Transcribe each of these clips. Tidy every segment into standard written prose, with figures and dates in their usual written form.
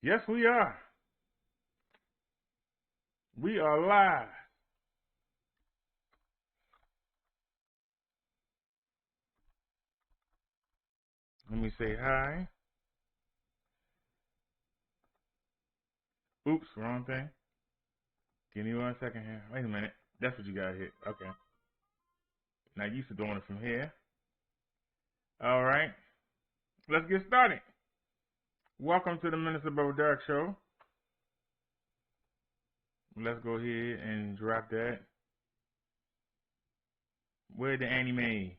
Yes, we are. We are live. Let me say hi. Oops, wrong thing. Give me 1 second here. Wait a minute. That's what you got hit. Okay. Now you used to doing it from here. All right. Let's get started. Welcome to the Minister Brother Derrick Show. Let's go ahead and drop that. Where's the anime?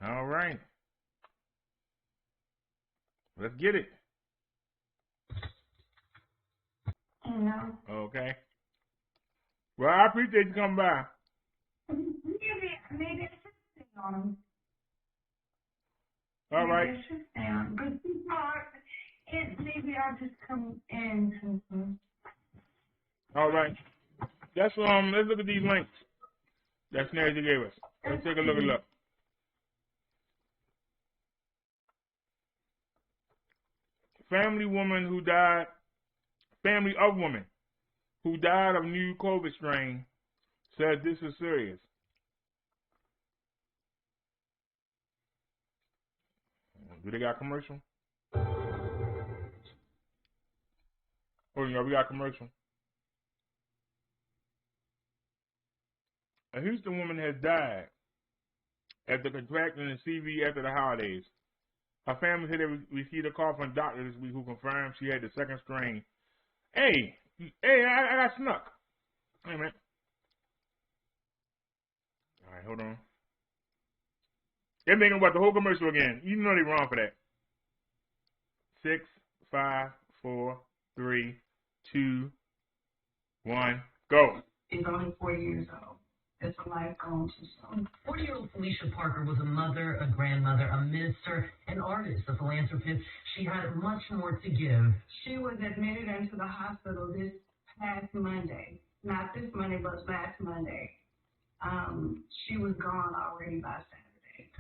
All right. Let's get it. No. Okay. Well, I appreciate you coming by. Maybe I should stay on. All right. Maybe I should stay on. But maybe I'll just come in. All right. Let's look at these links that Snares gave us. Let's take a look. Family of woman who died of new COVID strain says this is serious. Do they got a commercial? Oh, yeah, we got a commercial. A Houston woman has died after contracting the CV after the holidays. Her family said they received a call from a doctor this week who confirmed she had the second strain. Hey, I got snuck. Wait a minute. All right, hold on. They're making about the whole commercial again. You know they're wrong for that. 6, 5, 4, 3, 2, 1, go. He's only 4 years old. It's a life gone too soon. 40-year-old Felicia Parker was a mother, a grandmother, a minister, an artist, a philanthropist. She had much more to give. She was admitted into the hospital this past Monday. Not this Monday, but last Monday. She was gone already by Saturday.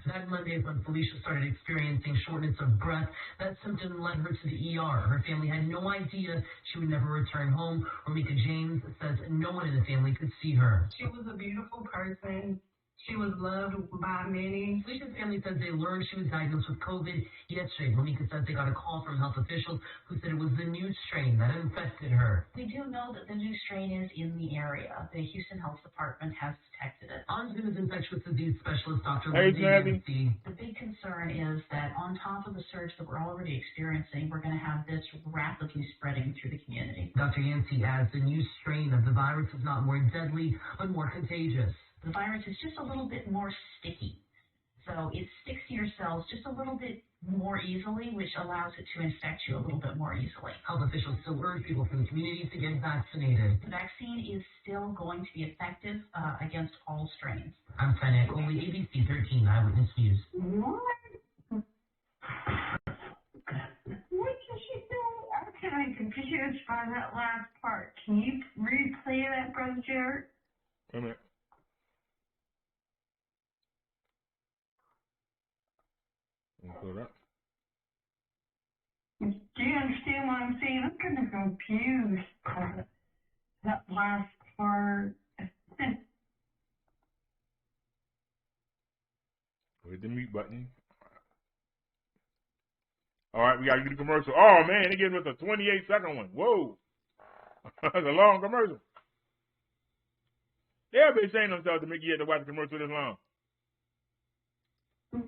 That Monday is when Felicia started experiencing shortness of breath. That symptom led her to the ER. Her family had no idea she would never return home. Ramika James says no one in the family could see her. She was a beautiful person. She was loved by many. Felicia's family says they learned she was diagnosed with COVID yesterday. Ramika says they got a call from health officials who said it was the new strain that infected her. We do know that the new strain is in the area. The Houston Health Department has detected it. On Zoom is infectious disease specialist Dr. Hey, Lindsay. The big concern is that on top of the surge that we're already experiencing, we're going to have this rapidly spreading through the community. Dr. Yancey adds the new strain of the virus is not more deadly, but more contagious. The virus is just a little bit more sticky. So it sticks to your cells just a little bit more easily, which allows it to infect you a little bit more easily. Health officials still urge people from the community to get vaccinated. The vaccine is still going to be effective against all strains. I'm Sanek, only ABC 13 Eyewitness News. What? What did she do? I'm kind of confused by that last part. Can you replay that, Brother Jared? Wait a minute. Pull it up. Do you understand what I'm saying? I'm kind of confused by that last part. Hit the mute button. All right, we got to get the commercial. Oh, man, they gave us a 28-second one. Whoa. That's a long commercial. They'll be saying themselves to make you have to watch the commercial this long.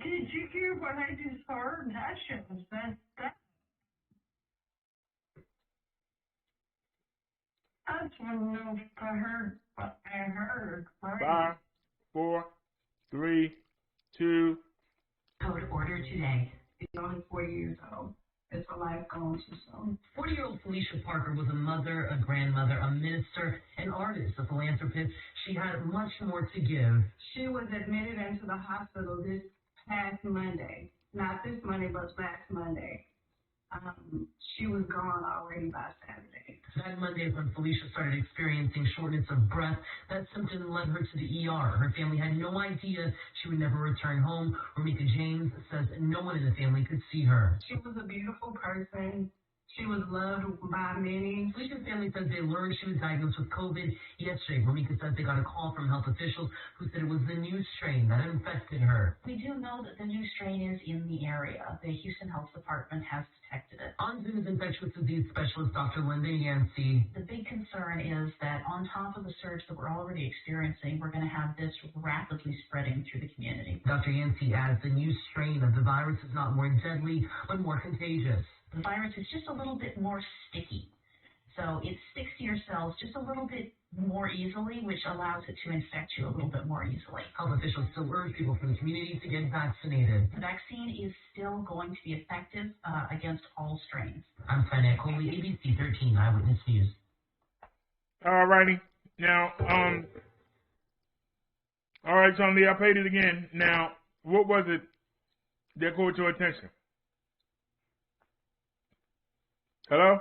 Did you hear what I just heard? That shit was messed up. I just want to know if I heard what I heard. Right? 5, 4, 3, 2. Code order today. He's only 4 years old. It's a life gone too soon. 40-year-old Felicia Parker was a mother, a grandmother, a minister, an artist, a philanthropist. She had much more to give. She was admitted into the hospital this past Monday. Not this Monday, but last Monday. She was gone already by Saturday. That Monday, when Felicia started experiencing shortness of breath, that symptom led her to the ER. Her family had no idea she would never return home. Ramika James says no one in the family could see her. She was a beautiful person. She was loved by many. Felicia's family says they learned she was diagnosed with COVID yesterday. Ramika says they got a call from health officials who said it was the new strain that infected her. We do know that the new strain is in the area. The Houston Health Department has detected it. On Zoom is infectious disease specialist Dr. Linda Yancey. The big concern is that on top of the surge that we're already experiencing, we're going to have this rapidly spreading through the community. Dr. Yancey adds the new strain of the virus is not more deadly, but more contagious. The virus is just a little bit more sticky. So it sticks to your cells just a little bit more easily, which allows it to infect you a little bit more easily. Health officials still urge people from the community to get vaccinated. The vaccine is still going to be effective against all strains. I'm Fanette Coley, ABC 13 Eyewitness News. All righty. Now, all right, John Lee, I played it again. Now, what was it that caught your attention? Hello?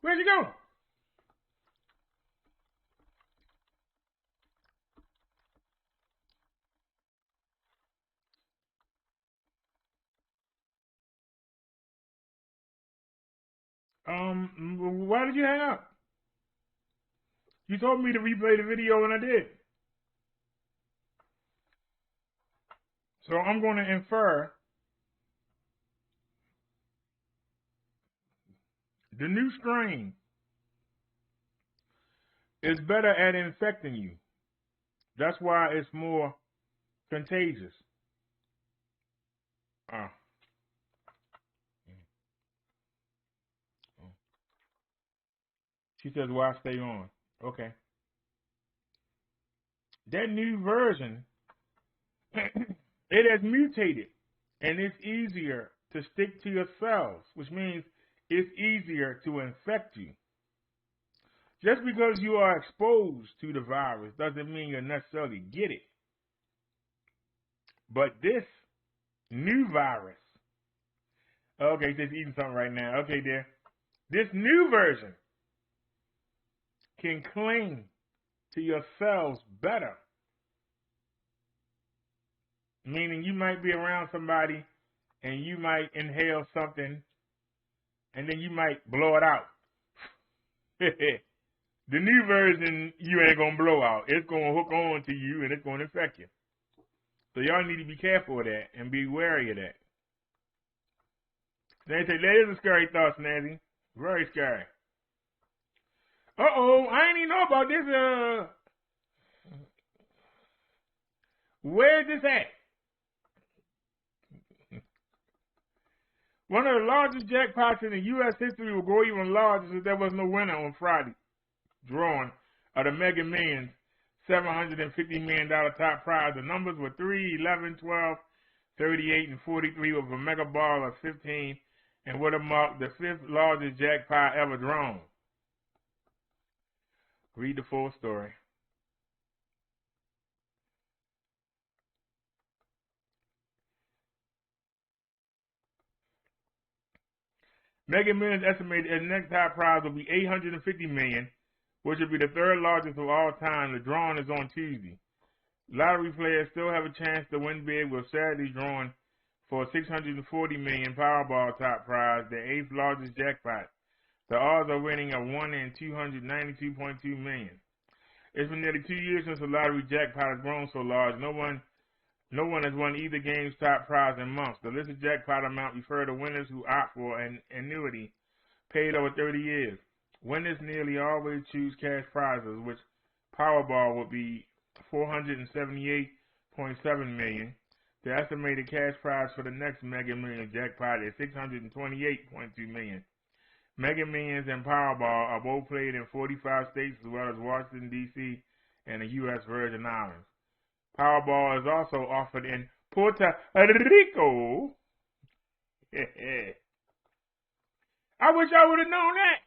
Where'd you go? Why did you hang up? You told me to replay the video and I did. So I'm going to infer the new strain is better at infecting you. That's why it's more contagious. She says, why stay on? Okay. That new version, it has mutated, and it's easier to stick to your cells, which means it's easier to infect you. Just because you are exposed to the virus doesn't mean you necessarily get it. But this new virus, okay, just eating something right now. Okay, dear. This new version can cling to your cells better. Meaning you might be around somebody and you might inhale something and then you might blow it out. The new version, you ain't going to blow out. It's going to hook on to you and it's going to infect you. So y'all need to be careful of that and be wary of that. They say, that is a scary thought, Snazzy. Very scary. Uh-oh, I ain't even know about this. Where's this at? One of the largest jackpots in the U.S. history will go even larger if there was no winner on Friday. Drawing of the Mega Millions $750 million top prize. The numbers were 3, 11, 12, 38, and 43 with a mega ball of 15 and would have marked the 5th largest jackpot ever drawn. Read the full story. Mega Millions estimated the next top prize will be $850 million, which will be the 3rd largest of all time. The drawing is on Tuesday. Lottery players still have a chance to win big, with Saturday drawing for $640 million Powerball top prize, the 8th largest jackpot. The odds of winning are 1 in 292.2 million. It's been nearly 2 years since the lottery jackpot has grown so large. No one has won either game's top prize in months. The listed jackpot amount refer to winners who opt for an annuity paid over 30 years. Winners nearly always choose cash prizes, which Powerball would be $478.7 million. The estimated cash prize for the next Mega Millions jackpot is $628.2 million. Mega Millions and Powerball are both played in 45 states as well as Washington, D.C. and the U.S. Virgin Islands. Powerball is also offered in Puerto Rico. I wish I would have known that.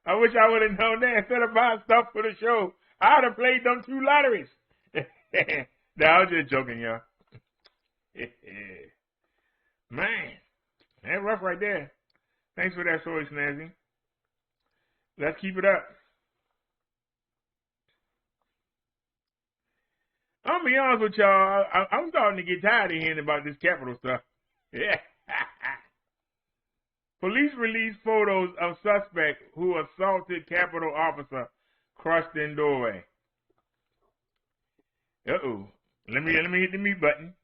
I wish I would have known that. Instead of buying stuff for the show, I would have played them 2 lotteries. No, I was just joking, y'all. Man, that's rough right there. Thanks for that story, Snazzy. Let's keep it up. I'm gonna be honest with y'all. I'm starting to get tired of hearing about this Capitol stuff. Yeah. Police released photos of suspect who assaulted Capitol officer crushed in doorway. Uh-oh. Let me hit the mute button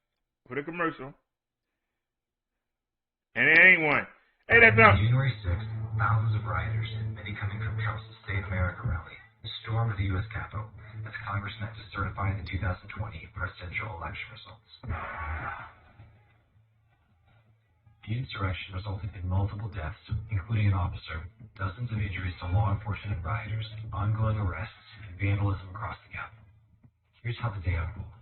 for the commercial. And it ain't one. Hey, that's up. January 6th, thousands of rioters, many coming from Trump's State America rally, stormed the U.S. Capitol as Congress met to certify the 2020 presidential election results. The insurrection resulted in multiple deaths, including an officer, dozens of injuries to law enforcement and rioters, ongoing arrests, and vandalism across the Capitol. Here's how the day unfolded.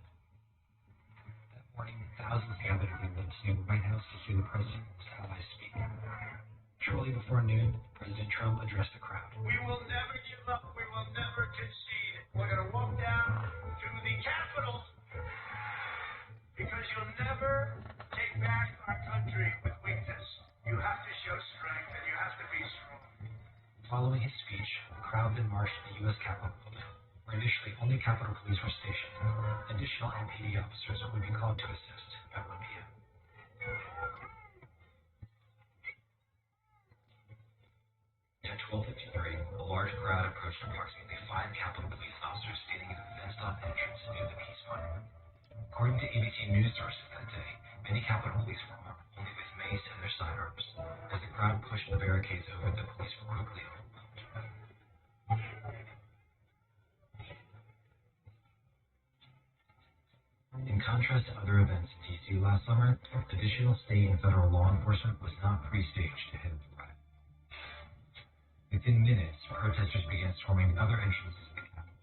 That morning, thousands gathered at the Lincoln White House to hear the president and his allies speak. Shortly before noon, President Trump addressed the crowd. We will never give up. We will never concede. We're going to walk down to the Capitol because you'll never take back our country with weakness. You have to show strength and you have to be strong. Following his speech, the crowd then marched to the U.S. Capitol building, where initially only Capitol Police were stationed. Additional MPD officers would be called to assist at 1 p.m. At 12:53, a large crowd approached approximately 5 Capitol Police officers standing at a fenced-off entrance near the Peace Monument. According to ABC News sources that day, many Capitol Police were armed only with mace and their sidearms. As the crowd pushed the barricades over, the police were quickly overwhelmed. In contrast to other events in D.C. last summer, additional state and federal law enforcement was not pre-staged ahead of the riot. Within minutes, protesters began storming other entrances to the Capitol,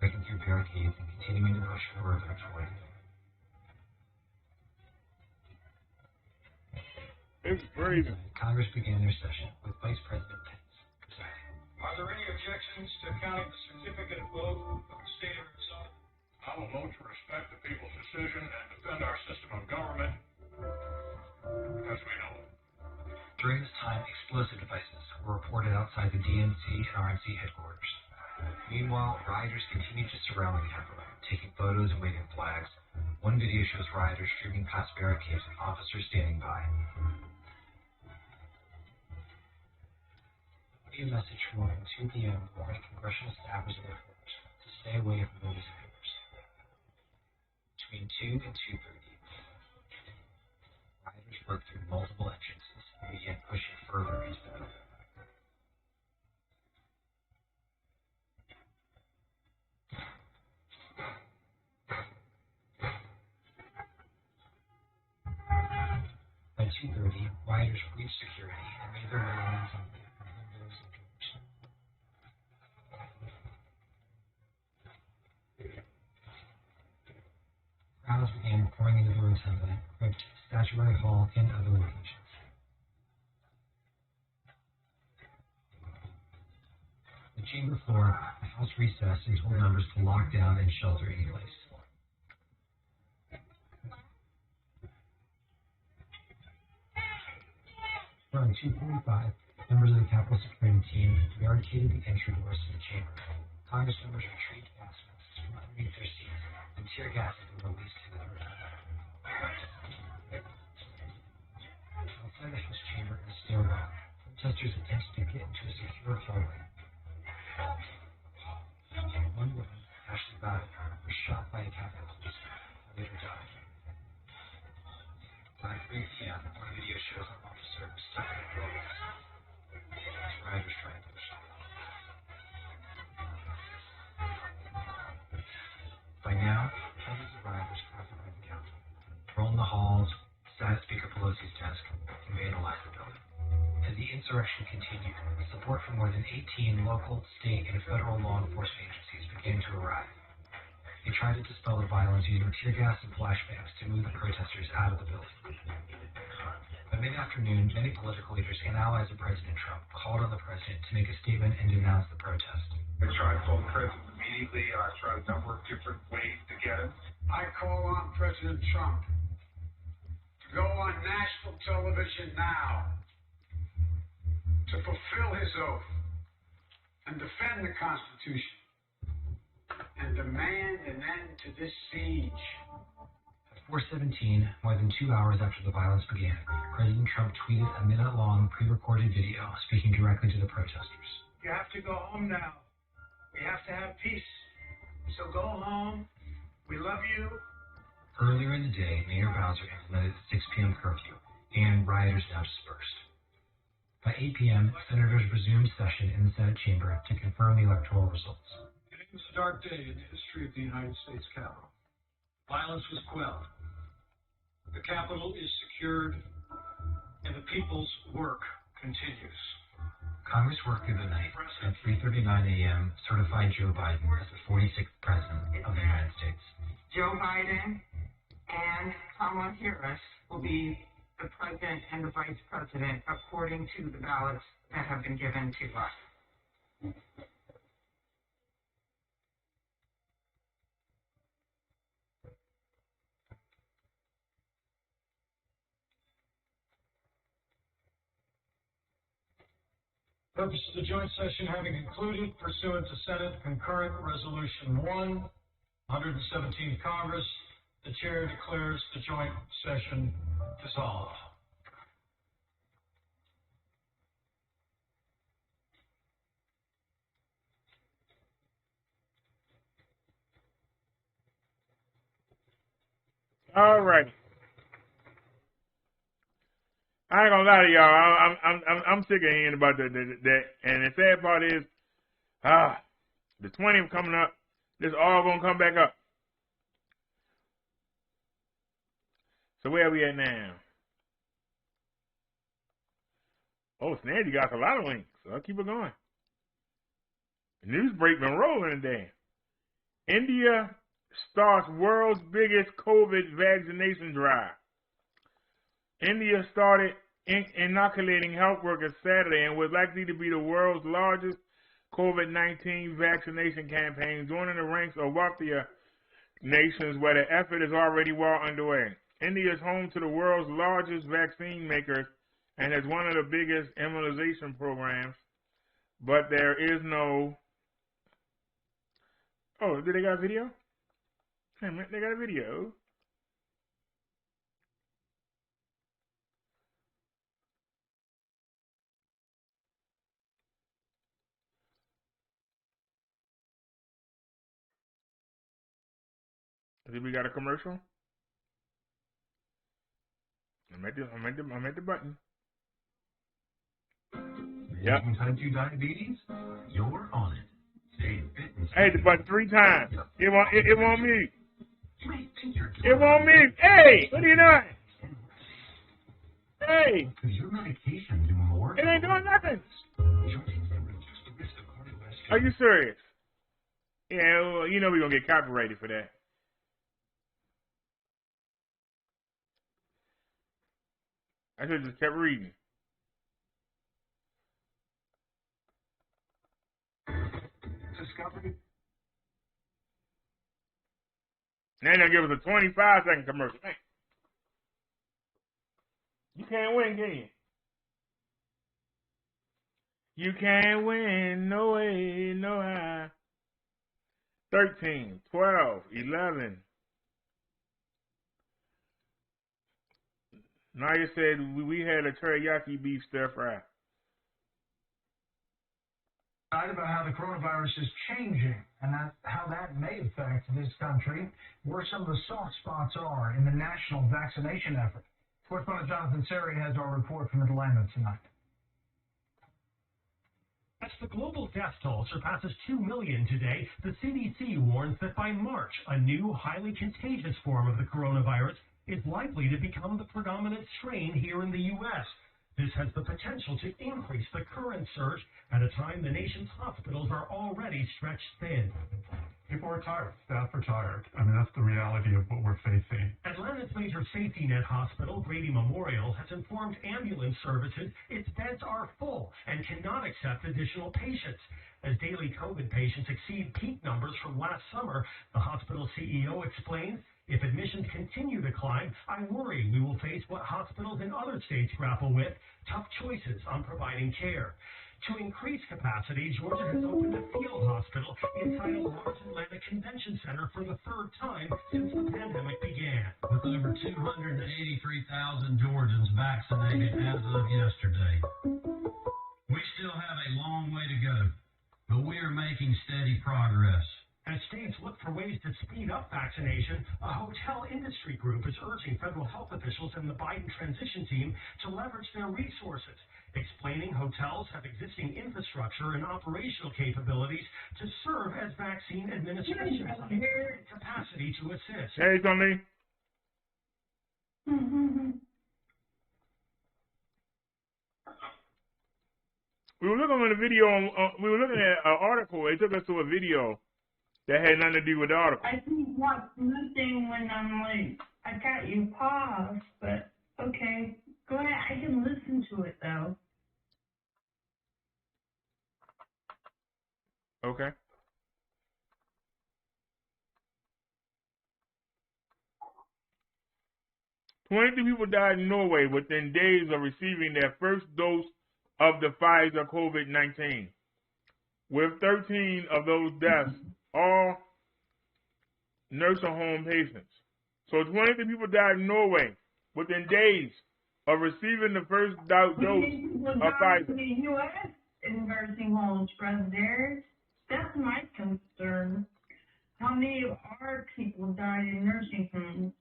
breaking through barricades and continuing to push further toward the building. It's crazy. Congress began their session with Vice President Pence presiding. Are there any objections to counting the certificate of vote of the state of Arizona? I will vote to respect the people's decision and defend our system of government as we know it. During this time, explosive devices were reported outside the DNC and RNC headquarters. Meanwhile, rioters continued to surround the Capitol, taking photos and waving flags. One video shows rioters streaming past barricades with officers standing by. A message from more than 2 p.m. warning congressional staffers and reporters to stay away from movies and papers. Between 2 and 2:30, rioters broke through multiple entrances and began pushing further into the building. By 2:30, rioters breached security and made their way around some windows and doors. Crowds began pouring into the rotunda, crypt, statuary hall, and other locations. The chamber floor, the house recessed and told members to lock down and shelter in place. Around 2:45, members of the Capitol security team barricaded the entry doors to the chamber. Congress members retrieved gas masks from underneath their seats, and tear gas had been released into the rotunda. Outside the House chamber in the stairwell, protesters attempted to get into a secure hallway. One woman, Ashley Babbitt, was shot by a Capitol policeman and later died. Around 3 p.m., one video shows an officer stuck in a doorway. As rioters try to push him. By now, hundreds of rioters occupied the Capitol, roamed the halls, sat at Speaker Pelosi's desk, and vandalized the building. As the insurrection continued, support from more than 18 local, state, and federal law enforcement agencies began to arrive. They tried to dispel the violence using tear gas and flashbangs to move the protesters out of the building. By mid-afternoon, many political leaders and allies of President Trump called on the president to make a statement and denounce the protest. I told the president of the meeting immediately tried a number of different ways to get him. I call on President Trump to go on national television now to fulfill his oath and defend the Constitution and demand an end to this siege. At 4:17, more than 2 hours after the violence began, President Trump tweeted a minute-long pre-recorded video speaking directly to the protesters. You have to go home now. We have to have peace. So go home. We love you. Earlier in the day, Mayor Bowser implemented the 6 p.m. curfew, and rioters now dispersed. By 8 p.m., senators resumed session in the Senate chamber to confirm the electoral results. It was a dark day in the history of the United States Capitol. Violence was quelled. The Capitol is secured, and the people's work continues. Congress worked through the night, and at 3:39 a.m. certified Joe Biden as the 46th President of the United States. Joe Biden and Kamala Harris will be the President and the Vice President according to the ballots that have been given to us. Purpose of the joint session having concluded pursuant to Senate Concurrent Resolution 1, 117th Congress, the chair declares the joint session dissolved. All right. I ain't gonna lie to y'all. I'm sick of hearing about that. And the sad part is, the 20th coming up. This all gonna come back up. So where are we at now? Oh, snap, you got a lot of links. So I'll keep it going. The news break been rolling today. India starts world's biggest COVID vaccination drive. India started inoculating health workers Saturday and was likely to be the world's largest COVID-19 vaccination campaign, joining the ranks of wealthier nations where the effort is already well underway. India is home to the world's largest vaccine makers and has one of the biggest immunization programs, but there is no... Oh, did they got a video? Hey, man, they got a video. Did we got a commercial? I'm at the button. Yep. Type 2 diabetes? You're on it. Stay fit and I hit the button 3 times. It won't mute. You may think you're It won't mute. Hey, what are you doing? Hey, Does your medication do more? it ain't doing nothing. Joining can reduce the risk of cardiovascular. Are you serious? Yeah, well, you know we're gonna get copyrighted for that. I should have just kept reading. Discovery. Now they're gonna give us a 25-second commercial. Man. You can't win, can you? You can't win, no way, no how. 13, 12, 11. Naya said we had a teriyaki beef stir fry. About how the coronavirus is changing and how that may affect this country, where some of the soft spots are in the national vaccination effort. Correspondent Jonathan Seri has our report from Atlanta tonight. As the global death toll surpasses 2 million today, the CDC warns that by March, a new, highly contagious form of the coronavirus is likely to become the predominant strain here in the U.S. This has the potential to increase the current surge at a time the nation's hospitals are already stretched thin. People are tired. Staff are tired. I mean, that's the reality of what we're facing. Atlanta's major safety net hospital, Grady Memorial, has informed ambulance services its beds are full and cannot accept additional patients. As daily COVID patients exceed peak numbers from last summer, the hospital CEO explains, if admissions continue to climb, I worry we will face what hospitals in other states grapple with, tough choices on providing care. To increase capacity, Georgia has opened a field hospital inside a large Atlanta convention center for the third time since the pandemic began. With over 283,000 Georgians vaccinated as of yesterday, we still have a long way to go, but we are making steady progress. As states look for ways to speed up vaccination, a hotel industry group is urging federal health officials and the Biden transition team to leverage their resources, explaining hotels have existing infrastructure and operational capabilities to serve as vaccine administration sites and capacity to assist. Hey, Tony. We were looking at a video. We were looking at an article. It took us to a video that had nothing to do with the article. I think what's missing when I'm like, I got you paused, but okay. Go ahead. I can listen to it, though. Okay. "23 people died in Norway within days of receiving their first dose of the Pfizer COVID-19, with 13 of those deaths all nursing home patients. So 23 people died in Norway within days of receiving the first dose of Pfizer. In the U.S. in nursing homes, brother. That's my concern. How many of our people died in nursing homes?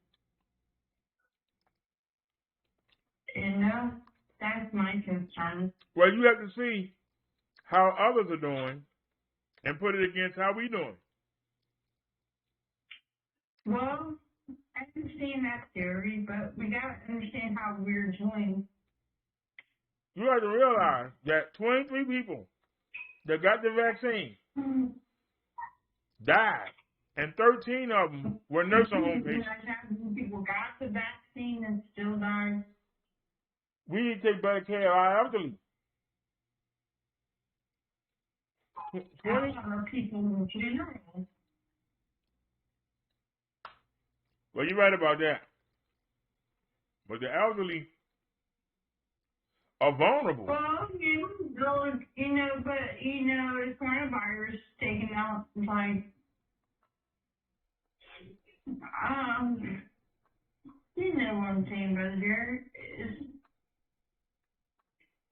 You know, that's my concern. Well, you have to see how others are doing and put it against how we doing. Well, I understand that theory, but we got to understand how we're doing. You have to realize that 23 people that got the vaccine died, and 13 of them were nursing home patients. People got the vaccine and still died. We need to take better care of our elderly. 20 people in general. Well, you're right about that. But the elderly are vulnerable. Well, you know, but, you know, the coronavirus taking out, like, you know what I'm saying, Brother Derrick, is,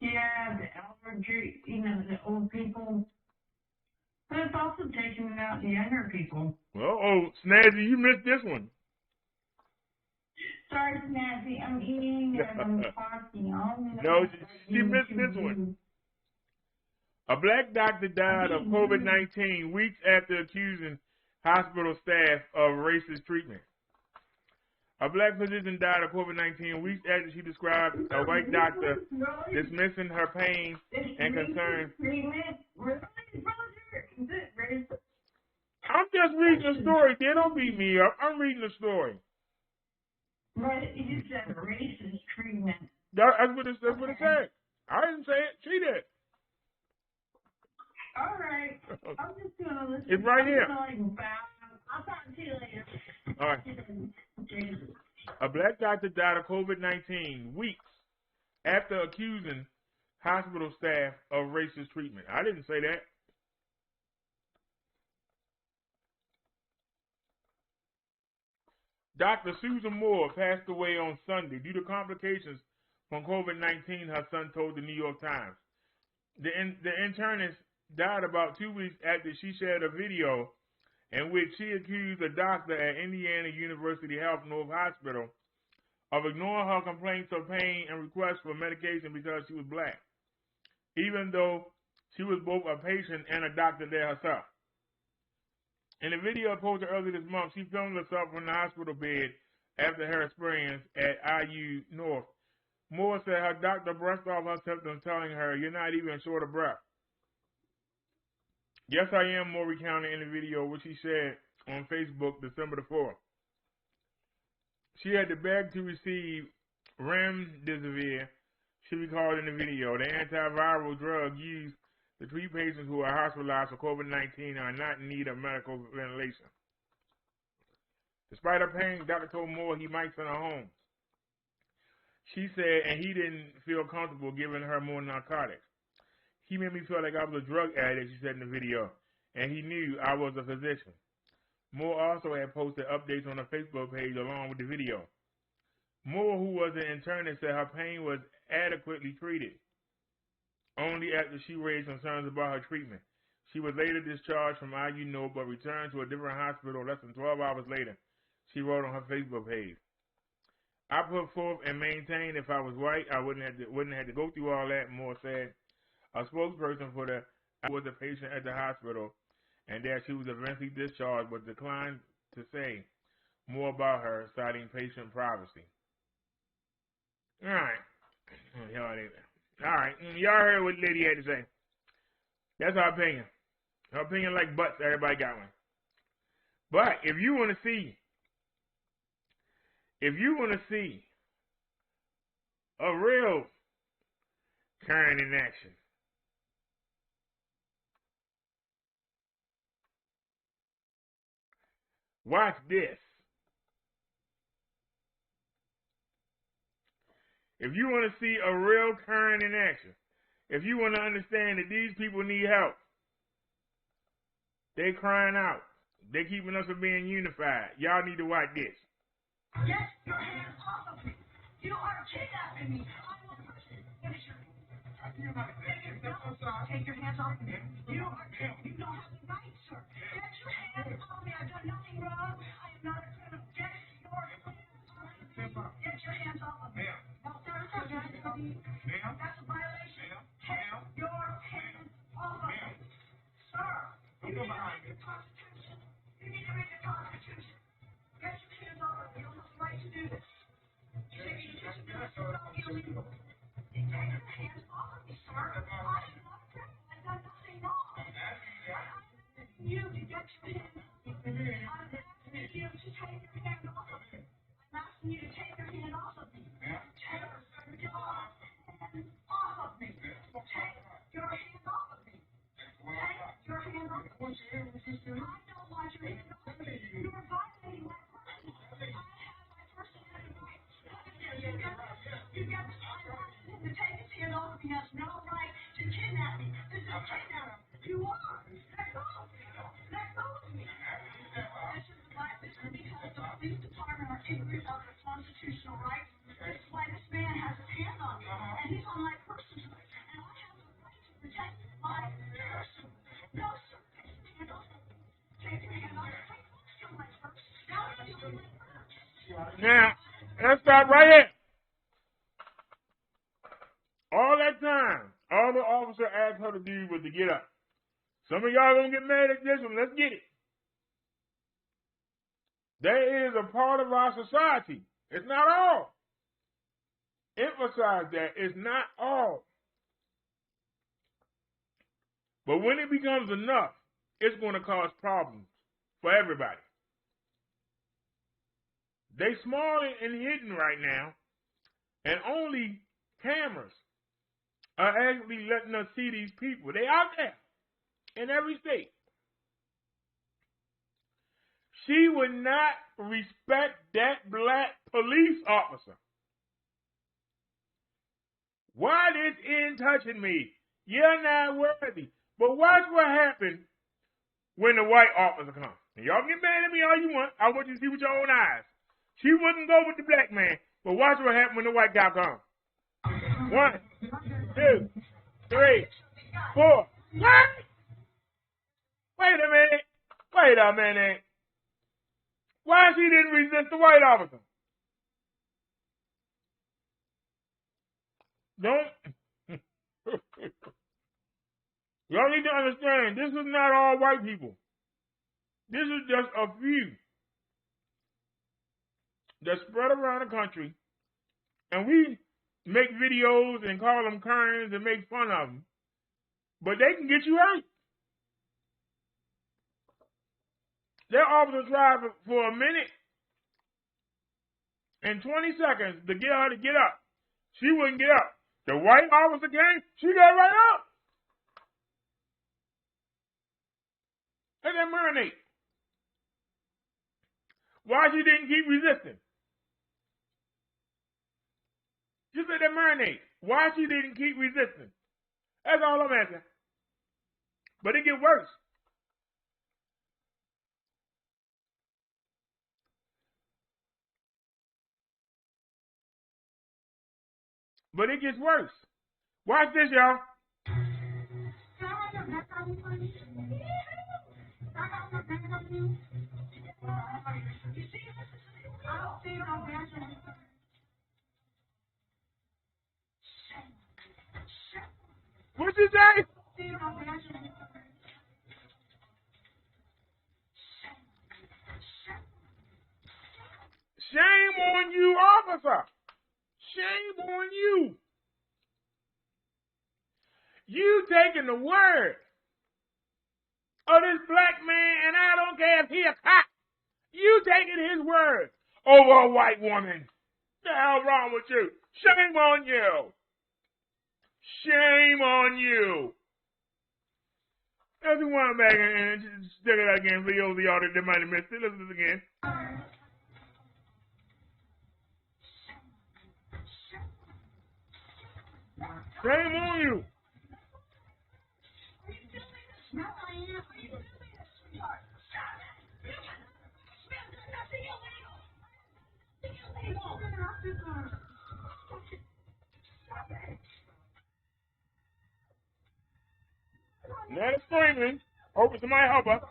yeah, the elderly, you know, the old people, but it's also taking out the younger people. Oh, Snazzy, you missed this one. Sorry, Snazzy, I'm eating and I'm talking. No, she missed this one. A black doctor died of COVID-19 weeks after accusing hospital staff of racist treatment. A black physician died of COVID-19 weeks after she described a white doctor dismissing her pain and concern. I'm just reading the story. They don't beat me up. I'm reading the story. Right, you said racist treatment. That's what it said. I didn't say it. She did. All right. I'm just going to listen. It's right here. I'll talk to you later. All right. A black doctor died of COVID-19 weeks after accusing hospital staff of racist treatment. I didn't say that. Dr. Susan Moore passed away on Sunday due to complications from COVID-19, her son told the New York Times. The internist died about 2 weeks after she shared a video in which she accused a doctor at Indiana University Health North Hospital of ignoring her complaints of pain and requests for medication because she was black, even though she was both a patient and a doctor there herself. In a video posted earlier this month, she filmed herself from the hospital bed after her experience at IU North. Moore said her doctor brushed off her symptoms, telling her, "You're not even short of breath." Yes, I am, more recounted in the video, which she said on Facebook December the 4th. She had to beg to receive remdesivir, she recalled in the video. The antiviral drug used to treat patients who are hospitalized for COVID-19 are not in need of medical ventilation. Despite her pain, Dr. told Moore he might send her home. She said, and he didn't feel comfortable giving her more narcotics. He made me feel like I was a drug addict, she said in the video, and he knew I was a physician. Moore also had posted updates on her Facebook page along with the video. Moore, who was an internist, said her pain was adequately treated. Only after she raised concerns about her treatment. She was later discharged from IU North but returned to a different hospital less than 12 hours later, she wrote on her Facebook page. I put forth and maintained if I was white, I wouldn't have to go through all that, Moore said. A spokesperson for the was a patient at the hospital and that she was eventually discharged but declined to say more about her, citing patient privacy. All right. All right. Y'all heard what the lady had to say. That's her opinion. Her opinion like butts. Everybody got one. But if you want to see a real Karen in action, watch this. If you want to see a real Karen in action, if you want to understand that these people need help, they crying out. They keeping us from being unified. Y'all need to watch this. Get your hands off of me. You are kidnapping me. I'm a person. Finish your take your hands off of me. You don't have the right, sir. Get your hands off me. I've done nothing wrong. I am not a criminal. Get your hands off of me. Get your hands off of me. No, sir, that's a violation. Take your hands off of me. Sir, you need to read the Constitution. You need to read the Constitution. Get your hands off of me. You don't have the right to do this. You take me to this is so illegal. Take your hands off of me, sir. I am not a criminal. I've done nothing wrong. I'm asking you to get your hands off of me. I'm asking you to take your hand off of me. I'm asking you to take your hand off of me. Take your hand off of me. Take your hand off of me. Take your hand off of me. I don't want your hand off of me. You are violating my person. I have my personality rights. You got this. I'm asking him to take his hand off of me. He has no right to kidnap me. This is kidnapping. You are. Let go of me. Let go of me. This is because the police department are ignorant of their constitutional rights. This is why this man has his hand on me. And he's on my person. And I have the right to protect my person. No, sir. Take your hand off of me. Take your hand off of me. Steal my purse. Now you're stealing my purse. Now, let's stop right here. All that time, all the officer asked her to do was to get up. Some of y'all gonna get mad at this one. Let's get it. There is a part of our society. It's not all. Emphasize that. It's not all. But when it becomes enough, it's going to cause problems for everybody. They small and hidden right now, and only cameras are actually letting us see these people. They out there in every state. She would not respect that black police officer. Why this in touching me? You're not worthy. But watch what happens when the white officer comes. And y'all get mad at me all you want. I want you to see with your own eyes. She wouldn't go with the black man. But watch what happens when the white guy comes. 1, 2, 3, 4. What? Wait a minute. Wait a minute. Why she didn't resist the white officer? Don't. Y'all need to understand, this is not all white people. This is just a few that spread around the country, and we make videos and call them Karens and make fun of them, but they can get you hurt. Their officer tried for a minute and 20 seconds to get her to get up. She wouldn't get up. The white officer came, she got right up. Let that marinate. Why she didn't keep resisting? Just let that marinate. Why she didn't keep resisting? That's all I'm asking. But it gets worse. But it gets worse. Watch this, y'all. What'd you say? Shame on you, officer. Shame on you. You taking the word of this black man, and I don't care if he a cop. You taking his word over a white woman. The hell wrong with you? Shame on you. Shame on you. Let's rewind back and check it out again for those of y'all that might have missed it. Listen to this again. Shame on you. Now it's screaming. Hoping somebody help her.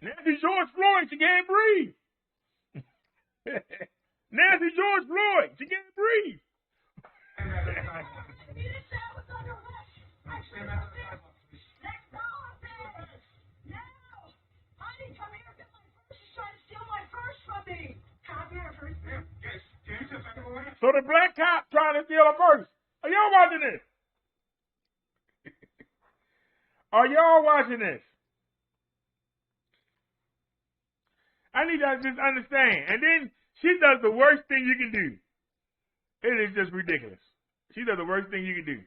Nancy George Floyd, she can't breathe. Nancy George Floyd, she can't breathe. So the black cop trying to steal her purse. Are y'all watching this? Are y'all watching this? I need y'all to just understand. And then she does the worst thing you can do. It is just ridiculous. She does the worst thing you can do.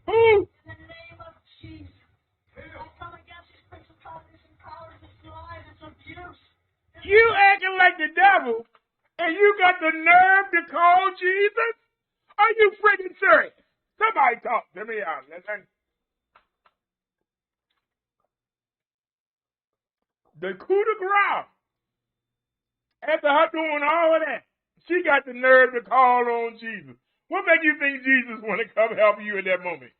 Who? You acting like the devil, and you got the nerve to call Jesus? Are you freaking serious? Somebody talk to me out. Listen. The coup de grace. After her doing all of that, she got the nerve to call on Jesus. What make you think Jesus want to come help you in that moment?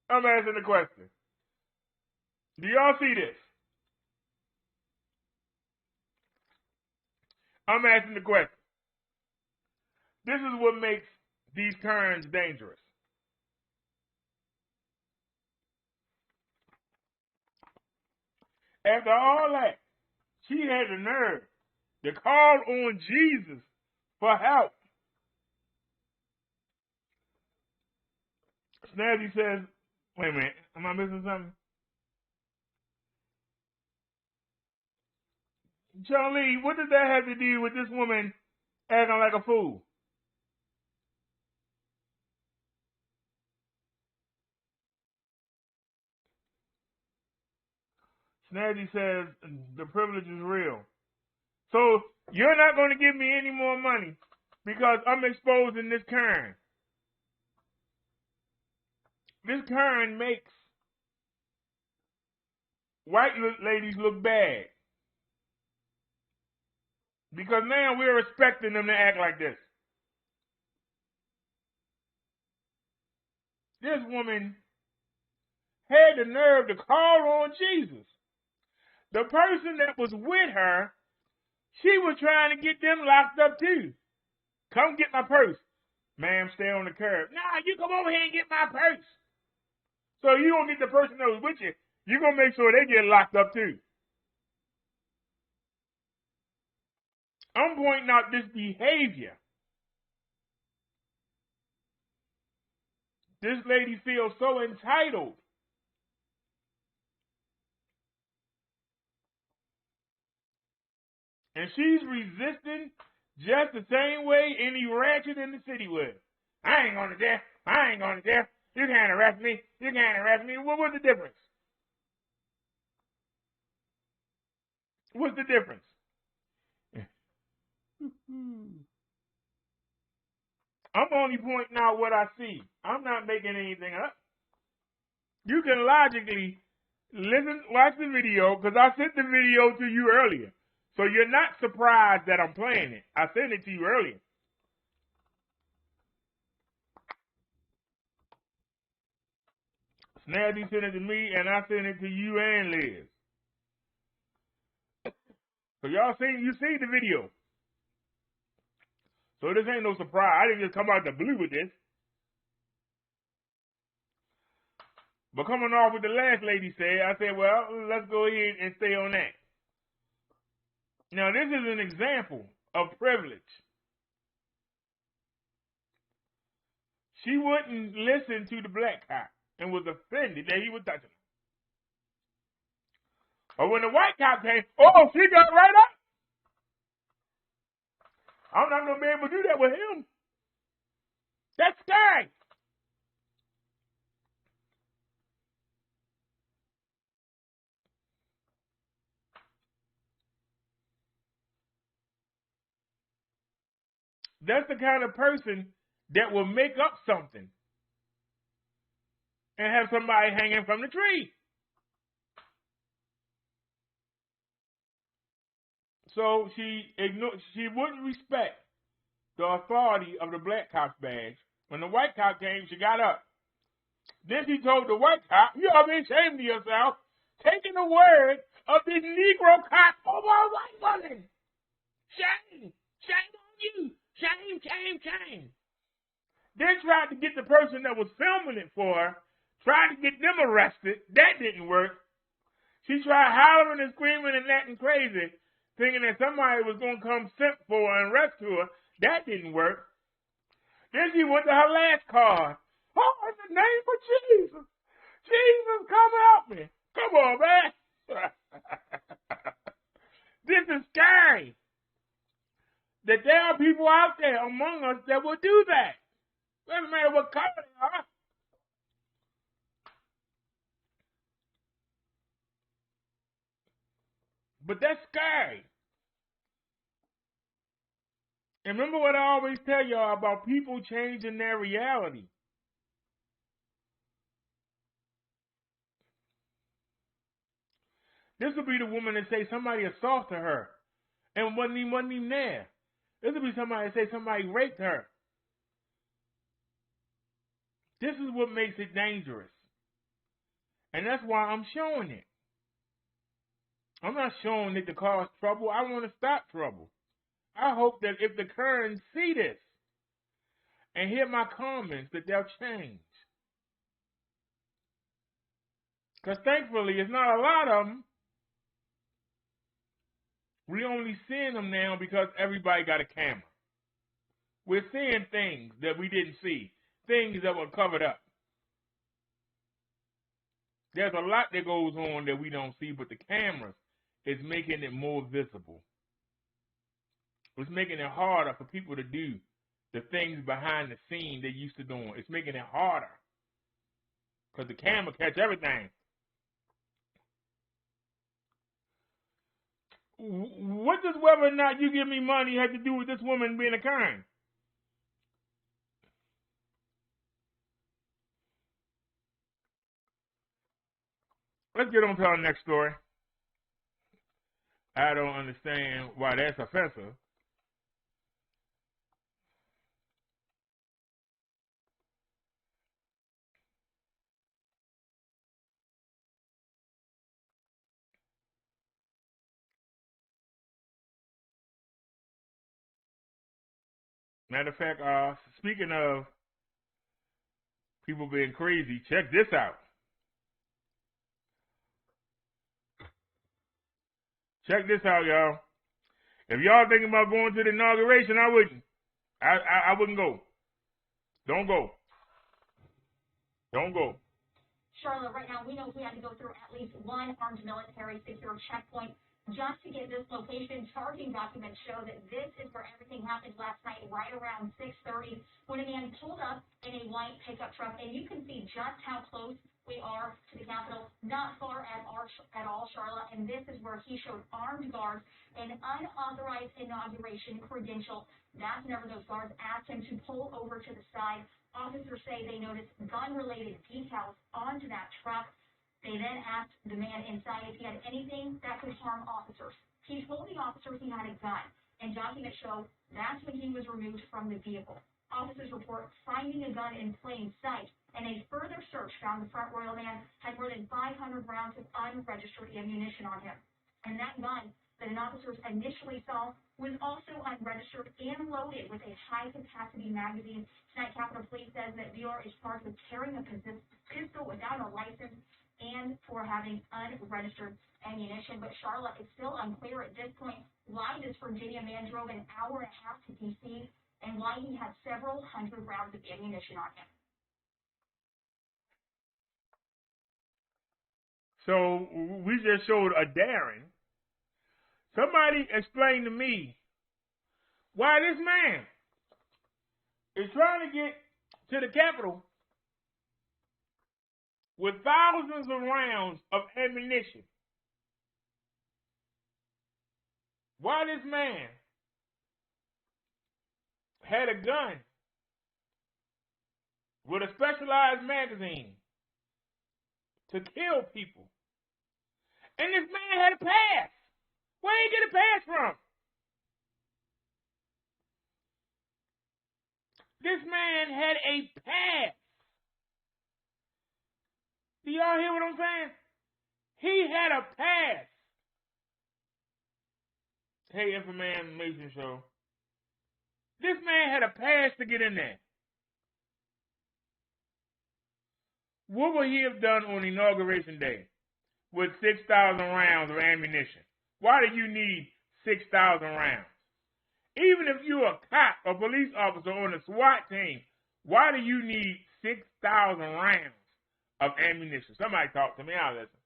I'm asking the question. Do y'all see this? I'm asking the question. This is what makes these turns dangerous. After all that, she had the nerve to call on Jesus for help. Snazzy says, wait a minute, am I missing something? Charlie, what does that have to do with this woman acting like a fool? Snazzy says, the privilege is real. So you're not going to give me any more money because I'm exposing this Karen. This Karen makes white ladies look bad. Because now we're expecting them to act like this. this woman had the nerve to call on Jesus. The person that was with her, she was trying to get them locked up too. Come get my purse. Ma'am, stay on the curb. Nah, you come over here and get my purse. So you don't get the person that was with you. You're going to make sure they get locked up too. I'm pointing out this behavior. This lady feels so entitled. And she's resisting just the same way any ratchet in the city would. I ain't going to jail. I ain't going to jail. You can't arrest me. You can't arrest me. What was the difference? What's the difference? I'm only pointing out what I see. I'm not making anything up. You can logically watch the video, because I sent the video to you earlier. So you're not surprised that I'm playing it. I sent it to you earlier. Snazzy sent it to me, and I sent it to you and Liz. So you see the video. So this ain't no surprise. I didn't just come out the blue with this. But coming off what the last lady said, I said, well, let's go ahead and stay on that. Now, this is an example of privilege. She wouldn't listen to the black cop and was offended that he was touching her. But when the white cop came, oh, she got right up. I'm not going to be able to do that with him. That's scary. That's the kind of person that will make up something and have somebody hanging from the tree. So she wouldn't respect the authority of the black cop's badge. When the white cop came, she got up. Then she told the white cop, you ought to be ashamed of yourself, taking the word of this Negro cop over a white woman. Shame. Shame on you. Shame, shame, shame. Then tried to get the person that was filming it for her, tried to get them arrested. That didn't work. She tried hollering and screaming and acting crazy, thinking that somebody was going to come simp for her and rescue her. That didn't work. Then she went to her last card. Oh, in the name of Jesus. Jesus, come help me. Come on, man. This is scary. That there are people out there among us that will do that. Doesn't matter what color they are. But that's scary. And remember what I always tell y'all about people changing their reality. This will be the woman that say somebody assaulted her and wasn't even there. This will be somebody that say somebody raped her. This is what makes it dangerous. And that's why I'm showing it. I'm not showing it to cause trouble. I want to stop trouble. I hope that if the Kerns see this and hear my comments, that they'll change. Because thankfully, it's not a lot of them. We're only seeing them now because everybody got a camera. We're seeing things that we didn't see, things that were covered up. There's a lot that goes on that we don't see, but the cameras is making it more visible. It's making it harder for people to do the things behind the scene they used to doing. It's making it harder because the camera catch everything. What does whether or not you give me money have to do with this woman being a Kern? Let's get on to our next story. I don't understand why that's offensive. Matter of fact, speaking of people being crazy, check this out. Check this out, y'all. If y'all thinking about going to the inauguration, I wouldn't. I wouldn't go. Don't go. Don't go. Charlotte, right now, we know we had to go through at least one armed military secure checkpoint just to get this location. Charging documents show that this is where everything happened last night, right around 6:30, when a man pulled up in a white pickup truck. And you can see just how close we are to the Capitol, not far at all, Charlotte. And this is where he showed armed guards an unauthorized inauguration credential. That's whenever those guards asked him to pull over to the side. Officers say they noticed gun-related decals onto that truck. They then asked the man inside if he had anything that could harm officers. He told the officers he had a gun, and documents show that's when he was removed from the vehicle. Officers report finding a gun in plain sight, and a further search found the Front Royal man had more than 500 rounds of unregistered ammunition on him. And that gun that an officer initially saw was also unregistered and loaded with a high-capacity magazine. Tonight, Capitol Police says that VR is charged with carrying a pistol without a license and for having unregistered ammunition. But Charlotte, it's still unclear at this point why this Virginia man drove an hour and a half to D.C. and why he had several hundred rounds of ammunition on him. So we just showed a daring. Somebody explain to me why this man is trying to get to the Capitol with thousands of rounds of ammunition. Why this man had a gun with a specialized magazine to kill people. And this man had a pass. Where did he get a pass from? This man had a pass. Do y'all hear what I'm saying? He had a pass. Hey, Information Show. This man had a pass to get in there. What would he have done on Inauguration Day with 6,000 rounds of ammunition? Why do you need 6,000 rounds? Even if you're a cop, a police officer on a SWAT team, why do you need 6,000 rounds of ammunition? Somebody talk to me, I'll listen.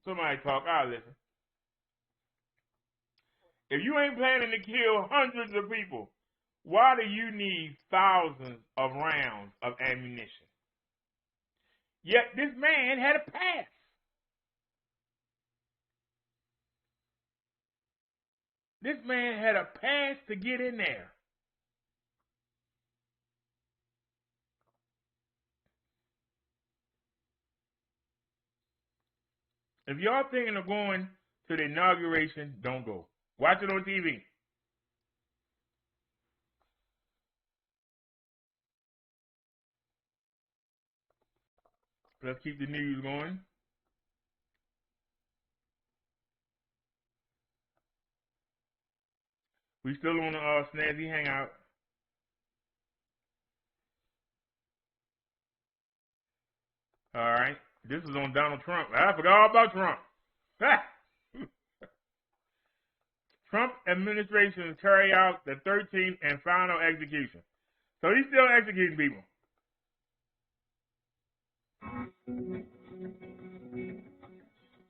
Somebody talk, I'll listen. If you ain't planning to kill hundreds of people, why do you need thousands of rounds of ammunition? Yet this man had a pass. This man had a pass to get in there. If y'all thinking of going to the inauguration, don't go. Watch it on TV. Let's keep the news going. We still on the Snazzy Hangout. All right. This is on Donald Trump. I forgot all about Trump. Trump administration carry out the 13th and final execution. So he's still executing people.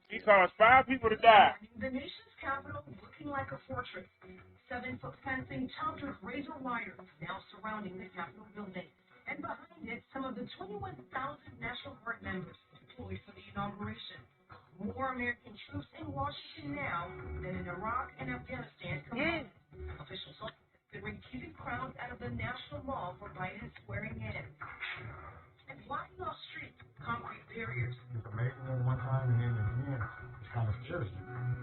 He caused 5 people to die. The nation's capital looking like a fortress. 7-foot fencing topped with razor wire now surrounding the Capitol building. And behind it, some of the 21,000 National Guard members deployed for the inauguration. More American troops in Washington now than in Iraq and Afghanistan combined. Officials hope they bring cubic crowds out of the National Mall for Biden's swearing in. And blocking off streets, concrete barriers. Information at one time and then again, it's kind of curious.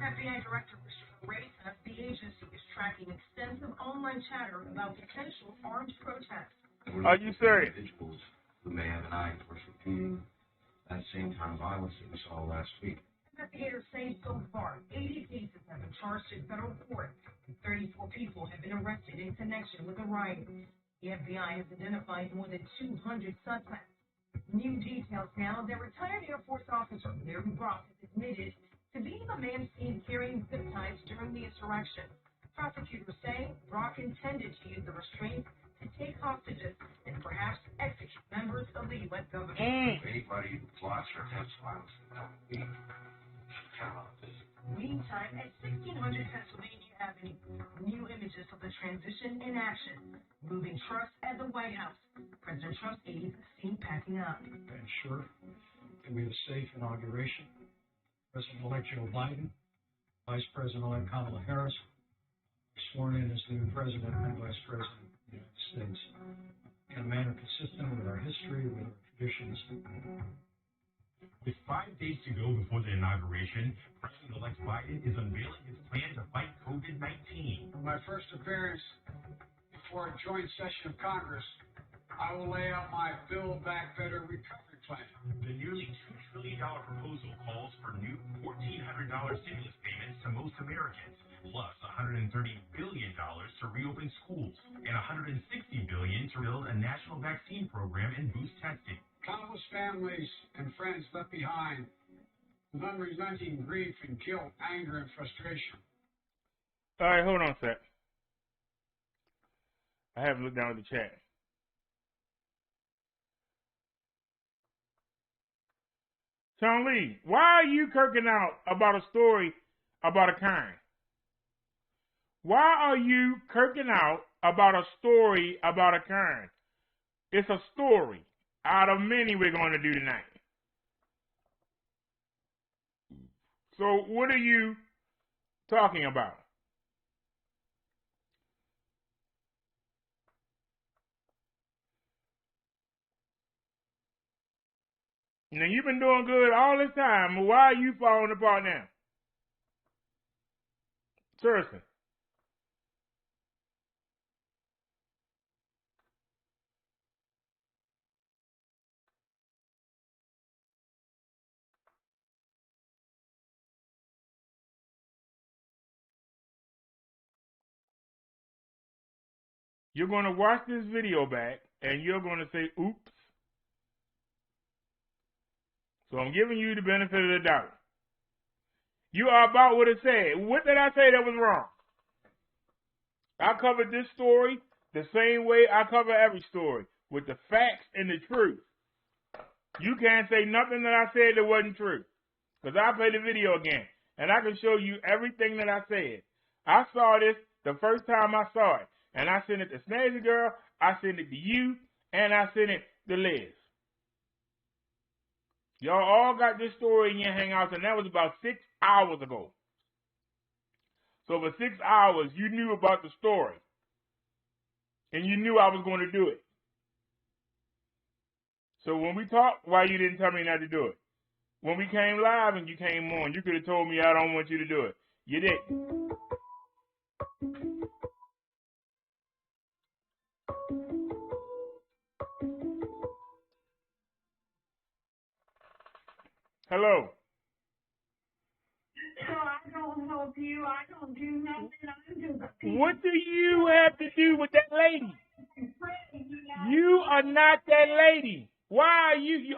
FBI Director Christopher Wray says the agency is tracking extensive online chatter about potential armed protests. Are you serious? Individuals who may have an eye towards repeating that same kind of violence that we saw last week. Investigators say so far, 80 cases have been charged in federal court, and 34 people have been arrested in connection with the riot. The FBI has identified more than 200 suspects. New details now that retired Air Force officer Larry Brock has admitted to being the man seen carrying zip ties during the insurrection. Prosecutors say Brock intended to use the restraints to take hostages and perhaps execute members of the U.S. government. Anybody who plots or attempts violence should count on this. Meantime, at 1600 Pennsylvania Avenue, new images of the transition in action. Moving trucks at the White House. President Trump's aides seen packing up. Ensure that we have a safe inauguration. President-elect Joe Biden, Vice President-elect Kamala Harris, sworn in as the new President and Vice President of the United States in a manner consistent with our history, with our traditions. With 5 days to go before the inauguration, President-elect Biden is unveiling his plan to fight COVID-19. For my first appearance before a joint session of Congress, I will lay out my Build Back Better recovery plan. The nearly $2 trillion proposal calls for new $1,400 stimulus payments to most Americans, plus $130 billion to reopen schools, and $160 billion to build a national vaccine program and boost testing. Countless families and friends left behind with unrelenting grief and guilt, anger, and frustration. All right, hold on a sec. I haven't looked down at the chat. Sean Lee, why are you kirking out about a story about a kind? Why are you kirking out about a story about a kind? It's a story out of many we're going to do tonight. So what are you talking about? Now, you've been doing good all this time. Why are you falling apart now? Seriously. You're going to watch this video back, and you're going to say, oops. So I'm giving you the benefit of the doubt. You are about what it said. What did I say that was wrong? I covered this story the same way I cover every story, with the facts and the truth. You can't say nothing that I said that wasn't true, because I play the video again, and I can show you everything that I said. I saw this the first time I saw it, and I sent it to Snazzy Girl, I sent it to you, and I sent it to Liz. Y'all all got this story in your hangouts, and that was about 6 hours ago. So for 6 hours, you knew about the story. And you knew I was going to do it. So when we talked, why you didn't tell me not to do it? When we came live and you came on, you could have told me I don't want you to do it. You didn't. Hello. So I don't help you. I don't do nothing. I'm just what do you have to do with that lady? You are not that lady. Why are you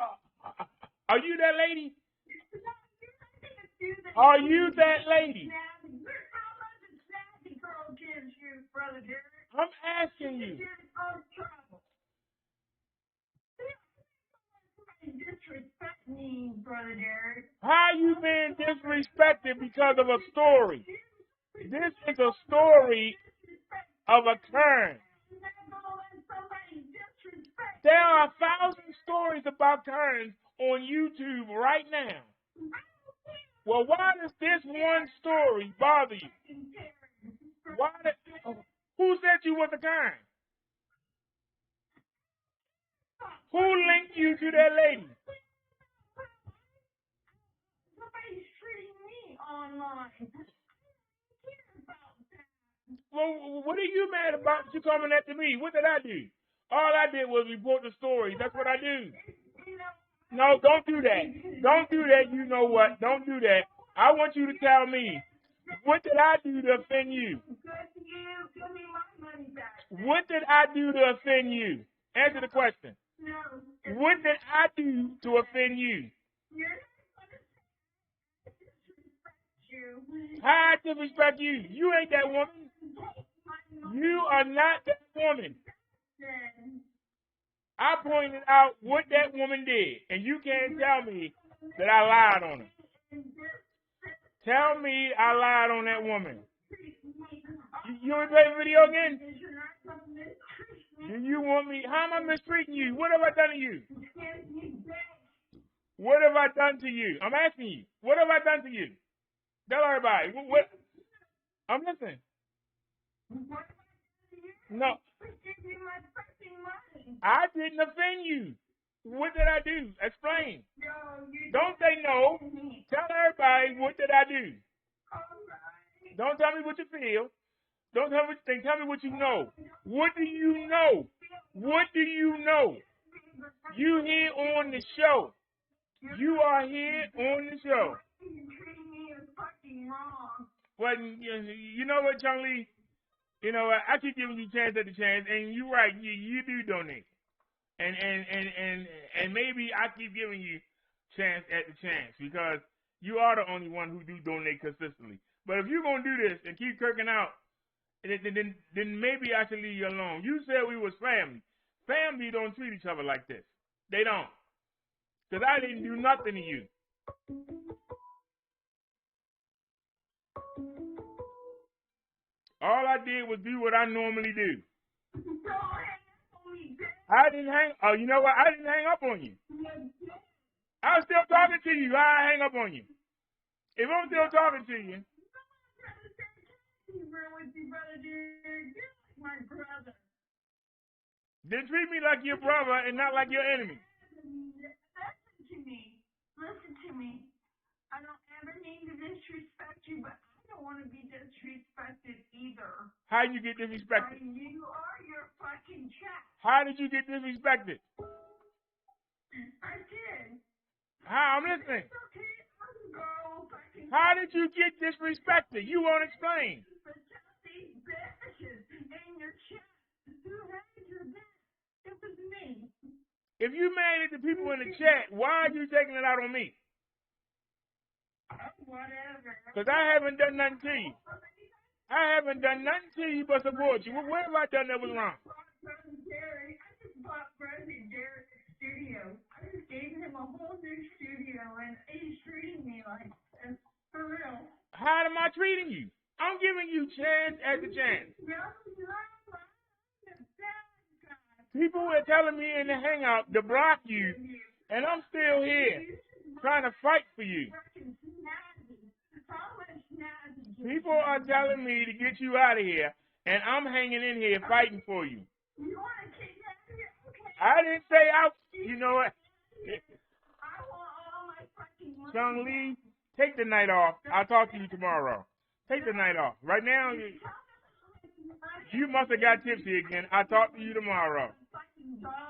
are you that lady? Are you that lady? I'm asking you. Disrespect me, Brother Derrick. How you been disrespected because of a story? This is a story of a turn. There are 1,000 stories about turns on YouTube right now. Well, why does this one story bother you? Who said you was a turn? Who linked you to that lady? Somebody's treating me online. Well, what are you mad about you coming after me? What did I do? All I did was report the story. That's what I do. No, don't do that. Don't do that. You know what? Don't do that. I want you to tell me, what did I do to offend you? Good to you. Give me my money back. What did I do to offend you? Answer the question. No. What did I do to offend you? You're not going to disrespect you. How I disrespect you? You ain't that woman. You are not that woman. I pointed out what that woman did, and you can't tell me that I lied on her. Tell me I lied on that woman. You want to play the video again? Do you want me? How am I mistreating you? What have I done to you? What have I done to you? I'm asking you. What have I done to you? Tell everybody. What? I'm listening. No. I didn't offend you. What did I do? Explain. Don't say no. Tell everybody, what did I do? Don't tell me what you feel. Don't tell me what you think. Tell me what you know. What do you know? What do you know? You here on the show. You are here on the show. Well, you know what, Chung Lee? You know what? I keep giving you chance after chance, and you're right. You do donate. And maybe I keep giving you chance after chance because you are the only one who do donate consistently. But if you're gonna do this and keep kirking out, then maybe I should leave you alone. You said we was family. Family don't treat each other like this. They don't. Because I didn't do nothing to you. All I did was do what I normally do. I didn't hang. Oh, you know what? I didn't hang up on you. I was still talking to you. I hang up on you. If I'm still talking to you. Then treat me like your brother and not like your enemy. Listen to me. I don't ever mean to disrespect you, but I don't want to be disrespected either. How you get disrespected? You are your fucking chat. How did you get disrespected? I did. How? I'm listening. How did you get disrespected? You won't explain. But tell these bitches in your chat who had your back. It was me. If you mad at the people in the chat, why are you taking it out on me? Whatever. Because I haven't done nothing to you. I haven't done nothing to you but support you. What have I done that was wrong? I just bought President Derrick a studio. I just gave him a whole new studio, and he's treating me like this. For real. How am I treating you? I'm giving you chance after chance. People were telling me in the hangout to block you, and I'm still here trying to fight for you. People are telling me to get you out of here, and I'm hanging in here fighting for you. I didn't say out. You know what? Chung Lee, take the night off. I'll talk to you tomorrow. Take the night off. Right now, you must have got tipsy again. I'll talk to you tomorrow.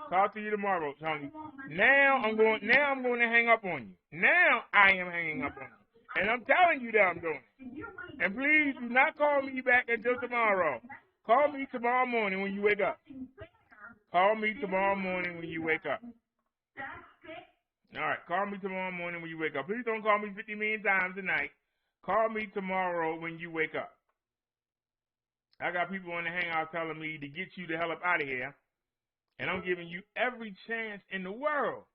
Talk to you tomorrow, Tony. Now I'm going to hang up on you. Now I am hanging up on you. And I'm telling you that I'm doing it. And please do not call me back until tomorrow. Call me tomorrow morning when you wake up. Call me tomorrow morning when you wake up. All right, call me tomorrow morning when you wake up. Please don't call me 50 million times tonight. Call me tomorrow when you wake up. I got people on the hangout telling me to get you the hell up out of here. And I'm giving you every chance in the world.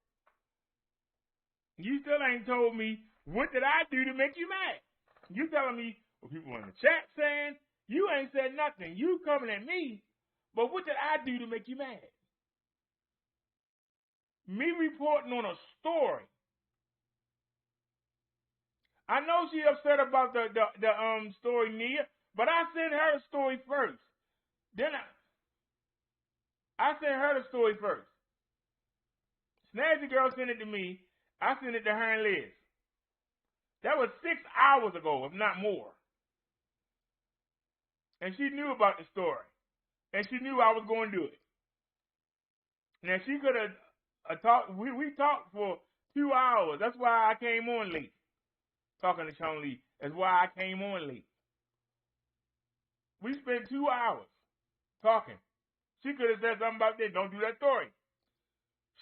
You still ain't told me, what did I do to make you mad? You telling me what people in the chat saying. You ain't said nothing. You coming at me. But what did I do to make you mad? Me reporting on a story. I know she upset about the story, Nia, but I sent her a story first. Then I sent her the story first. Snazzy Girl sent it to me. I sent it to her and Liz. That was 6 hours ago, if not more. And she knew about the story. And she knew I was going to do it. Now, she could have talked. We talked for 2 hours. That's why I came on late. talking to Chung Lee. That's why I came on late. We spent 2 hours talking. She could have said something about this. Don't do that story.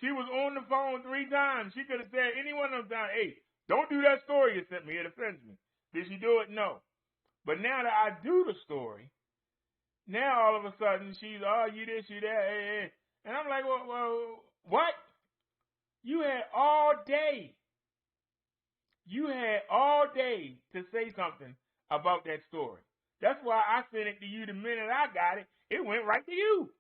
She was on the phone 3 times. She could have said any one of them times, hey, don't do that story you sent me. It offends me. Did she do it? No. But now that I do the story, now all of a sudden she's, oh, you this, you that, hey. And I'm like, well, what? You had all day. You had all day to say something about that story. That's why I sent it to you the minute I got it. It went right to you.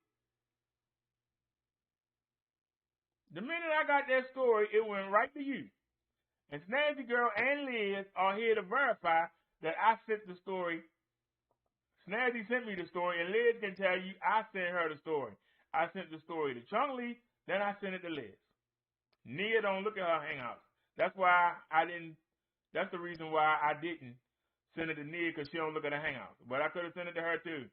The minute I got that story, it went right to you. And Snazzy Girl and Liz are here to verify that I sent the story. Snazzy sent me the story, and Liz can tell you I sent her the story. I sent the story to Chung Lee, then I sent it to Liz. Nia don't look at her hangouts. That's why I didn't. That's the reason why I didn't send it to Nia, because she don't look at her hangouts. But I could have sent it to her too.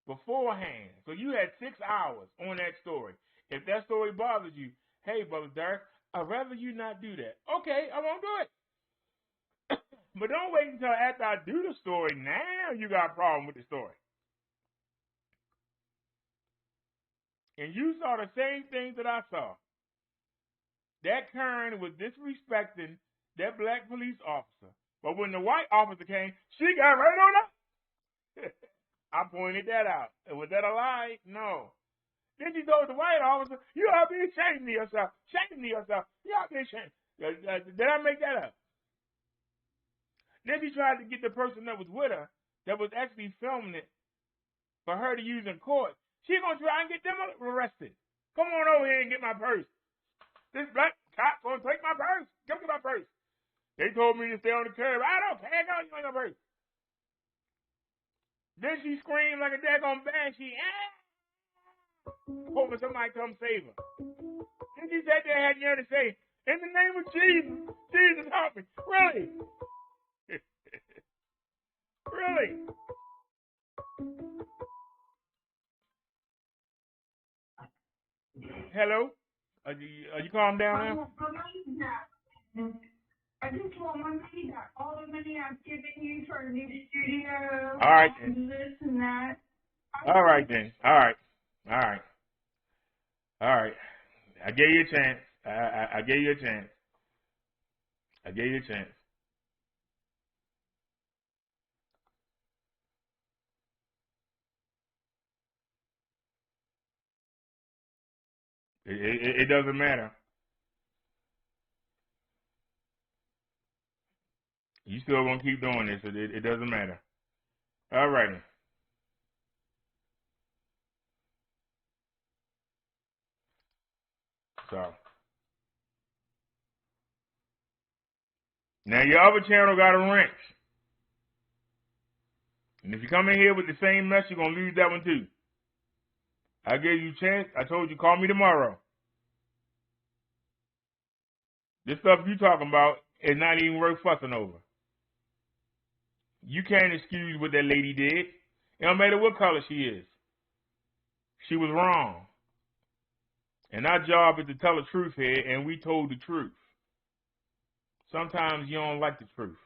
Beforehand. So you had 6 hours on that story. If that story bothers you, hey, Brother Derrick, I'd rather you not do that. Okay, I won't do it. But don't wait until after I do the story. Now you got a problem with the story. And you saw the same things that I saw. That Karen was disrespecting that black police officer. But when the white officer came, she got right on up. I pointed that out. And was that a lie? No. Then she told the white officer, you ought to be ashamed of yourself. Shame of yourself. You ought to be ashamed. Did I make that up? Then she tried to get the person that was with her, that was actually filming it, for her to use in court. She gonna try and get them arrested. Come on over here and get my purse. This black cop gonna take my purse. Come get my purse. They told me to stay on the curb. I don't care. Go get my purse. Then she screamed like a daggone banshee. Hoping somebody come save her. Then she said they had nothing to say. In the name of Jesus, Jesus help me. Really? Really? Hello? Are you calm down now? I just want my money back. All the money I've given you for a new studio. All right, then. This and that. All right, then. All right. All right. All right. I gave you a chance. I gave you a chance. I gave you a chance. It doesn't matter. You still gonna keep doing this. It doesn't matter. All righty. So now your other channel got a wrench. And if you come in here with the same mess, you're gonna lose that one too. I gave you a chance. I told you call me tomorrow. This stuff you talking about is not even worth fussing over. You can't excuse what that lady did. It don't matter what color she is. She was wrong. And our job is to tell the truth here, and we told the truth. Sometimes you don't like the truth.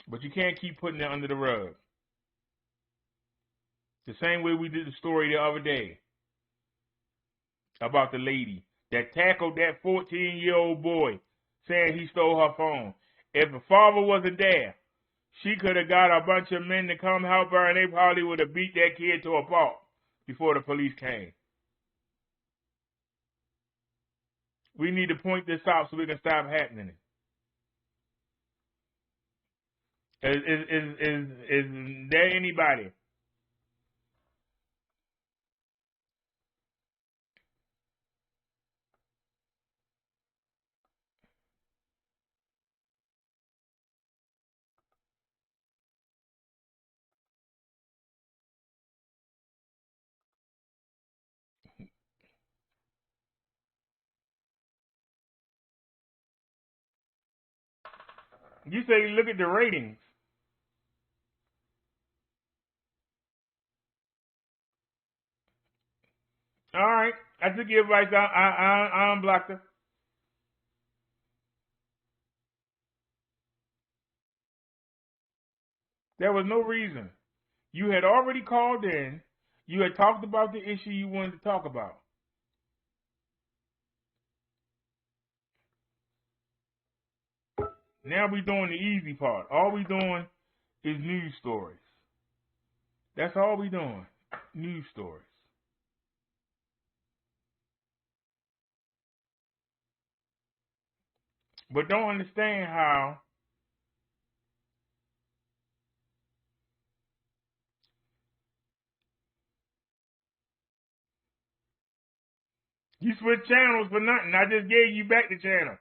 But you can't keep putting it under the rug. The same way we did the story the other day about the lady that tackled that 14-year-old boy saying he stole her phone. If the father wasn't there, she could have got a bunch of men to come help her, and they probably would have beat that kid to a pulp before the police came. We need to point this out so we can stop happening. Is there anybody? You say look at the ratings. All right. I took your advice. I unblocked her. There was no reason. You had already called in. You had talked about the issue you wanted to talk about. Now we're doing the easy part. All we're doing is news stories. That's all we're doing. News stories. But don't understand how you switch channels for nothing. I just gave you back the channel.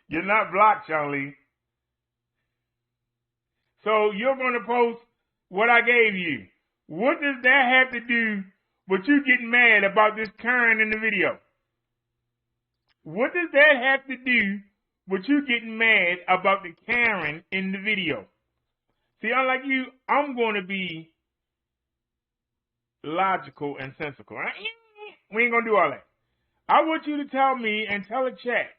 You're not blocked, Charlie. So you're going to post what I gave you. What does that have to do with you getting mad about this Karen in the video? What does that have to do with you getting mad about the Karen in the video? See, unlike you, I'm going to be logical and sensical. We ain't going to do all that. I want you to tell me and tell the chat,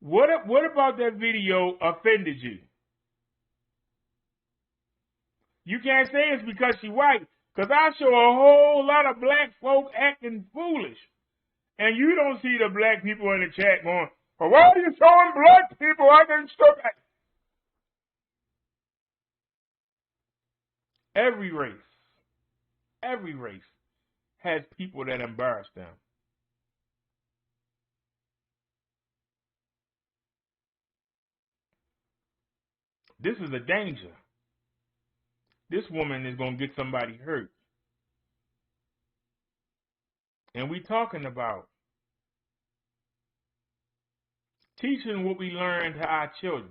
what about that video offended you? You can't say it's because she white, because I show a whole lot of black folk acting foolish. And you don't see the black people in the chat going, well, why are you showing black people acting stupid? Every race has people that embarrass them. This is a danger. This woman is going to get somebody hurt. And we're talking about teaching what we learned to our children.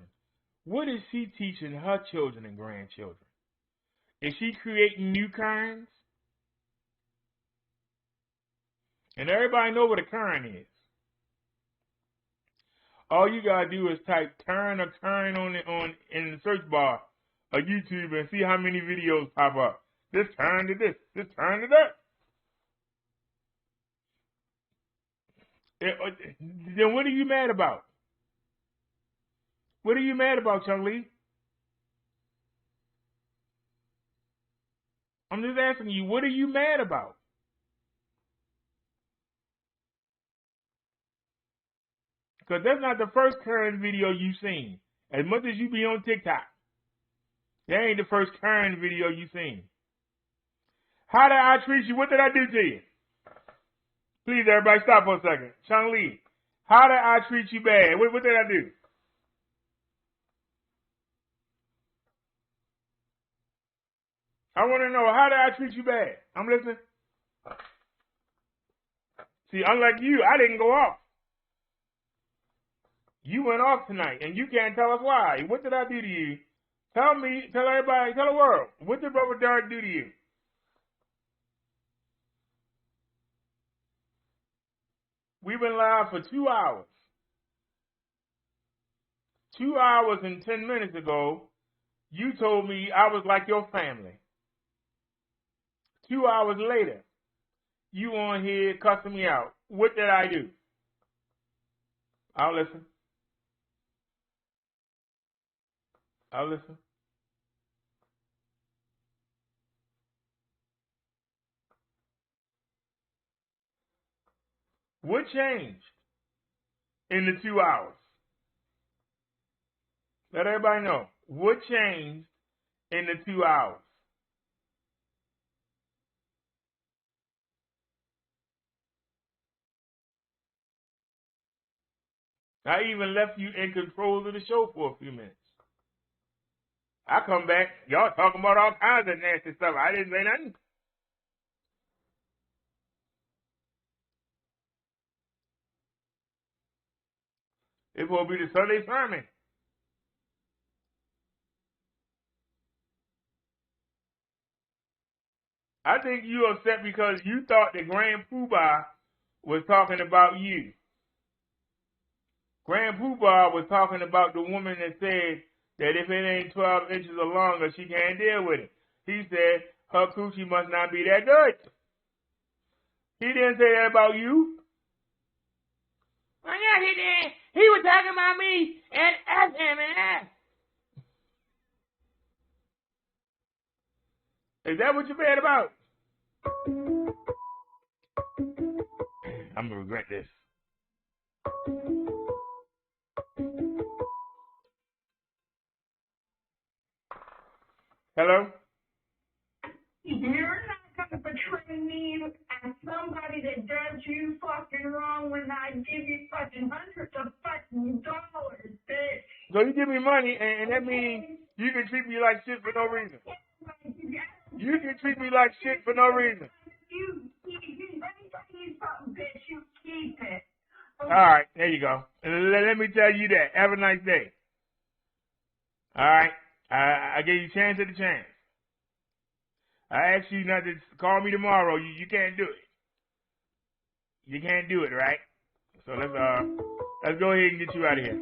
What is she teaching her children and grandchildren? Is she creating new kinds? And everybody know what a Karen is. All you gotta do is type Karen or Karen in the search bar of YouTube and see how many videos pop up. This Karen to this, this Karen to that. Then what are you mad about? What are you mad about, Chung Lee? I'm just asking you, what are you mad about? Because that's not the first Karen video you've seen. As much as you be on TikTok, that ain't the first Karen video you've seen. How did I treat you? What did I do to you? Please, everybody, stop for a second. Chung Lee, how did I treat you bad? What did I do? I want to know, how did I treat you bad? I'm listening. See, unlike you, I didn't go off. You went off tonight, and you can't tell us why. What did I do to you? Tell me, tell everybody, tell the world. What did Brother Derrick do to you? We've been live for 2 hours. 2 hours and 10 minutes ago, you told me I was like your family. 2 hours later, you on here cussing me out. What did I do? I'll listen. I'll listen. What changed in the 2 hours? Let everybody know. What changed in the 2 hours? I even left you in control of the show for a few minutes. I come back, y'all talking about all kinds of nasty stuff. I didn't say nothing. It will be the Sunday sermon. I think you upset because you thought that Grand Poobah was talking about you. Grand Poobah was talking about the woman that said that if it ain't 12 inches or longer, she can't deal with it. He said her coochie must not be that good. He didn't say that about you. Well, yeah, he did. He was talking about me and F him and F. Is that what you're mad about? I'm gonna regret this. Hello? You're not gonna betray me as somebody that does you fucking wrong when I give you fucking hundreds of fucking dollars, bitch. So you give me money, and that means you can treat me like shit for no reason. You can treat me like shit for no reason. Let me tell you something, bitch. You keep it. All right, there you go. Let me tell you that. Have a nice day. All right, I gave you chance at the chance. I asked you not to call me tomorrow. You can't do it. You can't do it, right? So let's go ahead and get you out of here.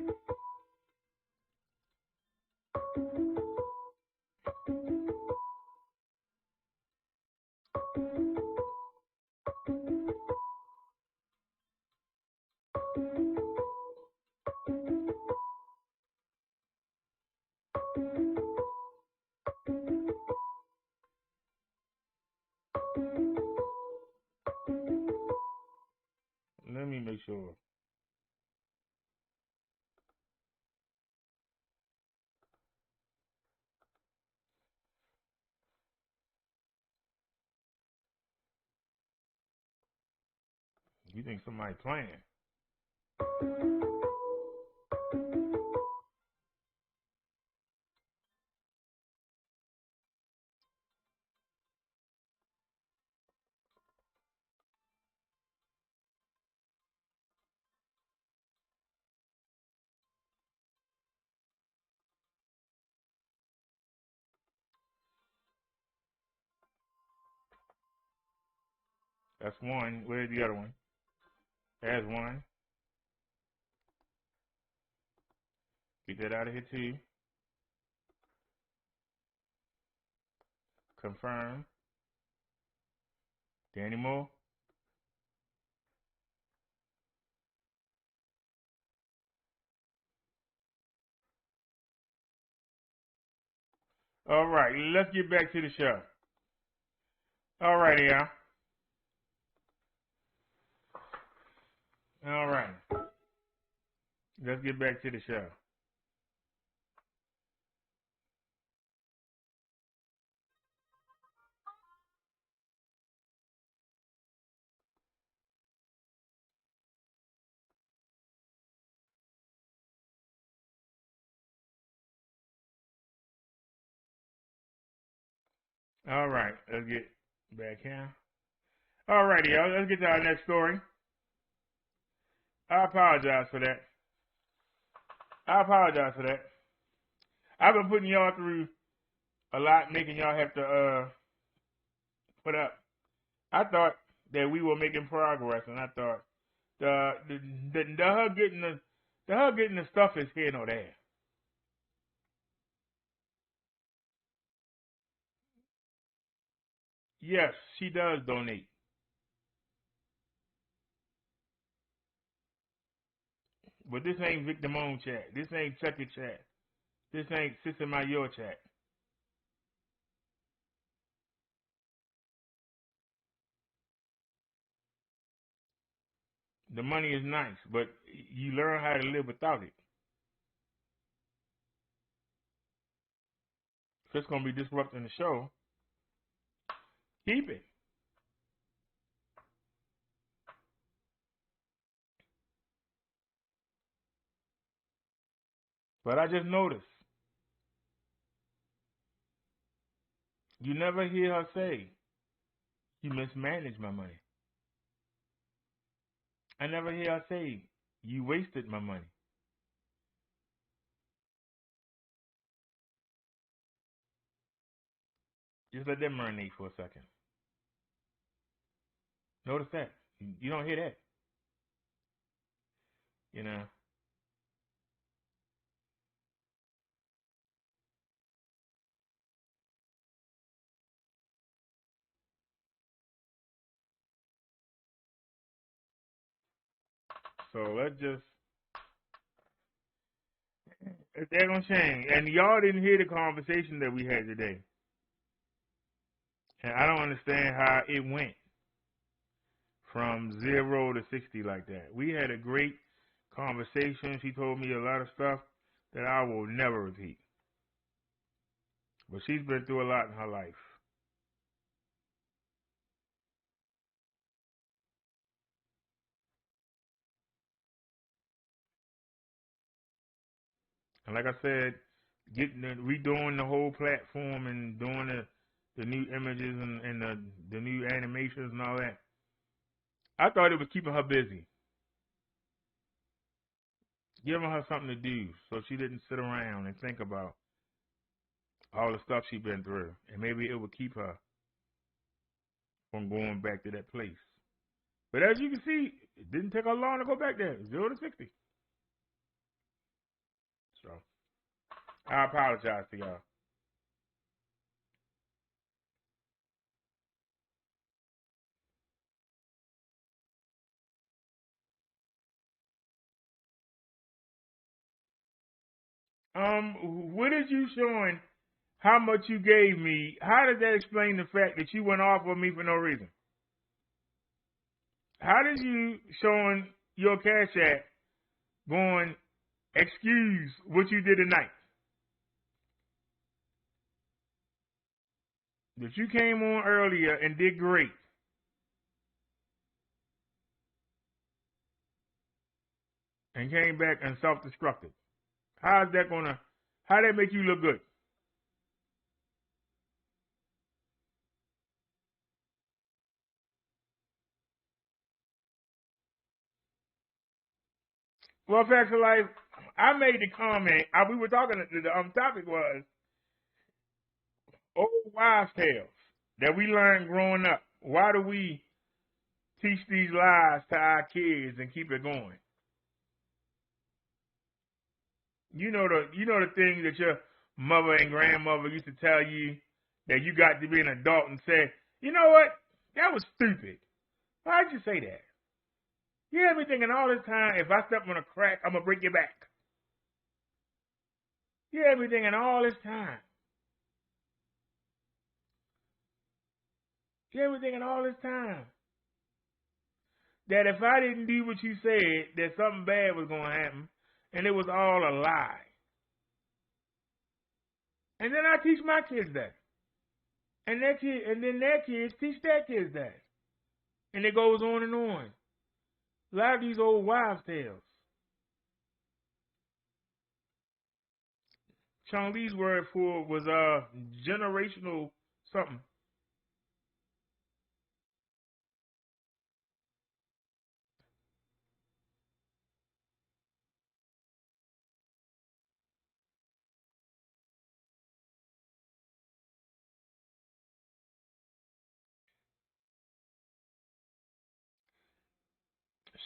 Let me make sure. You think somebody playing? That's one. Where's the other one? There's one. Get that out of here too. Confirm. Any more? All right, let's get back to the show. All right, y'all. All right. Let's get back to the show. All right, let's get back here. All righty, y'all. Let's get to our next story. I apologize for that. I've been putting y'all through a lot, making y'all have to put up. I thought that we were making progress, and I thought the her getting the stuff is here nor there. Yes, she does donate. But this ain't Victim Own chat. This ain't Check Your Chat. This ain't Sister My Your chat. The money is nice, but you learn how to live without it. If it's going to be disrupting the show, keep it. But I just noticed, you never hear her say, you mismanaged my money. I never hear her say, you wasted my money. Just let that marinate for a second. Notice that. You don't hear that. You know. So let's just, they're going to change. And y'all didn't hear the conversation that we had today. And I don't understand how it went from 0 to 60 like that. We had a great conversation. She told me a lot of stuff that I will never repeat. But she's been through a lot in her life. And like I said, redoing the whole platform and doing the new images and the new animations and all that, I thought it was keeping her busy. Giving her something to do so she didn't sit around and think about all the stuff she's been through. And maybe it would keep her from going back to that place. But as you can see, it didn't take her long to go back there, 0 to 60. So, I apologize to y'all. What is you showing how much you gave me? How does that explain the fact that you went off on me for no reason? How did you showing your cash app going, excuse what you did tonight? That you came on earlier and did great. And came back and self-destructed. How that make you look good? Well, Facts of Life, I made the comment, we were talking, the topic was old wives' tales that we learned growing up. Why do we teach these lies to our kids and keep it going? You know the thing that your mother and grandmother used to tell you that you got to be an adult and say, you know what? That was stupid. Why'd you say that? You had me thinking all this time, if I step on a crack, I'm going to break your back. You had me thinking all this time. You had me thinking all this time that if I didn't do what you said, that something bad was going to happen, and it was all a lie. And then I teach my kids that. And then their kids teach their kids that. And it goes on and on. A lot of these old wives' tales. Chong Lee's word for was generational something.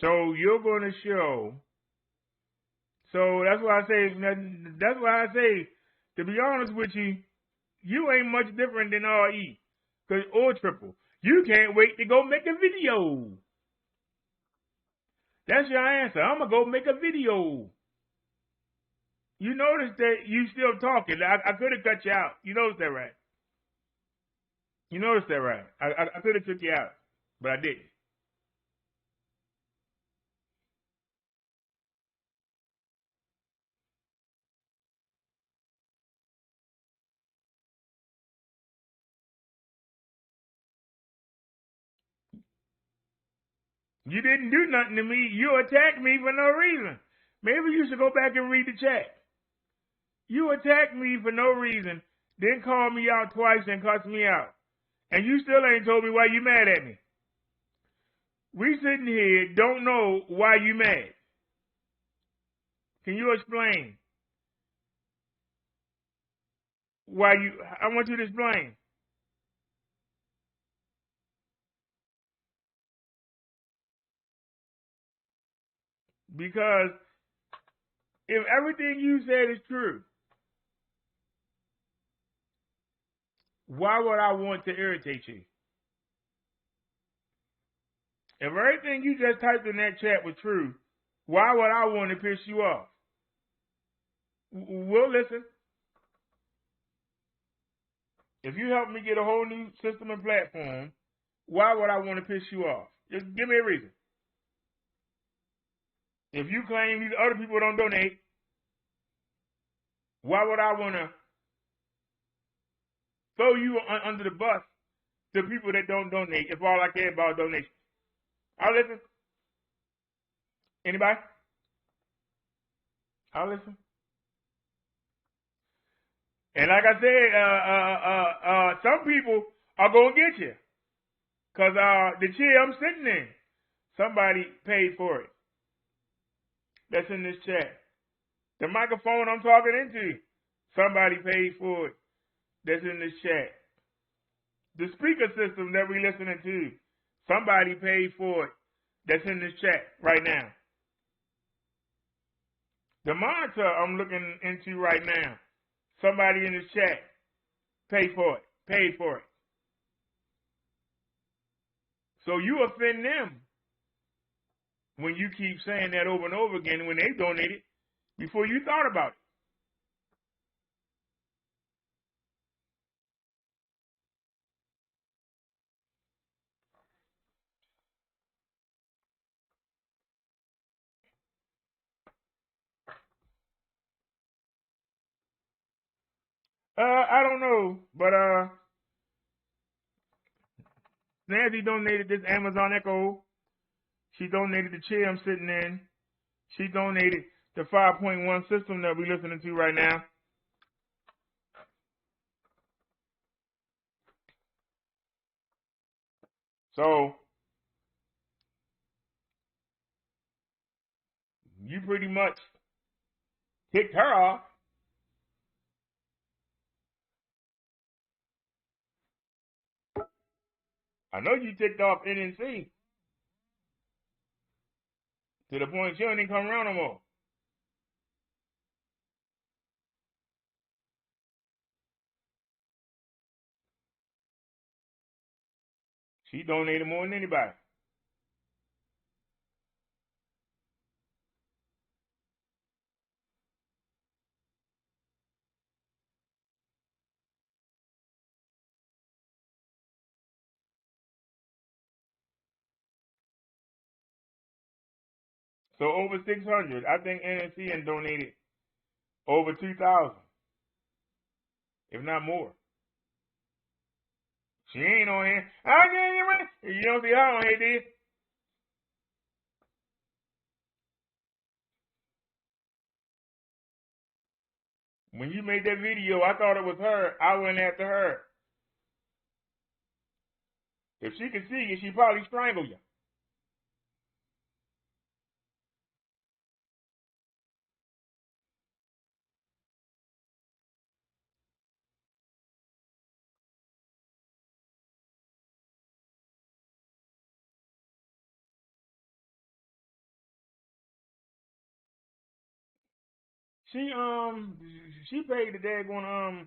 So you're going to show. So that's why I say, to be honest with you, you ain't much different than RE. Or Triple. You can't wait to go make a video. That's your answer. I'm going to go make a video. You notice that you still talking. I could have cut you out. You noticed that, right? You noticed that, right? I could have took you out, but I didn't. You didn't do nothing to me. You attacked me for no reason. Maybe you should go back and read the chat. You attacked me for no reason, then called me out twice and cussed me out. And you still ain't told me why you mad at me. We sitting here, don't know why you mad. Can you explain? I want you to explain. Because if everything you said is true, why would I want to irritate you? If everything you just typed in that chat was true, why would I want to piss you off? We'll listen. If you help me get a whole new system and platform, why would I want to piss you off? Just give me a reason. If you claim these other people don't donate, why would I want to throw you under the bus to people that don't donate if all I care about is donations? I'll listen. Anybody? I'll listen. And like I said, some people are going to get you. Because the chair I'm sitting in, somebody paid for it. That's in this chat. The microphone I'm talking into, somebody paid for it. That's in this chat. The speaker system that we're listening to, somebody paid for it. That's in this chat right now. The monitor I'm looking into right now, somebody in this chat paid for it. So you offend them when you keep saying that over and over again when they donated before you thought about it. I don't know, but Nancy donated this Amazon Echo. She donated the chair I'm sitting in. She donated the 5.1 system that we're listening to right now. So you pretty much kicked her off. I know you ticked off NNC to the point she don't even come around no more. She donated more than anybody. So over 600. I think NNC and donated over 2,000, if not more. She ain't on here. I can't get money. You don't see her on here, do you? When you made that video, I thought it was her. I went after her. If she could see you, she'd probably strangle you. She paid the daggone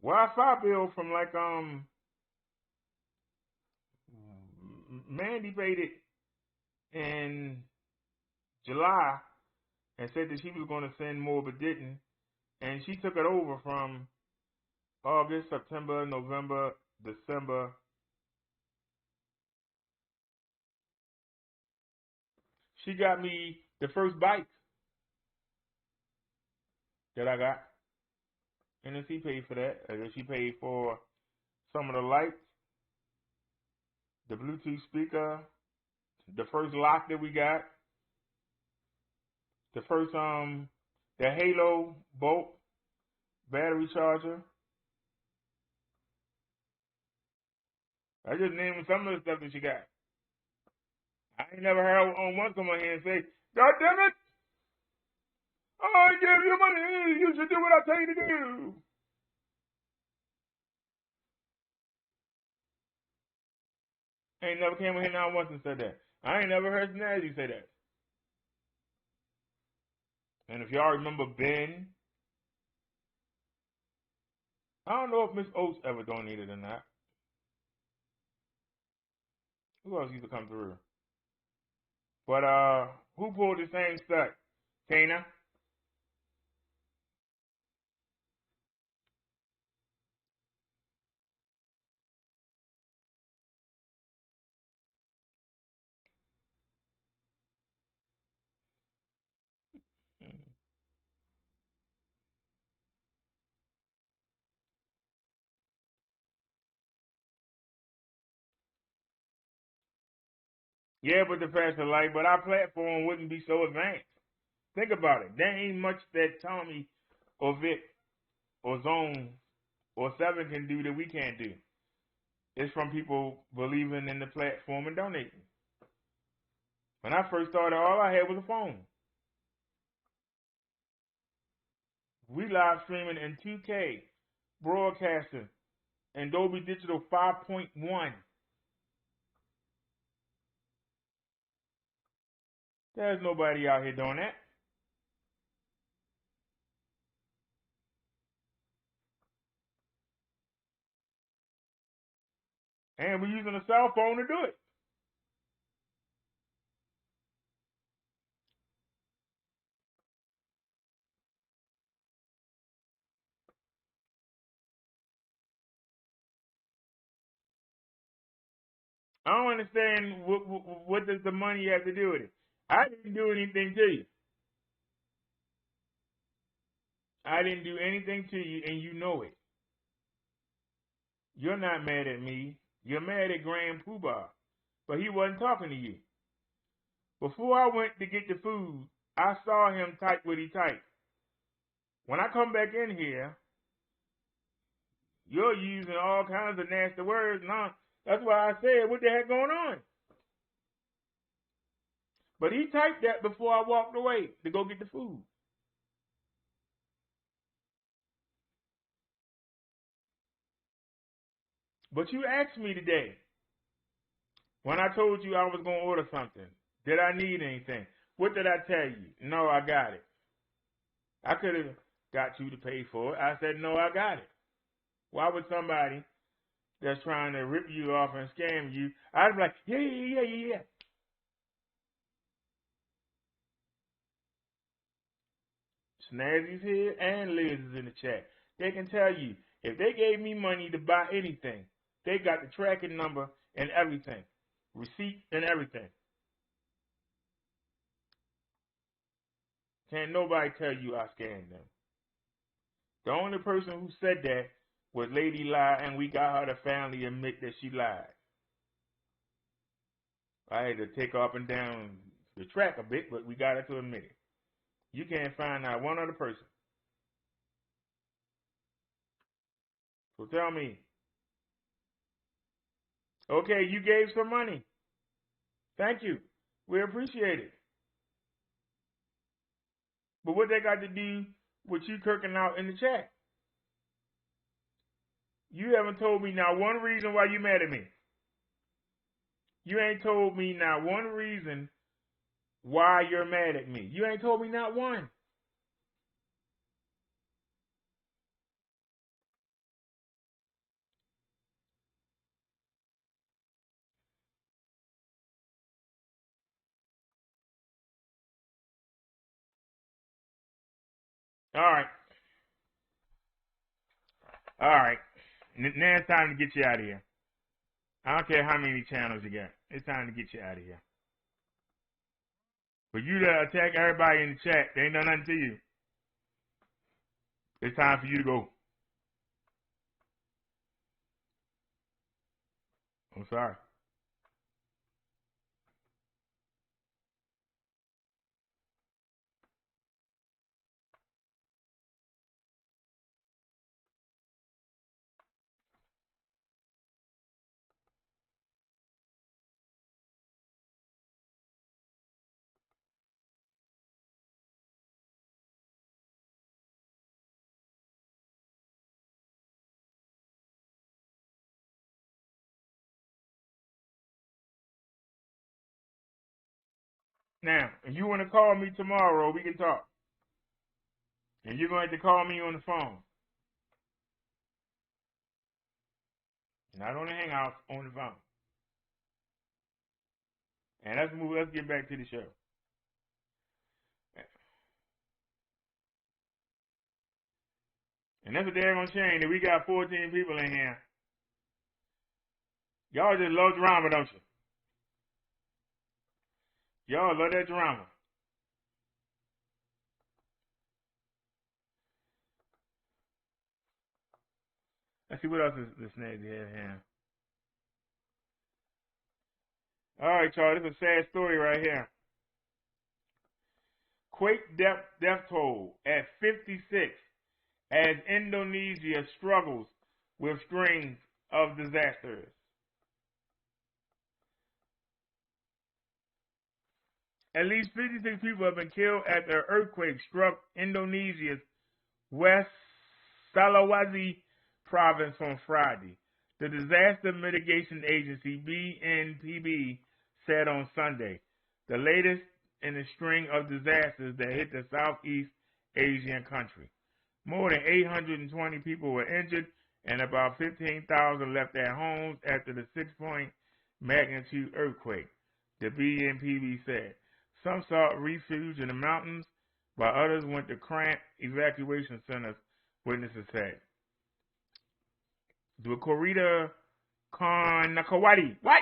Wi-Fi bill from like Mandy paid it in July and said that she was going to send more but didn't, and she took it over from August, September, November, December. She got me the first bike that I got, and then she paid for that. And then she paid for some of the lights, the Bluetooth speaker, the first lock that we got, the first the Halo Bolt battery charger. I just named some of the stuff that she got. I ain't never heard on one come on here and say, "God damn it! I give you money. You should do what I tell you to do." Ain't never came in here now once and said that. I ain't never heard Snazzy say that. And if y'all remember Ben, I don't know if Miss Oates ever donated or not. Who else used to come through? But who pulled the same stunt? Tina? Yeah, but the faster light, but our platform wouldn't be so advanced. Think about it. There ain't much that Tommy or Vic or Zone or Seven can do that we can't do. It's from people believing in the platform and donating. When I first started, all I had was a phone. We live streaming in 2K, broadcasting, and Dolby Digital 5.1. There's nobody out here doing that. And we're using a cell phone to do it. I don't understand what does the money have to do with it. I didn't do anything to you. I didn't do anything to you, and you know it. You're not mad at me. You're mad at Grand Poobah, but he wasn't talking to you. Before I went to get the food, I saw him type what he typed. When I come back in here, you're using all kinds of nasty words. Now, that's why I said, what the heck going on? But he typed that before I walked away to go get the food. But you asked me today, when I told you I was going to order something, did I need anything? What did I tell you? No, I got it. I could have got you to pay for it. I said, no, I got it. Why would somebody that's trying to rip you off and scam you, I'd be like, yeah. Snazzy's here and Liz is in the chat. They can tell you, if they gave me money to buy anything, they got the tracking number and everything, receipt and everything. Can't nobody tell you I scammed them. The only person who said that was Lady Lie, and we got her to finally admit that she lied. I had to take her up and down the track a bit, but we got her to admit it. You can't find out one other person. So tell me. Okay, you gave some money. Thank you. We appreciate it. But what they got to do with you kirking out in the chat? You haven't told me now one reason why you mad at me. You ain't told me now one reason why you're mad at me. You ain't told me not one. All right. All right. Now it's time to get you out of here. I don't care how many channels you got. It's time to get you out of here. For you to attack everybody in the chat, they ain't done nothing to you. It's time for you to go. I'm sorry. Now, if you want to call me tomorrow, we can talk. And you're going to have to call me on the phone. Not on the Hangouts, on the phone. And let's get back to the show. And that's a daggone shame that we got 14 people in here. Y'all just love drama, don't you? Y'all love that drama. Let's see what else is the Snazzy have here. All right, y'all. This is a sad story right here. Quake death toll at 56 as Indonesia struggles with strings of disasters. At least 56 people have been killed after an earthquake struck Indonesia's West Sulawesi province on Friday. The Disaster Mitigation Agency, BNPB, said on Sunday, the latest in a string of disasters that hit the Southeast Asian country. More than 820 people were injured and about 15,000 left their homes after the 6-point magnitude earthquake, the BNPB said. Some sought refuge in the mountains, while others went to cramped evacuation centers, witnesses said. Dwakorita Karnakawati, what?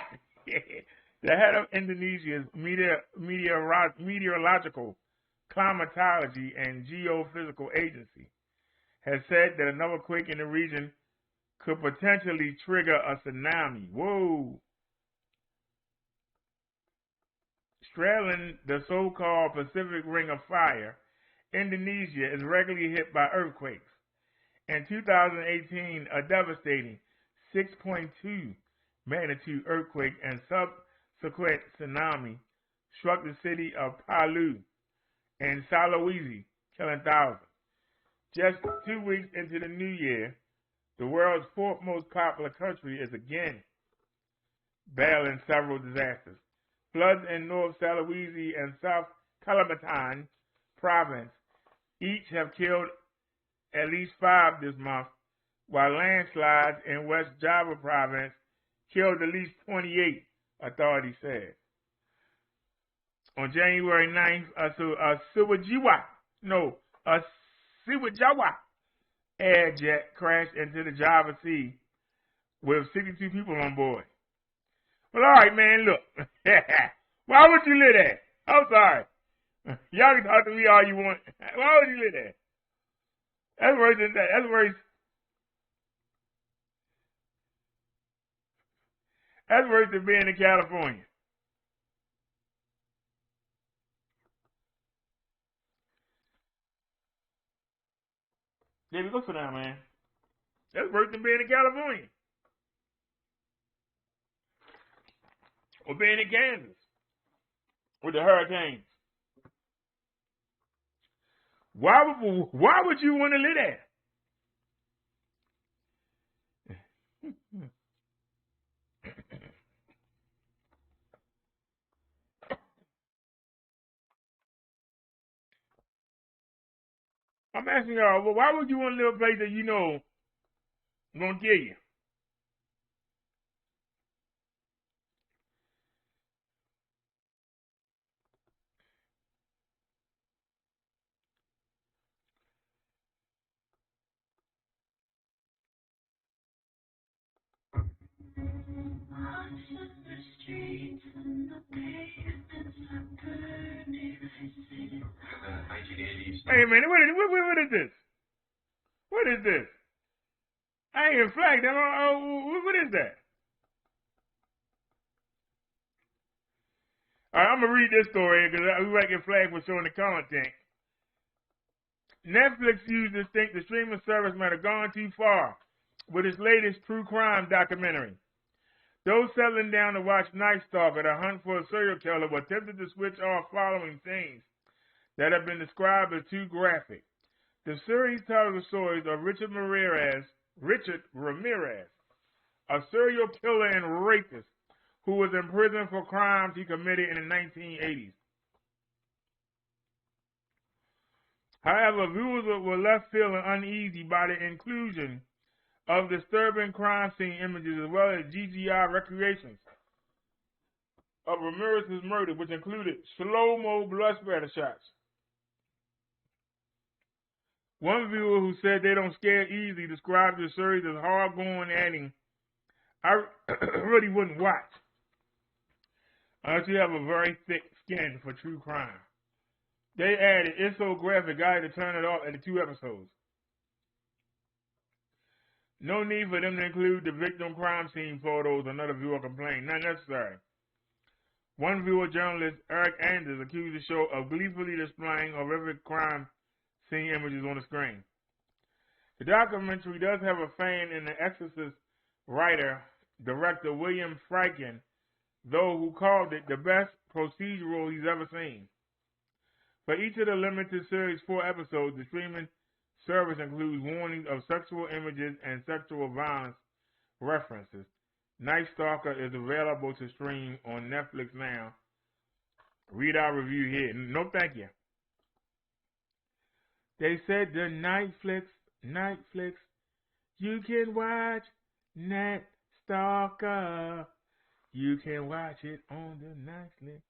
The head of Indonesia's meteorological, climatology, and geophysical agency, has said that another quake in the region could potentially trigger a tsunami. Whoa! Straddling the so-called Pacific Ring of Fire, Indonesia is regularly hit by earthquakes. In 2018, a devastating 6.2 magnitude earthquake and subsequent tsunami struck the city of Palu in Sulawesi, killing thousands. Just 2 weeks into the new year, the world's fourth most popular country is again battling several disasters. Floods in North Sulawesi and South Kalimantan province each have killed at least 5 this month, while landslides in West Java province killed at least 28, authorities said. On January 9th, a Siwajawa air jet crashed into the Java Sea with 62 people on board. Well, all right, man, look. Why would you live there? I'm sorry. Y'all can talk to me all you want. Why would you live there? That's worse than that. That's worse than being in California. There we go for now, man. That's worse than being in California. Or being in Kansas with the hurricanes. Why would you want to live there? I'm asking y'all, well, why would you want to live a place that you know is going to kill you? Hey, man, what is this? What is this? I ain't even flagged. What is that? All right, I'm going to read this story because we might get flagged for showing the content. Netflix users think the streaming service might have gone too far with its latest true crime documentary. Those settling down to watch Night Stalker, the hunt for a serial killer, were tempted to switch off following scenes that have been described as too graphic. The series tells the stories of Richard Ramirez, a serial killer and rapist who was in prison for crimes he committed in the 1980s. However, viewers were left feeling uneasy by the inclusion of disturbing crime scene images as well as CGI recreations of Ramirez's murder, which included slow-mo blood splatter shots. One viewer who said they don't scare easily described the series as hard-going, adding, I really wouldn't watch unless you have a very thick skin for true crime. They added, it's so graphic, I had to turn it off at the 2 episodes. No need for them to include the victim crime scene photos, another viewer complained. Not necessary. One viewer journalist, Eric Anders, accused the show of gleefully displaying horrific crime scene images on the screen. The documentary does have a fan in The Exorcist writer, director William Friedkin, though, who called it the best procedural he's ever seen. For each of the limited series 4 episodes, the streaming service includes warnings of sexual images and sexual violence references. Night Stalker is available to stream on Netflix now. Read our review here. No, thank you. They said the Netflix, you can watch Night Stalker. You can watch it on the Netflix.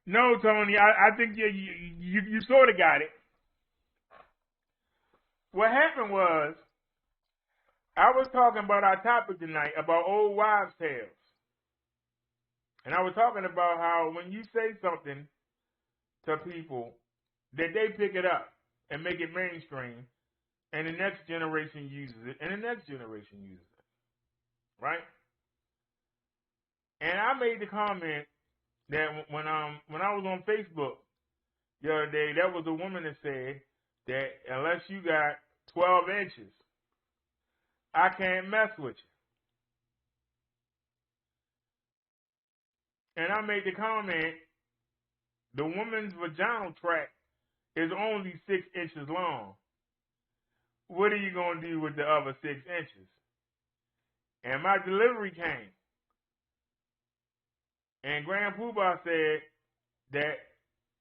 No, Tony, I think you sort of got it. What happened was, I was talking about our topic tonight, about old wives' tales. And I was talking about how when you say something to people, that they pick it up and make it mainstream, and the next generation uses it, and the next generation uses it. Right? And I made the comment that when I was on Facebook the other day, there was a woman that said that unless you got 12 inches, I can't mess with you. And I made the comment, the woman's vaginal tract is only 6 inches long. What are you going to do with the other 6 inches? And my delivery came. And Grand Poobah said that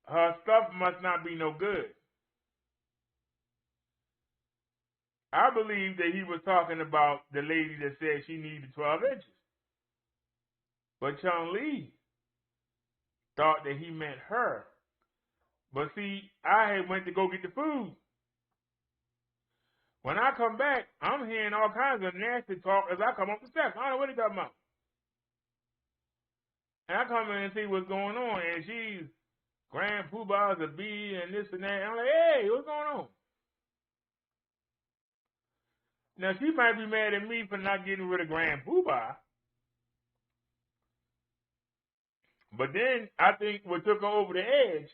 her stuff must not be no good. I believe that he was talking about the lady that said she needed 12 inches. But Chung Lee thought that he meant her. But see, I had went to go get the food. When I come back, I'm hearing all kinds of nasty talk as I come up the steps. I don't know what he's talking about. And I come in and see what's going on, and she's Grand Poobah's a bee and this and that. And I'm like, hey, what's going on? Now, she might be mad at me for not getting rid of Grand Poobah. But then I think what took her over the edge,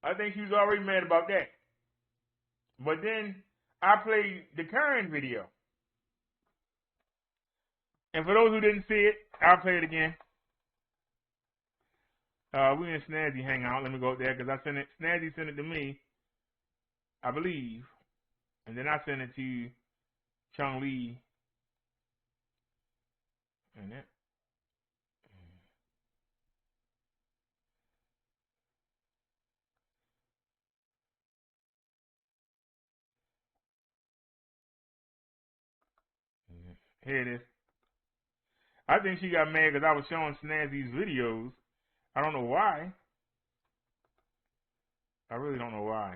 I think she was already mad about that. But then I played the current video. And for those who didn't see it, I'll play it again. We and Snazzy hang out. Let me go there because I sent it. Snazzy sent it to me, I believe. And then I sent it to Chung Lee. And that. Here it is. I think she got mad because I was showing Snazzy's videos. I don't know why. I really don't know why.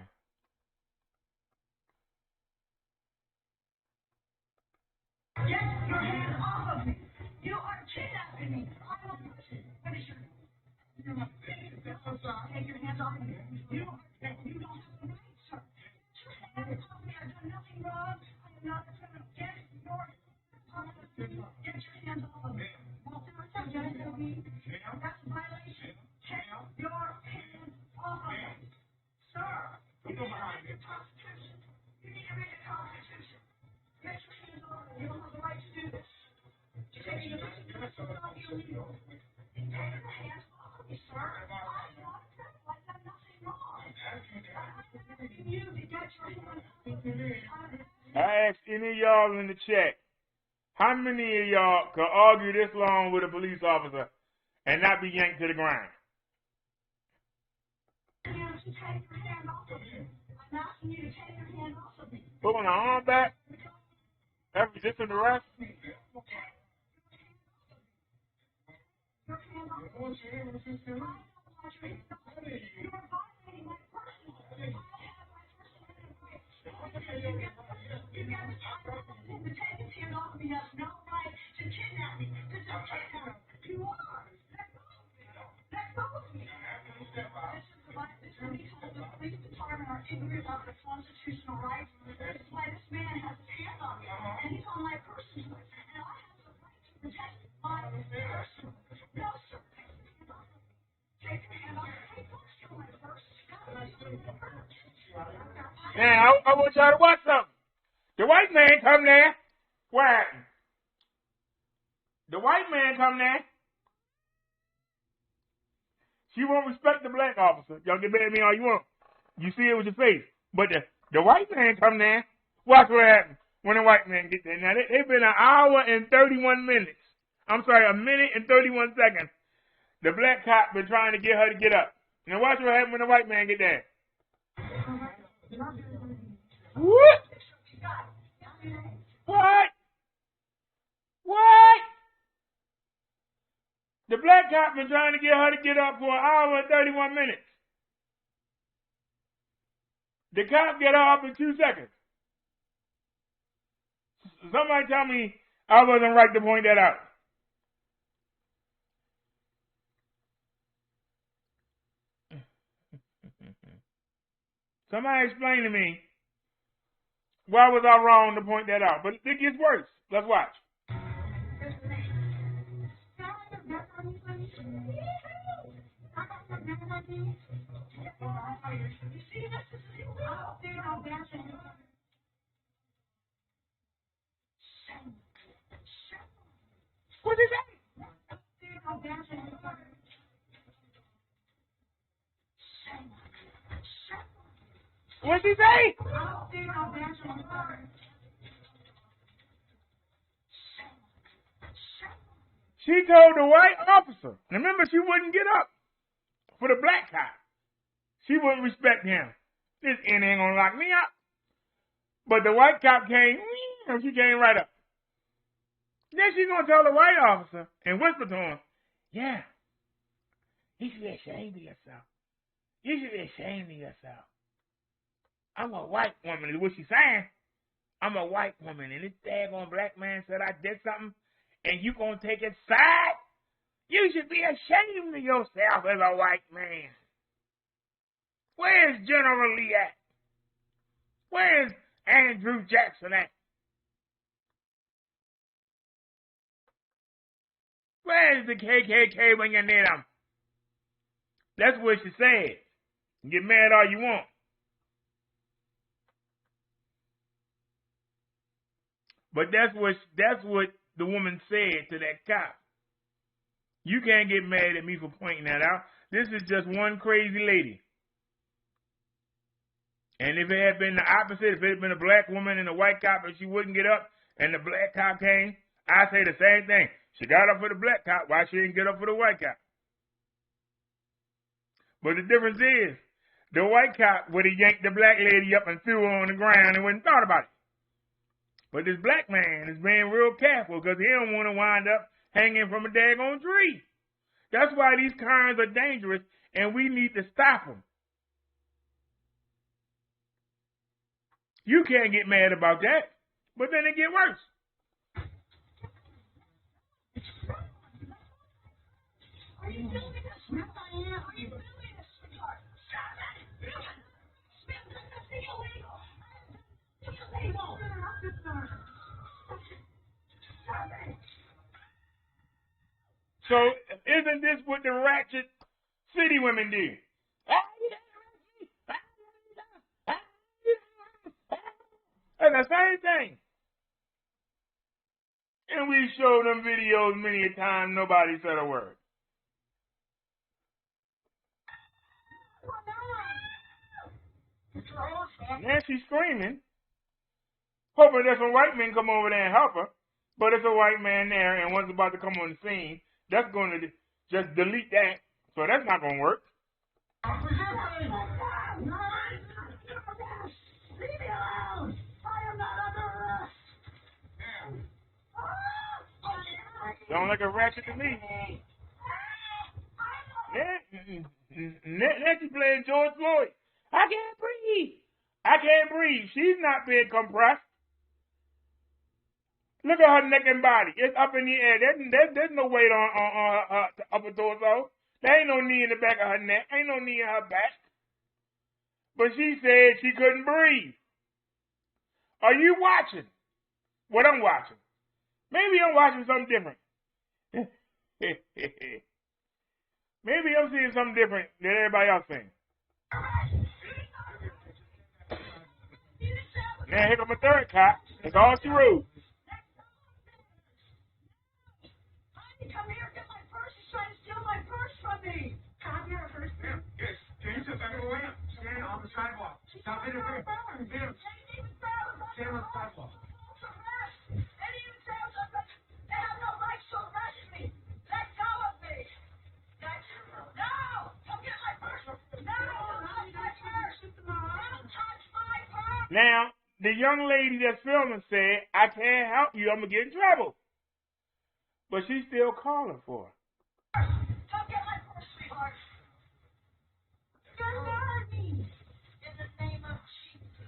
Get your hands off of me. You are kidnapping me. I'm a person. What is your name? You're my baby. Take your hands off of me. You don't have the right, sir. Get your hands off me. I've done nothing wrong. I am not a criminal. Get your hands off of me. Get your hands off of me. Well, that's a violation. That's a violation. Take your hands off of me. Sir, you need to read the Constitution. You need to read the Constitution. Get your hands off of me. You don't have the right to do this. Taking your hands off of me is not illegal. Take your hands off of me, sir. I'm not a criminal. I've done nothing wrong. I'm asking you to get your hands off of me. I asked any of y'all in the chat, how many of y'all could argue this long with a police officer and not be yanked to the ground? Put on the arm back? That's resisting arrest? Constitutional rights. That's why this man has his hand on me, and he's on my person. And I Now, I want y'all to watch something. The white man come there. What happened? The white man come there. She won't respect the black officer. Y'all get mad at me all you want. You see it with your face. But the white man come there. Watch what happens when the white man get there. Now, they've been an hour and 31 minutes. I'm sorry, a minute and 31 seconds. The black cop been trying to get her to get up. Now watch what happens when the white man get there. What? What? What? The black cop been trying to get her to get up for an hour and 31 minutes. The cop get her up in 2 seconds. Somebody tell me I wasn't right to point that out. Somebody explain to me why was I wrong to point that out. But it gets worse. Let's watch. What is that? What'd he say? She told the white officer. Remember, she wouldn't get up for the black cop. She wouldn't respect him. This N ain't gonna lock me up. But the white cop came, and she came right up. Then she gonna tell the white officer and whisper to him, yeah, you should be ashamed of yourself. You should be ashamed of yourself. I'm a white woman, is what she's saying. I'm a white woman, and this daggone black man said I did something, and you gonna take his side? You should be ashamed of yourself as a white man. Where's General Lee at? Where's Andrew Jackson at? Where's the KKK when you need them? That's what she said. Get mad all you want. But that's what the woman said to that cop. You can't get mad at me for pointing that out. This is just one crazy lady. And if it had been the opposite, if it had been a black woman and a white cop and she wouldn't get up and the black cop came, I'd say the same thing. She got up for the black cop. Why she didn't get up for the white cop? But the difference is, the white cop would have yanked the black lady up and threw her on the ground and wouldn't thought about it. But this black man is being real careful because he don't want to wind up hanging from a daggone tree. That's why these cars are dangerous and we need to stop them. You can't get mad about that, but then it get worse. Are you doing this? Yes, I am. Are you doing this, sweetheart? Stop that. That's illegal. It's illegal. So isn't this what the ratchet city women do? That's the same thing. And we showed them videos many a time, nobody said a word. Now she's screaming, hoping that some white men come over there and help her. But it's a white man there, and one's about to come on the scene. That's going to just delete that. So that's not going to work. Leave me alone! I am not under arrest! Sound like a ratchet to me. Nancy playing George Floyd. I can't breathe. I can't breathe. She's not being compressed. Look at her neck and body. It's up in the air. There's no weight on her upper torso. There ain't no knee in the back of her neck. Ain't no knee in her back. But she said she couldn't breathe. Are you watching what I'm watching? Maybe I'm watching something different. Maybe I'm seeing something different than everybody else seeing. Now here comes a third cop. That's all she wrote. Come here, get my purse. He's trying to steal my purse from me. Come here, purse. Yes. Can you just back away? Stand on the sidewalk. Stop in the room. Stand on the sidewalk. Now, the young lady that's filming said, I can't help you, I'm going to get in trouble. But she's still calling for her. Come get my purse, sweetheart. Deliver me in the name of Jesus.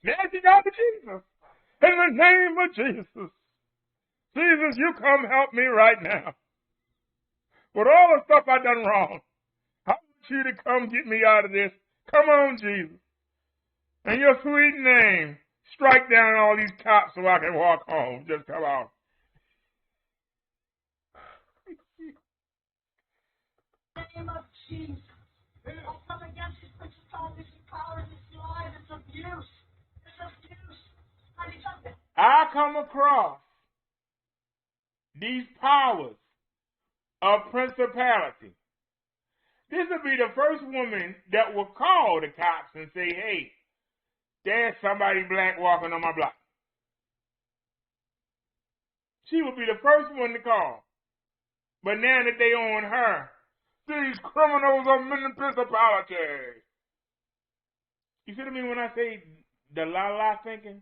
Now she got to Jesus. In the name of Jesus. Jesus, you come help me right now. With all the stuff I done wrong, I want you to come get me out of this. Come on, Jesus. In your sweet name, strike down all these cops so I can walk home. Just come on. In the name of Jesus. I come against these principalities and powers, this lies, this abuse. This abuse. I come across these powers of principality. This will be the first woman that will call the cops and say, hey, there's somebody black walking on my block. She will be the first one to call. But now that they own her, these criminals are in the principality. You see what I mean when I say the la-la thinking?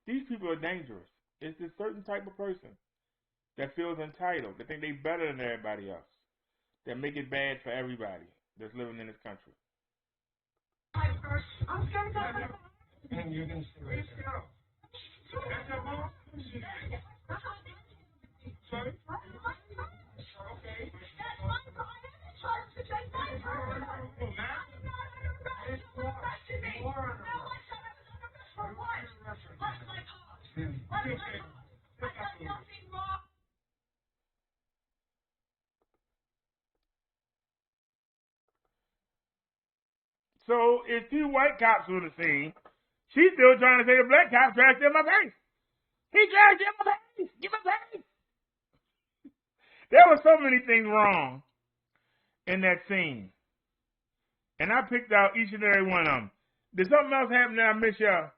These people are dangerous. It's a certain type of person that feels entitled, that think they're better than everybody else, that make it bad for everybody that's living in this country. I'm scared of that. And you're going to stay right there. That's your mom? Sorry? Okay. That's my car. I am in charge to take my car. I'm not under arrest. You arrested me. Now I said I was under arrest for what? What's my cause? What's my cause? I done nothing wrong. So it's two white cops on the scene. She's still trying to say the black cop tried to steal my face. He tried to steal my face. Give my face. There were so many things wrong in that scene. And I picked out each and every one of them. Did something else happen that I missed, y'all?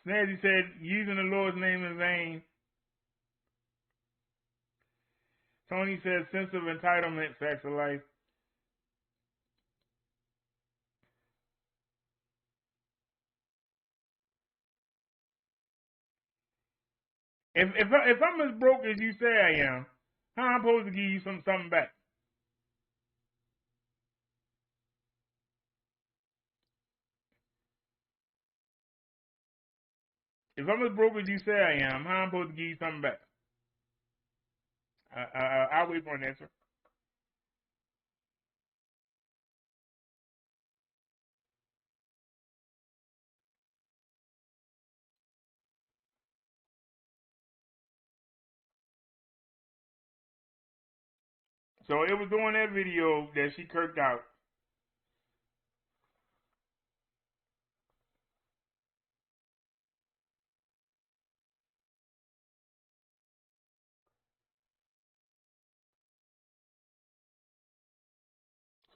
Snazzy said, using the Lord's name in vain. Tony says, sense of entitlement, facts of life. If I'm as broke as you say I am, how am I supposed to give you something back? If I'm as broke as you say I am, how am I supposed to give you something back? I'll wait for an answer. So it was during that video that she kirked out.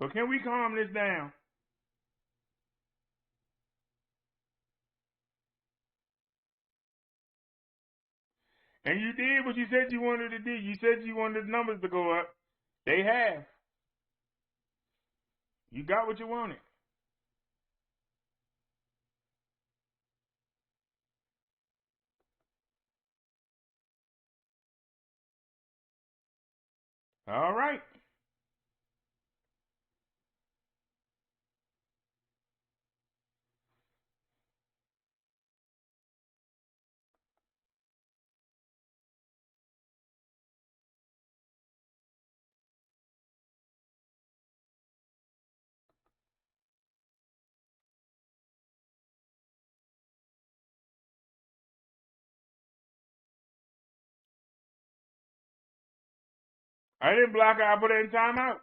So can we calm this down? And you did what you said you wanted to do. You said you wanted the numbers to go up. They have. You got what you wanted. All right. I didn't block her. I put her in timeout.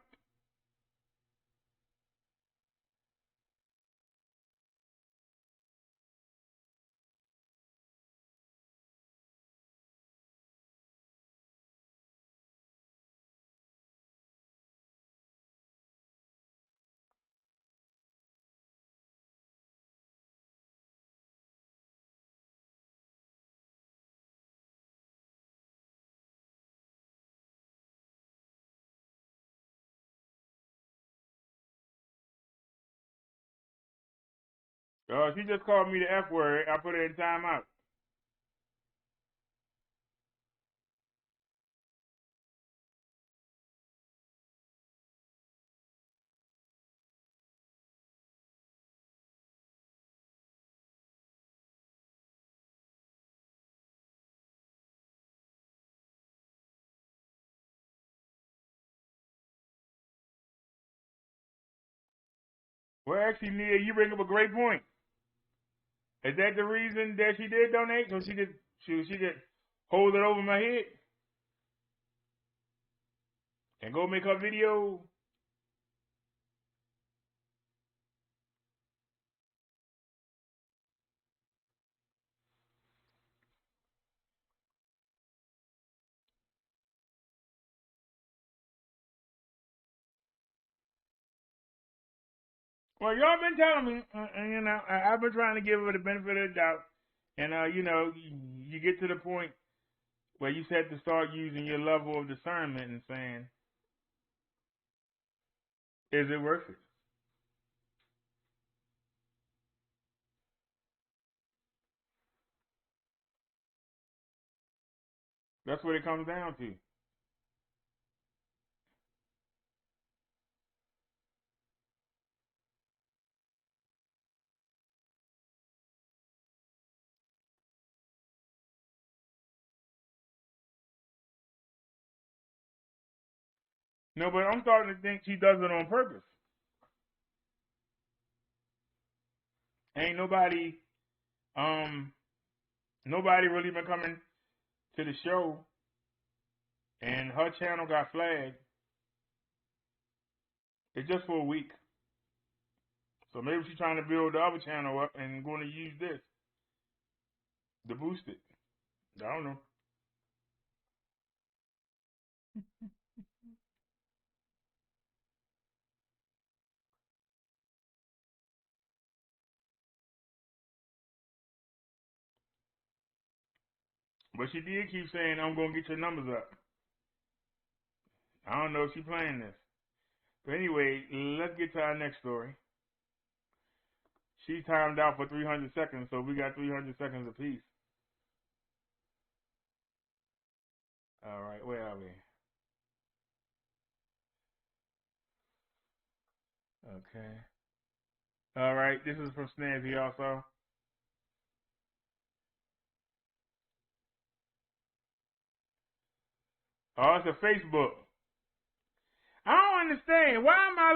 She just called me the F word. I put her in timeout. Well, actually, Nia, you bring up a great point. Is that the reason that she did donate? So she could hold it over my head and go make her video? Well, y'all been telling me, you know, I've been trying to give her the benefit of the doubt. And, you know, you get to the point where you have to start using your level of discernment and saying, is it worth it? That's what it comes down to. No, but I'm starting to think she does it on purpose. Ain't nobody really been coming to the show, and her channel got flagged. It's just for a week. So maybe she's trying to build the other channel up and going to use this to boost it. I don't know. But she did keep saying, I'm going to get your numbers up. I don't know if she's playing this. But anyway, let's get to our next story. She timed out for 300 seconds, so we got 300 seconds apiece. All right, where are we? Okay. All right, this is from Snazzy also. Oh, it's a Facebook. I don't understand. Why am I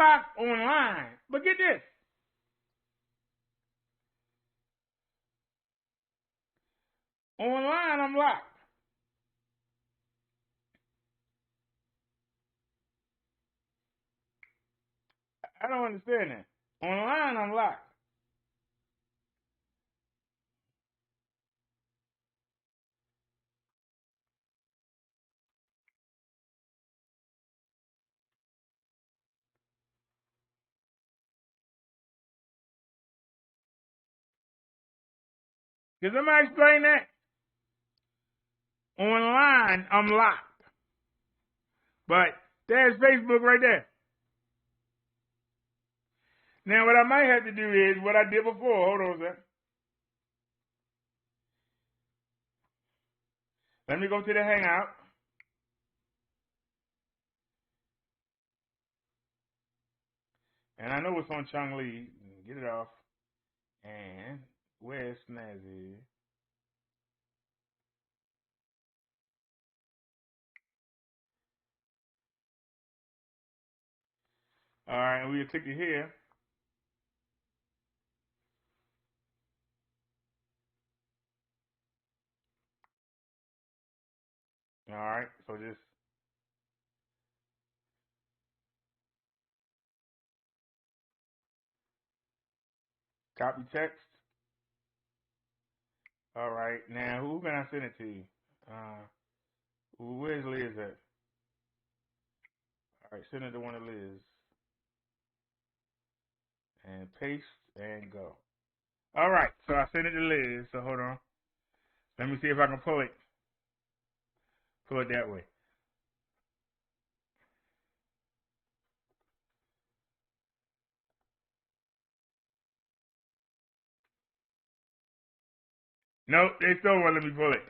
locked online? But get this. Online, I'm locked. I don't understand that. Online, I'm locked. Can somebody explain that? Online, I'm locked. But there's Facebook right there. Now, what I might have to do is what I did before. Hold on a second. Let me go to the Hangout. And I know it's on Chung Lee. Get it off. And where's Snazzy? All right, and we'll click it here. All right, so just copy text. All right, now who can I send it to? Where's Liz at? All right, send it to one of Liz. And paste and go. All right, so I sent it to Liz. So hold on. Let me see if I can pull it that way. Nope, they still won't let me pull it.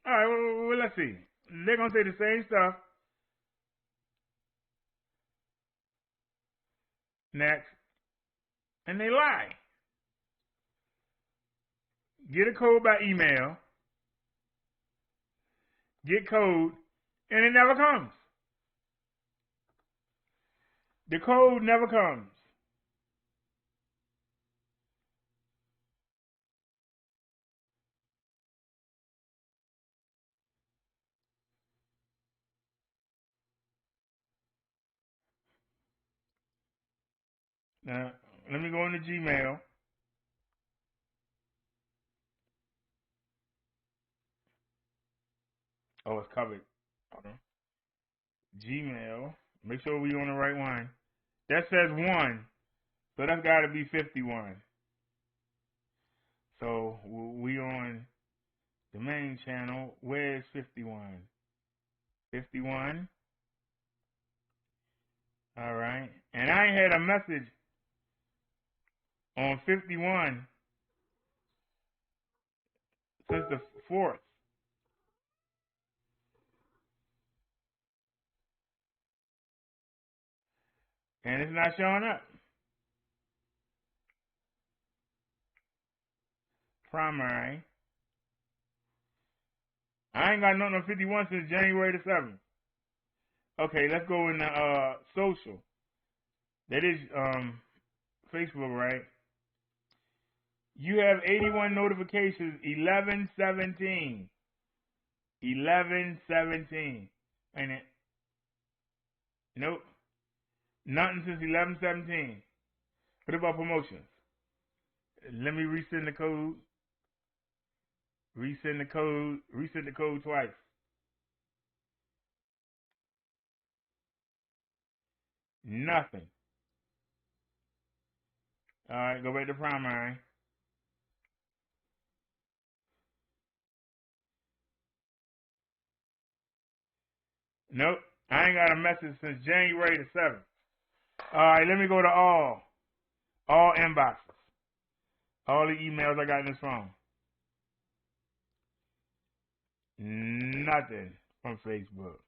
All right, well, let's see. They're going to say the same stuff. Next. And they lie. Get a code by email. Get code. And it never comes. The code never comes. Now, let me go into Gmail. Oh, it's covered. Hold on. Gmail. Make sure we on the right one. That says 1. So that's got to be 51. So we on the main channel. Where's 51? 51. All right. And I ain't had a message on 51 since the 4th. And it's not showing up. Primary. I ain't got nothing on 51 since January the 7th. Okay, let's go in the social. That is Facebook, right? You have 81 notifications, 11/17. 11/17. Ain't it? Nope. Nothing since 11/17. What about promotions? Let me resend the code. Resend the code. Resend the code twice. Nothing. All right, go back to primary. Nope. I ain't got a message since January the 7th. All right, let me go to all. All inboxes. All the emails I got in this phone. Nothing from Facebook.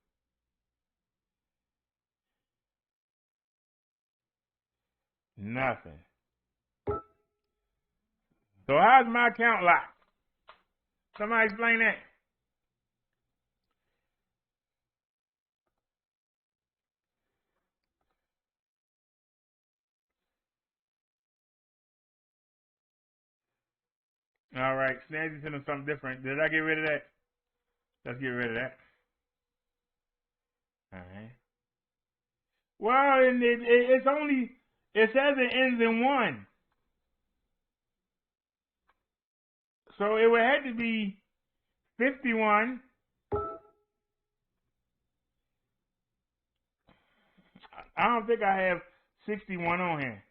Nothing. So how's my account locked? Somebody explain that. All right, Snazzy sent him something different. Did I get rid of that? Let's get rid of that. All right. Well, it's only, it says it ends in 1. So it would have to be 51. I don't think I have 61 on here.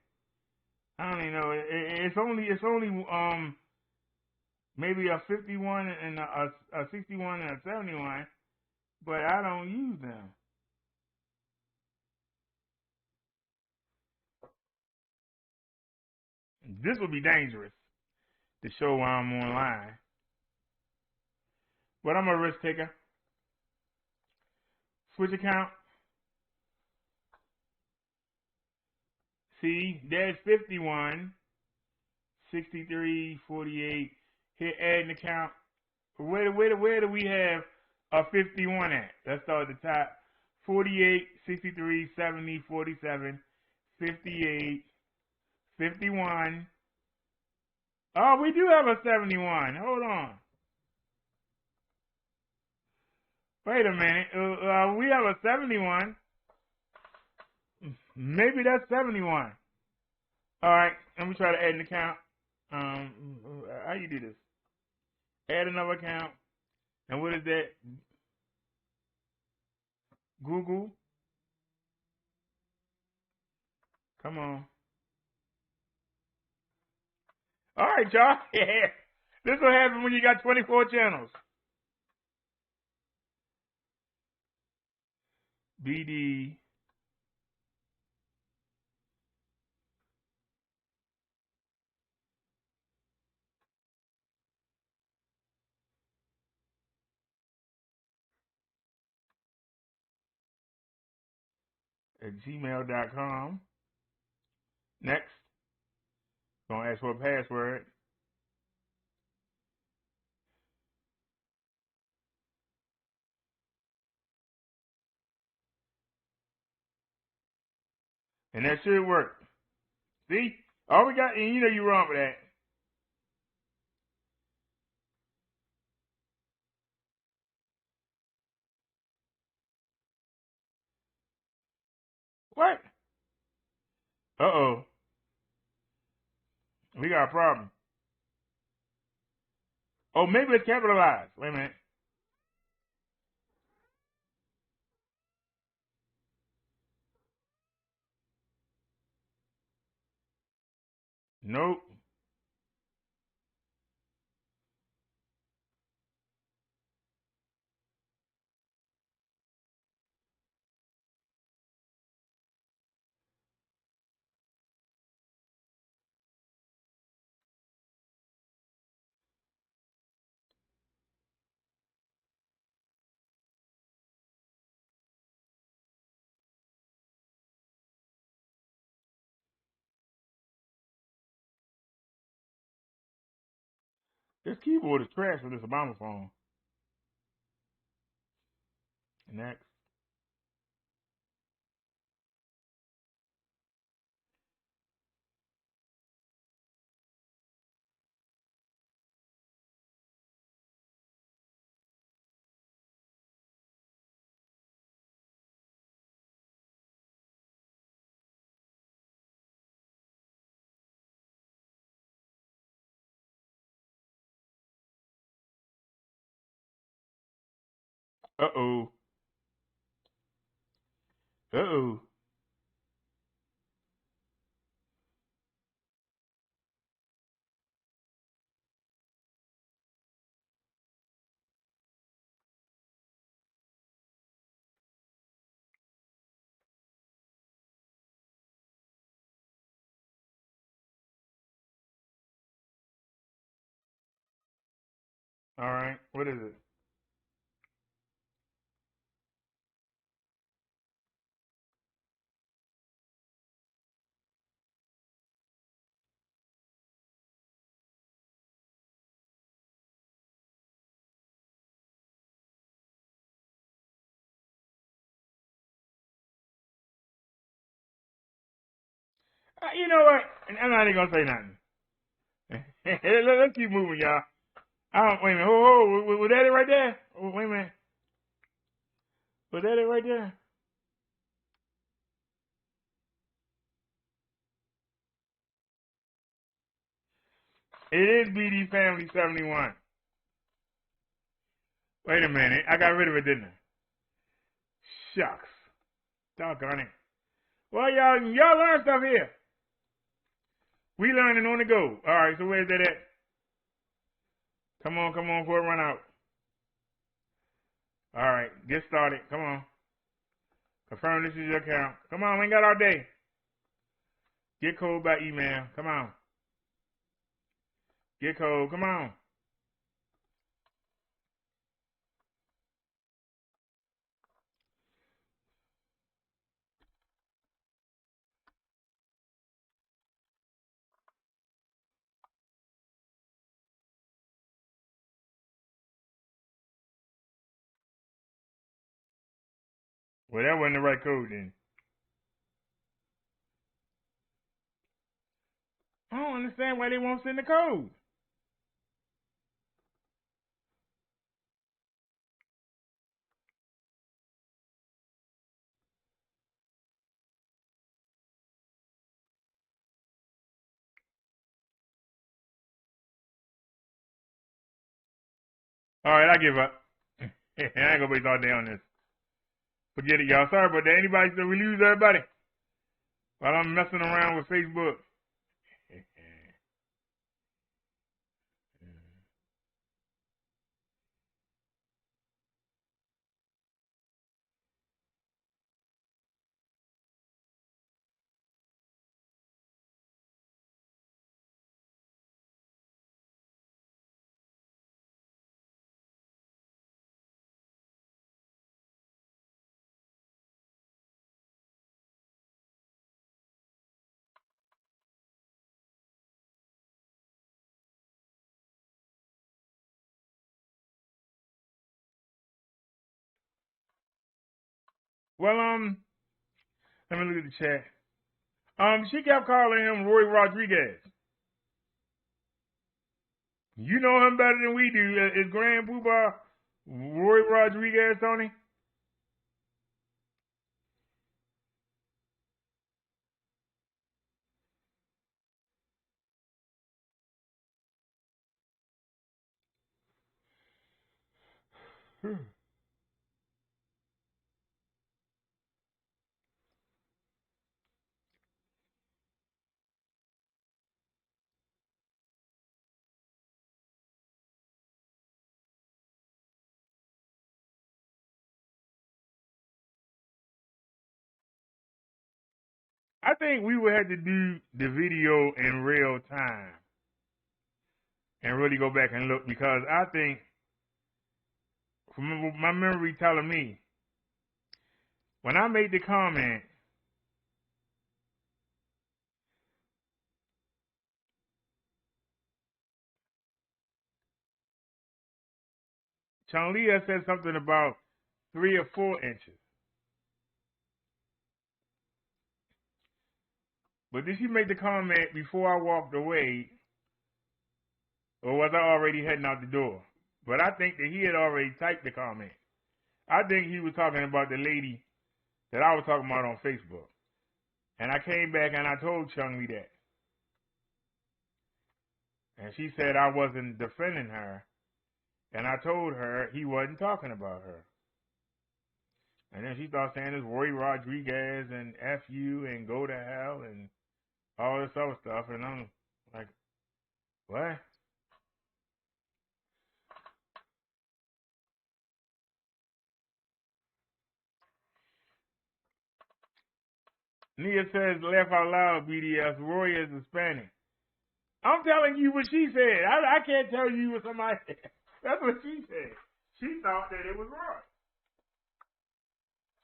I don't even know. It's only maybe a 51 and a 61 and a 71, but I don't use them. This would be dangerous to show while I'm online. But I'm a risk taker. Switch account. See, there's 51, 63, 48. Hit add an account. Where do we have a 51 at? Let's start at the top. 48, 63, 70, 47, 58, 51. Oh, we do have a 71. Hold on. Wait a minute. We have a 71. Maybe that's 71. All right. Let me try to add an account. How you do this? Add another account. And what is that? Google. Come on. All right, y'all. Yeah. This will happen when you got 24 channels. BD. @gmail.com. Next, gonna ask for a password. And that should work. See? All we got, and you know you're wrong with that. What? Uh-oh. We got a problem. Oh, maybe it's capitalized. Wait a minute. Nope. This keyboard is trash for this Obama phone. Next. Uh-oh. Uh-oh. All right. What is it? You know what? I'm not even gonna say nothing. Let's keep moving, y'all. Wait a minute. Was that it right there? Oh, wait a minute. Was that it right there? It is BD Family 71. Wait a minute. I got rid of it, didn't I? Shucks. Doggone it. Well, y'all learn stuff here. We learning on the go. All right, so where's that at? Come on, before it run out. All right, get started. Come on. Confirm this is your account. Come on, we ain't got all day. Get code by email. Come on. Get code. Come on. Well, that wasn't the right code then. I don't understand why they won't send the code. All right, I give up. I ain't gonna waste all day on this. Forget it, y'all. Sorry about that. Anybody, so we lose everybody while I'm messing around with Facebook. Well, let me look at the chat. She kept calling him Roy Rodriguez. You know him better than we do. Is Grand Poobah Roy Rodriguez, Tony? I think we would have to do the video in real time and really go back and look, because I think, from my memory telling me, when I made the comment, Chanlia said something about 3 or 4 inches. But did she make the comment before I walked away, or was I already heading out the door? But I think that he had already typed the comment. I think he was talking about the lady that I was talking about on Facebook. And I came back and I told Chung-Li that. And she said I wasn't defending her. And I told her he wasn't talking about her. And then she started saying it's Roy Rodriguez and F you and go to hell and all this other stuff. And I'm like, what? Nia says, laugh out loud, BDS. Roy is Hispanic. I'm telling you what she said. I can't tell you what somebody said. That's what she said. She thought that it was Roy.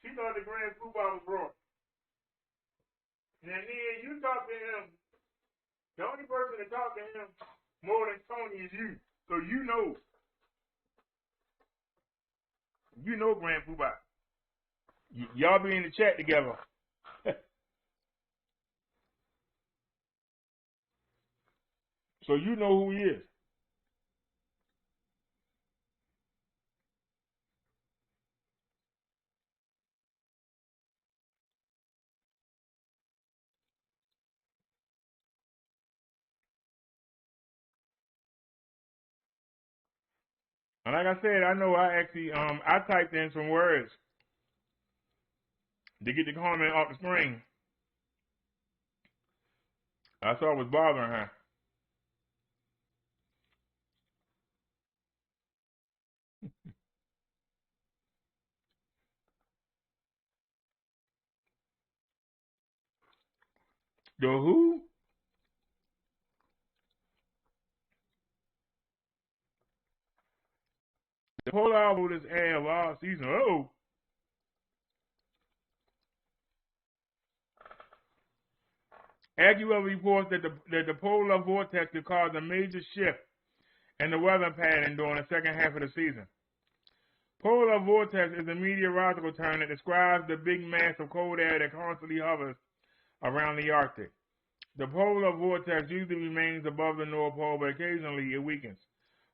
She thought the Grand Poobah was Roy. Now, Nia, you talk to him. The only person that talked to him more than Tony is you. So you know. You know Grand Poobah. Y'all be in the chat together. So you know who he is. And like I said, I know I actually I typed in some words to get the comment off the screen. I saw it was bothering her. The who? The whole album is air of all season. Oh. AccuWeather reports that the polar vortex could cause a major shift in the weather pattern during the second half of the season. Polar vortex is a meteorological term that describes the big mass of cold air that constantly hovers around the Arctic. The polar vortex usually remains above the North Pole, but occasionally it weakens.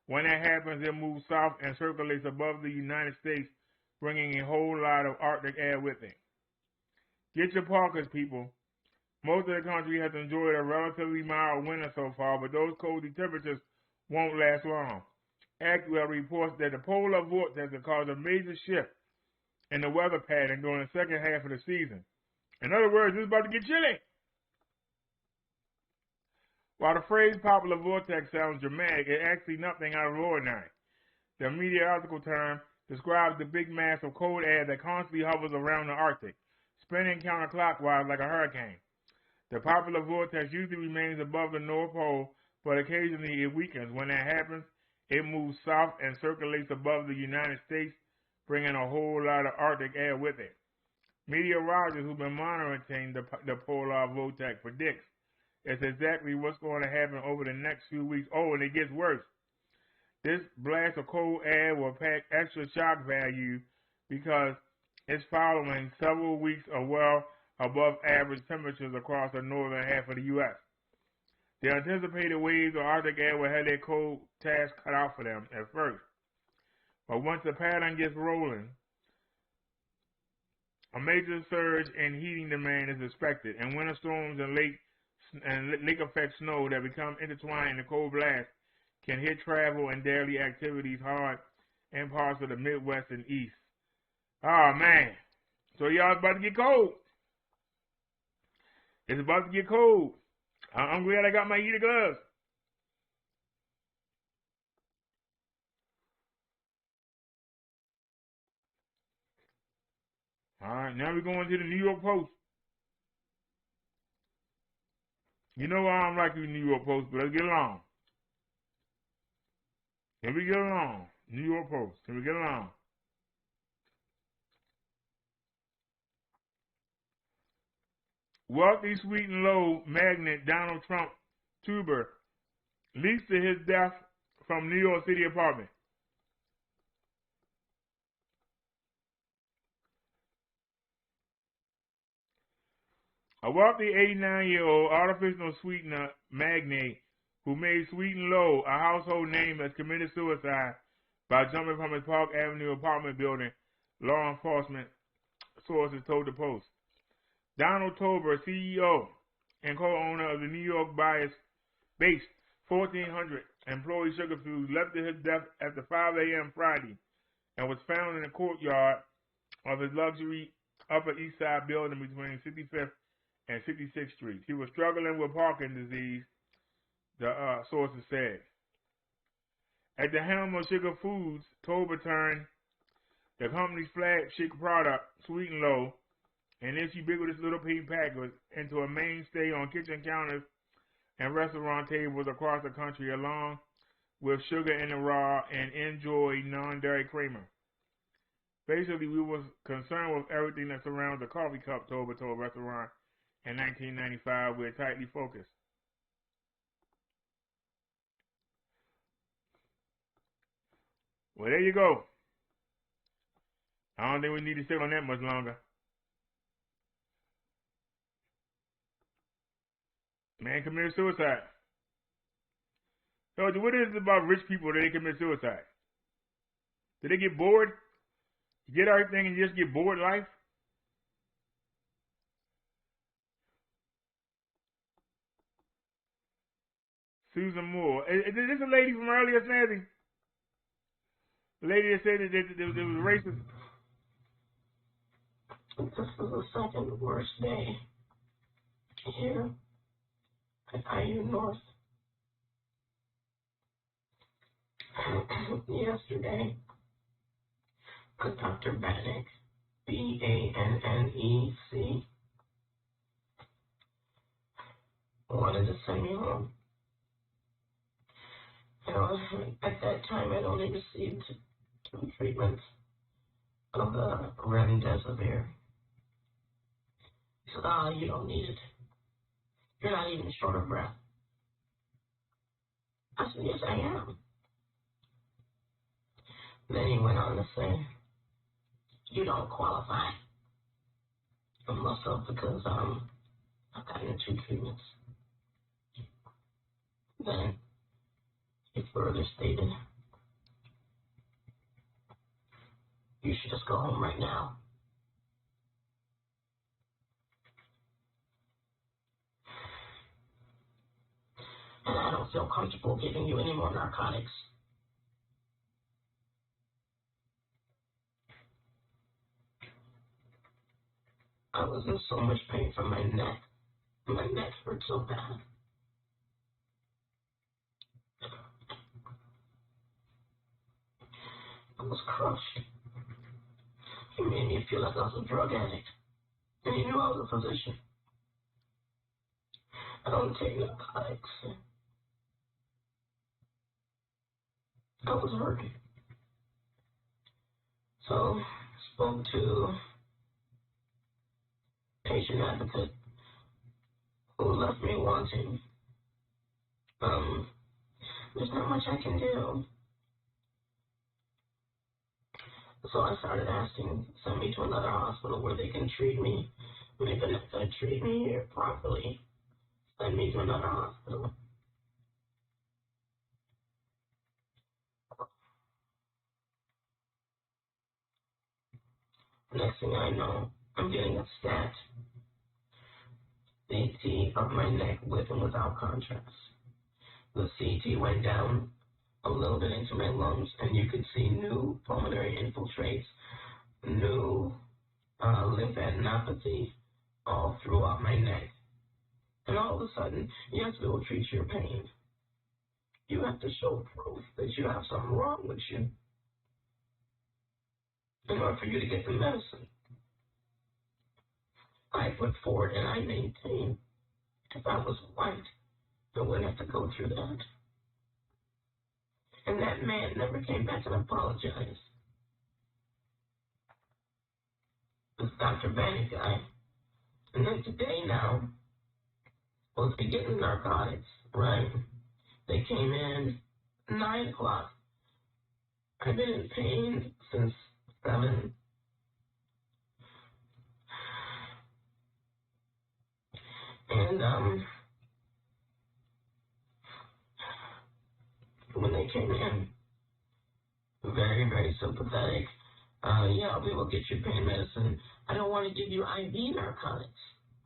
When that happens, it moves south and circulates above the United States, bringing a whole lot of Arctic air with it. Get your parkas, people. Most of the country has enjoyed a relatively mild winter so far, but those cozy temperatures won't last long. AccuWeather reports that the polar vortex will cause a major shift in the weather pattern during the second half of the season. In other words, it's about to get chilly. While the phrase polar vortex sounds dramatic, it's actually nothing out of the ordinary. The meteorological term describes the big mass of cold air that constantly hovers around the Arctic, spinning counterclockwise like a hurricane. The polar vortex usually remains above the North Pole, but occasionally it weakens. When that happens, it moves south and circulates above the United States, bringing a whole lot of Arctic air with it. Meteorologists who've been monitoring the polar vortex predicts it's exactly what's going to happen over the next few weeks. Oh, and it gets worse. This blast of cold air will pack extra shock value because is following several weeks of well above average temperatures across the northern half of the U.S. The anticipated waves of Arctic air will have their cold task cut out for them at first. But once the pattern gets rolling, a major surge in heating demand is expected, and winter storms and lake effect snow that become intertwined in the cold blast can hit travel and daily activities hard in parts of the Midwest and East. Oh man. So y'all about to get cold. It's about to get cold. I'm glad I got my heated gloves. Alright, now we're going to the New York Post. You know I don't like the New York Post, but let's get along. Can we get along? New York Post, can we get along? Wealthy sweet and low magnate Donald Trump tuber leaks to his death from New York City apartment. A wealthy 89-year-old artificial sweetener magnate who made Sweet and Low a household name has committed suicide by jumping from his Park Avenue apartment building, law enforcement sources told the Post. Donald Tober, CEO and co-owner of the New York-based 1,400 employee Sugar Foods, left to his death after 5 a.m. Friday and was found in the courtyard of his luxury Upper East Side building between 65th and 66th Street. He was struggling with Parkinson's disease, the sources said. At the helm of Sugar Foods, Tober turned the company's flagship product, Sweet and Low, and its ubiquitous little pink package into a mainstay on kitchen counters and restaurant tables across the country, along with sugar in the raw and enjoy non-dairy creamer. Basically, we was concerned with everything that surrounds the coffee cup, Tober told restaurant in 1995. We're tightly focused. Well, there you go. I don't think we need to sit on that much longer. Man committed suicide. So what is it about rich people that they commit suicide? Did they get bored? You get everything and you just get bored life? Susan Moore. Is this a lady from earlier, Snazzy? The lady that said that it was racist? This is the second worst day here at IU North. Yesterday, Dr. Bannock, Bannec, wanted to send me home. At that time, I'd only received 2 treatments of the remdesivir. He said, you don't need it. You're not even short of breath. I said, yes, I am. Then he went on to say, you don't qualify. I must have because I've gotten 2 treatments. Then he further stated, you should just go home right now. And I don't feel comfortable giving you any more narcotics. I was in so much pain from my neck. My neck hurt so bad. I was crushed. He made me feel like I was a drug addict. And he knew I was a physician. I don't take narcotics. I was hurting. So, spoke to patient advocate who left me wanting. There's not much I can do. So I started asking, send me to another hospital where they can treat me. And if they're not going to treat me here properly, send me to another hospital. Next thing I know, I'm getting a stat CT of my neck with and without contrast. The CT went down a little bit into my lungs, and you could see new pulmonary infiltrates, new lymphadenopathy all throughout my neck. And all of a sudden, yes, we will treat your pain. You have to show proof that you have something wrong with you in order for you to get the medicine. I put forward and I maintain if I was white, I wouldn't have to go through that. And that man never came back and apologized. This Dr. Bannock guy. And then today now, was to get the narcotics, right? They came in 9 o'clock. I've been in pain since 7. And when they came in, very, very sympathetic. Yeah, we will get you pain medicine. I don't want to give you IV narcotics.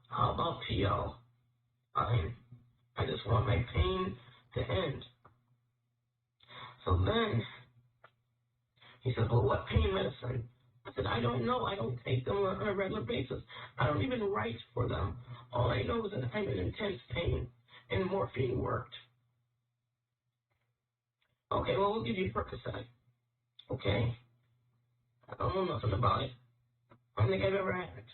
How about PO? Fine. I just want my pain to end. So then he said, well, what pain medicine? I said, I don't know. I don't take them on a regular basis. I don't even write for them. All I know is that I'm in intense pain, and morphine worked. Okay, well, we'll give you Percocet. Okay? I don't know nothing about it. I don't think I've ever had it.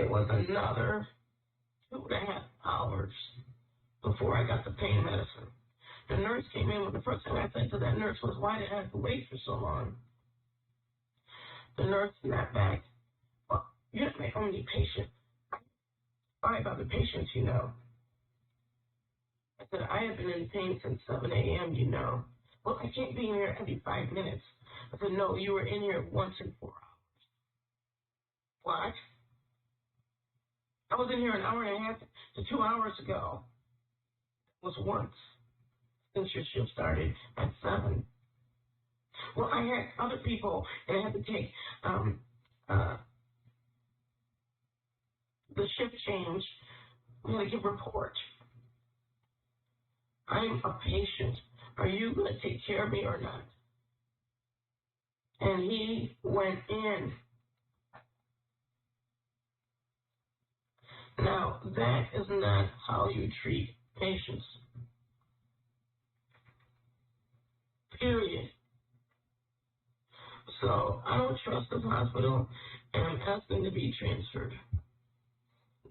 It was another 2.5 hours before I got the pain medicine. The nurse came in with the first thing I said to that nurse was, why did I have to wait for so long? The nurse snapped back, well, you're not my only patient. 5 other patients, you know. I said, I have been in pain since 7 a.m., you know. Well, I can't be in here every 5 minutes. I said, no, you were in here once in 4 hours. What? I was in here an hour and a half to 2 hours ago. It was once since your shift started at 7. Well, I had other people, and I had to take the shift change. We had to give a report. I'm a patient. Are you going to take care of me or not? And he went in. Now, that is not how you treat patients. Period. So I don't trust this hospital, and I'm asking to be transferred.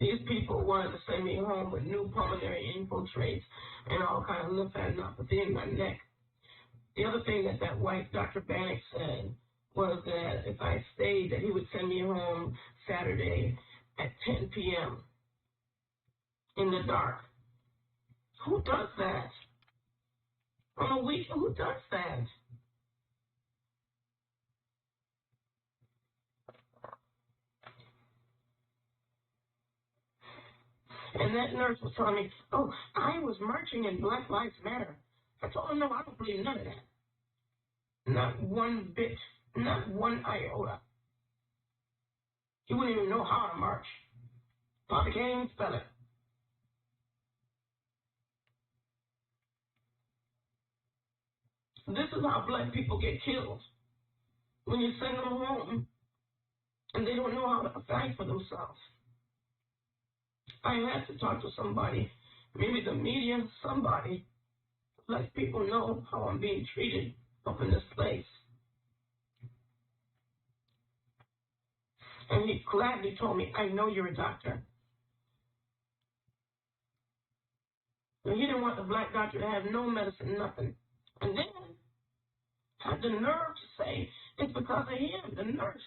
These people wanted to send me home with new pulmonary infiltrates and all kinds of lymphadenopathy in my neck. The other thing that white Dr. Bannock said was that if I stayed, that he would send me home Saturday at 10 p.m. in the dark. Who does that? On a weekend, who does that? And that nurse was telling me, oh, I was marching in Black Lives Matter. I told her, no, I don't believe none of that. Not one bit, not one iota. You wouldn't even know how to march. Probably can't even spell it. This is how black people get killed. When you send them home and they don't know how to fight for themselves. I had to talk to somebody, maybe the media, somebody, let people know how I'm being treated up in this place. And he gladly told me, I know you're a doctor. But he didn't want the black doctor to have no medicine, nothing. And then had the nerve to say, it's because of him, the nurse,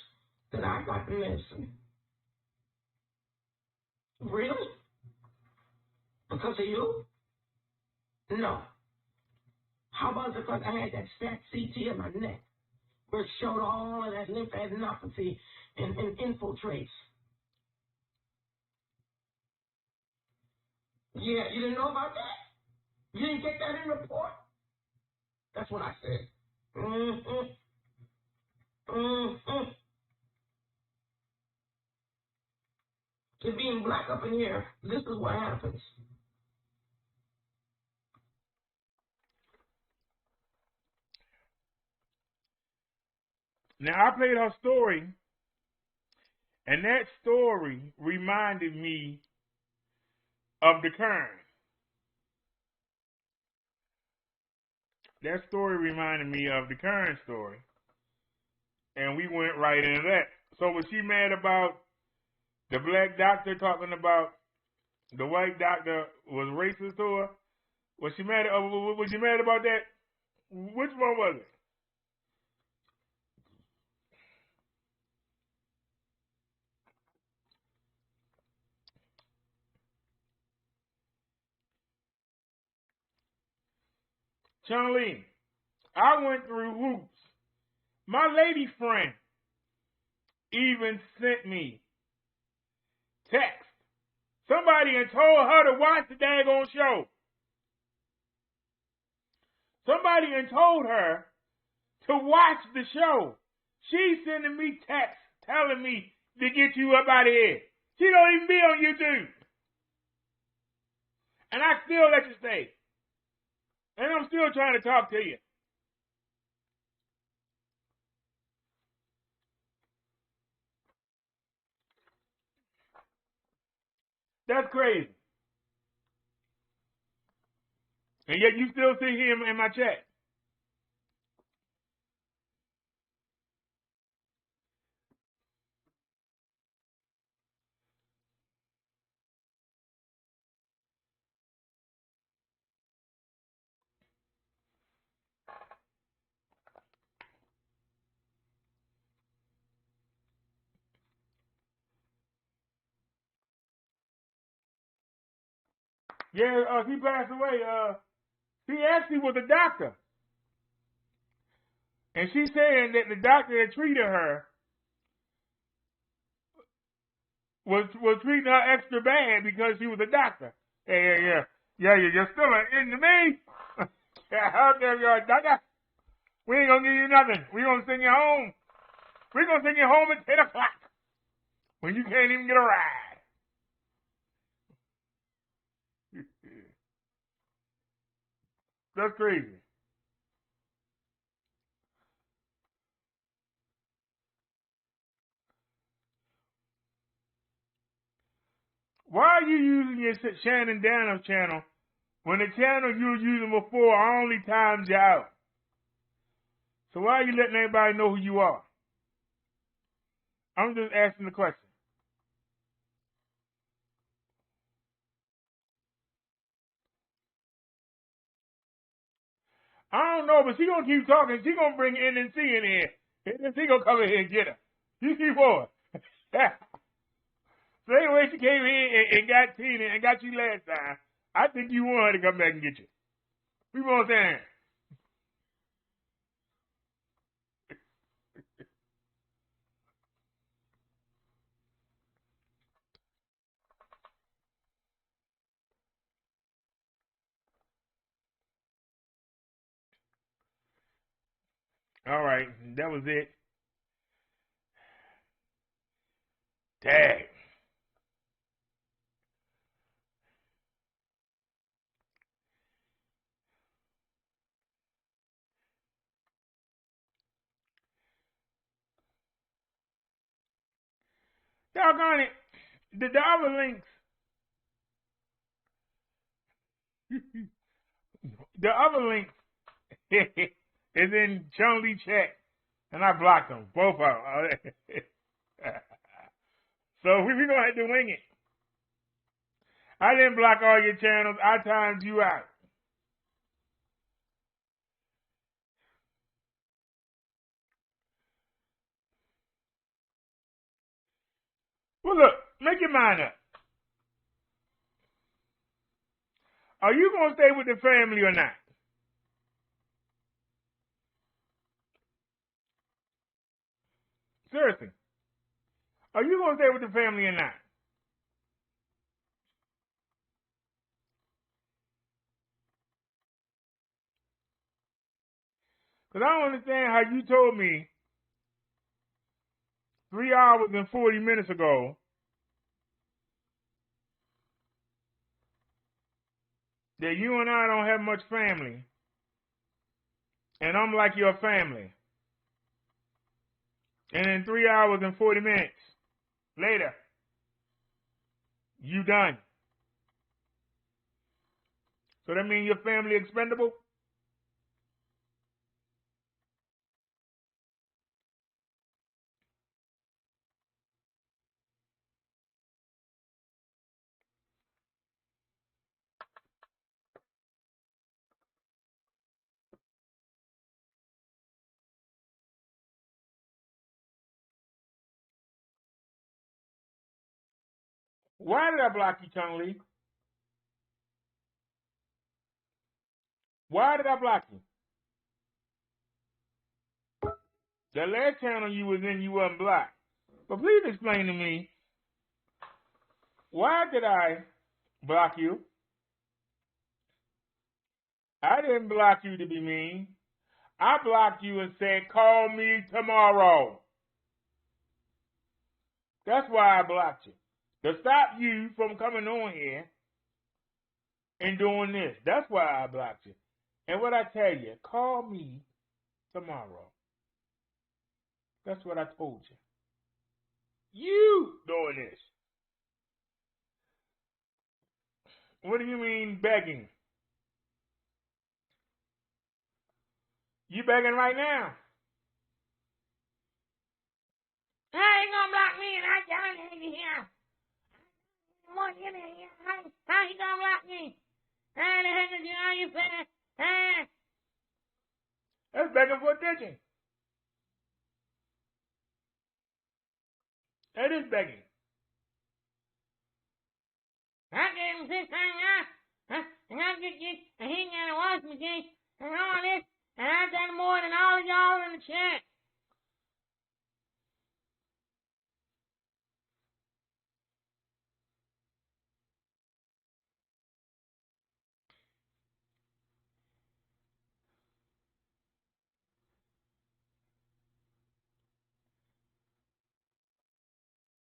that I got the medicine. Really? Because of you? No. How about it because I had that stat CT in my neck where it showed all of that lymphadenopathy and infiltrates? Yeah, you didn't know about that? You didn't get that in the report? That's what I said. To being black up in here, this is what happens. Now, I played her story, and that story reminded me of the Kern. That story reminded me of the Kern story. And we went right into that. So was she mad about the black doctor talking about the white doctor was racist to her? Was she mad? Was you mad about that? Which one was it? Chung Lee, I went through hoops. My lady friend even sent me text. Somebody had told her to watch the daggone show. Somebody had told her to watch the show. She's sending me texts telling me to get you up out of here. She don't even be on YouTube. And I still let you stay. And I'm still trying to talk to you. That's crazy. And yet you still see him in my chat. Yeah, he passed away. He actually was a doctor. And she's saying that the doctor that treated her was treating her extra bad because she was a doctor. Yeah, you're still into me. Yeah, how dare you, doctor? We ain't gonna give you nothing. We gonna send you home. We gonna send you home at 10 o'clock when you can't even get a ride. That's crazy. Why are you using your Shannon Daniels channel when the channel you were using before only times you out? So why are you letting everybody know who you are? I'm just asking the question. I don't know, but she gonna keep talking. She gonna bring NNC in here. NNC gonna come in here and get her. You keep on. Same way she came in and got Tina and got you last time. I think you want her to come back and get you. You know what I'm saying? All right, that was it. Tag. Doggone it. The other links. The other link is in Chung Lee chat. And I blocked them. Both of them. So we're going to have to wing it. I didn't block all your channels. I timed you out. Well, look, make your mind up. Are you going to stay with the family or not? Seriously. Are you going to stay with the family or not? Because I don't understand how you told me 3 hours and 40 minutes ago that you and I don't have much family, and I'm like your family. And in 3 hours and 40 minutes later, you done. So that means your family expendable? Why did I block you, Chung Lee? Why did I block you? The last channel you was in, you wasn't blocked. But please explain to me, why did I block you? I didn't block you to be mean. I blocked you and said, call me tomorrow. That's why I blocked you. To stop you from coming on here and doing this. That's why I blocked you. And what I tell you, call me tomorrow. That's what I told you. You doing this. What do you mean begging? You begging right now. How you gonna block me and I can't in here? How you gonna block me? How the heck is you on your face? That's begging for attention. That is begging. I gave him $600. And I get you, and he got a wash machine and all this, and I done more than all of y'all in the chat.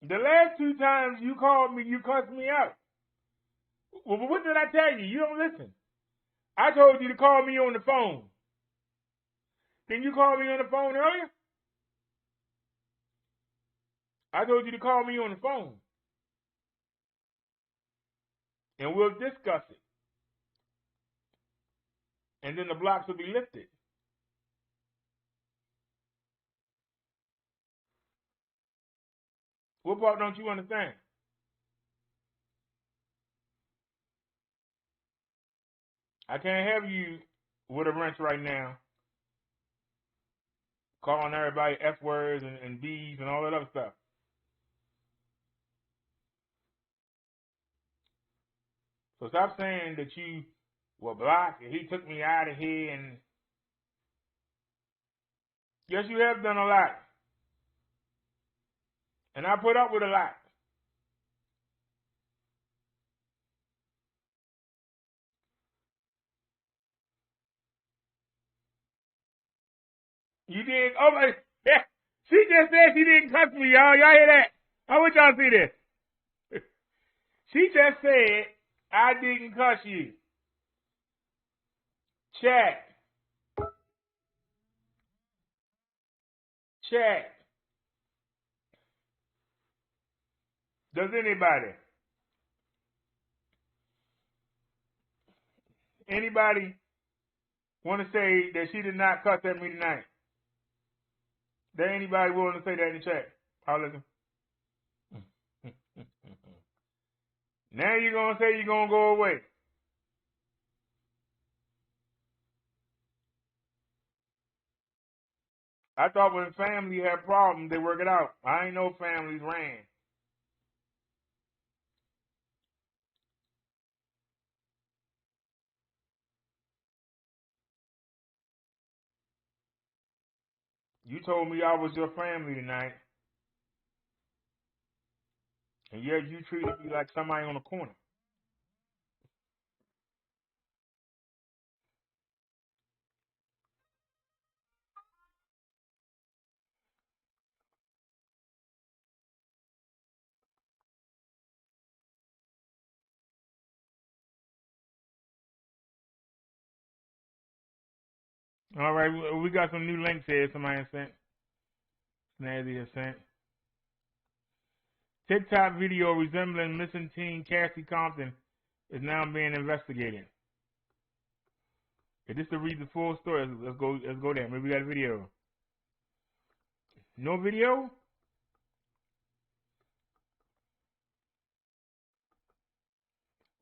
The last 2 times you called me, you cussed me out. Well, what did I tell you? You don't listen. I told you to call me on the phone. Didn't you call me on the phone earlier? I told you to call me on the phone. And we'll discuss it. And then the blocks will be lifted. What part don't you understand? I can't have you with a wrench right now, calling everybody F words and B's and all that other stuff. So stop saying that you were blocked and he took me out of here. And yes, you have done a lot. And I put up with a lot. You did. Oh my. Yeah. She just said she didn't cuss me, y'all. Y'all hear that? I want y'all to see this. She just said I didn't cuss you. Chat. Chat. Does anybody want to say that she did not cuss at me tonight? There anybody willing to say that in the chat? I'll listen. Now you're going to say you're going to go away. I thought when family had problems, they work it out. I ain't know families ran. You told me I was your family tonight. And yet you treated me like somebody on the corner. All right, we got some new links here. Somebody has sent. Snazzy has sent. TikTok video resembling missing teen Cassie Compton is now being investigated. Okay, just to read the full story, let's go there. Maybe we got a video. No video?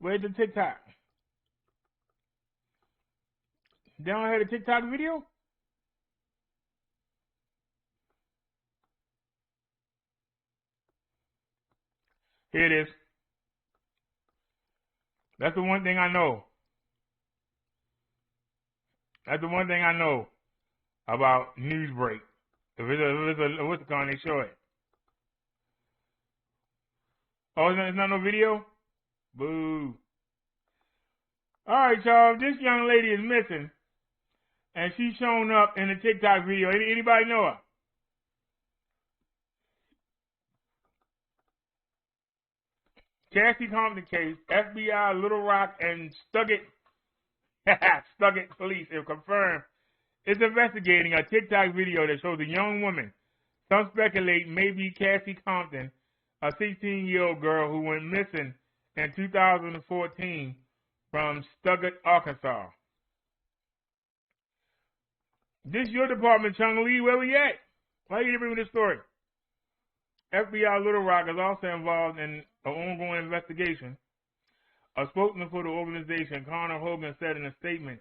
Where's the TikTok? They don't have a TikTok video? Here it is. That's the one thing I know. That's the one thing I know about Newsbreak. If it's a what's it called, they show it. Oh, it's not no video? Boo. Alright, y'all. This young lady is missing. And she's shown up in the TikTok video. Anybody know her? Cassie Compton case, FBI, Little Rock, and Stuggett police have confirmed it's investigating a TikTok video that shows a young woman. Some speculate maybe Cassie Compton, a 16-year-old girl who went missing in 2014 from Stuggett, Arkansas. This your department, Chung Lee. Where we at? Why you bring me this story? FBI Little Rock is also involved in an ongoing investigation. A spokesman for the organization, Connor Hogan, said in a statement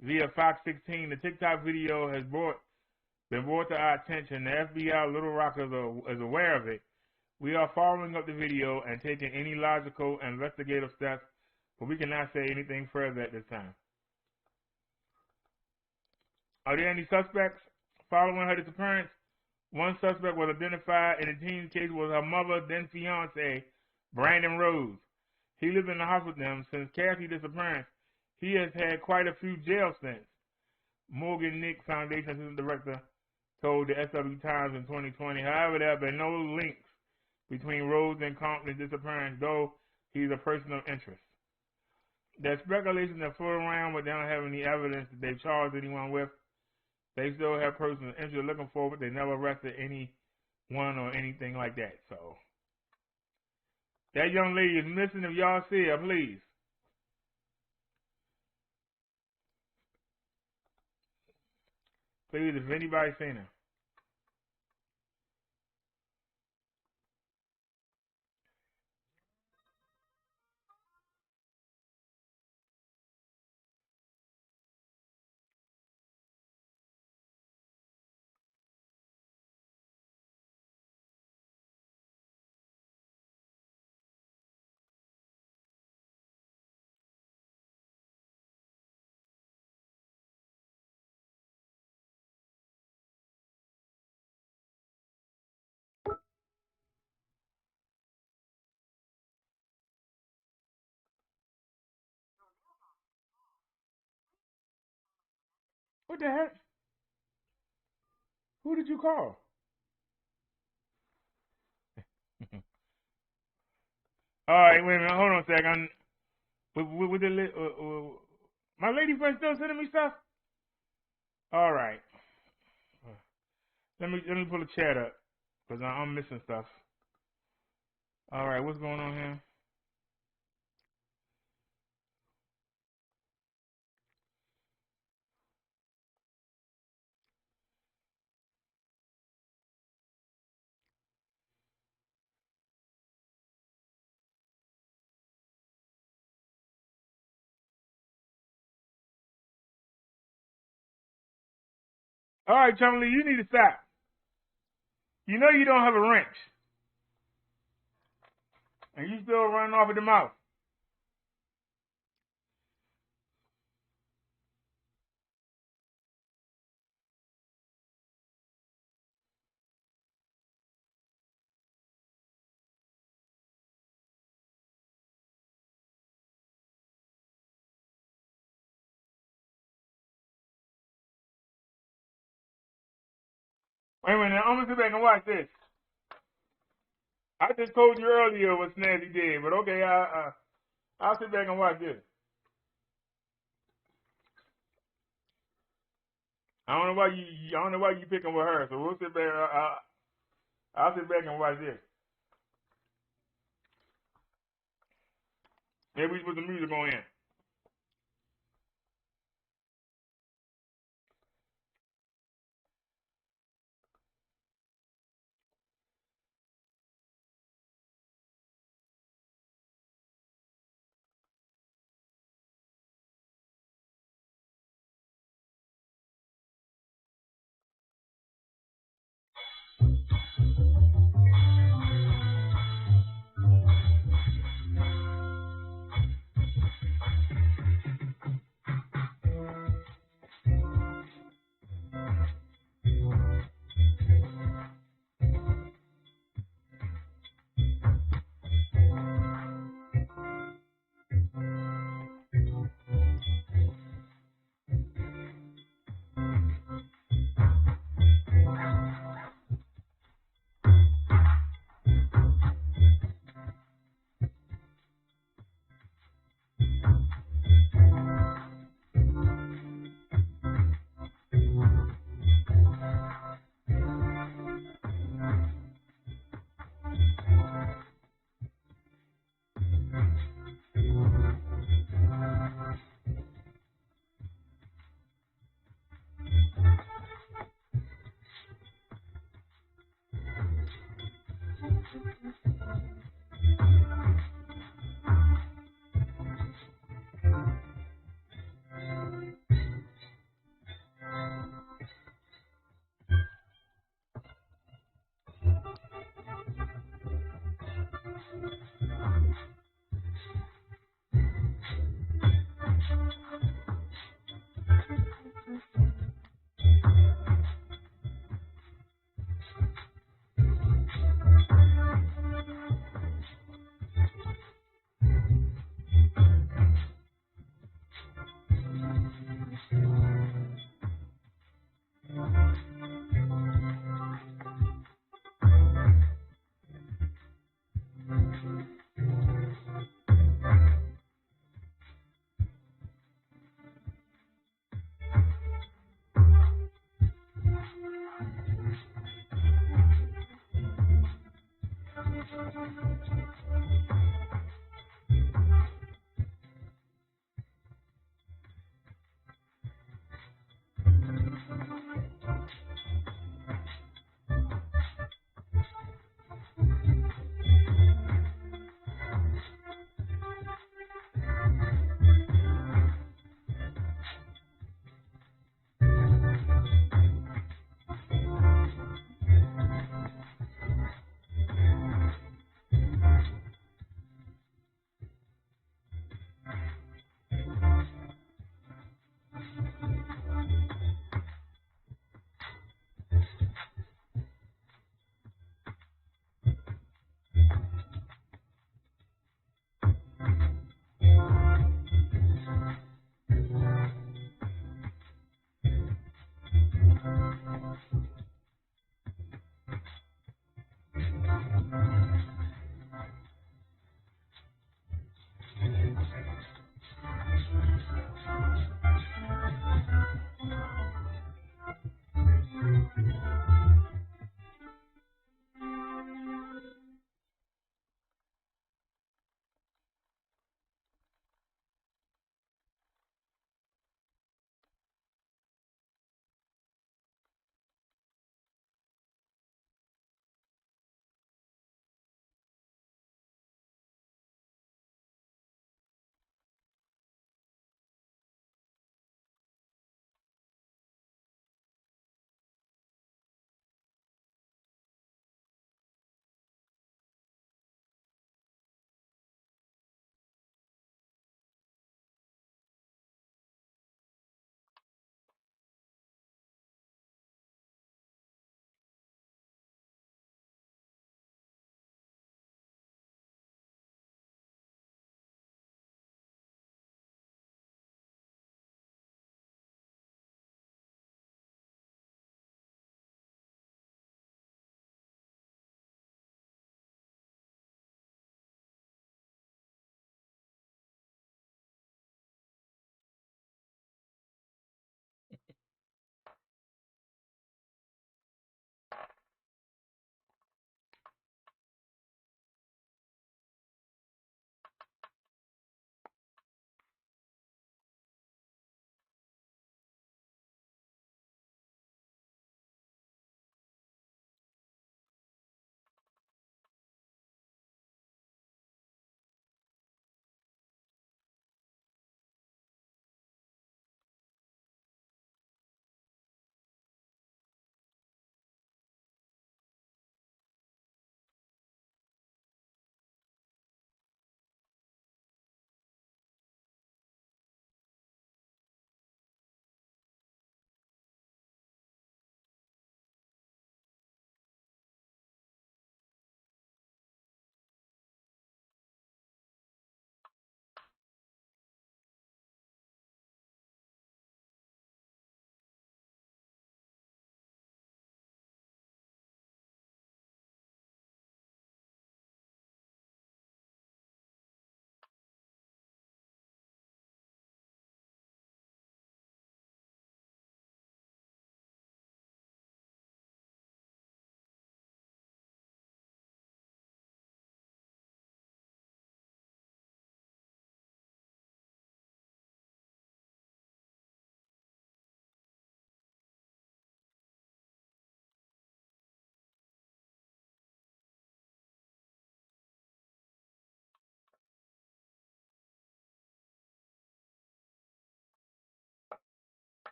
via Fox 16, the TikTok video has been brought to our attention. The FBI Little Rock is aware of it. We are following up the video and taking any logical investigative steps, but we cannot say anything further at this time. Are there any suspects following her disappearance? One suspect was identified in the teen's case was her mother, then fiance, Brandon Rose. He lived in the house with them since Cassie's disappearance. He has had quite a few jail stints. Morgan Nick, Foundation Assistant Director, told the SW Times in 2020. However, there have been no links between Rose and Compton's disappearance, though he's a person of interest. There's speculation that float around, but they don't have any evidence that they've charged anyone with. They still have persons of interest looking for it. They never arrested anyone or anything like that. So that young lady is missing. If y'all see her, please. Please, if anybody's seen her. What the heck? Who did you call? All right, wait a minute. Hold on a second. With the my lady friend still sending me stuff? All right. Let me pull the chat up because I'm missing stuff. All right, what's going on here? All right, Chumley, you need to stop. You know you don't have a wrench. And you still running off at the mouth. Wait a minute, I'm gonna sit back and watch this. I just told you earlier what Snazzy did, but okay, I'll sit back and watch this. I don't know why you picking with her, so we'll sit back. I'll sit back and watch this. Maybe we put the music on in.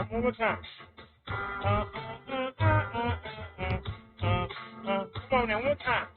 One more time. Come on now, one more time.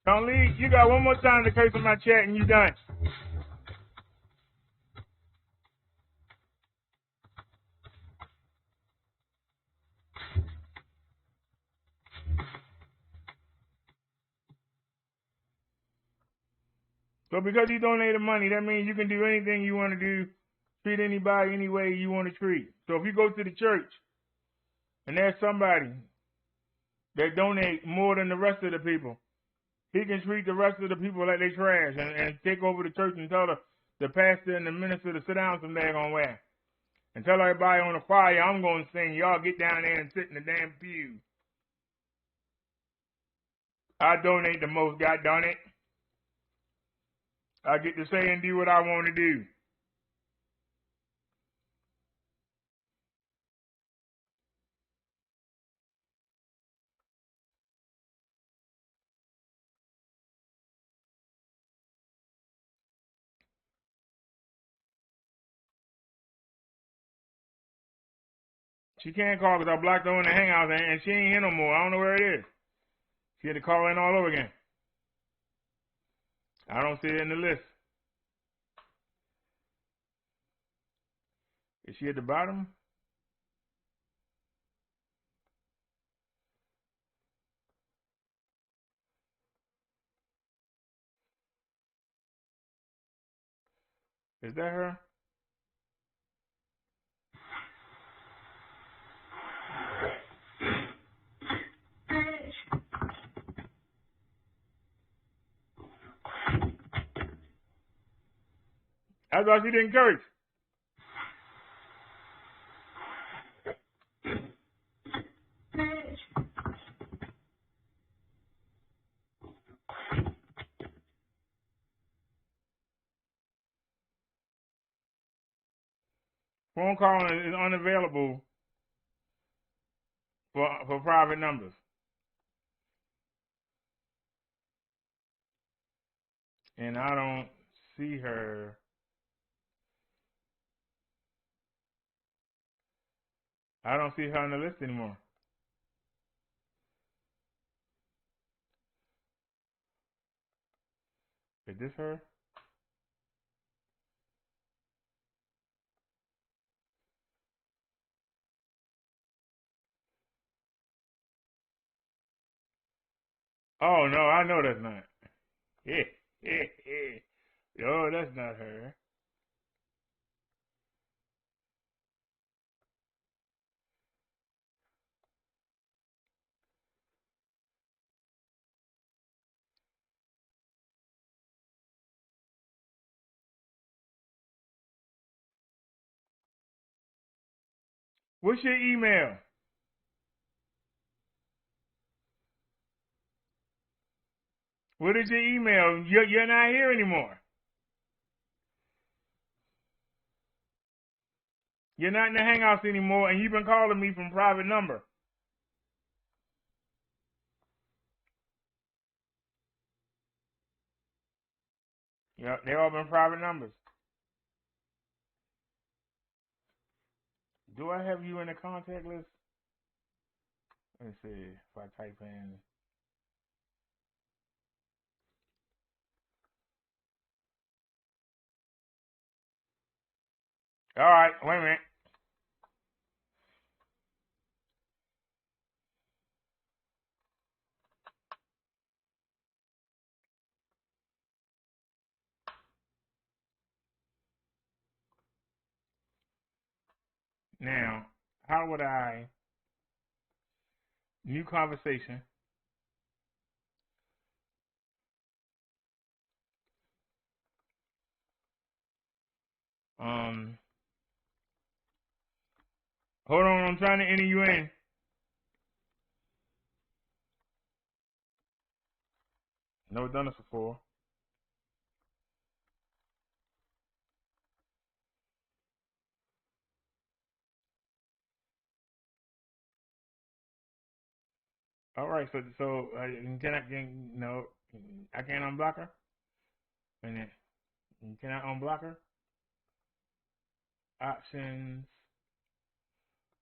Don't leave. You got one more time to curse on my chat and you done. So because you donated money, that means you can do anything you want to do, treat anybody any way you want to treat. So if you go to the church and there's somebody that donate more than the rest of the people, he can treat the rest of the people like they trash and take over the church and tell the pastor and the minister to sit down some daggone way. And tell everybody on the choir, I'm going to sing. Y'all get down there and sit in the damn pew. I donate the most, God darn it. I get to say and do what I want to do. She can't call because I blocked her in the hangout and she ain't here no more. I don't know where it is. She had to call in all over again. I don't see it in the list. Is she at the bottom? Is that her? That's why she didn't curse. Phone calling is unavailable for private numbers. And I don't see her. I don't see her on the list anymore. Is this her? Oh, no, I know that's not. No, that's not her. What's your email? What is your email? You're not here anymore. You're not in the Hangouts anymore, and you've been calling me from private number. Yeah, they all been private numbers. Do I have you in the contact list? Let me see if I type in. All right, wait a minute. Now, how would I, new conversation, hold on, I'm trying to enter you in. Never done this before. All right, so I can't unblock her. And then, can I unblock her? Options.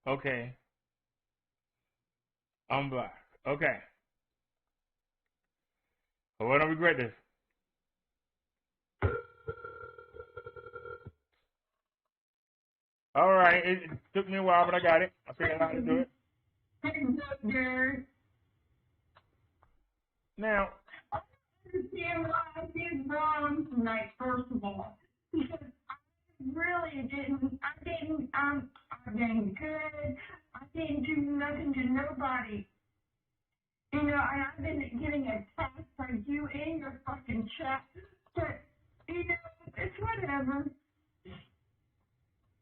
Okay. Unblock. Okay. Well, I don't regret this. All right, it took me a while, but I got it. I figured out how to do it. Now, I understand what I did wrong tonight, first of all, because I really didn't. I've been good. I didn't do nothing to nobody. You know, and I've been getting attacked by you and your fucking chat. But, you know, it's whatever.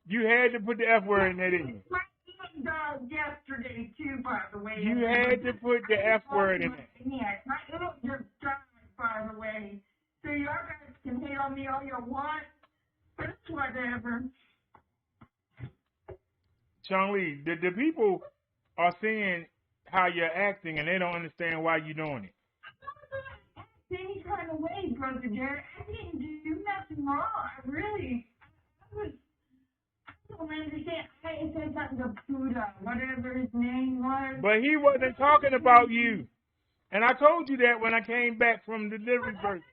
you had to put the F word in there, didn't you? My aunt died yesterday, too, by the way. You had to put the F word in there. Yes, my aunt just died, by the way. So y'all guys can hate on me all you want, but it's whatever. Chung Lee, the people are seeing how you're acting, and they don't understand why you're doing it. I'm not any kind of way, Brother Derrick. I didn't do nothing wrong. I don't understand. I said something to Buddha, whatever his name was. But he wasn't talking about you. And I told you that when I came back from the delivery person.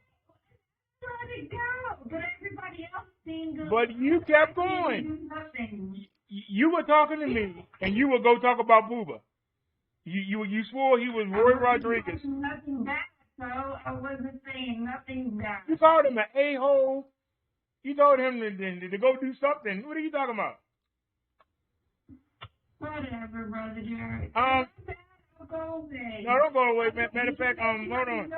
Let it go. But everybody else seemed to. But you kept going. You were talking to me, and you would go talk about Booba. You swore he was Roy Rodriguez. Nothing back, so I wasn't saying nothing back. You called him an a-hole. You told him to go do something. What are you talking about? Whatever, Brother Derrick. I'll go away. No, don't go away. Matter of fact, hold on.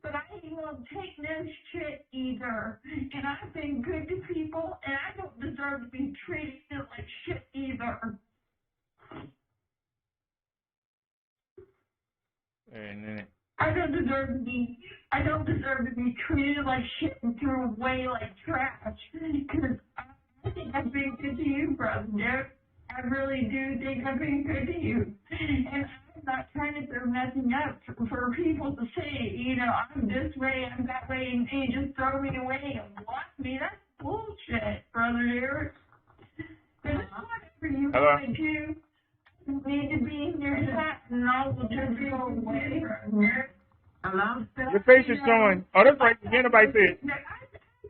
but I ain't gonna take no shit either. And I've been good to people, and I don't deserve to be treated like shit either. And then I don't deserve to be treated like shit and thrown away like trash. Because I think I've been good to you, brother. I really do think I've been good to you. And I'm not trying to throw nothing up for people to say, you know, I'm this way, I'm that way, and you just throw me away and block me. That's bullshit, brother Derrick. But it's whatever you want to do. You need to be in your chat, and I will just go away. Hello? your face is showing. Oh, that's right. Again, nobody said. I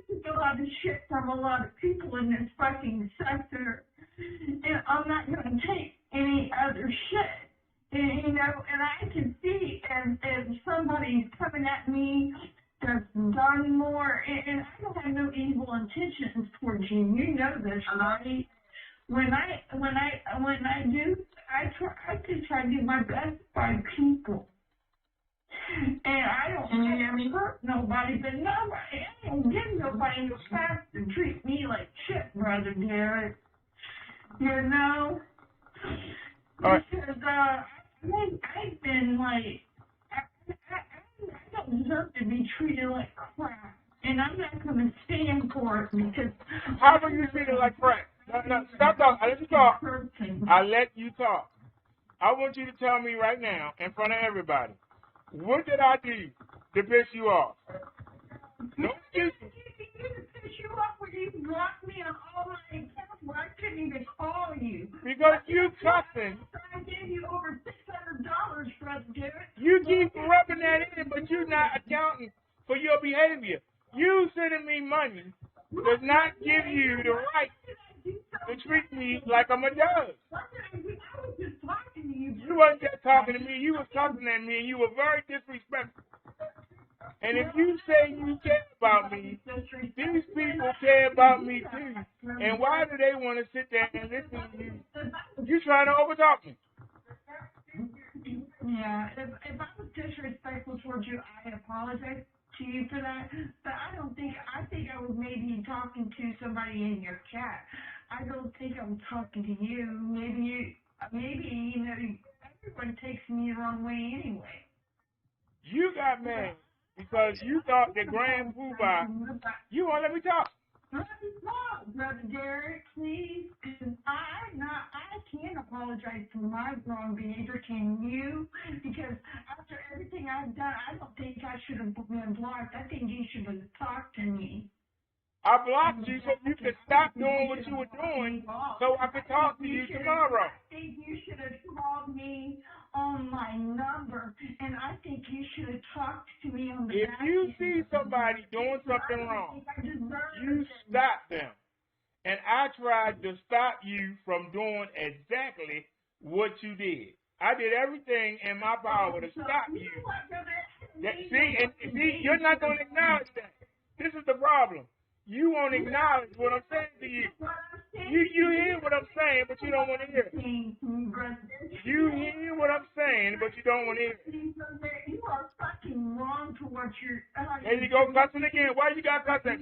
took a lot of shit from a lot of people in this fucking sector, and I'm not going to take any other shit. And, you know, and I can see if somebody's coming at me that's done more, and I don't have no evil intentions towards you. You know this, right? When I do, I just try to do my best by people. And I don't hurt nobody, but nobody, I don't give nobody no chance to treat me like shit, brother Derrick. You know? Because, I've been like, I don't deserve to be treated like crap. And I'm not going to stand for it because... How are you treated like crap? No, stop talking. I let you talk. I let you talk. I want you to tell me right now, in front of everybody, what did I do to piss you off? No excuses. You piss you off when you blocked me on all my accounts where I couldn't even call you. Because you cussing. I gave you over $600, brother Derrick. You keep rubbing that in, but you're not accounting for your behavior. You sending me money does not give you the right to treat me like I'm a judge. I was just talking to you. You wasn't just talking to me. You was talking at me, and you were very disrespectful. And if you say you care about me, these people care about me too. And why do they want to sit there and listen to you? You trying to overtalk me. Yeah, if I was disrespectful towards you, I apologize to you for that. But I think I was maybe talking to somebody in your chat. I don't think I'm talking to you. Maybe you know, everyone takes me the wrong way anyway. You got mad because you thought that Grand Poobah, you won't let me talk. Brother Derrick, please, because I can't apologize for my wrong behavior, can you? Because after everything I've done, I don't think I should have been blocked. I think you should have talked to me. I blocked you so you could stop doing what you were doing so I could talk to you tomorrow. I think you should have called me on my number, and I think you should have talked to me on the If you see somebody doing something wrong, you stop them. And I tried to stop you from doing exactly what you did. I did everything in my power to stop you. See, you're not going to acknowledge that. This is the problem. You won't acknowledge what I'm saying to you. You hear what I'm saying, but you don't want to hear it. You hear what I'm saying, but you don't want to hear it. You are fucking wrong for what you're... There you go, cussing again. Why you got cussing?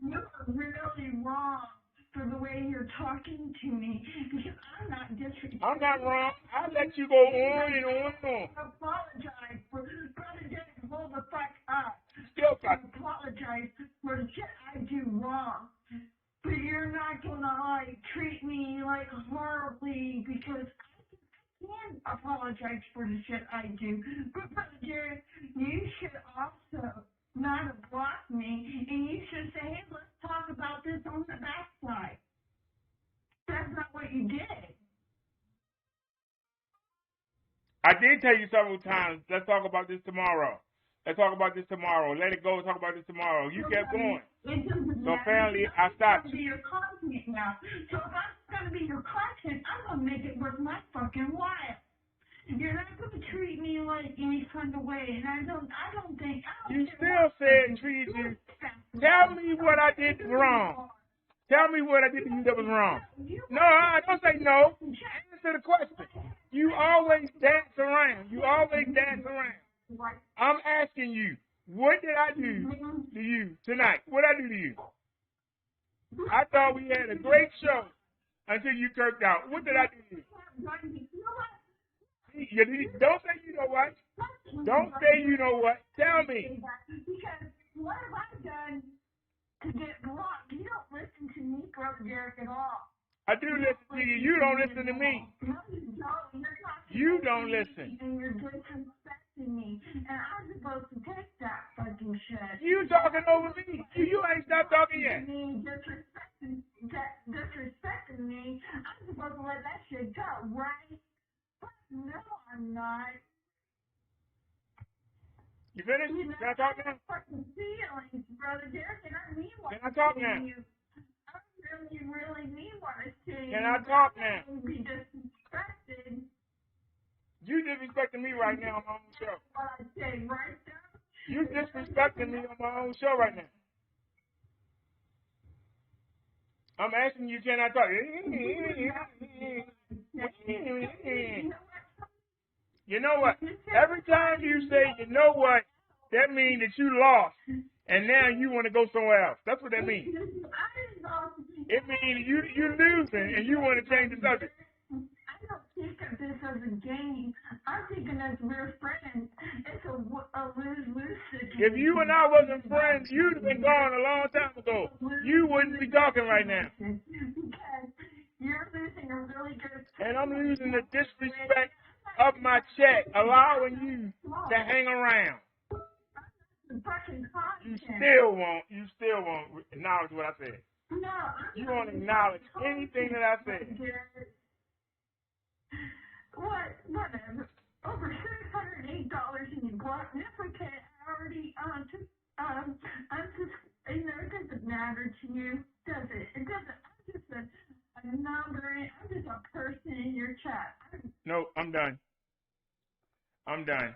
You're really wrong for the way you're talking to me, because I'm not disrespectful. I'm not wrong. I let you go on and on and on. I apologize for... Brother Derrick, hold the fuck up. Still I apologize for the shit I do wrong. But you're not gonna, like, treat me, like, horribly, because I can apologize for the shit I do. But, Brother Derrick, you should also not have blocked me, and you should say, hey, let's talk about this on the backside. That's not what you did. I did tell you several times, let's talk about this tomorrow. Let's talk about this tomorrow. Let it go. Talk about this tomorrow. You kept going. So apparently, I stopped you. It's going to be your content now. So if that's going to be your content, I'm going to make it worth my fucking while. You're not going to treat me like any kind of way, and I don't think... You still said treat you. Tell me what I did wrong. Tell me what I did to you that was wrong. No, I don't say no. Answer the question. You always dance around. You always dance around. I'm asking you, What did I do to you tonight? What did I do to you? I thought we had a great show until you kirked out. What did I do to you? Don't say you know what. Don't say you know what. Tell me. Because what have I done to get blocked? You don't listen to me, Brother Derrick, at all. I do listen to you. You don't listen to me. No, you don't. You don't listen. And you're disrespecting me. And I'm supposed to take that fucking shit. You talking over me. You ain't stopped talking yet. Disrespecting me. I'm supposed to let that shit go, right? No, I'm not. You finished? Can I talk now? Fucking feelings, Brother Derrick, and I mean what Can I talk now? You really mean what I say. Can I talk now? Be disrespected. You disrespecting me right now on my own show. What I say right now. You disrespecting me on my own show right now. I'm asking you, can I talk? You know what? Every time you say, you know what, that means that you lost, and now you want to go somewhere else. That's what that means. It means you're losing, and you want to change the subject. I don't think of this as a game. I'm thinking as we're friends. It's a lose-lose situation. If you and I wasn't friends, you'd have been gone a long time ago. You wouldn't be talking right now. Because you're losing a really good... And I'm losing the disrespect of my check, allowing you to hang around. You still won't acknowledge what I said. No. You won't acknowledge anything that I said. Whatever. Over $608 in your block. That's okay. I already, I'm just, it doesn't matter to you, does it? It doesn't. I'm just a number. I'm just a person in your chat. No, I'm done. I'm done.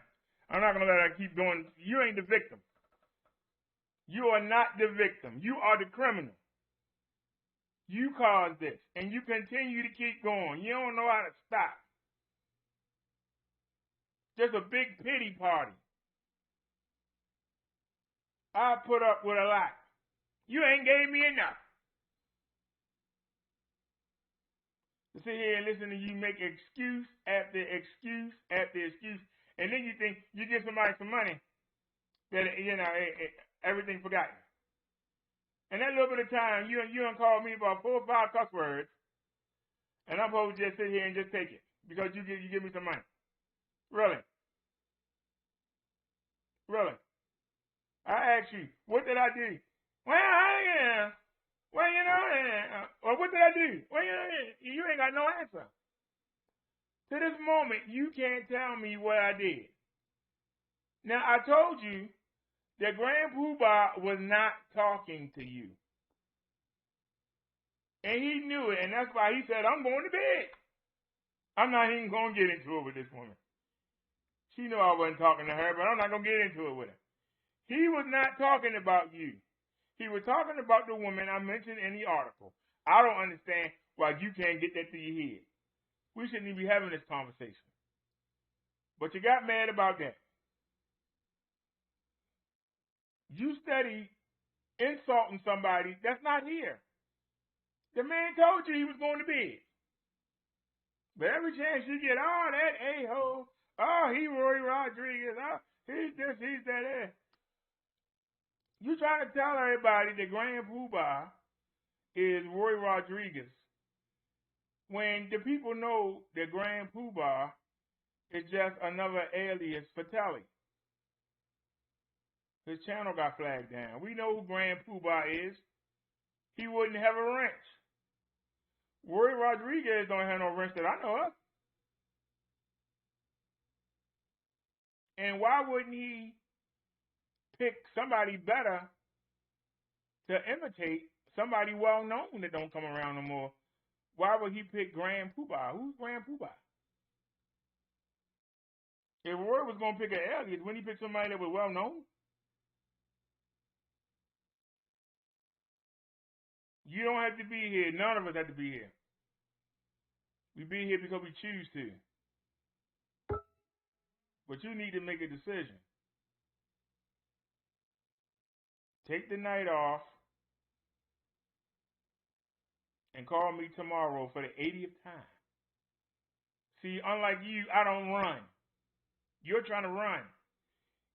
I'm not going to let her keep going. You ain't the victim. You are not the victim. You are the criminal. You caused this, and you continue to keep going. You don't know how to stop. Just a big pity party. I put up with a lot. You ain't gave me enough. To sit here and listen to you make excuse after excuse after excuse, and then you think you give somebody some money, that everything forgotten. And that little bit of time, you done called me about 4 or 5 cuss words, and I'm supposed to just sit here and just take it because you give me some money. Really? Really? I asked you, what did I do? Well, or what did I do? Well, you ain't got no answer. To this moment, you can't tell me what I did. Now, I told you that Grand Poobah was not talking to you. And he knew it, and that's why he said, I'm going to bed. I'm not even going to get into it with this woman. She knew I wasn't talking to her, but I'm not going to get into it with her. He was not talking about you. He was talking about the woman I mentioned in the article. I don't understand why you can't get that to your head. We shouldn't even be having this conversation. But you got mad about that. You study insulting somebody that's not here. The man told you he was going to bed. But every chance you get, that a-hole, he Roy Rodriguez, he's this, he's that. You trying to tell everybody that Grand Poobah is Roy Rodriguez when the people know that Grand Poobah is just another alias for Telly. His channel got flagged down. We know who Grand Poobah is. He wouldn't have a wrench. Roy Rodriguez don't have no wrench that I know of. And why wouldn't he pick somebody better to imitate, somebody well known that don't come around no more? Why would he pick Grand Poobah? Who's Grand Poobah? If Roy was going to pick an alias, wouldn't he pick somebody that was well known? You don't have to be here. None of us have to be here. We be here because we choose to. But you need to make a decision. take the night off and call me tomorrow for the 80th time. See, unlike you, I don't run. You're trying to run.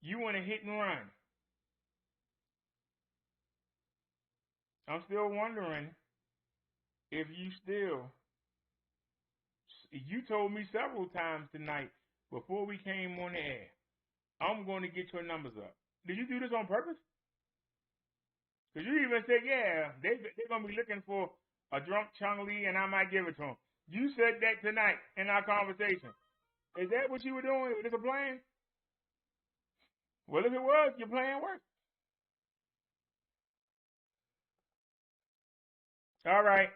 You want to hit and run. I'm still wondering if you told me several times tonight before we came on the air, I'm going to get your numbers up. Did you do this on purpose? Because you even said, yeah, they're going to be looking for a drunk Chung Lee and I might give it to them. You said that tonight in our conversation. Is that what you were doing? Is this a plan? Well, if it was, your plan worked. All right.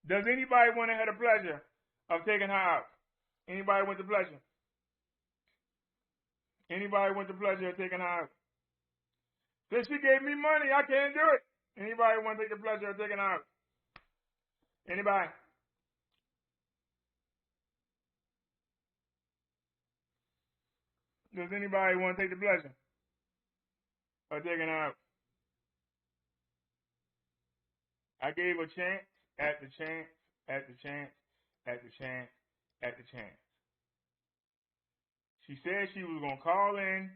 Does anybody want to have the pleasure of taking her out? Anybody want the pleasure? Anybody want the pleasure of taking her out? Since she gave me money, I can't do it. Anybody want to take the pleasure of taking her out? Anybody? Does anybody want to take the pleasure of taking her out? I gave a chance at the chance, at the chance, at the chance, at the chance. She said she was going to call in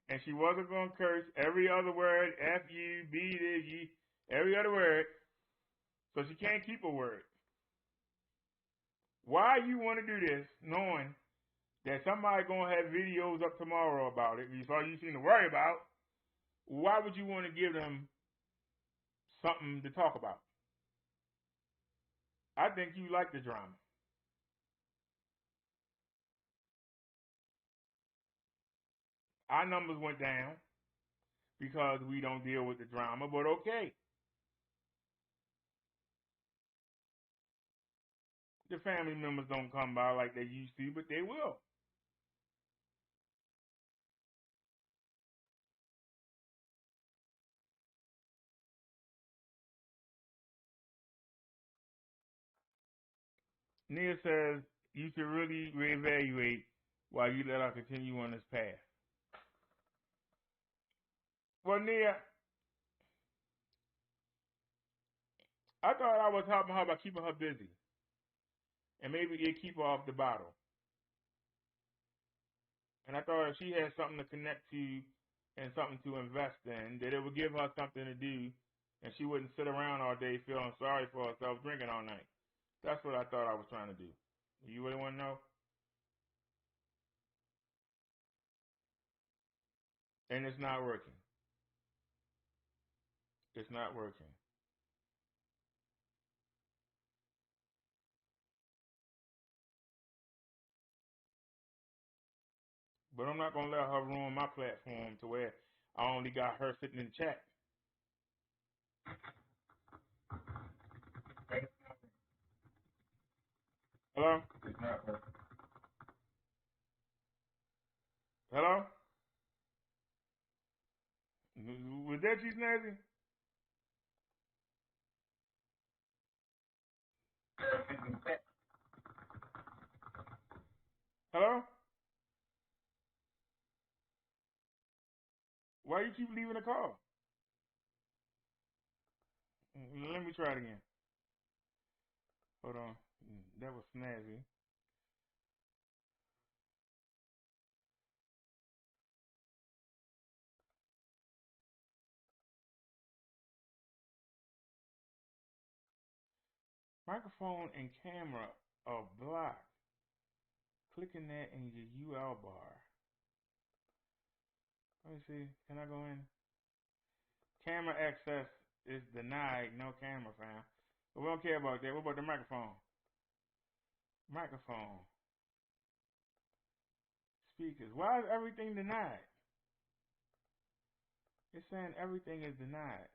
and she wasn't going to curse every other word, F you, B this, you, every other word. So she can't keep a word. Why you want to do this knowing that somebody going to have videos up tomorrow about it? It's all you seem to worry about. Why would you want to give them something to talk about? I think you like the drama. Our numbers went down because we don't deal with the drama, but okay. The family members don't come by like they used to, but they will. Nia says you should really reevaluate while you let her continue on this path. Well, Nia, I thought I was helping her by keeping her busy. And maybe it keep her off the bottle. And I thought if she had something to connect to and something to invest in, that it would give her something to do and she wouldn't sit around all day feeling sorry for herself drinking all night. That's what I thought I was trying to do. You really want to know? And it's not working. It's not working. But I'm not going to let her ruin my platform to where I only got her sitting in the chat. Hello? Hello? Was that you, Snazzy? Hello? Why you keep leaving the call? Let me try it again. Hold on. That was Snazzy. Microphone and camera are blocked. Clicking that in your UL bar. Let me see. Can I go in? Camera access is denied. No camera found. But we don't care about that. What about the microphone? Microphone. Speakers. Why is everything denied? It's saying everything is denied.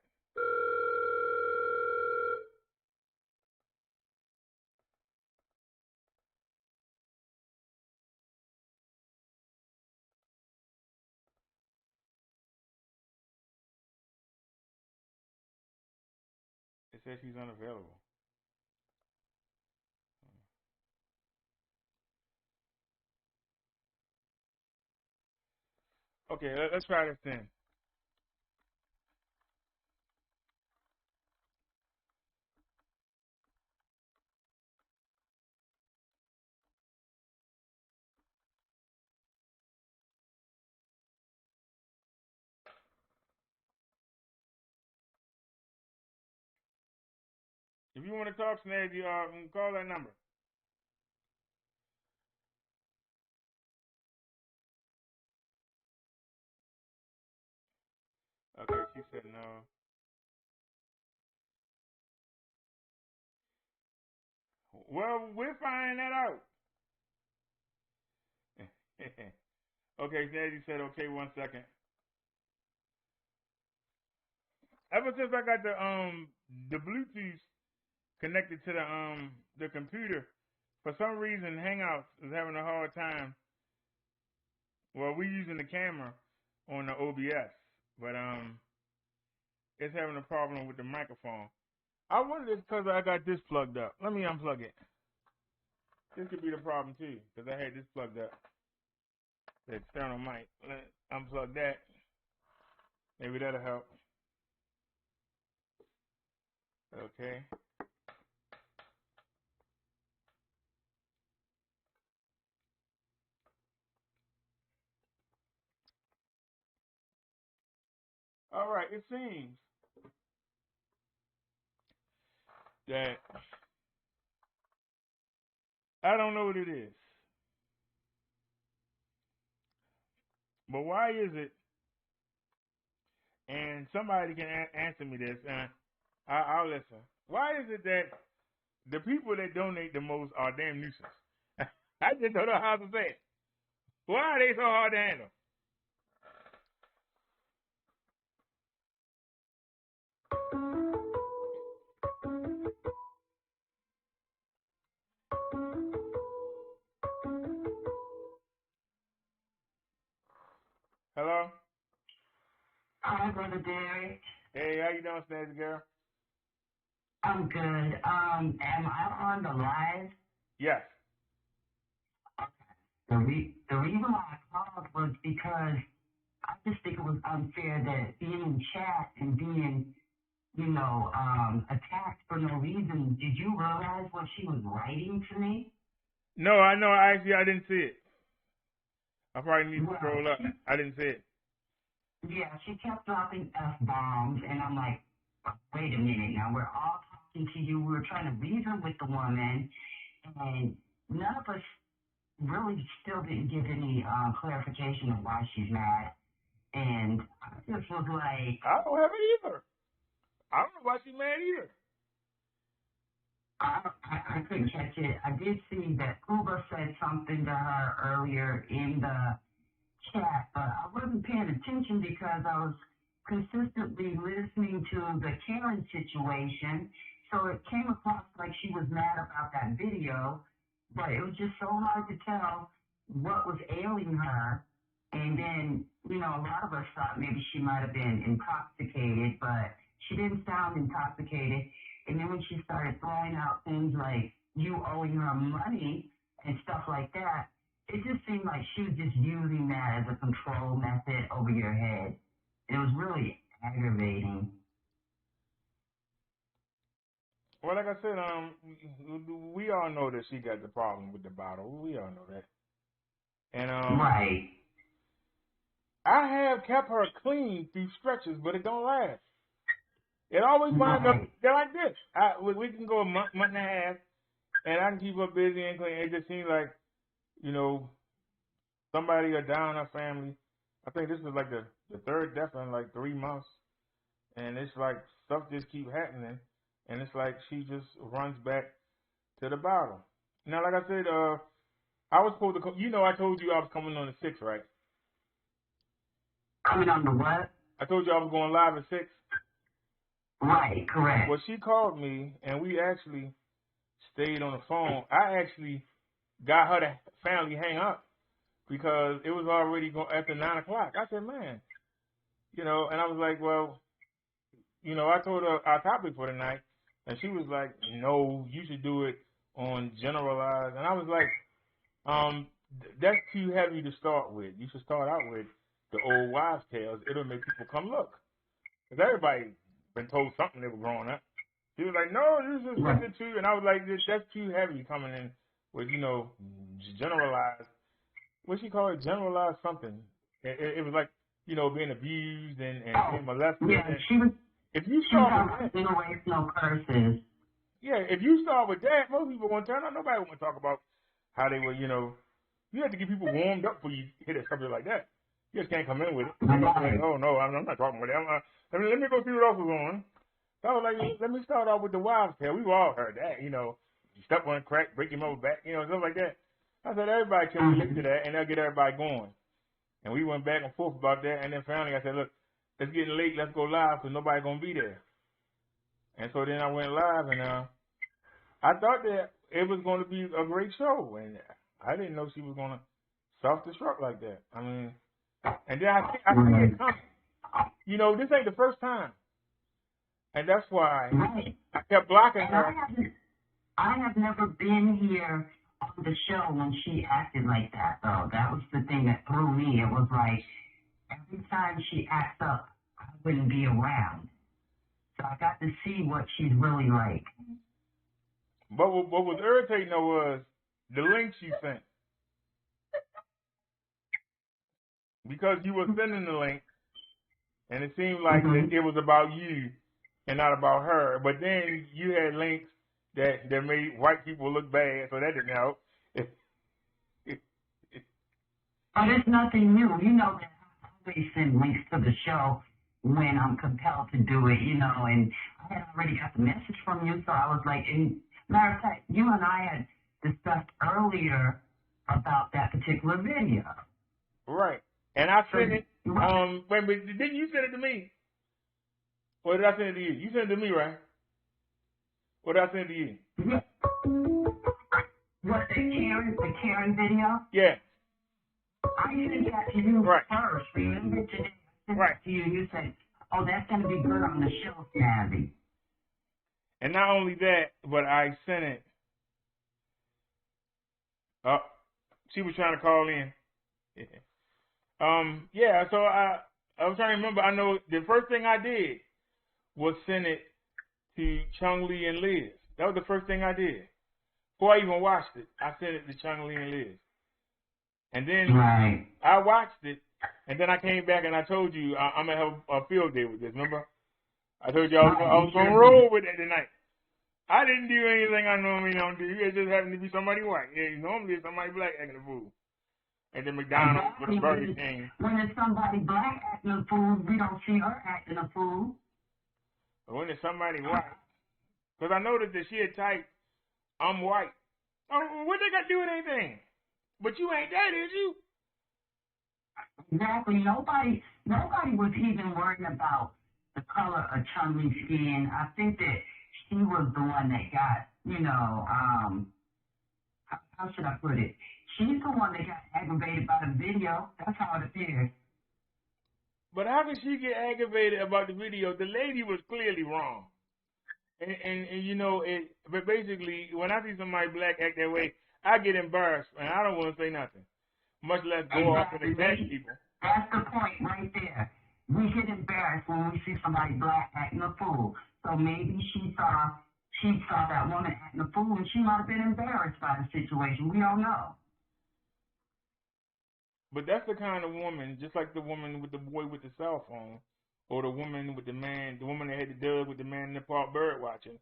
It says she's unavailable. Okay, let's try this then. If you want to talk, Snazzy, call that number. Okay, she said no. Well, we'll find that out. Okay, Snazzy said okay. 1 second. Ever since I got the Bluetooth connected to the computer, for some reason Hangouts is having a hard time. Well, we're using the camera on the OBS, but it's having a problem with the microphone. I wonder if it's because I got this plugged up. Let me unplug it. This could be the problem too, because I had this plugged up. The external mic. Let's unplug that. Maybe that'll help. Okay. All right. It seems that I don't know what it is, but why is it? And somebody can answer me this, and I'll listen. Why is it that the people that donate the most are damn nuisance? I just don't know how to say it. Why are they so hard to handle? Hello? Hi, Brother Derrick. Hey, how you doing, Snazzy girl? I'm good. Am I on the live? Yes. The reason why I called was because I just think it was unfair that being in chat and being, attacked for no reason. Did you realize what she was writing to me? No, I know. I didn't see it. I probably need to scroll up. I didn't see it. Yeah, she kept dropping F-bombs, and I'm like, wait a minute now. We're all talking to you. We're trying to reason with the woman, and none of us really still didn't give any clarification of why she's mad. And I just was like, I don't have it either. I don't know why she's mad either. I couldn't catch it. I did see that Uber said something to her earlier in the chat, but I wasn't paying attention because I was consistently listening to the Karen situation. So it came across like she was mad about that video, but it was just so hard to tell what was ailing her. And then, a lot of us thought maybe she might have been intoxicated, but she didn't sound intoxicated. And then when she started throwing out things like you owing her money and stuff like that, it just seemed like she was just using that as a control method over your head. It was really aggravating. Well, like I said, we all know that she got the problem with the bottle. We all know that. And right. I have kept her clean through stretches, but it don't last. It always winds up they're like this. We can go a month and a half, and I can keep her busy and clean. It just seems like, somebody or down her family. I think this is like the third death in like 3 months, and it's like stuff just keep happening, and it's like she just runs back to the bottle. Now, like I said, I was supposed to. I told you I was coming on the 6th, right? Coming on the what? I told you I was going live at 6. Right, correct. Well, she called me, and we actually stayed on the phone. I actually got her to family hang up because it was already after 9 o'clock. I said, man, and I was like, well, I told her our topic for the night, and she was like, no, you should do it on generalized. And I was like, that's too heavy to start with. You should start out with the old wives' tales. It'll make people come look. Because everybody been told something they were growing up. She was like, no, this is listen to. And I was like, that's too heavy coming in with, generalized. What she called it? Generalized something. It was like, being abused and being molested. Yeah, she was. If you start with generational curses. Yeah, if you start with that, most people won't turn up. Nobody want to talk about how they were, you know. You have to get people warmed up before you hit a subject like that. You just can't come in with it. Like, oh, no, I'm not talking with them. Let me go see what else was on. So I was like, let me start off with the wives' tale. We've all heard that, you know. You step on a crack, break your mother back, you know, stuff like that. I said, everybody can relate to that, and that'll get everybody going. And we went back and forth about that, and then finally I said, look, it's getting late. Let's go live because nobody's going to be there. And so then I went live, and I thought that it was going to be a great show, and I didn't know she was going to self-destruct like that. I mean, and then I see it coming. You know, this ain't the first time. And that's why I kept blocking her. I have never been here on the show when she acted like that, though. That was the thing that threw me. It was like, every time she acts up, I wouldn't be around. So I got to see what she's really like. But what was irritating though was the link she sent. Because you were sending the link, and it seemed like it was about you and not about her. But then you had links that made white people look bad, so that didn't help. But it's nothing new. You know that I always send links to the show when I'm compelled to do it, you know, and I had already got the message from you, so I was like, and matter of fact, you and I had discussed earlier about that particular video. Right. And I sent it, wait, didn't you send it to me? Or did I send it to you? You sent it to me, right? Or did I send it to you? What, the Karen video? Yeah. I sent that to you first. Remember today? I sent it to you. You said, oh, that's going to be good on the show, Snazzy. And not only that, but I sent it. She was trying to call in. Yeah, so I was trying to remember. I know the first thing I did was send it to Chung Lee and Liz. That was the first thing I did. Before I even watched it, I sent it to Chung Lee and Liz. And then I watched it, and then I came back and I told you I'm going to have a field day with this, remember? I told you I was going to roll with it tonight. I didn't do anything I normally don't do. It just happened to be somebody white. Yeah, normally it's somebody black acting a fool. And then McDonald's with Burger King. When it's somebody black acting a fool, we don't see her acting a fool. But when it's somebody white, because I noticed that she had typed, I'm white. Oh, what they got to do with anything? But you ain't that, is you? Exactly. Nobody was even worried about the color of Chung Lee's skin. I think that she was the one that got, you know, how should I put it? She's the one that got aggravated by the video. That's how it appears. But how could she get aggravated about the video? The lady was clearly wrong. And you know, but basically, when I see somebody black act that way, I get embarrassed, and I don't want to say nothing, much less go off and attack people. That's the point right there. We get embarrassed when we see somebody black acting a fool. So maybe she saw that woman acting a fool, and she might have been embarrassed by the situation. We don't know. But that's the kind of woman, just like the woman with the boy with the cell phone, or the woman with the woman that had the dog with the man in the park bird watching.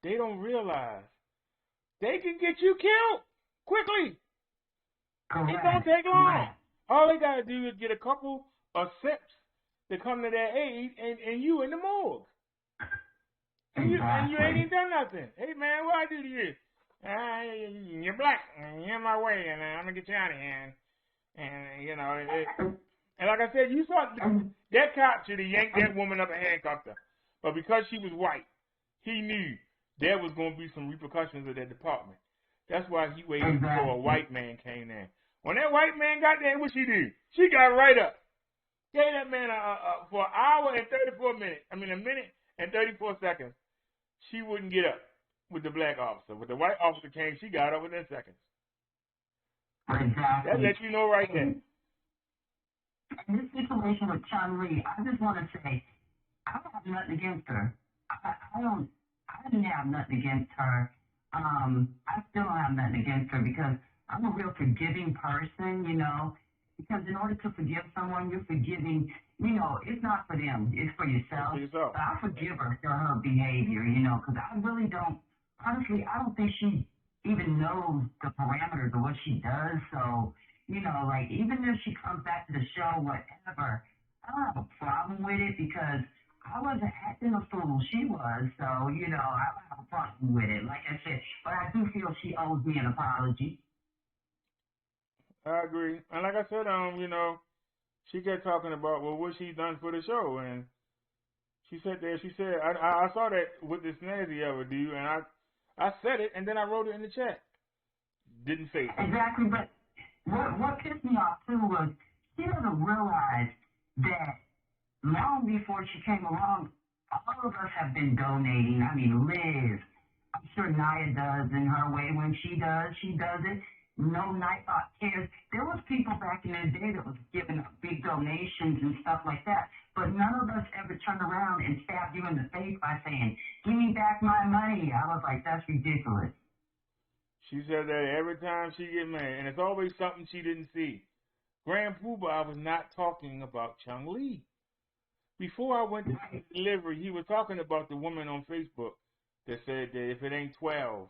They don't realize they can get you killed quickly. Correct. It don't take long. All they gotta do is get a couple of sips to come to their aid, and you in the morgue. And you ain't even done nothing. Hey man, what I do to you? You're black. You're in my way, and I'm gonna get you out of here. And you know, and like I said, you saw that cop should have yanked that woman up and handcuffed her. But because she was white, he knew there was going to be some repercussions of that department. That's why he waited until a white man came in. When that white man got there, what she do? She got right up. Gave that man for an hour and 34 minutes. I mean, a minute and 34 seconds. She wouldn't get up with the black officer. When the white officer came, she got up within seconds. Exactly. That lets you know right there. In this situation with Chung Lee, I just want to say, I don't have nothing against her. I didn't have nothing against her. I still don't have nothing against her because I'm a real forgiving person, you know. Because in order to forgive someone, you're forgiving, you know, it's not for them, it's for yourself. But I forgive her for her behavior, you know, because I really don't honestly, I don't think she even knows the parameters of what she does. So, you know, like, even if she comes back to the show, whatever, I don't have a problem with it because I wasn't acting a fool. She was. So, you know, I don't have a problem with it. Like I said, but I do feel she owes me an apology. I agree. And like I said, you know, she kept talking about, well, what she done for the show. And she said there, she said, I saw that with this Snazzy ever do, and I said it, and then I wrote it in the chat. Didn't say it. Exactly, but what pissed me off too was she doesn't realize that long before she came along, all of us have been donating. I mean, Liz, I'm sure Naya does in her way. When she does it. No Nightbot cares. There was people back in the day that was giving up big donations and stuff like that, but none of us ever turned around and stabbed you in the face by saying, "Give me back my money." I was like, that's ridiculous. She said that every time she get mad, and it's always something she didn't see. Grand Poobah was not talking about Chung Lee. Before I went to the delivery, he was talking about the woman on Facebook that said that if it ain't 12,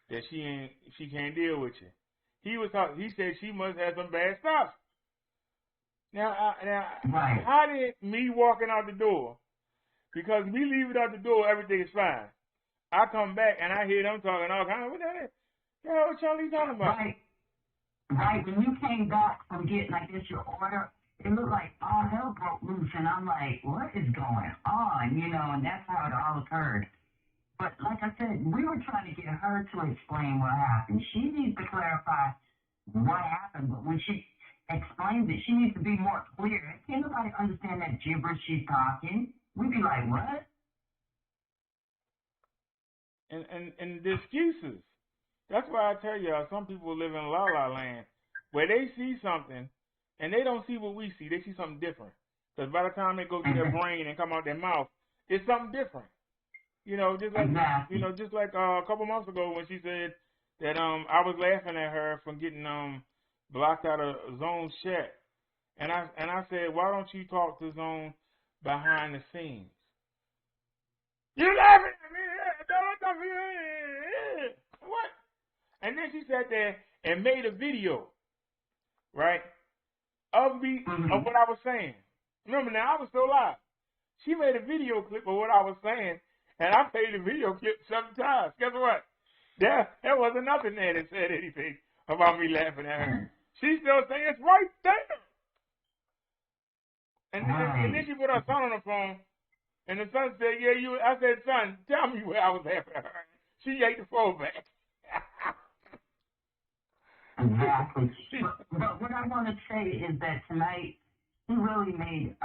that she can't deal with you. He said she must have some bad stuff. Now, how did me walking out the door, because we leave it out the door, everything is fine. I come back and I hear them talking all kind of, what that is? Yeah, what y'all talking about? Right, when you came back from getting, I guess, your order, it looked like all hell broke loose, and I'm like, what is going on? You know, and that's how it all occurred. But like I said, we were trying to get her to explain what happened. She needs to clarify what happened, but when she explains it, she needs to be more clear. Can't nobody understand that gibberish she's talking? We'd be like, what? And the excuses. That's why I tell y'all, some people live in La La Land, where they see something, and they don't see what we see. They see something different. Because by the time they go through their brain and come out their mouth, it's something different. You know, just like a couple months ago when she said that I was laughing at her for getting blocked out of Zone's chat, and I said, why don't you talk to Zone behind the scenes? You laughing at me? What? And then she sat there and made a video, right, of what I was saying. Remember now, I was still live. She made a video clip of what I was saying. And I played the video clip 7 times. Guess what? There wasn't nothing there that said anything about me laughing at her. She's still saying it's right there. And then she put her son on the phone, and the son said, yeah, you. I said, son, tell me where I was laughing at her. She ate the phone back. Exactly. But what I want to say is that tonight, he really made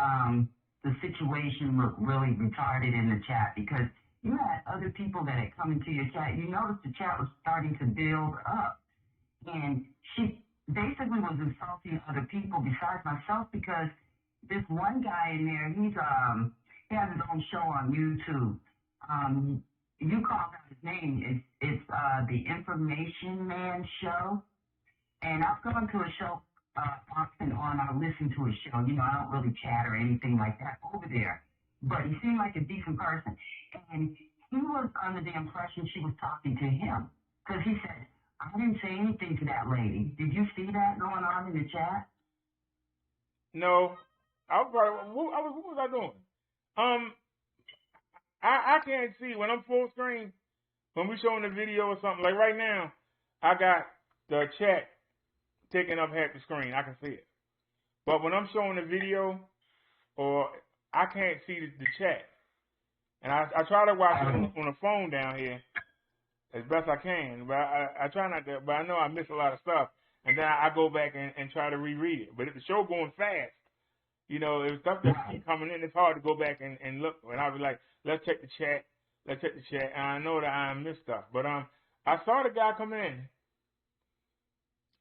the situation look really retarded in the chat, because you had other people that had come into your chat. You noticed the chat was starting to build up. And she basically was insulting other people besides myself, because this one guy in there, he has his own show on YouTube. You called out his name. It's the Information Man Show. And I've gone to a show off and on. I listen to a show. You know, I don't really chat or anything like that over there. But he seemed like a decent person. And he was under the impression she was talking to him. Because he said, I didn't say anything to that lady. Did you see that going on in the chat? No. What was I doing? I can't see. When I'm full screen, when we're showing the video or something, like right now, I got the chat taking up half the screen. I can see it. But when I'm showing the video, or I can't see the chat. And I try to watch it on the phone down here as best I can. But I try not to, but I know I miss a lot of stuff. And then I go back and try to reread it. But if the show going fast, you know, if stuff that's coming in, it's hard to go back and look. And I'll be like, let's check the chat. And I know that I missed stuff. But I saw the guy come in.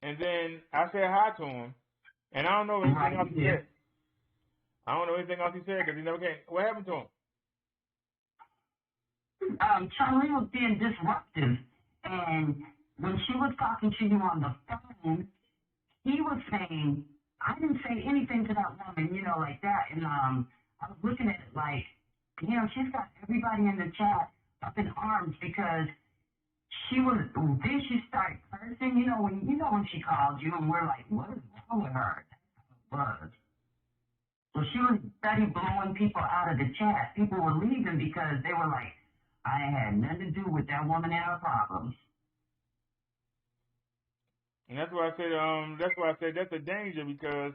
And then I said hi to him. And I don't know anything else he said. I don't know anything else he said because he never came. What happened to him? Charlie was being disruptive. And when she was talking to you on the phone, he was saying, I didn't say anything to that woman, you know, like that. And I was looking at it like, you know, she's got everybody in the chat up in arms because Then she started cursing, when she called you and we're like, what is wrong with her? Was. So she was steady blowing people out of the chat. People were leaving because they were like, I had nothing to do with that woman and her problems. And that's why I said that's a danger because,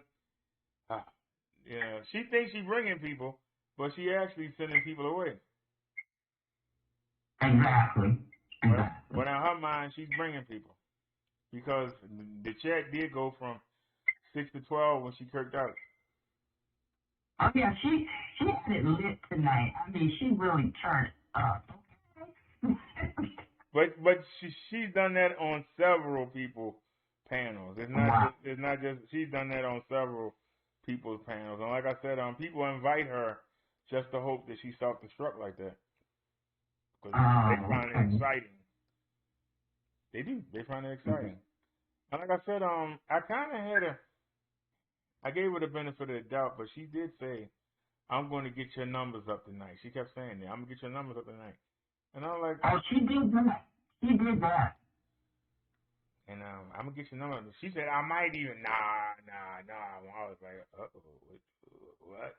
yeah, she thinks she's bringing people, but she actually sending people away. Exactly. But in her mind, she's bringing people because the chat did go from 6 to 12 when she kirked out. Oh yeah, she had it lit tonight. I mean, she really turned up. But she's done that on several people panels. It's not just she's done that on several people's panels. And like I said, people invite her just to hope that she self-destruct like that because they find it exciting. They do. They find it exciting. And like I said, I kind of I gave her the benefit of the doubt, but she did say, I'm going to get your numbers up tonight. She kept saying that. I'm going to get your numbers up tonight. And I was like, oh, she did that. She did that. And I'm going to get your numbers. She said, I might even, nah. I was like, what?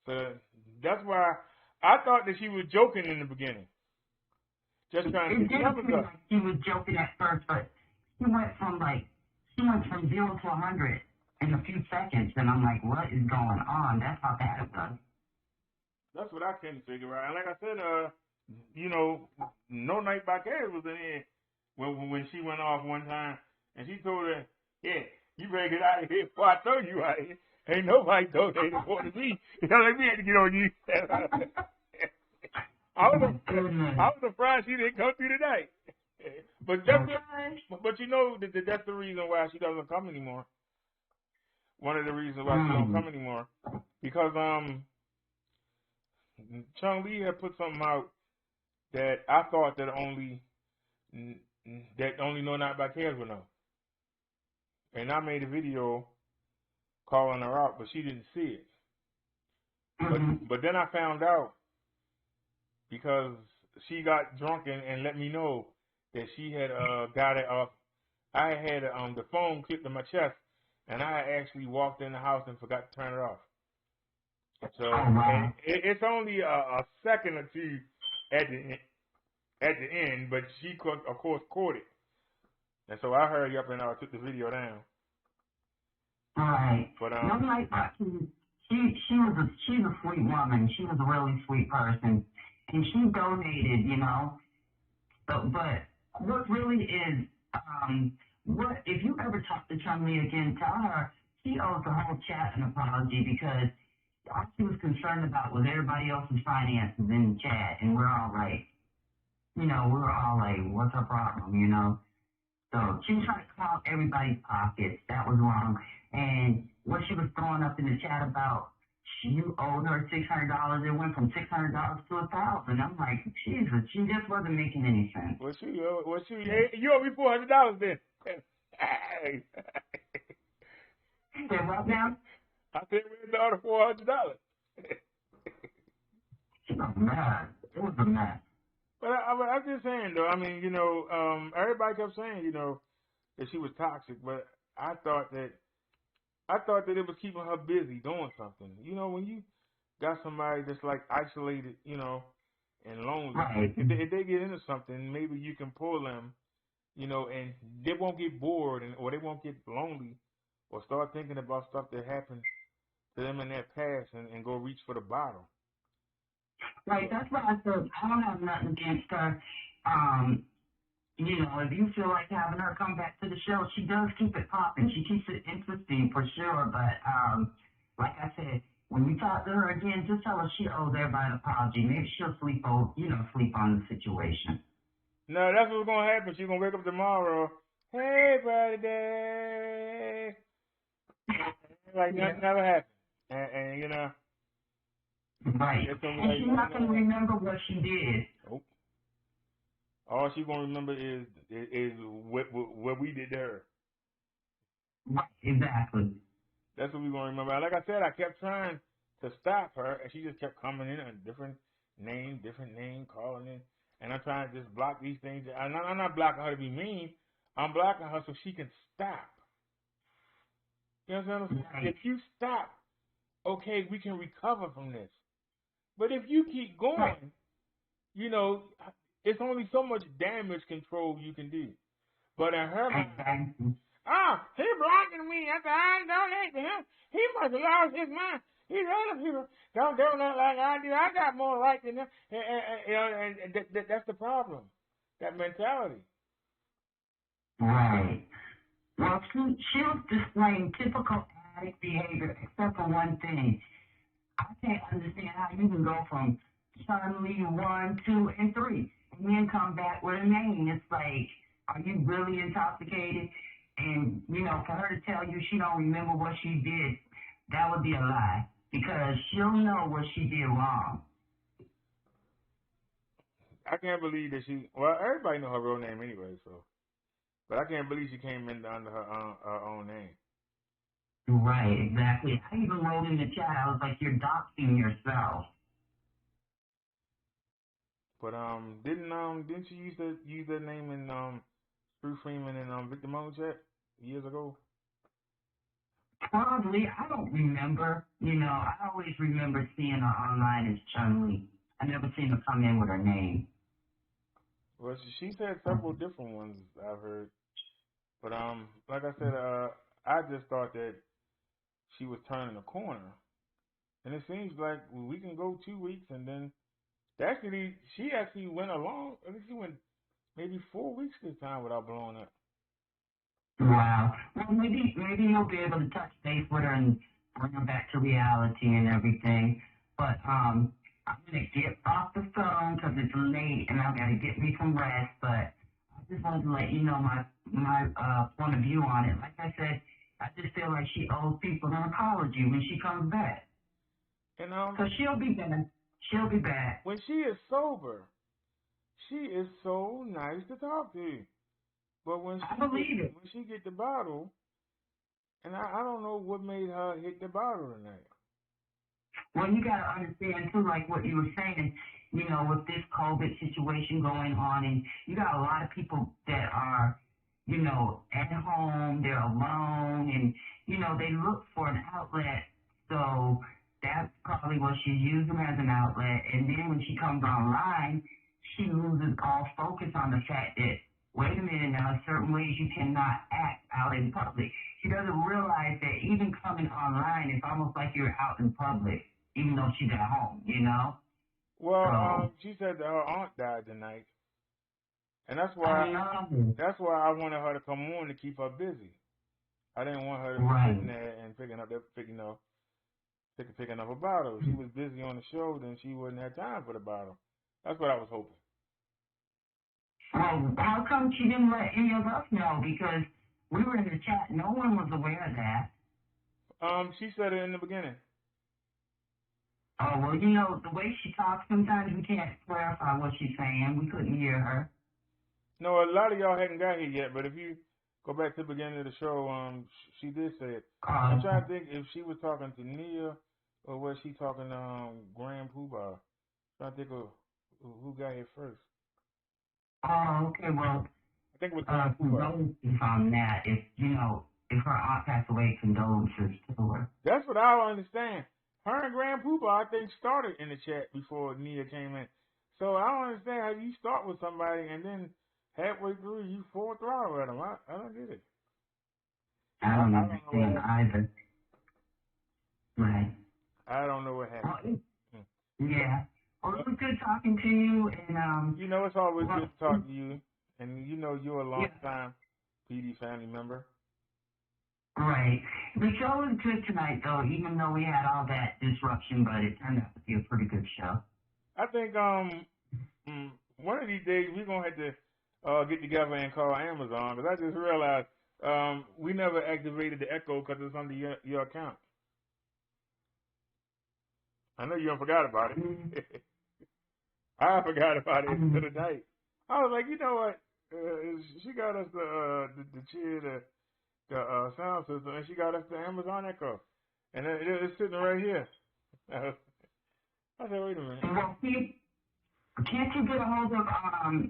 So that's why I thought that she was joking in the beginning. Just trying to get the numbers up. Like she was joking at first, but she went from 0 to 100 in a few seconds, and I'm like, what is going on? That's how bad it was. That's what I couldn't figure out. And like I said, No Night by Cares was in here when she went off one time, and she told her, yeah, you better get out of here before I throw you out of here. Ain't nobody donated more than me. Like we had to get on you. I was surprised she didn't come through tonight. But that's the reason why she doesn't come anymore. One of the reasons why she don't come anymore. Because Chung Lee had put something out that I thought that only No Night by Cares would know. And I made a video calling her out, but she didn't see it. But then I found out because she got drunk and let me know that she had got it off. I had the phone clipped to my chest, and I actually walked in the house and forgot to turn it off. So it's only a second or two at the end, but she of course caught it, and so I hurried up and took the video down. Right. But No Night by Cares, she's a sweet woman. She was a really sweet person, and she donated, But what really is what if you ever talk to Chung Lee again, tell her she owes the whole chat an apology because all she was concerned about was everybody else's finances in the chat, and we're all like, what's her problem, So she was trying to clog everybody's pockets. That was wrong. And what she was throwing up in the chat about you owed her $600, it went from $600 to $1,000. I'm like, Jesus, she just wasn't making any sense. You owe me $400 then. Said what now? I said where's the other $400? She was mad. It was a mess. But I'm just saying though. I mean, everybody kept saying, that she was toxic, but I thought that it was keeping her busy doing something. When you got somebody that's like isolated, and lonely, right. if they get into something, maybe you can pull them, and they won't get bored or they won't get lonely or start thinking about stuff that happened to them in their past and go reach for the bottle. Right, that's why I said I don't have nothing against her. If you feel like having her come back to the show, she does keep it popping. She keeps it interesting for sure. But like I said, when you talk to her again, just tell her she owes everybody an apology. Maybe she'll sleep on the situation. No, that's what's gonna happen. She's gonna wake up tomorrow. Hey, buddy. Like nothing ever happened. And Right. And she's not going to remember what she did. Nope. All she's going to remember is what we did to her. Right, exactly. That's what we're going to remember. Like I said, I kept trying to stop her, and she just kept coming in a different name, calling in. and I'm trying to just block these things. I'm not blocking her to be mean. I'm blocking her so she can stop. You know what I'm saying? Right. If you stop, okay, we can recover from this. But if you keep going, you know, it's only so much damage control you can do. But in her mind, he blocking me after I donate to him. He must have lost his mind. These other people don't do nothing like I do. I got more right than them. And that's the problem. That mentality. Right. Well, she was displaying typical addict behavior, except for one thing. I can't understand how you can go from Chun-Li 1, 2, and 3, and then come back with a name. It's like, are you really intoxicated? And, you know, for her to tell you she don't remember what she did, that would be a lie, because she'll know what she did wrong. I can't believe that well, everybody know her real name anyway, so. But I can't believe she came in under her own name. Right, exactly. I even wrote in the chat, I was like, you're doxing yourself. But didn't she use that name in Bruce Freeman and Victor Monchek years ago? Probably. I don't remember. You know, I always remember seeing her online as Chun-Li. I never seen her come in with her name. Well, she's had several different ones I've heard. But like I said, I just thought that she was turning a corner, and it seems like we can go 2 weeks, and then she actually went along. I think she went maybe 4 weeks this time without blowing up. Wow. Well, maybe you'll be able to touch base with her and bring her back to reality and everything. But I'm gonna get off the phone because it's late and I gotta get me some rest. But I just wanted to let you know my point of view on it. Like I said, I just feel like she owes people an apology when she comes back. And so she'll be back. She'll be back. When she is sober, she is so nice to talk to. But when she get the bottle, and I don't know what made her hit the bottle tonight. Well, you got to understand, too, like what you were saying, you know, with this COVID situation going on, and you got a lot of people that are, you know, at home, they're alone, and, you know, they look for an outlet. So that's probably what she's using as an outlet. And then when she comes online, she loses all focus on the fact that, wait a minute now, certain ways you cannot act out in public. She doesn't realize that even coming online, it's almost like you're out in public, even though she's at home, you know? Well, she said that her aunt died tonight. And that's why I wanted her to come on to keep her busy. I didn't want her to be sitting there and picking up a bottle. She was busy on the show, then she wouldn't have time for the bottle. That's what I was hoping. Well, how come she didn't let any of us know? Because we were in the chat. No one was aware of that. She said it in the beginning. Oh, well, you know, the way she talks, sometimes we can't clarify what she's saying. We couldn't hear her. No, a lot of y'all hadn't got here yet, but if you go back to the beginning of the show, she did say it. I'm trying to think if she was talking to Nia or was she talking to Grand Poobah. I'm trying to think of who got here first. Oh, okay, well, I think it was Grand Poobah. Condolences on that. If, you know, if her aunt passed away, condolences to her. That's what I don't understand. Her and Grand Poobah, I think, started in the chat before Nia came in. So I don't understand how you start with somebody and then halfway through you full throttle at them. I don't get it. I don't understand either. Right. I don't know what happened. Yeah. Well, it was good talking to you, and you know, it's always good to talk to you, and you know you're a long-time PD family member. Right. The show was good tonight, though, even though we had all that disruption, but it turned out to be a pretty good show. I think one of these days we're gonna have to get together and call Amazon, because I just realized we never activated the Echo because it's under your account. I know you don't forgot about it. I forgot about it until tonight. I was like, you know what? She got us the cheer, the sound system, and she got us the Amazon Echo, and it's sitting right here. I said, wait a minute. Can't you get a hold of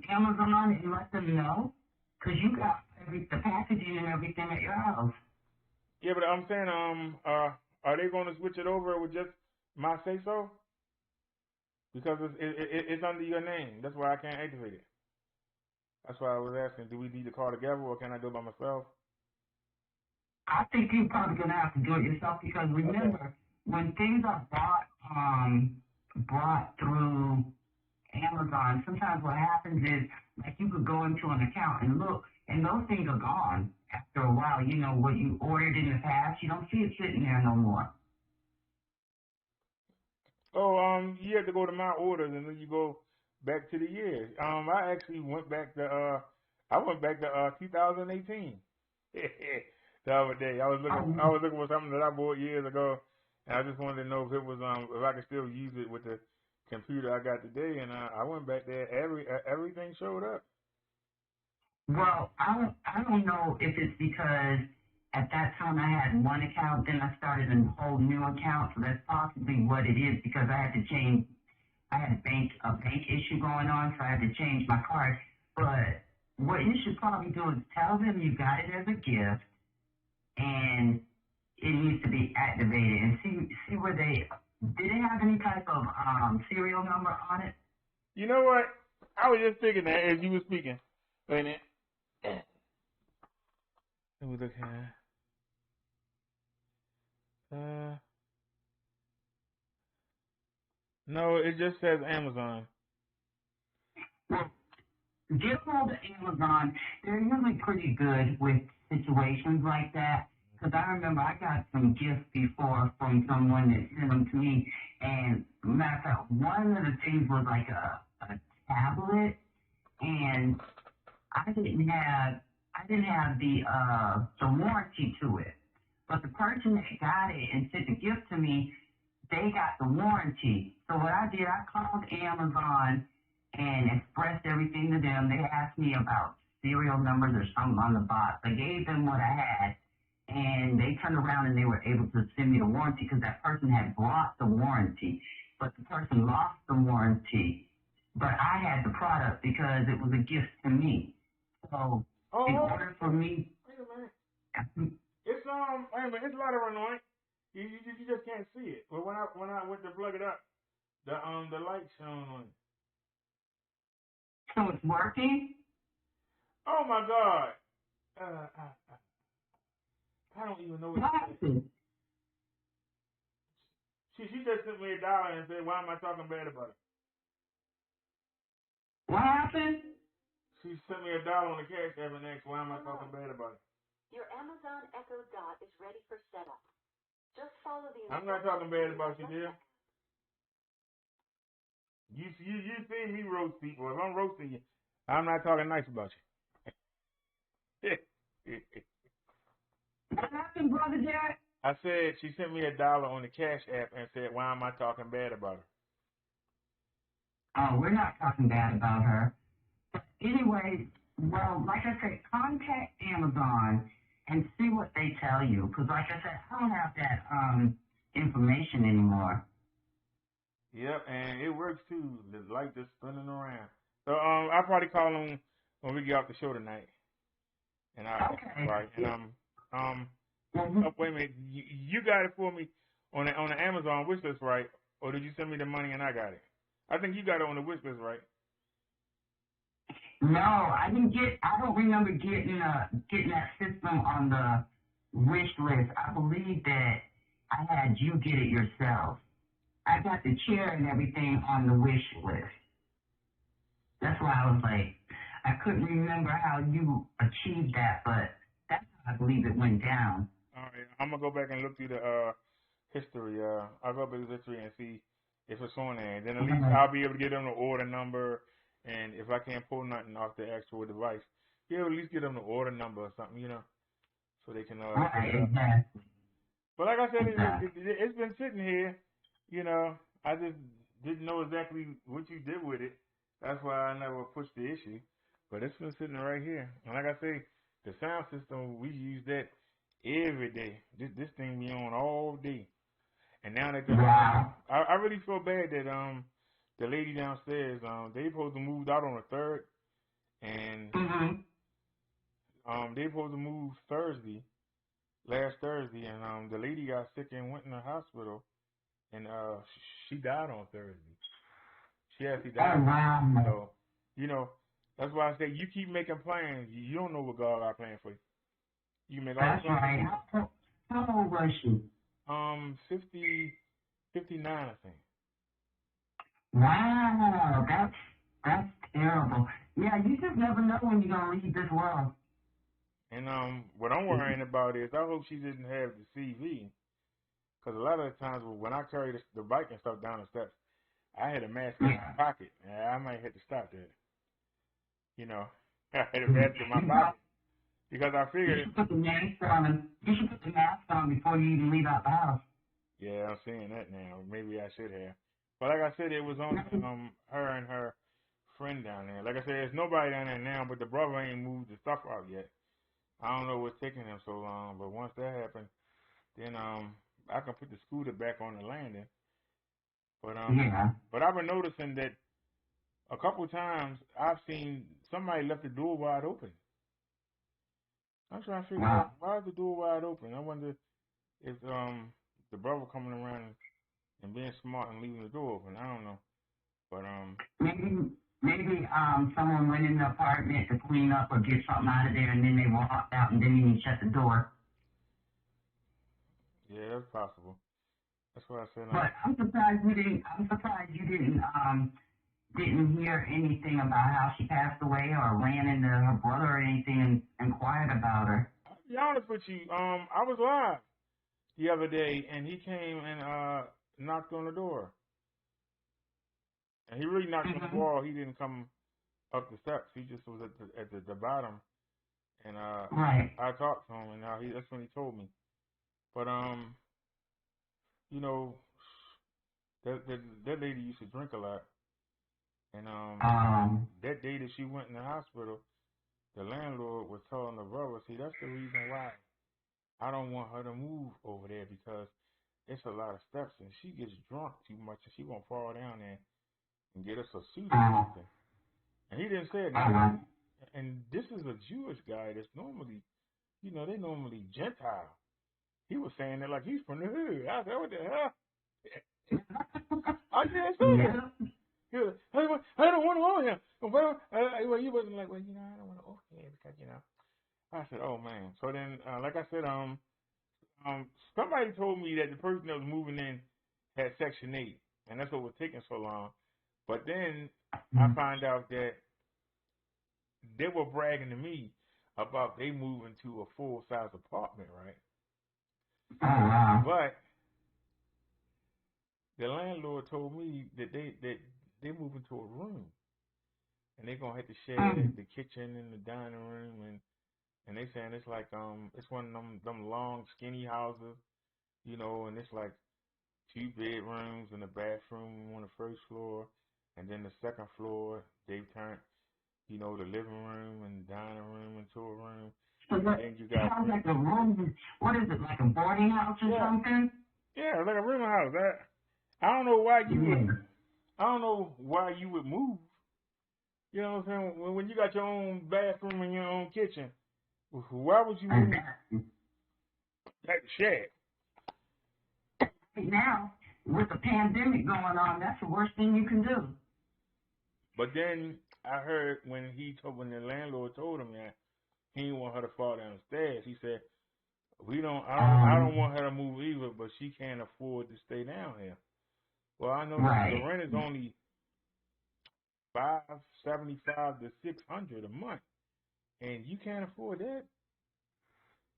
Amazon and let them know? Because you got the packaging and everything at your house. Yeah, but I'm saying, are they going to switch it over with just my say so? Because it's under your name. That's why I can't activate it. That's why I was asking, do we need to call together or can I do it by myself? I think you're probably gonna have to do it yourself because remember, when things are brought through Amazon, sometimes what happens is like you could go into an account and look, and those things are gone after a while. You know what you ordered in the past, you don't see it sitting there no more. Oh, you have to go to my orders and then you go back to the years. I actually went back to 2018. The other day, I was looking for something that I bought years ago, and I just wanted to know if it was if I could still use it with the computer I got today, and I went back there. Everything showed up. Well, I don't know if it's because at that time I had one account, then I started a whole new account, so that's possibly what it is because I had to change. I had a bank issue going on, so I had to change my card. But what you should probably do is tell them you got it as a gift, and it needs to be activated, and see where did it have any type of serial number on it? You know what? I was just thinking that as you were speaking. Wait a minute. Let me look here. No, it just says Amazon. Well, get hold of Amazon. They're usually pretty good with situations like that. Because I remember I got some gifts before from someone that sent them to me. And matter of fact, one of the things was like a tablet. And I didn't have the warranty to it. But the person that got it and sent the gift to me, they got the warranty. So what I did, I called Amazon and expressed everything to them. They asked me about serial numbers or something on the box. I gave them what I had, and they turned around and they were able to send me the warranty because that person had bought the warranty, but the person lost the warranty. But I had the product because it was a gift to me. So in order for me, Wait a minute. It's wait a minute. It's ladder anoint. You just can't see it. But when I went to plug it up, the light shone on it. So it's working? Oh my God! I don't even know what happened. She just sent me $1 and said, "Why am I talking bad about it?" What happened? She sent me $1 on the cash app and asked, "Why am I talking bad about it?" Your Amazon Echo Dot is ready for setup. Just follow the. I'm not talking bad about you, dear. You see me roast people. If I'm roasting you, I'm not talking nice about you. What happened, Brother Derrick? I said she sent me $1 on the cash app and said, "Why am I talking bad about her?" Oh, we're not talking bad about her. But anyway, well, like I said, contact Amazon and see what they tell you. Because like I said, I don't have that information anymore. Yep, and it works too. The light just spinning around. So I'll probably call them when we get off the show tonight. And Okay. Right. And wait a minute. You got it for me on the Amazon wish list, right? Or did you send me the money and I got it? I think you got it on the wish list, right? No, I don't remember getting that system on the wish list. I believe that I had you get it yourself. I got the chair and everything on the wish list. That's why I was like, I couldn't remember how you achieved that, but that's how I believe it went down. All right, I'm gonna go back and look through the history. I'll go back to the history and see if it's on there. And then at least I'll be able to get them the order number. And if I can't pull nothing off the actual device, be able to at least get them the order number or something, so they can. Exactly. But like I said, it's been sitting here. I just didn't know exactly what you did with it. That's why I never pushed the issue. But it's been sitting right here. And like I say, the sound system, we use that every day. This thing be on all day. And now that I really feel bad that the lady downstairs, they supposed to move out on the 3rd, and they supposed to move last Thursday, and the lady got sick and went in the hospital, and she died on Thursday. She actually died. Oh, wow. So, you know, that's why I say you keep making plans. You don't know what God got planned for you. You can make all the That's plans. right. How old was she? 59, I think. Wow, that's terrible. Yeah, you just never know when you're gonna leave this world. And what I'm worrying about is I hope she didn't have the CV, because a lot of the times when I carry the bike and stuff down the steps, I had a mask in my pocket, and I might have to stop that. You know, I had a mask in my pocket because I figured. You should put the mask on. You should put the mask on before you even leave out the house. Yeah, I'm seeing that now. Maybe I should have. But like I said, it was only her and her friend down there. Like I said, there's nobody down there now, but the brother ain't moved the stuff out yet. I don't know what's taking him so long, but once that happens, then I can put the scooter back on the landing. But but I've been noticing that a couple times I've seen somebody left the door wide open. I'm trying to figure out why is the door wide open. I wonder if the brother coming around and being smart and leaving the door open. I don't know, but maybe someone went in the apartment to clean up or get something out of there, and then they walked out and didn't even shut the door. Yeah, that's possible. That's what I said. But I'm surprised you didn't hear anything about how she passed away or ran into her brother or anything and inquired about her. I'll be honest with you, I was live the other day, and he came and knocked on the door. And he really knocked on the wall. He didn't come up the steps. He just was at the bottom. And I talked to him, and that's when he told me. But you know, that lady used to drink a lot. And that day that she went in the hospital, the landlord was telling the brother, see, that's the reason why I don't want her to move over there, because it's a lot of steps, and she gets drunk too much, and she won't fall down there and get us a suit or something. And he didn't say that. And this is a Jewish guy that's normally, you know, they normally Gentile. He was saying that like he's from the hood. I said, what the hell? I didn't say that. He was like, I don't want to own him. Well, he wasn't like, well, you know, I don't want to own him because, you know. I said, oh, man. So then, like I said, somebody told me that the person that was moving in had Section 8, and that's what was taking so long. But then I found out that they were bragging to me about they moving to a full-size apartment, right? But the landlord told me that they moving to a room, and they're gonna have to share the kitchen and the dining room, and they saying it's like it's one of them long skinny houses, you know, and it's like 2 bedrooms and a bathroom on the first floor, and then the second floor they turned, you know, the living room and dining room into a room. So and you got sounds like a room. What is it, like a boarding house or something? Yeah, like a room house. I don't know why you would. I don't know why you would move. You know what I'm saying? When you got your own bathroom and your own kitchen, why would you move? Like a shed. Right now, with the pandemic going on, that's the worst thing you can do. But then I heard when the landlord told him that he didn't want her to fall down the stairs, he said, I don't want her to move either, but she can't afford to stay down here. Well, I know the rent is only $575 to $600 a month, and you can't afford that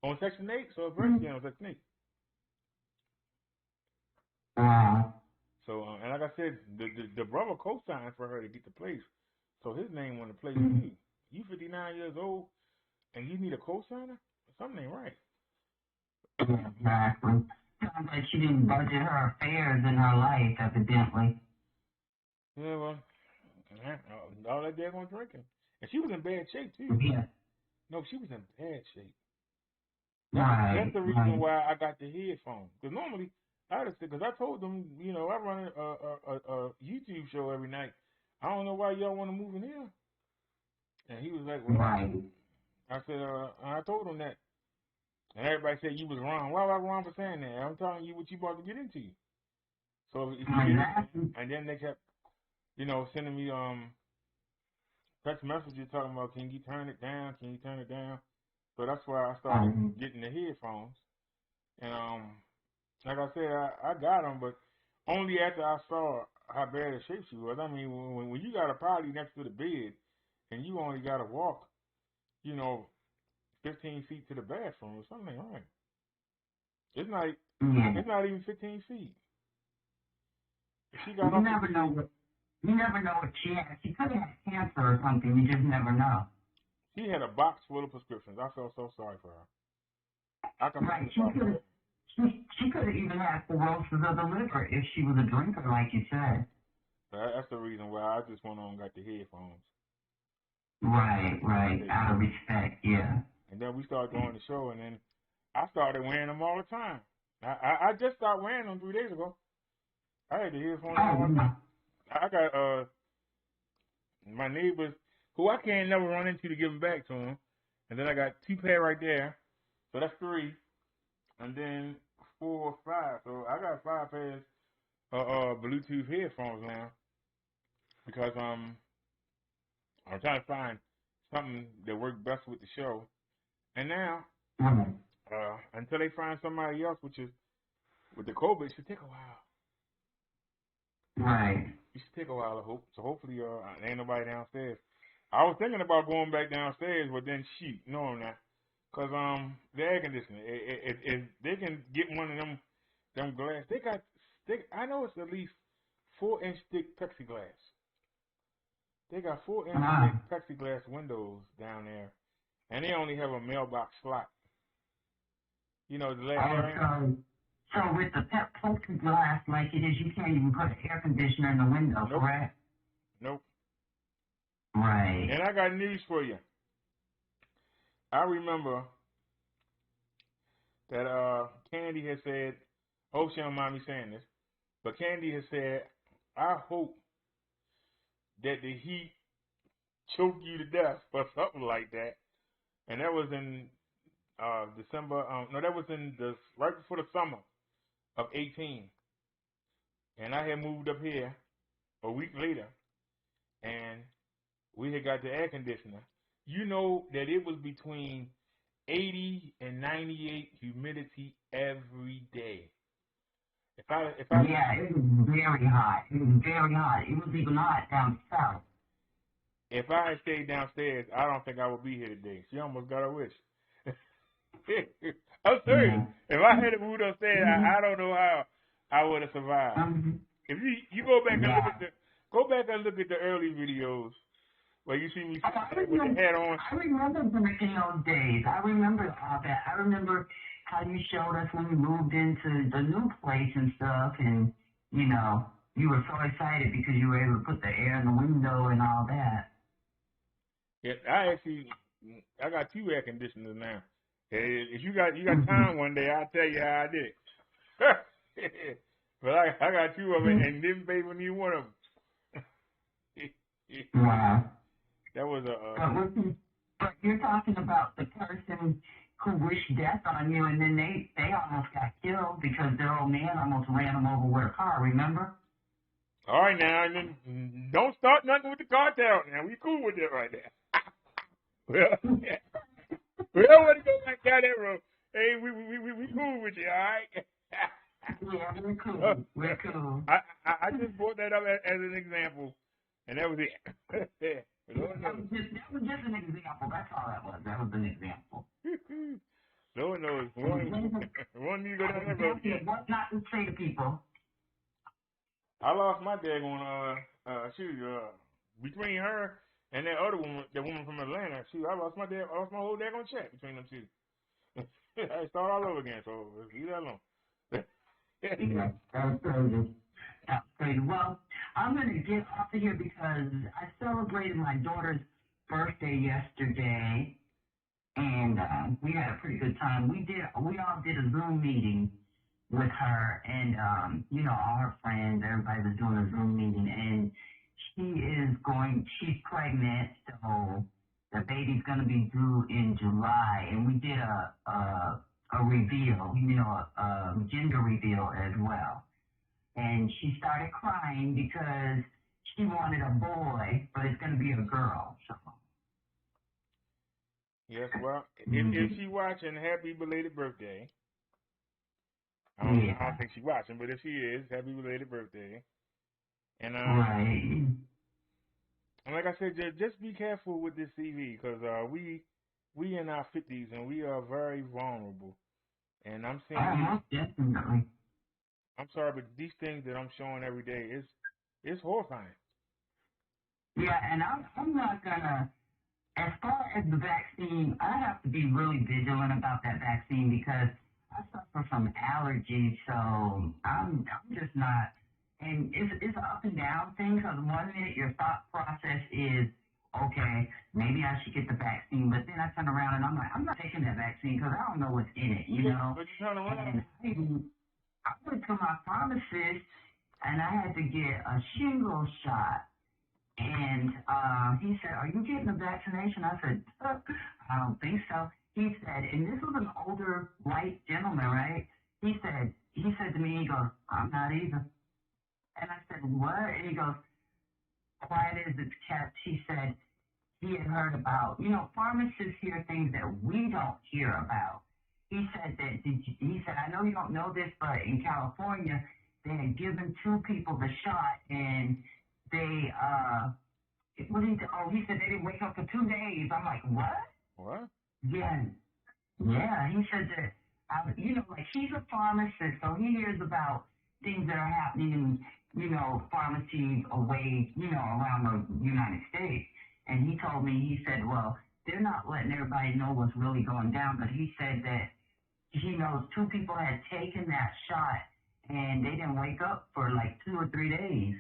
on Section 8. So it's right there on Section 8. So and like I said, the brother co-signed for her to get the place, so his name on the place too. You 59 years old and you need a co-signer? Something ain't right. Exactly. Sounds like she didn't budget her affairs in her life, evidently. Yeah, well, all that daggone drinking. And she was in bad shape, too. Yeah. No, she was in bad shape. That's the reason why I got the headphones. Because normally I just because I told them, you know, I run a YouTube show every night. I don't know why y'all want to move in here. And he was like, well, Right. I said, I told him that. And everybody said you was wrong. Why was I wrong for saying that? I'm telling you what you about to get into. So if you get in, and then they kept, you know, sending me text messages talking about, can you turn it down? Can you turn it down? So that's why I started getting the headphones. And like I said, I got them, but only after I saw how bad a shape she was. I mean, when you got a potty next to the bed and you only got to walk, you know, 15 feet to the bathroom or something, right? It's not. It's not even 15 feet. She got You never know what she had. She could have had cancer or something. You just never know. She had a box full of prescriptions. I felt so sorry for her. I can Right. She could have even had cirrhosis of the liver if she was a drinker, like you said. That's the reason why I just went on and got the headphones. Right. Out of respect, yeah. And then we started doing the show, and then I started wearing them all the time. I just started wearing them 3 days ago. I had the headphones all the time. I got my neighbors who I can't never run into to give them back to them, and then I got 2 pair right there, so that's 3, and then 4 or 5. So I got 5 pairs of Bluetooth headphones now because I'm trying to find something that works best with the show, and now until they find somebody else, which is with the COVID, it should take a while. Right. It should take a while, I hope. So hopefully, ain't nobody downstairs. I was thinking about going back downstairs, but then shoot, no, I'm not. Cause the air conditioner, if they can get one of them glass, I know it's at least 4-inch thick plexiglass. They got 4-inch thick plexiglass windows down there, and they only have a mailbox slot. You know, the last So with the plexiglass like it is, you can't even put an air conditioner in the window, correct? Nope. Right. And I got news for you. I remember that Candy had said, hope she don't mind me saying this, but Candy had said, I hope that the heat choke you to death or something like that. And that was in December, that was in right before the summer of 18. And I had moved up here a week later, and we had got the air conditioner. You know that it was between 80 and 98 humidity every day. It was very hot. It was very hot. It was even hot down south. If I had stayed downstairs, I don't think I would be here today. She almost got her wish. I'm serious. If I had moved upstairs, I don't know how I would have survived. If you go back and look at the early videos where you see me with the hat on. I remember back in those days. I remember all that. I remember how you showed us when we moved into the new place and stuff, and you know, you were so excited because you were able to put the air in the window and all that. Yeah, I got 2 air conditioners now. If you got time one day, I'll tell you how I did it. But I got 2 of them and didn't pay for neither one of them. Wow. That was But you're talking about the person who wished death on you, and then they almost got killed because their old man almost ran them over with a car. Remember? All right, now, and then don't start nothing with the cartel. Now we cool with it right there. Well, we don't want to go back down that road. Hey, we cool with you, all right? Yeah, we're cool. We're cool. I just brought that up as an example, and that was it. That was just an example. That's all that was. That was an example. Lord knows. One need to go down that road. What not to say to people? I lost my daggone between her and that other woman, the woman from Atlanta. I lost my whole daggone check between them 2. I start all over again, so leave that alone. Yeah, that's crazy. That's crazy. Well, I'm going to get off of here because I celebrated my daughter's birthday yesterday, and we had a pretty good time. We all did a Zoom meeting with her and you know, all her friends, everybody was doing a Zoom meeting, and she's pregnant, so the baby's gonna be due in July, and we did a reveal, you know, a gender reveal as well. And she started crying because she wanted a boy, but it's gonna be a girl. So Yes, well, if she watching, happy belated birthday. I don't think she's watching, but if she is, happy belated birthday. And right. And like I said, just be careful with this TV because we in our 50s and we are very vulnerable. And I'm saying, definitely. I'm sorry, but these things that I'm showing every day is horrifying. Yeah, and I'm not gonna. As far as the vaccine, I have to be really vigilant about that vaccine because I suffer from allergies, so I'm just not. And it's an up and down thing because one minute your thought process is, okay, maybe I should get the vaccine, but then I turn around and I'm like, I'm not taking that vaccine because I don't know what's in it, you know. But you turn around. And I went to my pharmacist and I had to get a shingle shot. And he said, "Are you getting a vaccination?" I said, "I don't think so." He said, and this was an older white gentleman, right? He said to me, he goes, "I'm not either." And I said, "What?" And he goes, "Quiet as it's kept." He said he had heard about, you know, pharmacists hear things that we don't hear about. He said he said, "I know you don't know this, but in California, they had given 2 people the shot, and they he said they didn't wake up for 2 days." I'm like, what? What? Yeah. Yeah, he said that, you know, like he's a pharmacist, so he hears about things that are happening in, you know, pharmacies away, you know, around the United States. And he told me, he said, well, they're not letting everybody know what's really going down, but he said that he knows 2 people had taken that shot and they didn't wake up for like 2 or 3 days.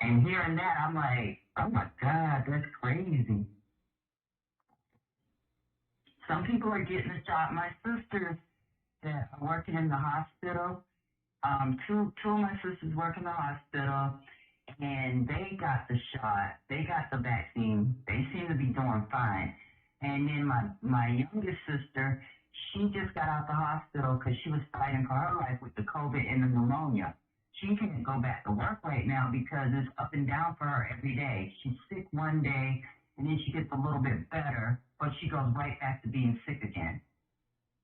And hearing that, I'm like, oh my God, that's crazy. Some people are getting the shot. My sisters that are working in the hospital, two of my sisters work in the hospital, and they got the shot. They got the vaccine. They seem to be doing fine. And then my youngest sister, she just got out the hospital because she was fighting for her life with the COVID and the pneumonia. She can't go back to work right now because it's up and down for her every day. She's sick one day, and then she gets a little bit better, but she goes right back to being sick again.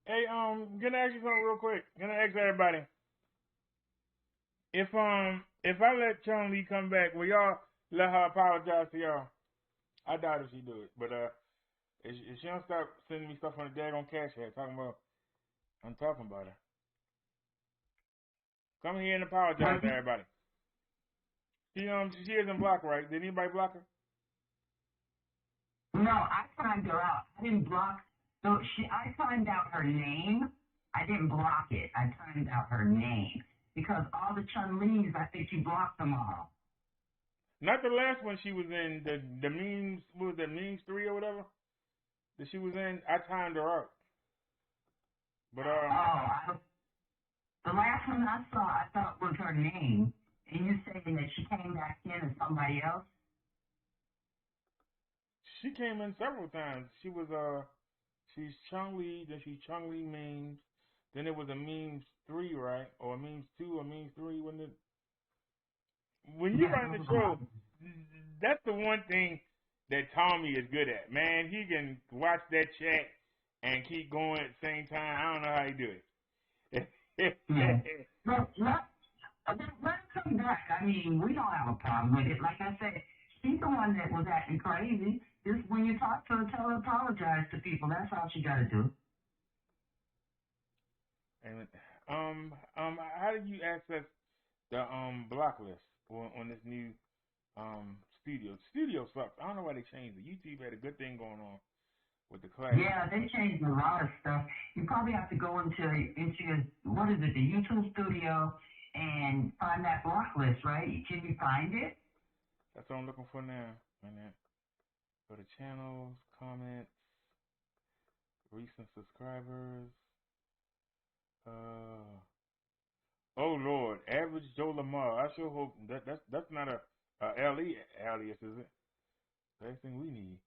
Hey, gonna ask you something real quick. Gonna ask everybody. If I let Chung Lee come back, will y'all let her apologize to y'all? I doubt if she do it, but if she don't stop sending me stuff on the daggone cash app I'm talking about her. Come here and apologize to everybody. She isn't blocked, right? Did anybody block her? No, I timed her out. I didn't block. So I timed out her name. I didn't block it. I timed out her name because all the Chun-Lees, I think you blocked them all. Not the last one she was in, the memes, what was that, memes 3 or whatever? That she was in, I timed her out. But the last one I saw, I thought was her name, and you saying that she came back in as somebody else? She came in several times. She was she's Chung Lee, then she's Chung Lee memes. Then it was a memes 3, right? Or a memes 2 or memes 3, wasn't it? When you run the show, that's the one thing that Tommy is good at. Man, he can watch that chat and keep going at the same time. I don't know how he do it. Well, let her come back. I mean, we don't have a problem with it. Like I said, she's the one that was acting crazy. Just when you talk to her, tell her apologize to people. That's all she got to do. And how do you access the block list on this new studio? Studio sucks. I don't know why they changed it. YouTube had a good thing going on with the class. Yeah, they changed a lot of stuff. You probably have to go into your, what is it, the YouTube studio, and find that block list, right? Can you find it? That's what I'm looking for now. Go to channels, comments, recent subscribers. Oh Lord, average Joe Lamar. I sure hope that's not a LE alias, is it? Last thing we need.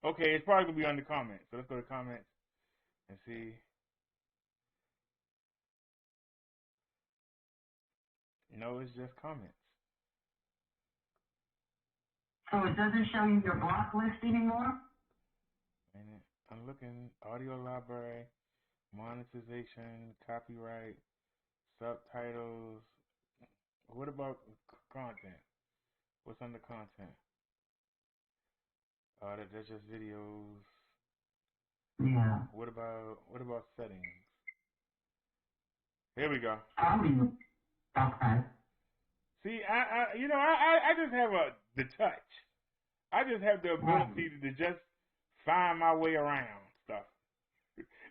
Okay, it's probably gonna be under comments. So let's go to comments and see. No, it's just comments. So it doesn't show you your block list anymore? And I'm looking audio library, monetization, copyright, subtitles. What about content? What's under content? That's just videos. Yeah. What about settings? Here we go. Okay. See, I just have the touch. I just have the ability to just find my way around stuff.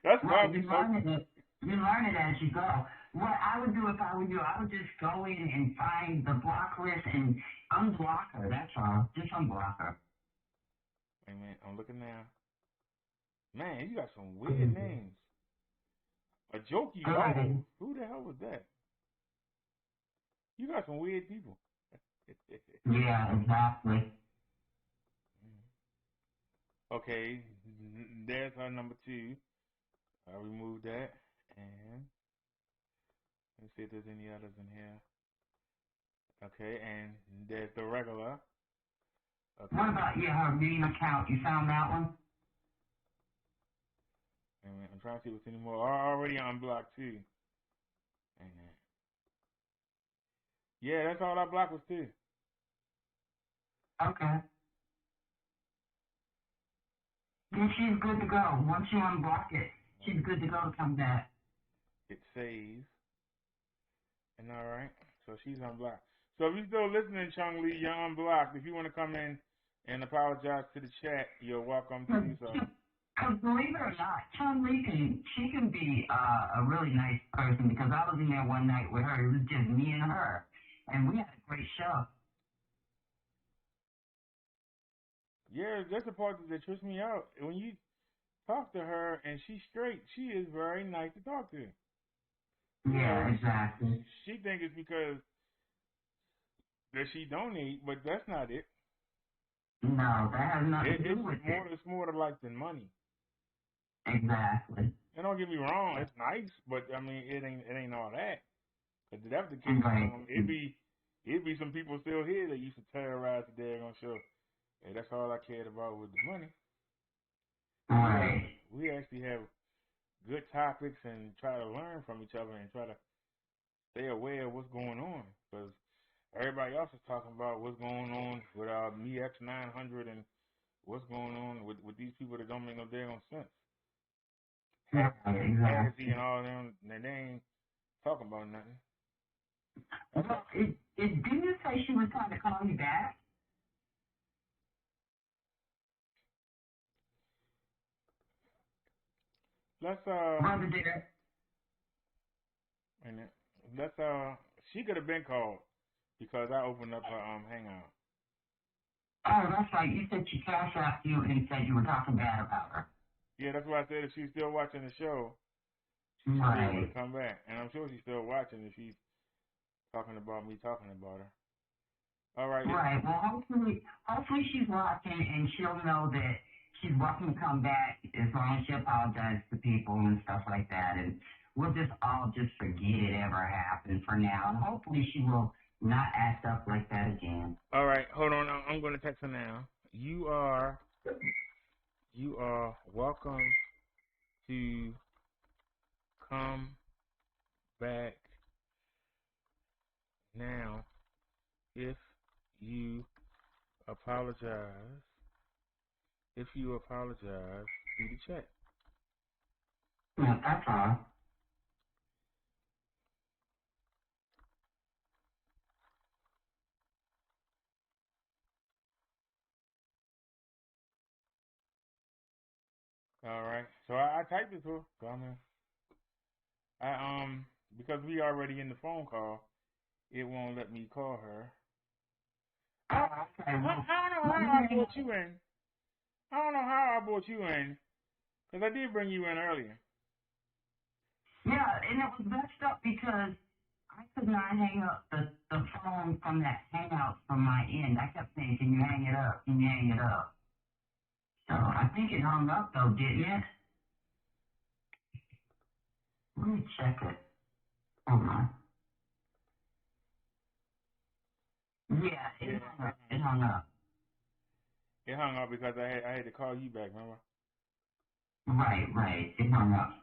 That's why you learn it as you go. What I would do if I were you, I would just go in and find the block list and unblock her. That's all. Just unblock her. Wait a minute, I'm looking now. Man, you got some weird names. A jokey dog. Who the hell was that? You got some weird people. Yeah, exactly. Okay, there's our number 2. I removed that, and let's see if there's any others in here. Okay, and there's the regular. Okay. What about her main account? You found that one? I'm trying to see what's any more. Already unblocked too. Yeah, that's all I blocked was 2. Okay. Then she's good to go. Once you unblock it, she's good to go to come back. It saves. And all right, so she's unblocked. So if you're still listening, Chung Lee, you're unblocked. If you want to come in and apologize to the chat, you're welcome to do so. Because believe it or not, Chung Lee can be a really nice person, because I was in there one night with her. It was just me and her, and we had a great show. Yeah, that's the part that trips me out. When you talk to her and she's straight, she is very nice to talk to. Yeah, exactly. She thinks it's because that she donate, but that's not it. No, that has nothing to do with it. It's more to life than money. Exactly. And don't get me wrong, it's nice, but I mean, it ain't all that. If that's the case, right. it'd be some people still here that used to terrorize the daggone show. And that's all I cared about was the money. Right. We actually have good topics and try to learn from each other and try to stay aware of what's going on, because everybody else is talking about what's going on with our Me X900 and what's going on with these people that don't make no daggone sense. Yeah, exactly. And all them, and they ain't talking about nothing. Well, didn't you say she was trying to call you back? Brother Derrick. And she could have been called because I opened up her Hangout. Oh, that's right. You said she cashed out you and said you were talking bad about her. Yeah, that's why I said if she's still watching the show, she should be able to come back. And I'm sure she's still watching if she's talking about me talking about her. All right. Right. Well, hopefully she's watching and she'll know that she's welcome to come back as long as she apologizes to people and stuff like that. And we'll just all just forget it ever happened for now. And hopefully she will not act up like that again. All right. Hold on. I'm going to text her now. You are welcome to come back now if you apologize. If you apologize through the chat. Yeah, that's all. All right. So I typed it to her. So because we already in the phone call, it won't let me call her. I don't know how I brought you in. I don't know how I brought you in, because I did bring you in earlier. and it was messed up because I could not hang up the phone from that hangout from my end. I kept saying, can you hang it up? Can you hang it up? So I think it hung up though, didn't it? Let me check it. Hold on. Yeah, it hung up. It hung up. It hung up because I had to call you back, remember? Right. It hung up.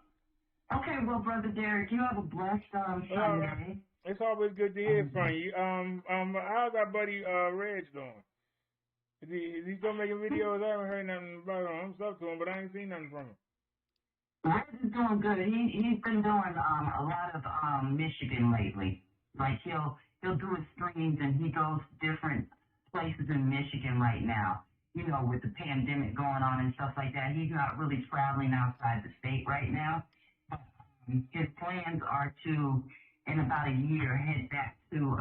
Okay, well, Brother Derrick, you have a blessed Sunday. It's always good to hear from you. How's our buddy Reg doing? Is he still making videos? I haven't heard nothing about him. I'm stuck to him, but I ain't seen nothing from him. Reg is doing good. He's been doing a lot of Michigan lately. Like he'll do his streams and he goes to different places in Michigan right now. You know, with the pandemic going on and stuff like that, he's not really traveling outside the state right now. His plans are to, in about a year, head back to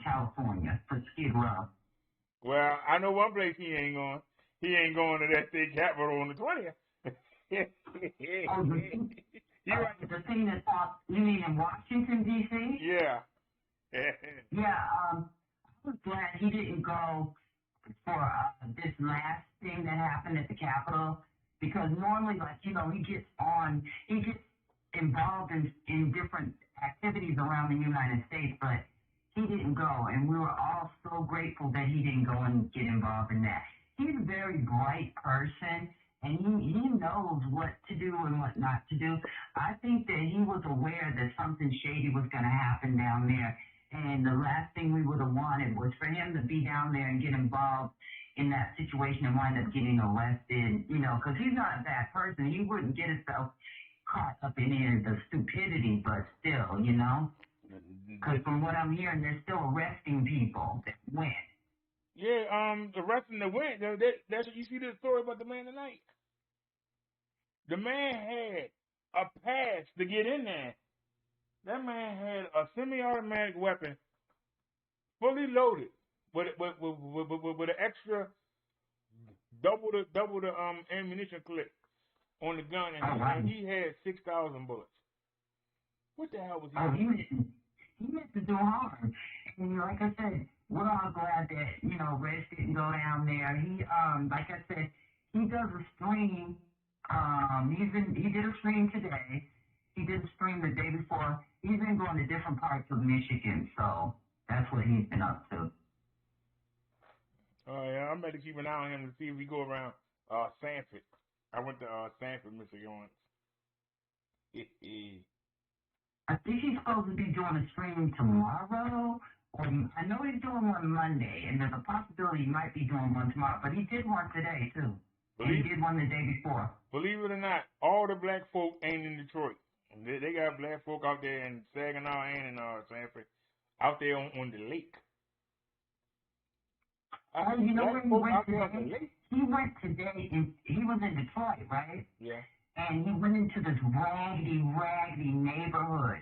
California for Skid Row. Well, I know one place he ain't going. He ain't going to that state capital on the 20th. The thing that's off, you mean in Washington, D.C.? Yeah. Yeah, I was glad he didn't go for this last thing that happened at the Capitol, because normally, like, you know, he gets involved in different activities around the United States, but he didn't go, and we were all so grateful that he didn't go and get involved in that. He's a very bright person, and he knows what to do and what not to do. I think that he was aware that something shady was going to happen down there, and the last thing we would have wanted was for him to be down there and get involved in that situation and wind up getting arrested, you know, because he's not a bad person. He wouldn't get himself caught up in any of the stupidity, but still, you know? Because from what I'm hearing, they're still arresting people that went. Yeah, arresting the went. That's you see the story about the man tonight. The man had a pass to get in there. That man had a semi-automatic weapon, fully loaded, with an extra double the ammunition clip on the gun, and he had 6,000 bullets. What the hell was he doing? He meant to do harm. And like I said, we're all glad that, you know, Reg didn't go down there. He, like I said, he does a stream. He did a stream today. He did a stream the day before. He's been going to different parts of Michigan, so that's what he's been up to. Oh, yeah, I'm better keep an eye on him to see if we go around Sanford. I went to Sanford, Michigan once. I think he's supposed to be doing a stream tomorrow, or I know he's doing one Monday, and there's a possibility he might be doing one tomorrow, but he did one today, too. And he did one the day before. Believe it or not, all the black folk ain't in Detroit. They got black folk out there in Saginaw and in Sanford, out there on the lake. You know where he went today? He went today, and he was in Detroit, right? Yeah. And he went into this raggedy neighborhood.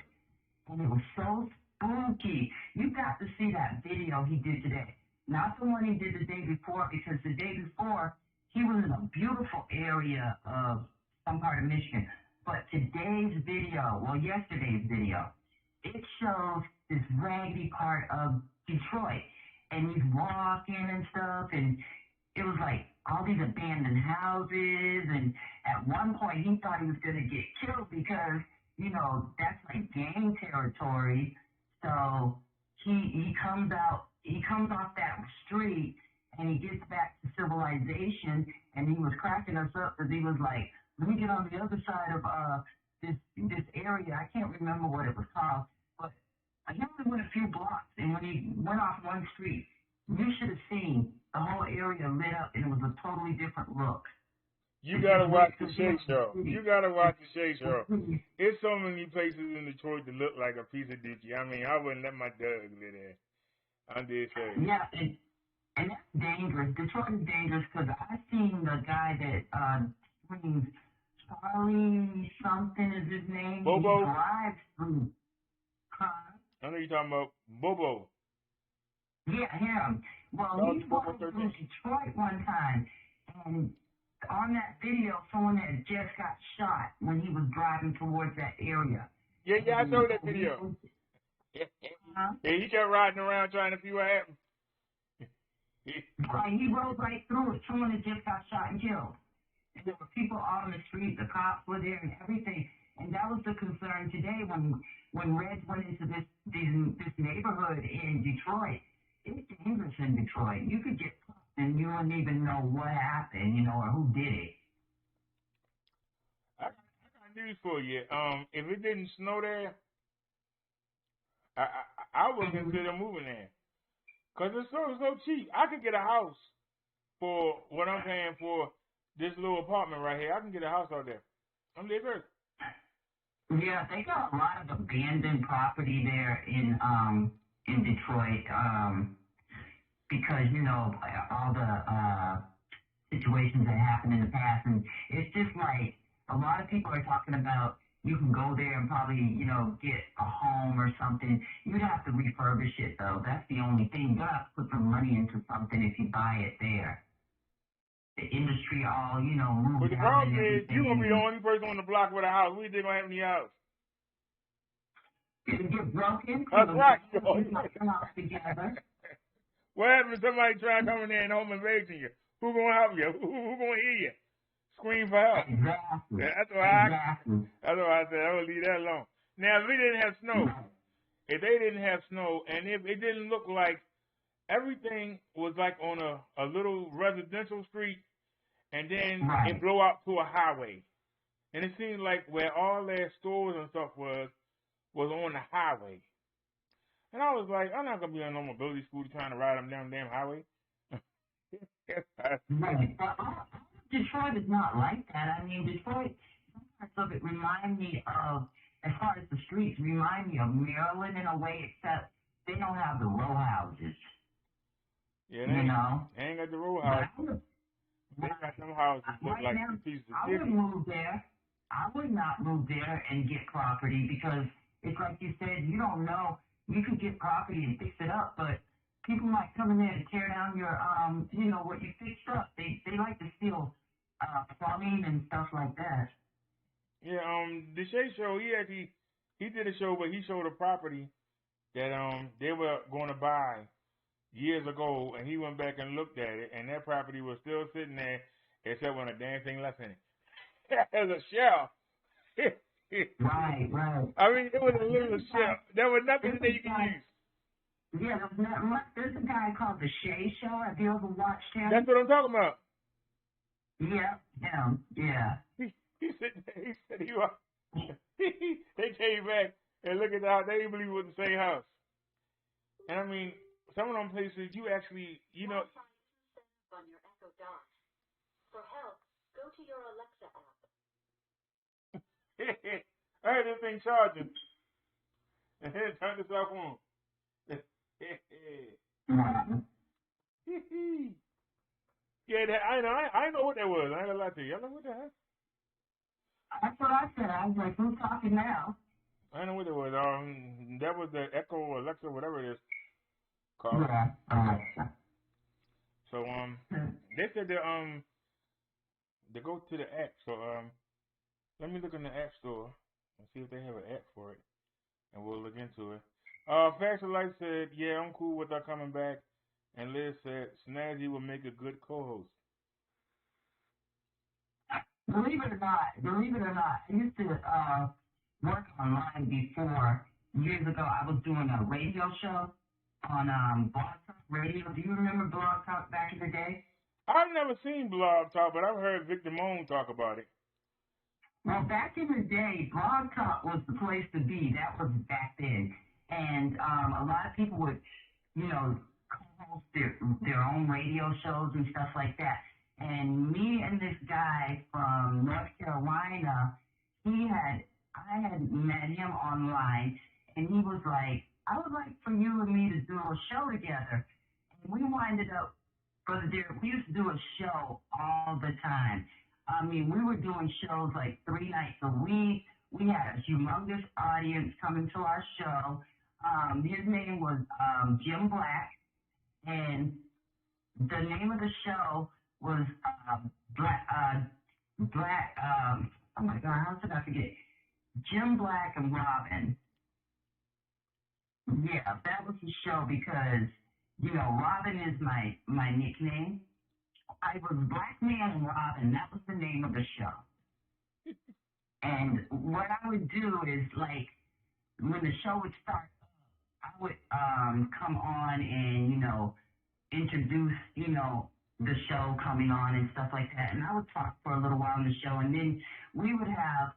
And it was so spooky. You got to see that video he did today. Not the one he did the day before, because the day before, he was in a beautiful area of some part of Michigan. But today's video, well, yesterday's video, it shows this raggedy part of Detroit. And he's walking and stuff, and it was like all these abandoned houses, and at one point he thought he was going to get killed because, you know, that's like gang territory. So he comes off that street, and he gets back to civilization, and he was cracking us up because he was like, let me get on the other side of this area. I can't remember what it was called, but he only went a few blocks, and when he went off one street, you should have seen the whole area lit up, and it was a totally different look. You gotta watch the Shay Show. You gotta watch the Shay Show. There's so many places in Detroit that look like a piece of Dookie. I mean, I wouldn't let my dog live there. I'm dead serious. Yeah, and that's dangerous. Detroit is dangerous because I seen the guy that streams, Charlie something is his name. Bobo? He drives through. I know you're talking about Bobo. Yeah, him. Well, he walked through Detroit one time, and on that video, someone had just got shot when he was driving towards that area. Yeah, I saw that video. Yeah, he kept riding around trying to see what happened. Right, he rode right through it. Someone had just got shot and killed. And there were people out on the street, the cops were there and everything. And that was the concern today when Reds went into this neighborhood in Detroit. It's dangerous in Detroit. You could get caught and you wouldn't even know what happened, or who did it. I got news for you. If it didn't snow there, I would consider moving there. Because it's so cheap. I could get a house for what I'm paying for this little apartment right here. I can get a house out there. I'm dead serious. Yeah, they got a lot of abandoned property there in Detroit, because all the situations that happened in the past, and it's just like a lot of people are talking about. You can go there and probably, get a home or something. You'd have to refurbish it, though. That's the only thing. You'll have to put some money into something if you buy it there. The industry all, moves. But the problem is, you're going to be the only person on the block with a house. We ain't going to have any house. It'll get broken. That's right. Together. What happens if somebody try to come in there and home invasion you? Who going to help you? Who going to hear you? Scream for help. Exactly. That's why I said I would leave that alone. Now, if we didn't have snow, if they didn't have snow, and if it didn't look like everything was like on a little residential street, and then it blow out to a highway, and it seemed like where all their stores and stuff was on the highway, and I was like, I'm not gonna be on no mobility scooter trying to ride them down the damn highway. Right. Detroit is not like that. I mean, Detroit, some parts of it remind me of, as far as the streets, remind me of Maryland in a way, except they don't have the row houses. Yeah, they ain't got the row houses. They got some houses look like some pieces of I wouldn't move there. I would not move there and get property because it's like you said, you don't know. You could get property and fix it up, but people might come in there and tear down your, what you fixed up. They like to steal plumbing and stuff like that. Yeah, the Shay Show, he did a show, but he showed a property that they were going to buy years ago, and he went back and looked at it, and that property was still sitting there, except when a damn thing left in it. As a shell. Right. I mean, it was a little shell. There was nothing that you could use. Yeah, there's a guy called the Shay Show. Have you ever watched him? That's what I'm talking about. Yeah, him. Yeah. He said he was. They came back and looked at the house. They didn't believe it was the same house. And I mean, some of them places you actually, On your Echo Dot. For help, go to your Alexa app. I had this thing charging. And then turn this off on. Yeah, I know what that was. I ain't gonna lie to you. I know what the heck. That's what I said. I was like, who's talking now? I know what it was. That was the Echo or Alexa, whatever it is. Called. Yeah. So they said they go to the app. So let me look in the app store and see if they have an app for it, and we'll look into it. Fashion Light said, yeah, I'm cool with her coming back. And Liz said, Snazzy will make a good co-host. Believe it or not, I used to work online before. Years ago, I was doing a radio show on Blog Talk Radio. Do you remember Blog Talk back in the day? I've never seen Blog Talk, but I've heard Victor Moan talk about it. Well, back in the day, Blog Talk was the place to be. That was back then. And a lot of people would, co-host their own radio shows and stuff like that. And me and this guy from North Carolina, I had met him online, and he was like, I would like for you and me to do a show together. And we winded up, Brother Derrick, we used to do a show all the time. I mean, we were doing shows like 3 nights a week. We had a humongous audience coming to our show. His name was Jim Black, and the name of the show was oh my God, how did I forget? Jim Black and Robin. Yeah, that was the show because, you know, Robin is my nickname. I was Black Man and Robin. That was the name of the show. And what I would do is, like, when the show would start, I would come on and, you know, introduce, you know, the show coming on and stuff like that. And I would talk for a little while on the show. And then we would have,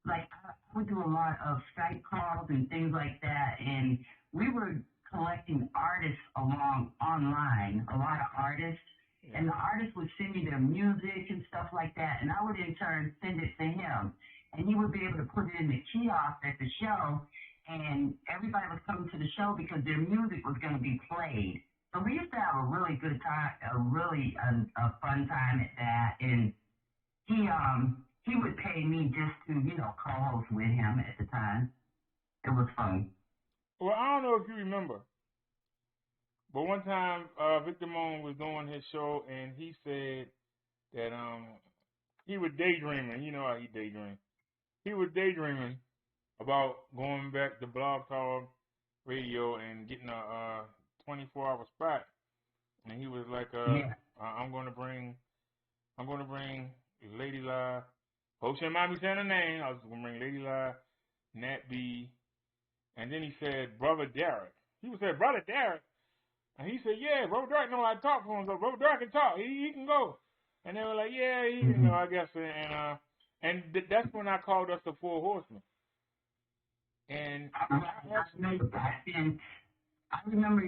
like, I would do a lot of Skype calls and things like that. And we were collecting artists along online, a lot of artists. And the artists would send me their music and stuff like that. And I would in turn send it to him. And he would be able to put it in the kiosk at the show. And everybody was coming to the show because their music was going to be played. So we used to have a really good time, a fun time at that. And he would pay me just to, you know, co-host with him at the time. It was fun. Well, I don't know if you remember, but one time Victor Moan was doing his show and he said that he was daydreaming. You know how he daydreams. He was daydreaming about going back to Blog Talk Radio and getting a 24-hour spot. And he was like, I'm gonna bring Lady La. Hope she might be saying her name. I was gonna bring Lady La, Nat B, and then he said Brother Derrick. He would say Brother Derrick, and he said, yeah, Brother Derrick know how to talk for him. So Brother Derrick can talk. He can go. And they were like, yeah, you know, I guess. And that's when I called us the Four Horsemen. And I remember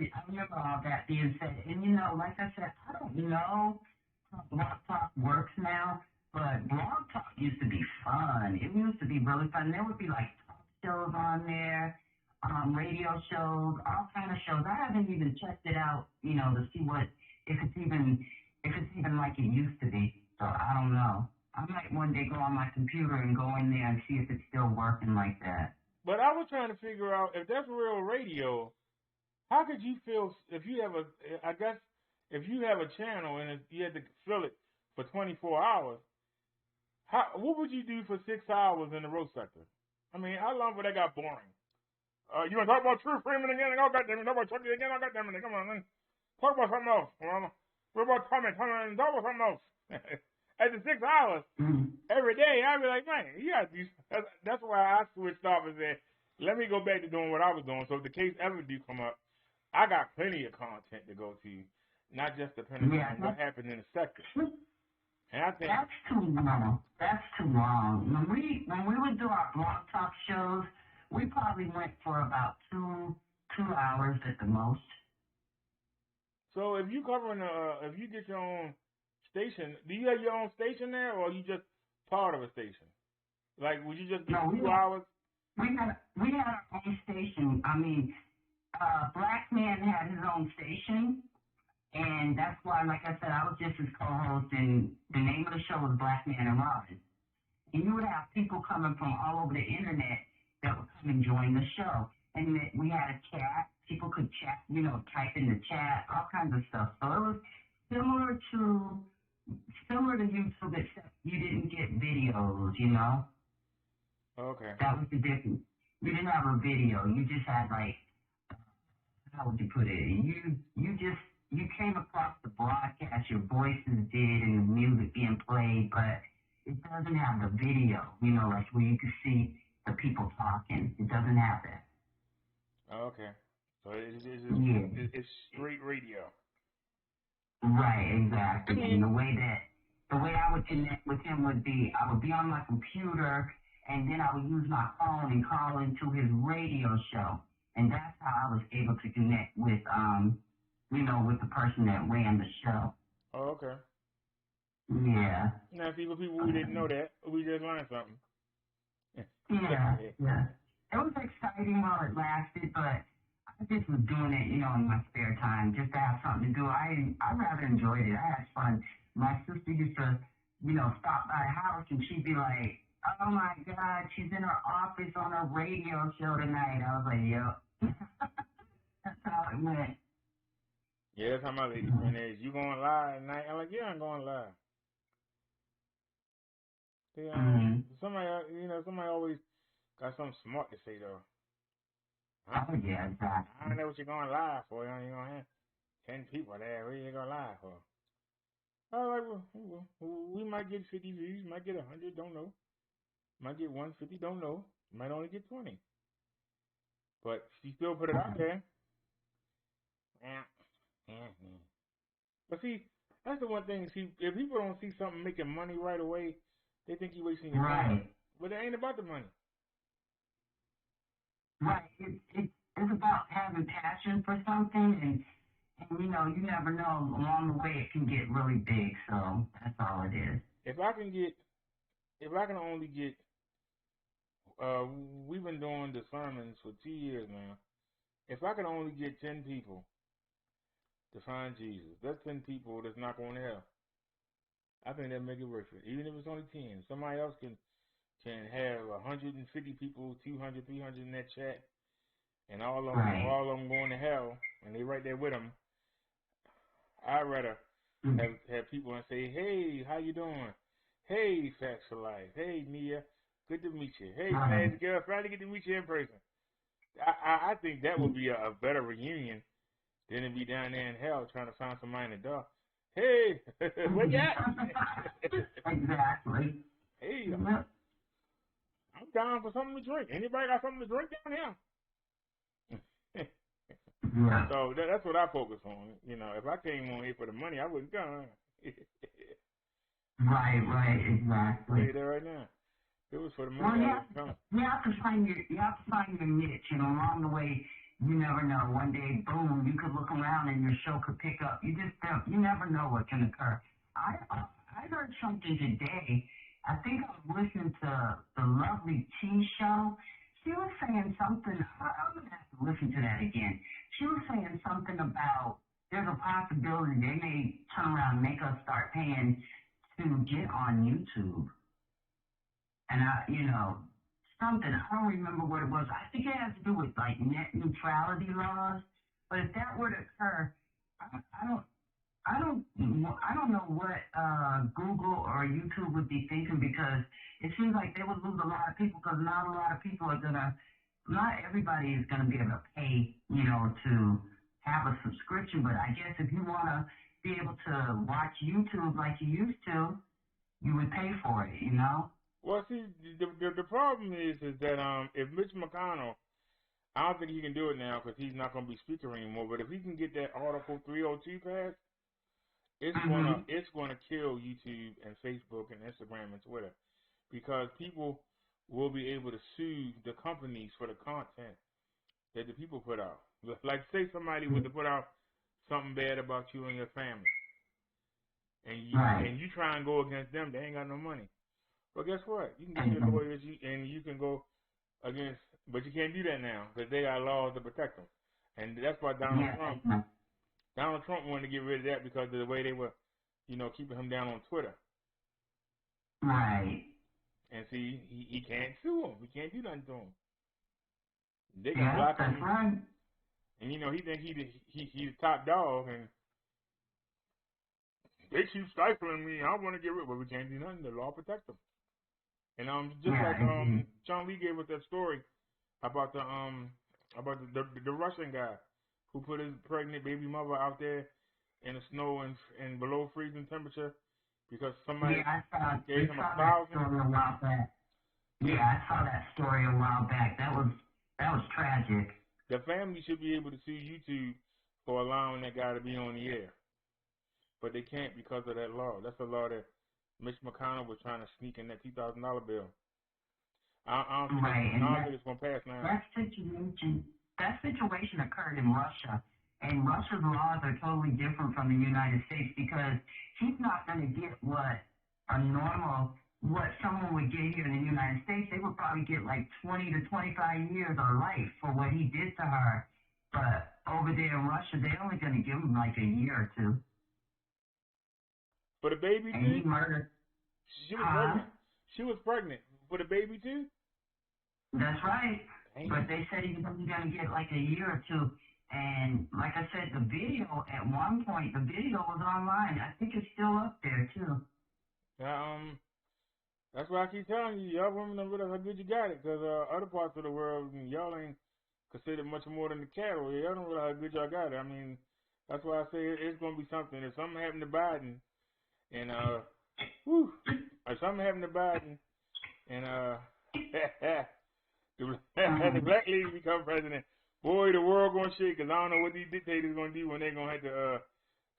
all that being said. And, you know, like I said, I don't know how Blog Talk works now, but Blog Talk used to be fun. It used to be really fun. There would be, like, talk shows on there, radio shows, all kind of shows. I haven't even checked it out, you know, to see if it's even like it used to be. So I don't know. I might one day go on my computer and go in there and see if it's still working like that. But I was trying to figure out if that's real radio. How could you feel if you have if you have a channel and you had to fill it for 24 hours? What would you do for 6 hours in the roast sector? I mean, how long would that got boring? You want to talk about True Freeman again? Oh, goddamn it. Talk about Chucky again? Oh, goddamn it. Come on, man. Talk about something else. What about Tommy? Talk about something else. After 6 hours, every day, I'd be like, man, you got to do. That's why I switched off and said, let me go back to doing what I was doing. So if the case ever do come up, I got plenty of content to go to, not just depending on what happened in the sector. And I think that's too long. That's too long. When we would do our Blog Talk shows, we probably went for about two hours at the most. So if you covering if you get your own station, do you have your own station there, or are you just part of a station? Like, would you just do 2 hours? We had our own station. I mean, Black Man had his own station, and that's why, like I said, I was just his co-host, and the name of the show was Black Man and Robin. And you would have people coming from all over the internet that would come and join the show. And we had a chat. People could chat, you know, type in the chat, all kinds of stuff. So it was similar to YouTube, except you didn't get videos, you know? Okay. That was the difference. You didn't have a video. You just had, like, how would you put it? You came across the broadcast, your voices did, and the music being played, but it doesn't have the video, you know, like where you can see the people talking. It doesn't have that. Okay. So it's straight radio. Right, exactly. And the way I would connect with him would be, I would be on my computer, and then I would use my phone and call into his radio show. And that's how I was able to connect with, you know, with the person that ran the show. Oh, okay. Yeah. Now, see, for people who didn't know that, we just learned something. Yeah. It was exciting while it lasted, but I just was doing it, you know, in my spare time, just to have something to do. I rather enjoyed it. I had fun. My sister used to, you know, stop by the house, and she'd be like, oh, my God, she's in her office on a radio show tonight. I was like, yep. That's how it went. Yeah, that's how my lady friend is. You going live tonight? I'm like, yeah, I'm going live. Somebody always Got something smart to say though. Oh yeah, exactly. I don't know what you're going live for. You're gonna have 10 people there. What are you going live for? All right, well, we might get 50 views, might get 100, don't know. Might get 150, don't know. Might only get 20. But she still put it out there. But see, that's the one thing. See, if people don't see something making money right away, they think you're wasting your time. But it ain't about the money. Right. It's about having passion for something, and you know, you never know, along the way it can get really big. So that's all it is. If I can only get, we've been doing the sermons for 2 years now. If I can only get 10 people to find Jesus, that's 10 people that's not going to hell. I think that'd make it worth it. Even if it's only 10. Somebody else can have 150 people, 200, 300 in that chat, and all of them going to hell, and they right there with them. I'd rather have people and say, hey, how you doing? Hey, Facts for Life. Hey, Nia, good to meet you. Hey, man, girl, finally get to meet you in person. I think that would be a better reunion than to be down there in hell trying to find somebody in the dark. Hey, what you at? Exactly. Hey, I'm down for something to drink. Anybody got something to drink down here? Yeah. So that's what I focus on. You know, if I came on here for the money, I wouldn't come. Right, exactly. Say that right now. If it was for the money, I wouldn't come. You have to find your niche, and along the way, you never know. One day, boom, you could look around and your show could pick up. You just don't. You never know what can occur. I heard something today. I think I was listening to the Lovely T show. She was saying something. I'm gonna have to listen to that again. She was saying something about there's a possibility they may turn around and make us start paying to get on YouTube. And something, I don't remember what it was. I think it has to do with like net neutrality laws. But if that were to occur, I don't know what Google or YouTube would be thinking, because it seems like they would lose a lot of people, because not everybody is gonna be able to pay, to have a subscription. But I guess if you wanna be able to watch YouTube like you used to, you would pay for it, Well, see, the problem is that if Mitch McConnell, I don't think he can do it now because he's not going to be speaker anymore. But if he can get that Article 302 passed, it's gonna kill YouTube and Facebook and Instagram and Twitter, because people will be able to sue the companies for the content that the people put out. Like, say somebody was to put out something bad about you and your family, and you try and go against them, they ain't got no money. Well, guess what? You can get your lawyers and you can go against, but you can't do that now because they got laws to protect them. And that's why Donald Trump wanted to get rid of that, because of the way they were, keeping him down on Twitter. Right. And see, he can't sue him. He can't do nothing to him. They can block him. Right. And he think he's the top dog, and they keep stifling me. I want to get rid, but we can't do nothing. The law protects them. And John Lee gave us that story about the Russian guy who put his pregnant baby mother out there in the snow and below freezing temperature because somebody gave him $1,000. I saw that story a while back. That was tragic. The family should be able to sue YouTube for allowing that guy to be on the air, but they can't because of that law. That's the law that Mitch McConnell was trying to sneak in that $2,000 bill. I don't think it's going to pass now. That situation occurred in Russia, and Russia's laws are totally different from the United States, because he's not going to get what someone would get here in the United States. They would probably get like 20 to 25 years or life for what he did to her. But over there in Russia, they're only going to give him like a year or two. For the baby and too? He murdered. She was pregnant. She was pregnant for the baby too? That's right. Damn. But they said he was only going to get like a year or two. And like I said, the video, at one point, the video was online. I think it's still up there too. That's why I keep telling you, y'all women don't realize how good you got it, because other parts of the world, y'all ain't considered much more than the cattle. Y'all don't realize how good y'all got it. I mean, that's why I say it's going to be something. If something happened to Biden, and, if something happened to Biden, and, the black lady become president, boy, the world going to shake, because I don't know what these dictators going to do when they're going to have to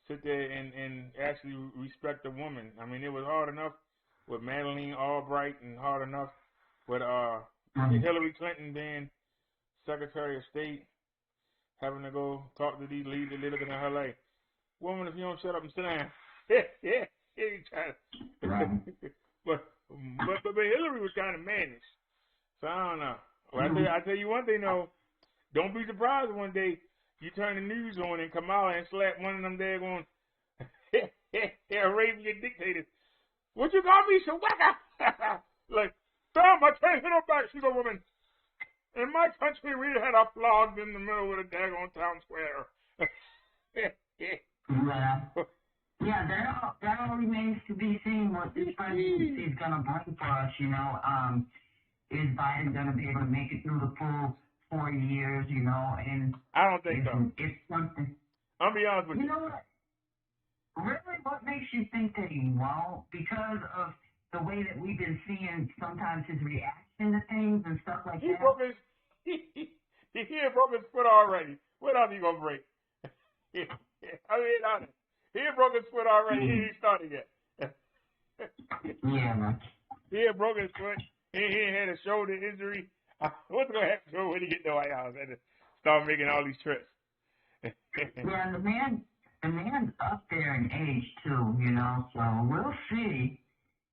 sit there and actually respect a woman. I mean, it was hard enough with Madeleine Albright and hard enough with Hillary Clinton being Secretary of State, having to go talk to these leaders, they looking at her like, woman, if you don't shut up and sit down. but Hillary was kind of mannish. So I don't know. Well, I tell you one thing though, don't be surprised one day you turn the news on and Kamala and slap one of them daggone Arabian dictators. What you call me, Shawaka? Like, Tom, I can't hit her back, she's a woman. In my country, we had her flogged in the middle of the daggone town square. Yeah, that all remains to be seen what this presidency is going to bring for us, you know. Is Biden going to be able to make it through the full 4 years, you know? And I don't think so. It's something. I'll be honest with you. You know what? Really, what makes you think that he won't? Because of the way that we've been seeing sometimes his reaction to things and stuff like that. He broke his foot already. What else he gonna break? I mean, honest. He broke his foot already. He ain't started yet. Yeah, man. He broke his foot. He had a shoulder injury. What's gonna happen to him when he get to the White House and start making all these trips? Yeah, the man's up there in age too, you know. So we'll see.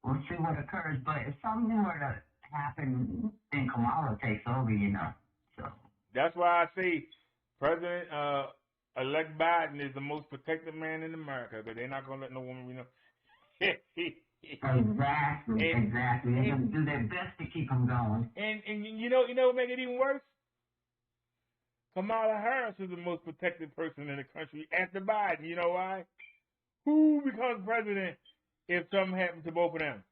We'll see what occurs. But if something were to happen, then Kamala takes over, you know. So that's why I say President elect Biden is the most protected man in America, because they're not gonna let no woman be no. Exactly. They're gonna do their best to keep him going. And you know what make it even worse? Kamala Harris is the most protected person in the country after Biden. You know why? Who becomes president if something happens to both of them?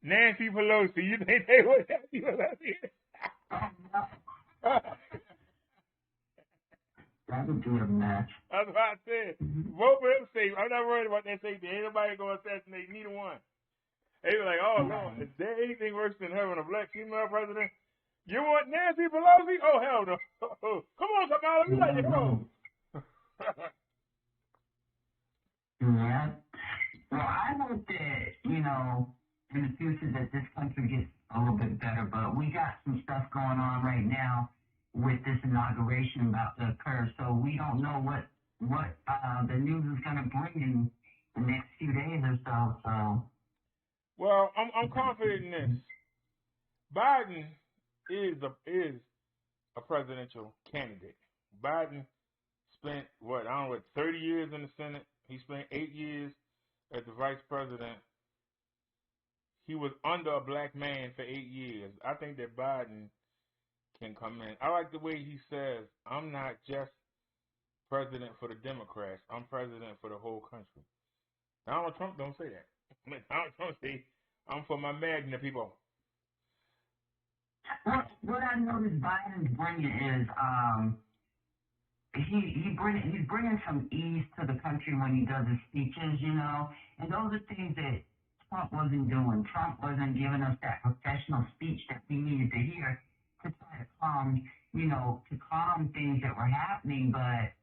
Nancy Pelosi. You think they would Nancy Pelosi? That would be a match. That's what I said. Vote for him safe. I'm not worried about that safety. Ain't nobody going to assassinate neither one. They were like, oh, Lord, is there anything worse than having a black female president? You want Nancy Pelosi? Oh, hell no. Come on, Kamala, we like you. Come on. Yeah. Well, I hope that, you know, in the future that this country gets a little bit better, but we got some stuff going on right now with this inauguration about to occur, so we don't know what the news is going to bring in the next few days or so. So. Well, I'm confident in this. Biden is a presidential candidate. Biden spent 30 years in the Senate. He spent 8 years as the vice president. He was under a black man for 8 years. I think that Biden can come in. I like the way he says, I'm not just president for the Democrats. I'm president for the whole country. Donald Trump don't say that. Donald Trump say, I'm for my MAGA people. What I noticed Biden's bringing is he's bringing some ease to the country when he does his speeches, you know, and those are things that Trump wasn't doing. Trump wasn't giving us that professional speech that we needed to hear to try to calm things that were happening. But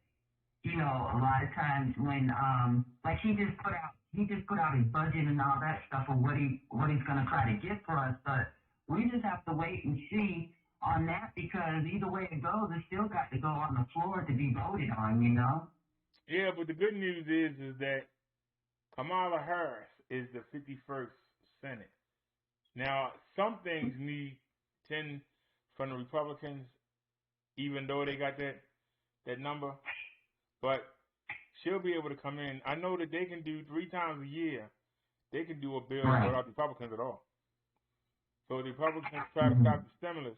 you know, a lot of times when like he just put out his budget and all that stuff of what he's gonna try to get for us, but we just have to wait and see on that, because either way it goes, it's still got to go on the floor to be voted on, you know? Yeah, but the good news is that Kamala Harris is the 51st Senate. Now, some things need 10 from the Republicans, even though they got that number, but she'll be able to come in. I know that they can do 3 times a year, they can do a bill without Republicans at all. So the Republicans try to stop the stimulus.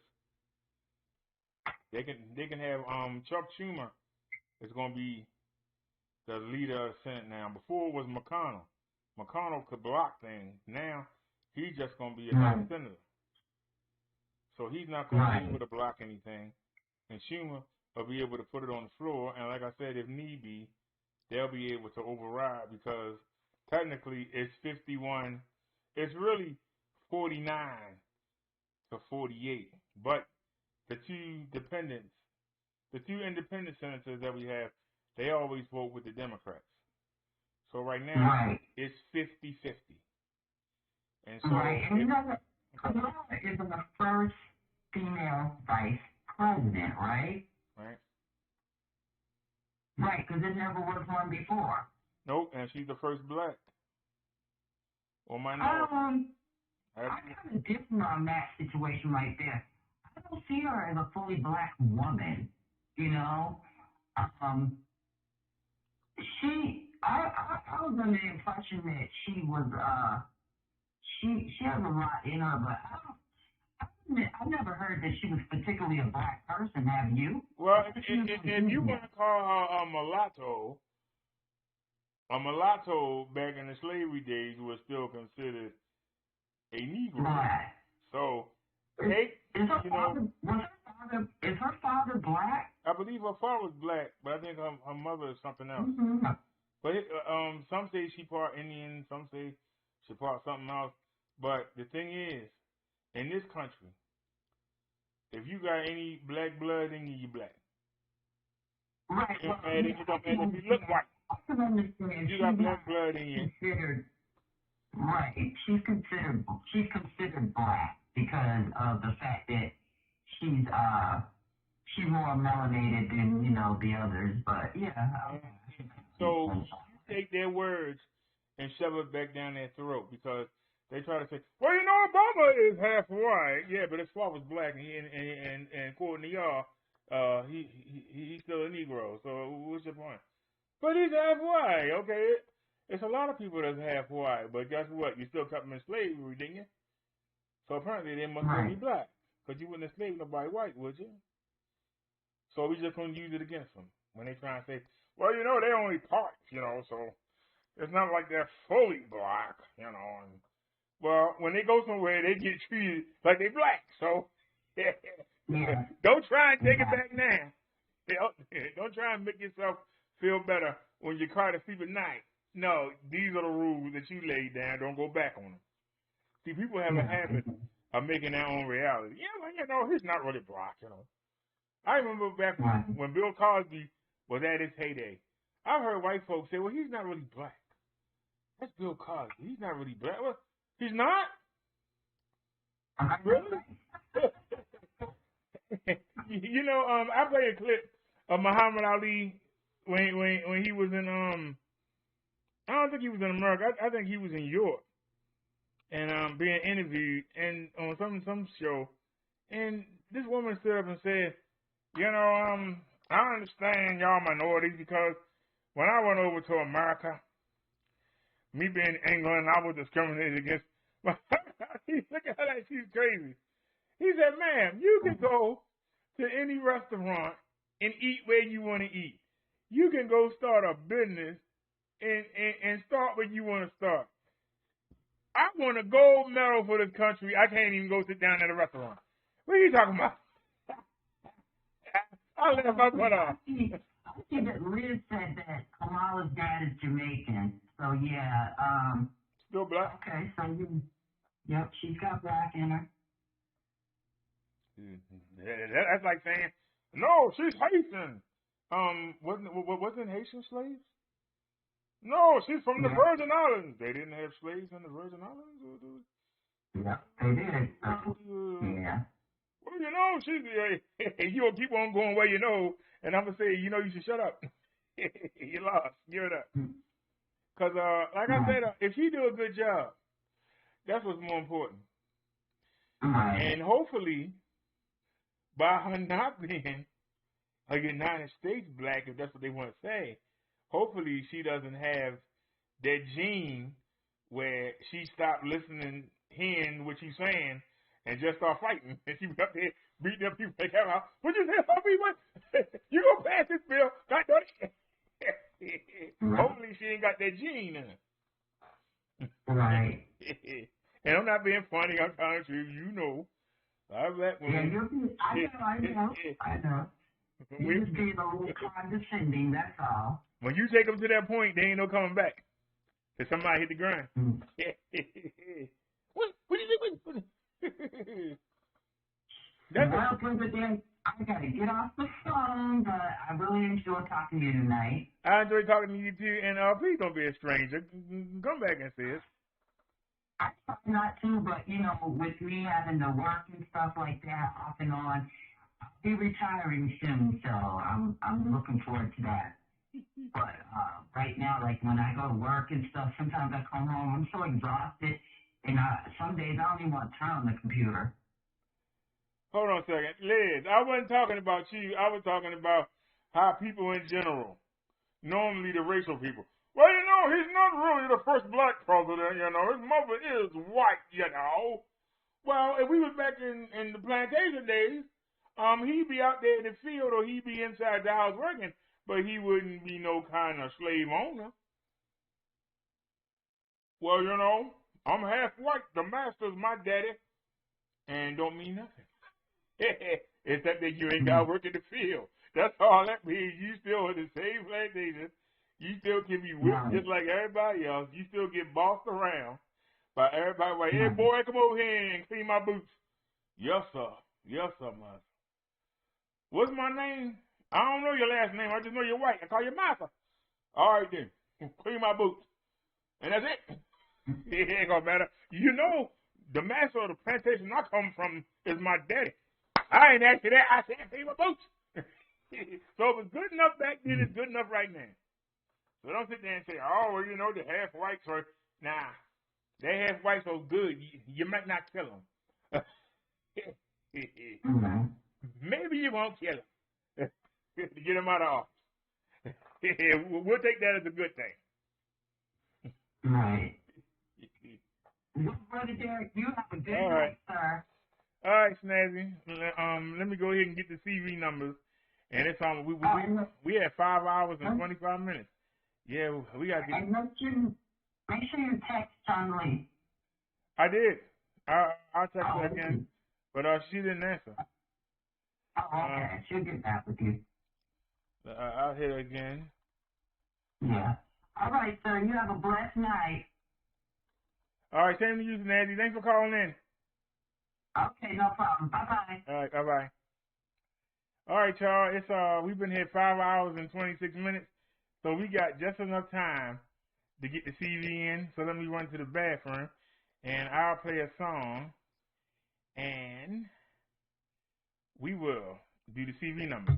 They can have Chuck Schumer is going to be the leader of the Senate now. Before it was McConnell. McConnell could block things. Now he's just going to be another senator. So he's not going to be able to block anything. And Schumer will be able to put it on the floor. And like I said, if need be, they'll be able to override because technically it's 51. It's really 49 to 48. But the two independent senators that we have, they always vote with the Democrats. So right now, it's 50-50. And so and you know what? Kamala is the first female vice president, right? Right. Right, because there never was one before. Nope, and she's the first black. Or minority. I kind of different on that situation right there. I don't see her as a fully black woman, you know. I was under the impression that she was, she has a lot in her, but I never heard that she was particularly a black person, have you? Well, if you want to call her a mulatto back in the slavery days was still considered a Negro. Right. So, is her father black? I believe her father was black, but I think her mother is something else. Mm-hmm. But some say she part Indian, some say she part something else. But the thing is, in this country, if you got any black blood in you, you're black. Right. And if you look white, I can understand. You got black blood in you. Right. She's considered black because of the fact that she's more melanated than, you know, the others. But yeah. So you take their words and shove it back down their throat because they try to say, well, you know, Obama is half white. Yeah, but his father's black, and according to y'all, he's still a Negro. So what's your point? But he's half white. Okay, it's a lot of people that's half white, but guess what? You still kept them in slavery, didn't you? So apparently they must still be black, because you wouldn't enslave nobody white, would you? So we just gonna use it against them when they try and say, well, you know, they only part, you know, so it's not like they're fully black, you know. And well, when they go somewhere, they get treated like they black. So don't try and take it back now. Don't try and make yourself feel better when you try to sleep at night. No, these are the rules that you laid down. Don't go back on them. See, people have a habit of making their own reality. Yeah, well, you know, he's not really black, you know. I remember back when Bill Cosby was at his heyday. I've heard white folks say, well, he's not really black. That's Bill Cosby. He's not really black. Well, he's not? Really? You know, I played a clip of Muhammad Ali when he was in, I don't think he was in America. I think he was in Europe. And being interviewed and on some show. And this woman stood up and said, you know, I understand y'all minorities because when I went over to America, me being England, I was discriminated against. Look at her like she's crazy. He said, ma'am, you can go to any restaurant and eat where you want to eat. You can go start a business and start where you want to start. I want a gold medal for this country. I can't even go sit down at a restaurant. What are you talking about? I left my butt off. I see that Liz said that Kamala's dad is Jamaican. So, yeah. Still black? Okay, so yep, she's got black in her. That's like saying, no, she's Haitian. Wasn't Haitian slaves? No, she's from the Virgin Islands. They didn't have slaves in the Virgin Islands? Yeah, they did. Yeah. Well, you know, you gonna keep on going where you know, and I'm gonna say, you know, you should shut up. You lost. Give it up. Because, like I said, if she do a good job, that's what's more important. And hopefully, by her not being a United States black, if that's what they want to say, hopefully she doesn't have that gene where she stopped listening, hearing what you're saying, and just start fighting. And she be up there beating up people. What you say, Humphrey? What? You gonna pass this bill? God, don't Hopefully she ain't got that gene in her. Right. And I'm not being funny. I'm telling you, you know. I'm that Yeah, woman. I know. You're just being a little condescending, that's all. When you take them to that point, there ain't no coming back. Cause somebody hit the ground. What you do? Well, President, I gotta get off the phone, but I really enjoyed talking to you tonight. I enjoy talking to you too, and please don't be a stranger. Come back and see us. I try not to, but you know, with me having to work and stuff like that off and on, I'll be retiring soon, so I'm looking forward to that. But right now, like when I go to work and stuff, sometimes I come home, I'm so exhausted, and some days I don't even want to turn on the computer. Hold on a second. Liz, I wasn't talking about you. I was talking about how people in general, normally the racial people. Well, you know, he's not really the first black president, you know. His mother is white, you know. Well, if we was back in the plantation days, he'd be out there in the field or he'd be inside the house working, but he wouldn't be no kind of slave owner. Well, you know, I'm half white. The master's my daddy, and don't mean nothing. Except that you ain't got to work in the field. That's all that means. You still in the same plantation. You still can be whipped just like everybody else. You still get bossed around by everybody. Like, hey, boy, come over here and clean my boots. Yes, sir. Yes, sir, master. What's my name? I don't know your last name. I just know you're white. I call you master. All right, then. Clean my boots. And that's it. It ain't gonna matter. You know, the master of the plantation I come from is my daddy. I ain't asked you that. I said, clean my boots. So it was good enough back then. It's good enough right now. So don't sit there and say, oh, well, you know, the half whites are. Nah, they half whites are good. You might not kill them. Maybe you won't kill them. To get them out of office. We'll take that as a good thing. Right. Well, Brother Derrick, you have a good night, sir. All right, Snazzy. Let me go ahead and get the CV numbers. And it's on. We had 5 hours and 25 minutes. Yeah, we got to get. And make sure you text John Lee. I did. I'll text her again, but she didn't answer. Oh, okay. She'll get back with you. I'll hit her again. Yeah. All right, sir. You have a blessed night. All right, same to you, Snazzy. Thanks for calling in. Okay, no problem. Bye-bye. All right, bye-bye. All right, y'all. It's we've been here 5 hours and 26 minutes, so we got just enough time to get the CV in. So let me run to the bathroom, and I'll play a song, and we will do the CV number.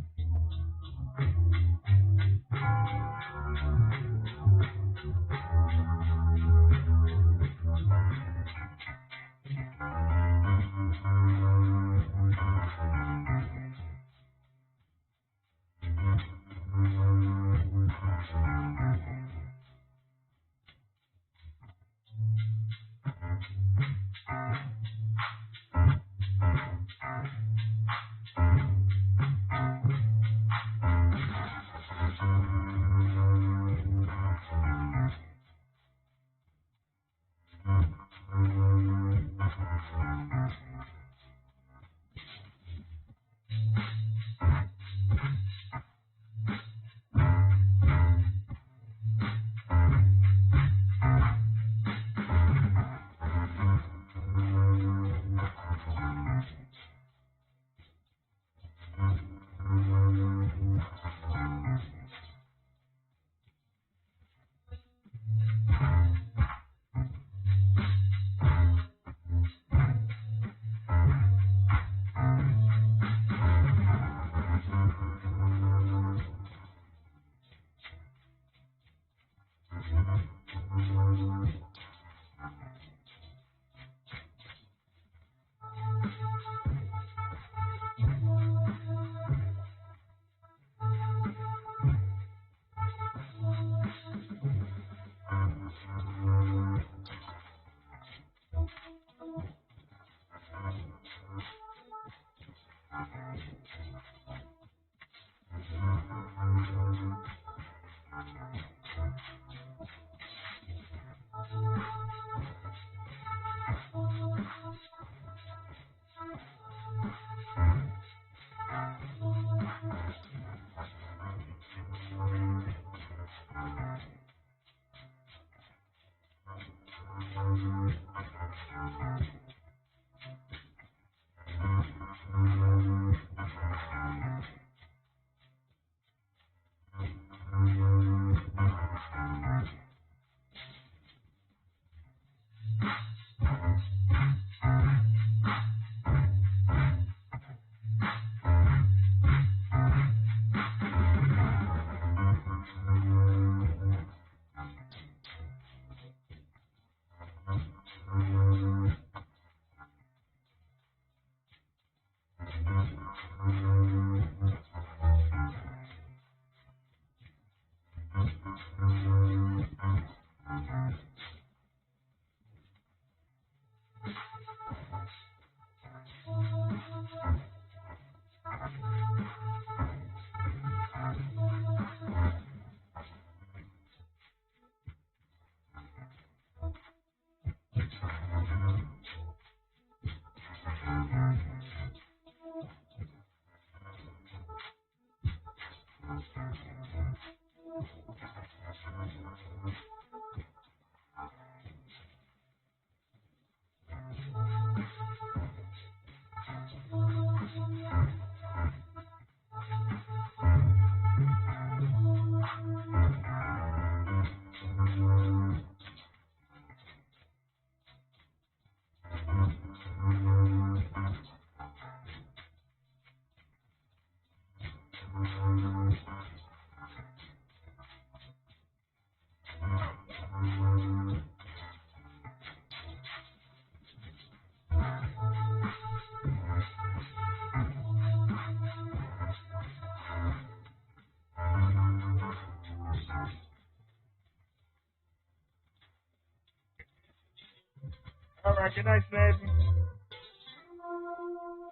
All right, good night, Snazzy.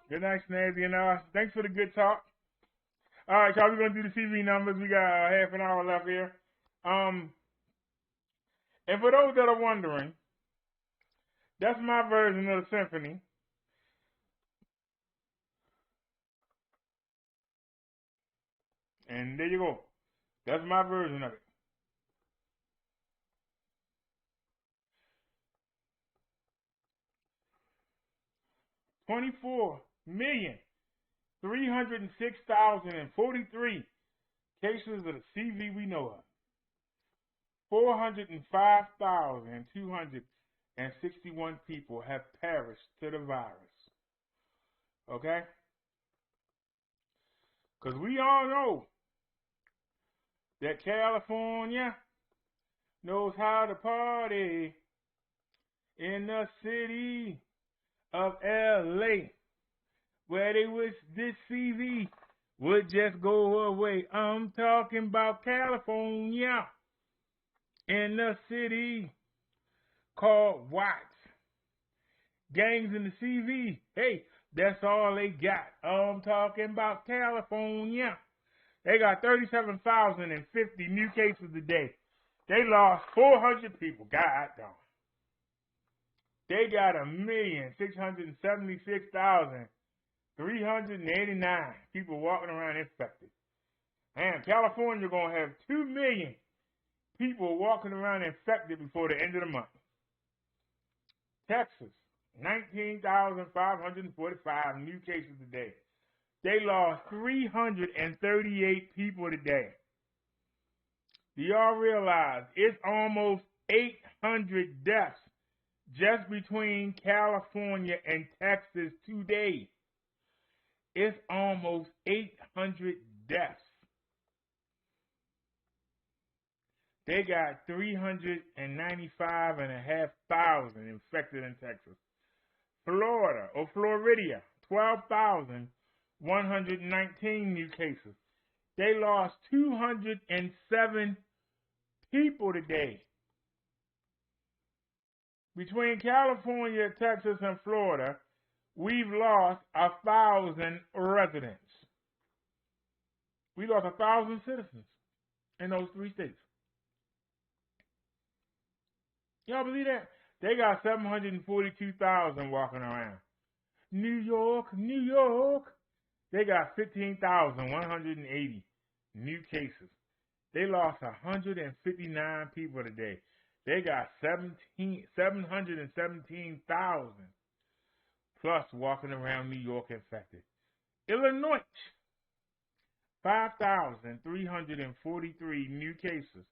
Good night, Snazzy, and thanks for the good talk. All right, y'all, we're gonna do the CV numbers. We got half an hour left here. And for those that are wondering, that's my version of the symphony. And there you go. That's my version of it. $24,306,043 cases of the CV we know of. 405,261 people have perished to the virus. Okay? Because we all know that California knows how to party in the city of LA, where they wish this CV would just go away. I'm talking about California in the city called Watts. Gangs in the CV, hey, that's all they got. I'm talking about California. They got 37,050 new cases a day. They lost 400 people. God damn. They got 1,676,389 people walking around infected. And California going to have 2 million people walking around infected before the end of the month. Texas, 19,545 new cases a day. They lost 338 people today. Do y'all realize it's almost 800 deaths just between California and Texas today? It's almost 800 deaths. They got 395,500 infected in Texas. Florida, or Florida, 12,119 new cases. They lost 207 people today. Between California, Texas, and Florida, we've lost 1,000 residents. We lost 1,000 citizens in those 3 states. Y'all believe that? They got 742,000 walking around. New York, New York. They got 15,180 new cases. They lost 159 people today. They got 717,000 plus walking around New York infected. Illinois, 5,343 new cases.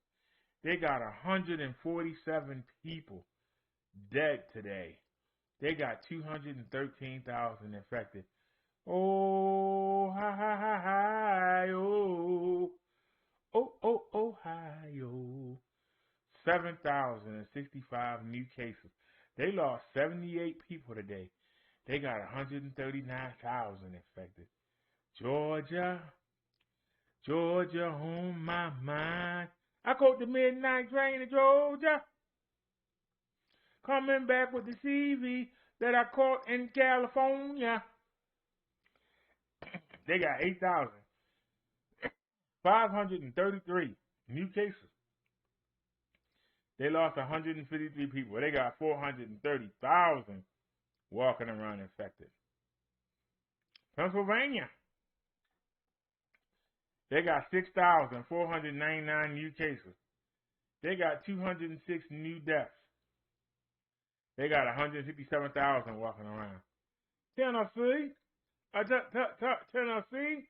They got 147 people dead today. They got 213,000 infected. Oh, Ohio. Oh, Ohio. 7,065 new cases. They lost 78 people today. They got 139,000 infected. Georgia on my mind. I caught the midnight train to Georgia. Coming back with the CV that I caught in California. They got 8,533 new cases. They lost 153 people. They got 430,000 walking around infected. Pennsylvania, they got 6,499 new cases. They got 206 new deaths. They got 157,000 walking around. Tennessee, Tennessee,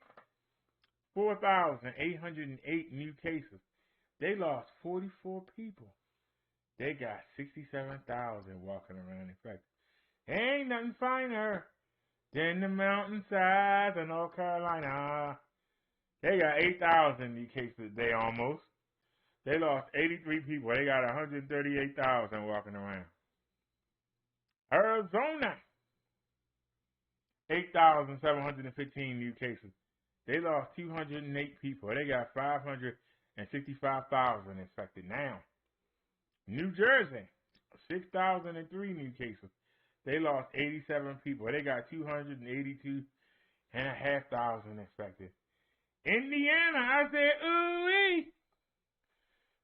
4,808 new cases. They lost 44 people. They got 67,000 walking around infected. Ain't nothing finer than the mountainsides of North Carolina. They got 8,000 new cases a day almost. They lost 83 people. They got 138,000 walking around. Arizona, 8,715 new cases. They lost 208 people. They got 565,000 infected now. New Jersey, 6,003 new cases. They lost 87 people. They got 282,500 infected. Indiana, I said, ooh-wee.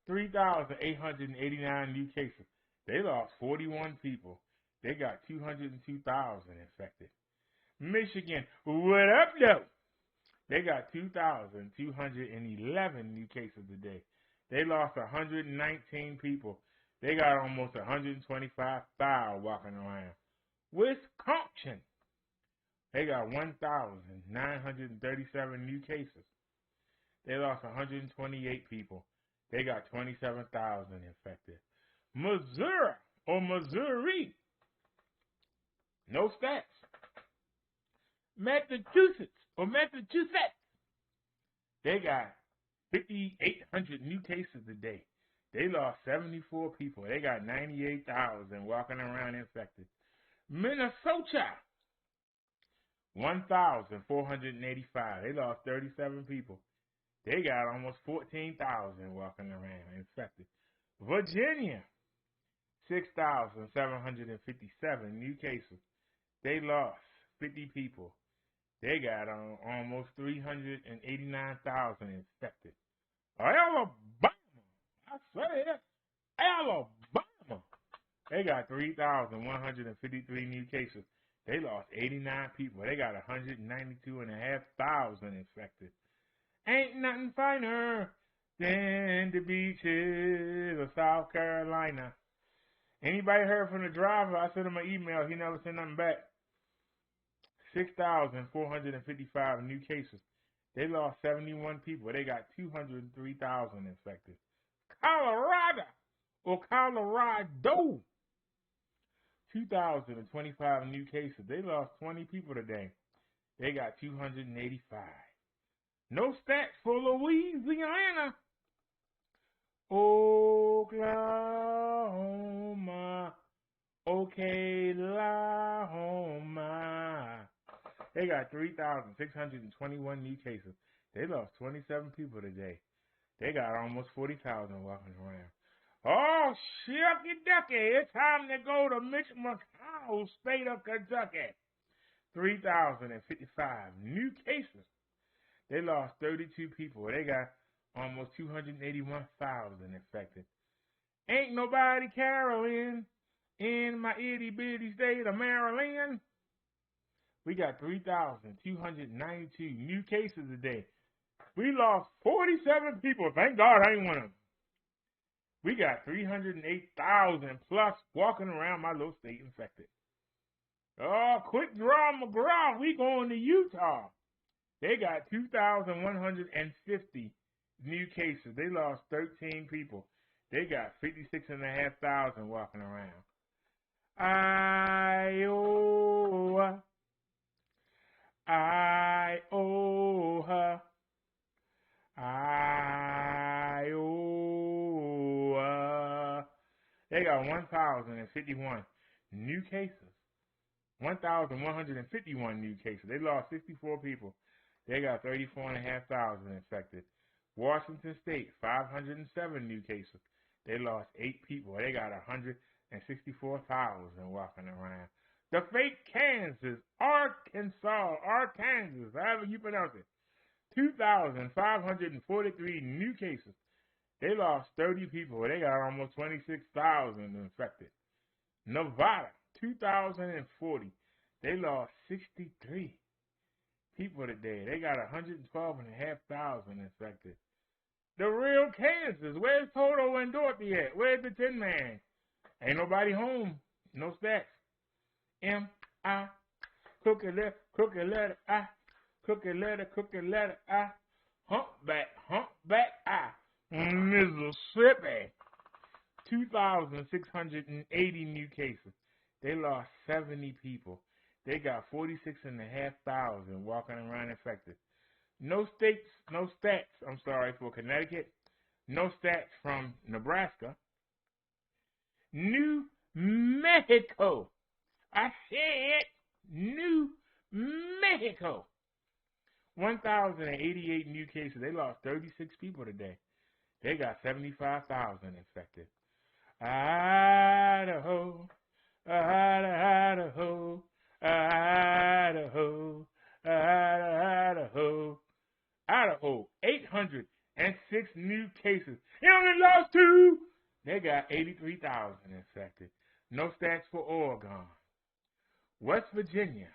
3,889 new cases. They lost 41 people. They got 202,000 infected. Michigan, what up, though? They got 2,211 new cases today. They lost 119 people. They got almost 125,000 walking around. Wisconsin, they got 1,937 new cases. They lost 128 people. They got 27,000 infected. Missouri, no stats. Massachusetts, they got 5,800 new cases today. They lost 74 people. They got 98,000 walking around infected. Minnesota, 1,485. They lost 37 people. They got almost 14,000 walking around infected. Virginia, 6,757 new cases. They lost 50 people. They got almost 389,000 infected. Alabama, I said Alabama. They got 3,153 new cases. They lost 89 people. They got 192,500 infected. Ain't nothing finer than the beaches of South Carolina. Anybody heard from the driver? I sent him an email. He never sent nothing back. 6,455 new cases. They lost 71 people. They got 203,000 infected. Colorado, 2,025 new cases. They lost 20 people today. They got 285. No stats for Louisiana. Oklahoma. They got 3,621 new cases. They lost 27 people today. They got almost 40,000 walking around. Oh, shucky ducky. It's time to go to Mitch McConnell's state of Kentucky. 3,055 new cases. They lost 32 people. They got almost 281,000 infected. Ain't nobody caroling in my itty bitty state of Maryland. We got 3,292 new cases today. We lost 47 people. Thank God I ain't one of them. We got 308,000 plus walking around my little state infected. Oh, quick draw McGraw. We going to Utah. They got 2,150 new cases. They lost 13 people. They got 56,500 walking around. Iowa. They got 1,051 new cases. 1,151 new cases. They lost 64 people. They got 34,500 infected. Washington State, 507 new cases. They lost 8 people. They got 164,000 walking around. The fake Kansas, Arkansas, however you pronounce it, 2,543 new cases. They lost 30 people. They got almost 26,000 infected. Nevada, 2,040. They lost 63 people today. They got 112,500 infected. The real Kansas, where's Toto and Dorothy at? Where's the Tin Man? Ain't nobody home. No stats. M-I, crooked letter I, crooked letter I, humpback I, Mississippi. 2,680 new cases. They lost 70 people. They got 46,500 walking around infected. No stats, for Connecticut. No stats from Nebraska. New Mexico. I said New Mexico. 1,088 new cases. They lost 36 people today. They got 75,000 infected. Idaho, Idaho, Idaho, Idaho, Idaho, 806 new cases. They only lost 2. They got 83,000 infected. No stats for Oregon. West Virginia,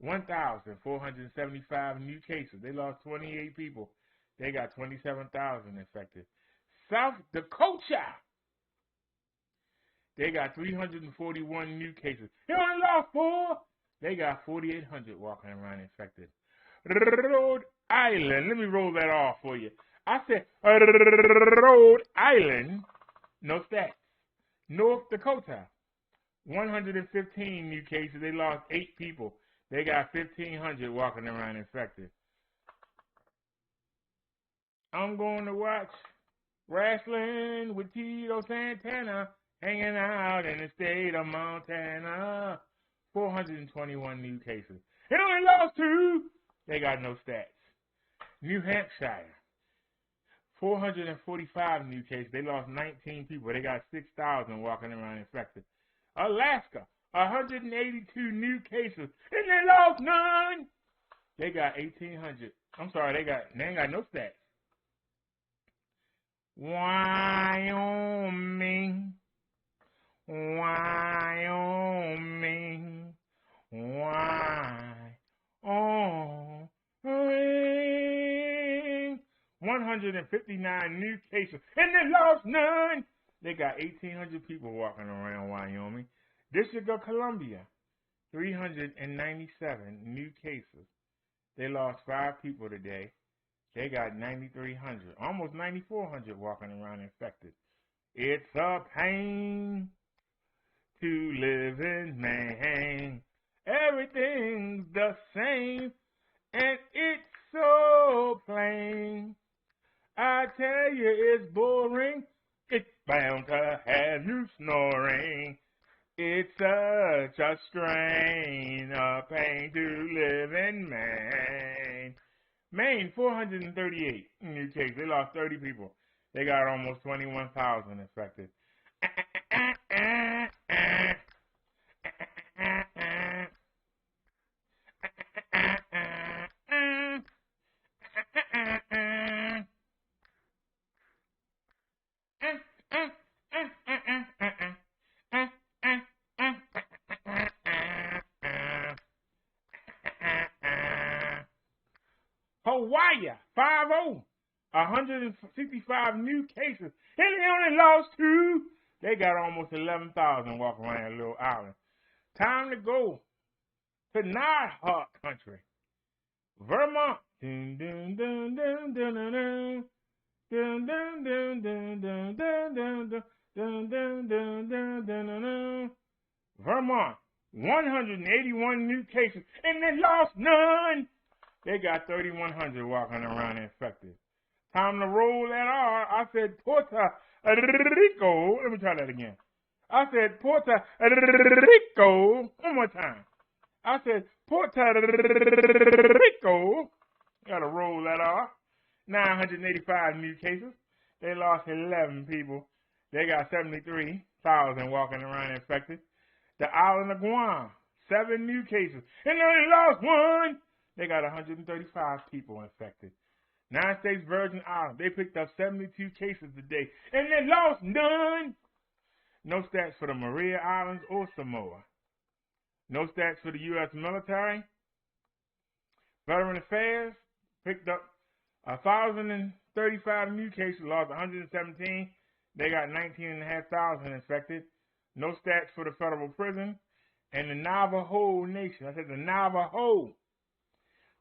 1,475 new cases. They lost 28 people. They got 27,000 infected. South Dakota, they got 341 new cases. They only lost 4. They got 4,800 walking around infected. Rhode Island, let me roll that off for you. I said Rhode Island, no stats. North Dakota, 115 new cases. They lost 8 people. They got 1,500 walking around infected. I'm going to watch wrestling with Tito Santana, hanging out in the state of Montana. 421 new cases. They only lost 2. They got no stats. New Hampshire, 445 new cases. They lost 19 people. They got 6,000 walking around infected. Alaska, 182 new cases. And they lost none. They got 1,800. I'm sorry, they ain't got no stats. Wyoming, Wyoming, Wyoming. 159 new cases, and they lost none. They got 1,800 people walking around Wyoming. District of Columbia, 397 new cases. They lost 5 people today. They got 9,300, almost 9,400 walking around infected. It's a pain to live in Maine. Everything's the same, and it's so plain. I tell you, it's boring. It's bound to have you snoring. It's such a strain, a pain to live in Maine. Maine, 438 new cases. They lost 30 people. They got almost 21,000 infected. Hawaii, 5-0, 165 new cases. And they only lost 2. They got almost 11,000 walking around that little island. Time to go to Nighthawk country. Vermont. Dun, dun, dun, dun, dun, dun, dun. Dun, dun, dun, dun, dun, dun, dun, dun, dun, dun, dun, dun, dun, dun. Vermont, 181 new cases, and they lost none. They got 3,100 walking around infected. Time to roll that R. I said Puerto Rico. Let me try that again. I said Puerto Rico. One more time. I said Puerto Rico. Gotta roll that R. 985 new cases. They lost 11 people. They got 73,000 walking around infected. The island of Guam, 7 new cases. And they only lost 1. They got 135 people infected. United States Virgin Islands, they picked up 72 cases today. And they lost none. No stats for the Maria Islands or Samoa. No stats for the U.S. military. Veteran Affairs picked up 1,035 new cases, lost 117. They got 19,500 infected. No stats for the federal prison. And the Navajo Nation, I said the Navajo,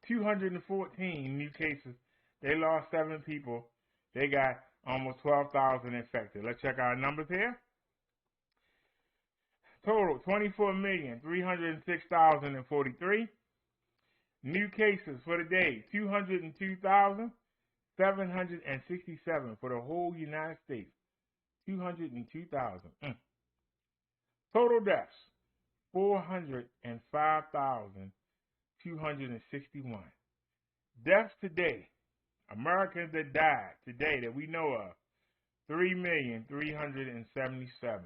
214 new cases. They lost 7 people. They got almost 12,000 infected. Let's check our numbers here. Total, 24,306,043. New cases for the day, 202,767 for the whole United States. 202,000. Total deaths, 405,261. Deaths today, Americans that died today that we know of, 3,377,000.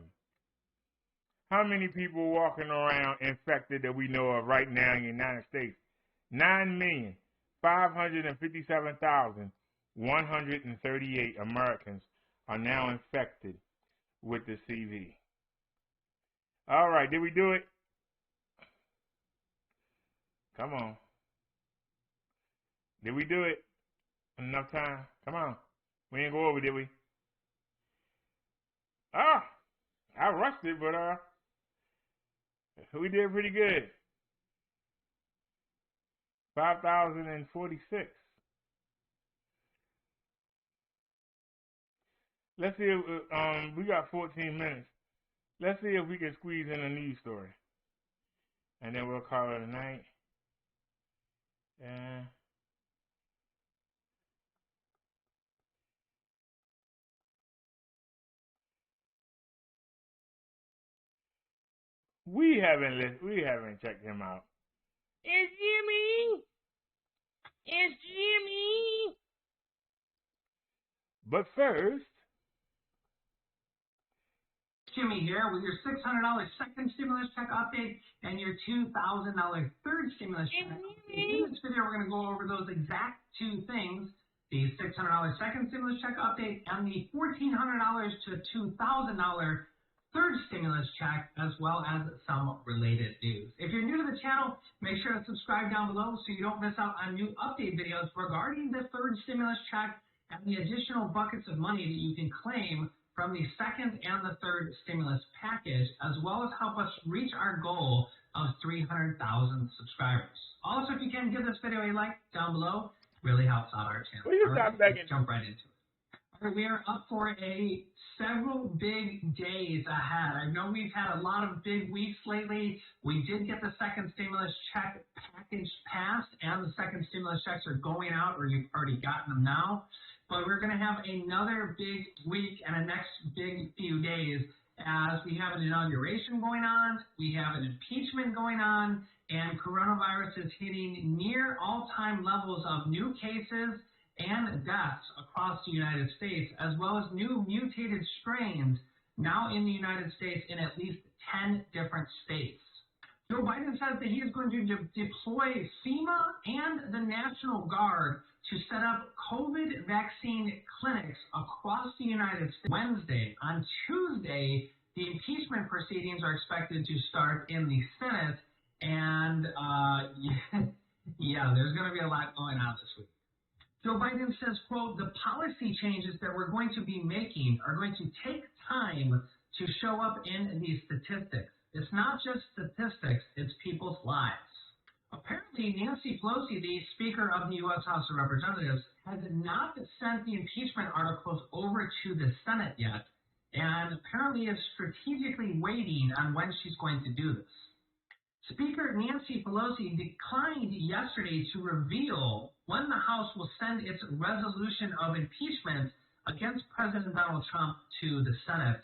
How many people walking around infected that we know of right now in the United States? 9,557,138 Americans are now infected with the CV. All right, did we do it? Come on. Did we do it? Enough time? Come on. We didn't go over, did we? I rushed it, but we did pretty good. 5,046. Let's see if we got 14 minutes. Let's see if we can squeeze in a news story, and then we'll call it a night. We haven't checked him out. It's Jimmy. It's Jimmy. But first, Jimmy here with your $600 second stimulus check update and your $2,000 third stimulus check update. In this video, we're going to go over those exact two things, the $600 second stimulus check update and the $1,400 to $2,000 third stimulus check, as well as some related news. If you're new to the channel, make sure to subscribe down below so you don't miss out on new update videos regarding the third stimulus check and the additional buckets of money that you can claim from the second and the third stimulus package, as well as help us reach our goal of 300,000 subscribers. Also, if you can, give this video a like down below. Really helps out our channel. All right, let's jump right into it. All right, we are up for several big days ahead. I know we've had a lot of big weeks lately. We did get the second stimulus check package passed, and the second stimulus checks are going out, or you've already gotten them now. But we're going to have another big week and a next big few days as we have an inauguration going on, we have an impeachment going on, and coronavirus is hitting near all-time levels of new cases and deaths across the United States, as well as new mutated strains now in the United States in at least 10 different states. Joe Biden says that he is going to deploy FEMA and the National Guard to set up COVID vaccine clinics across the United States Wednesday. On Tuesday, the impeachment proceedings are expected to start in the Senate, and there's going to be a lot going on this week. Joe Biden says, quote, the policy changes that we're going to be making are going to take time to show up in these statistics. It's not just statistics, it's people's lives. Apparently, Nancy Pelosi, the Speaker of the U.S. House of Representatives, has not sent the impeachment articles over to the Senate yet, and apparently is strategically waiting on when she's going to do this. Speaker Nancy Pelosi declined yesterday to reveal when the House will send its resolution of impeachment against President Donald Trump to the Senate,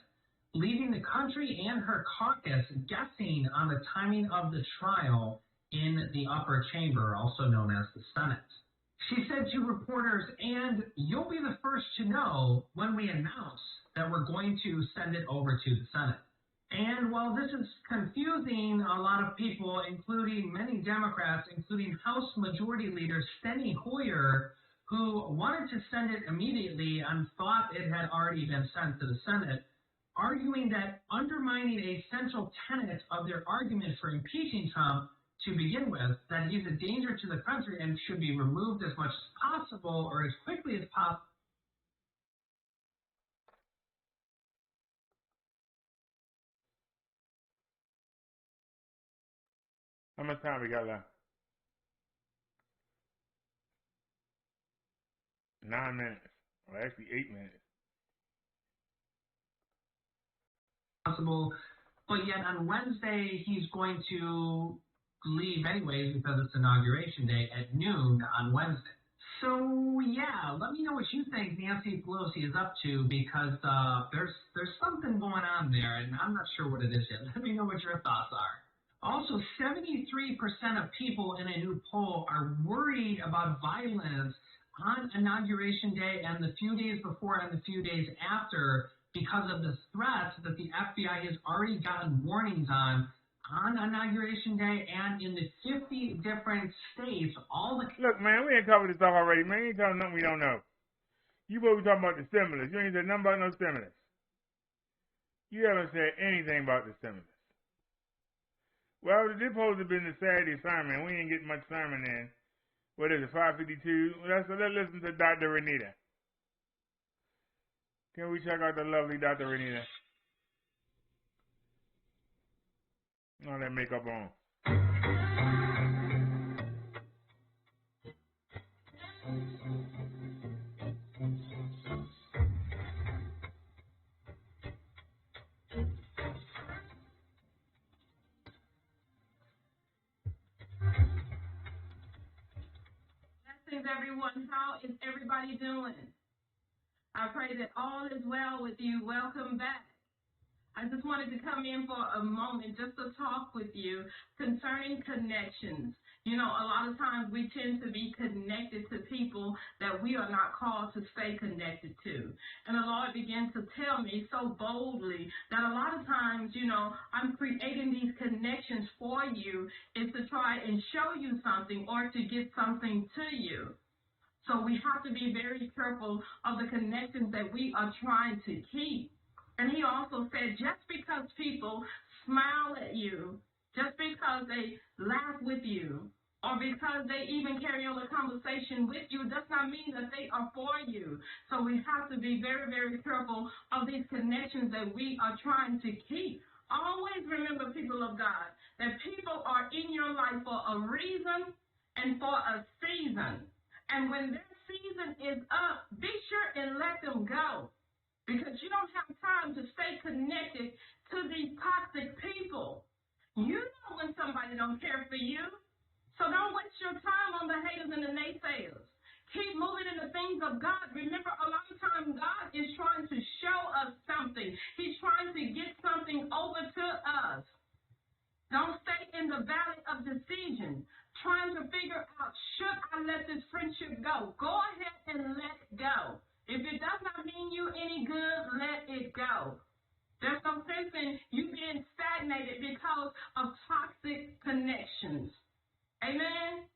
leaving the country and her caucus guessing on the timing of the trial in the upper chamber, also known as the Senate. She said to reporters, and you'll be the first to know when we announce that we're going to send it over to the Senate. And while this is confusing a lot of people, including many Democrats, including House Majority Leader Steny Hoyer, who wanted to send it immediately and thought it had already been sent to the Senate, arguing that undermining a central tenet of their argument for impeaching Trump to begin with, that he's a danger to the country and should be removed as much as possible or as quickly as possible. How much time we got left? 9 minutes. Well, actually 8 minutes. Possible, but yet on Wednesday he's going to leave anyways because it's inauguration day at noon on Wednesday. So yeah, let me know what you think Nancy Pelosi is up to, because there's something going on there, and I'm not sure what it is yet. Let me know what your thoughts are. Also, 73% of people in a new poll are worried about violence On Inauguration Day and the few days before and the few days after, because of the threats that the FBI has already gotten warnings on Inauguration Day and in the 50 different states, all the... Look, man, we ain't covered this stuff already, man. You ain't covered nothing we don't know. You both talking about the stimulus. You ain't said nothing about no stimulus. You haven't said anything about the stimulus. Well, this supposed to have been the Saturday sermon. We ain't getting much sermon in. What is it, 5:52? Let's listen to Dr. Renita. Can we check out the lovely Dr. Renita? All that makeup on. Blessings, everyone. How is everybody doing? I pray that all is well with you. Welcome back. I just wanted to come in for a moment just to talk with you concerning connections. You know, a lot of times we tend to be connected to people that we are not called to stay connected to. And the Lord began to tell me so boldly that a lot of times, you know, I'm creating these connections for you is to try and show you something or to get something to you. So we have to be very careful of the connections that we are trying to keep. And he also said, just because people smile at you, just because they laugh with you, or because they even carry on a conversation with you, does not mean that they are for you. So we have to be very, very careful of these connections that we are trying to keep. Always remember, people of God, that people are in your life for a reason and for a season. And when their season is up, be sure and let them go. Because you don't have time to stay connected to these toxic people. You know when somebody don't care for you. So don't waste your time on the haters and the naysayers. Keep moving in the things of God. Remember, a lot of times God is trying to show us something. He's trying to get something over to us. Don't stay in the valley of decision, trying to figure out, should I let this friendship go? Go ahead and let it go. If it does not mean you any good, let it go. There's no sense in you being stagnated because of toxic connections. Amen?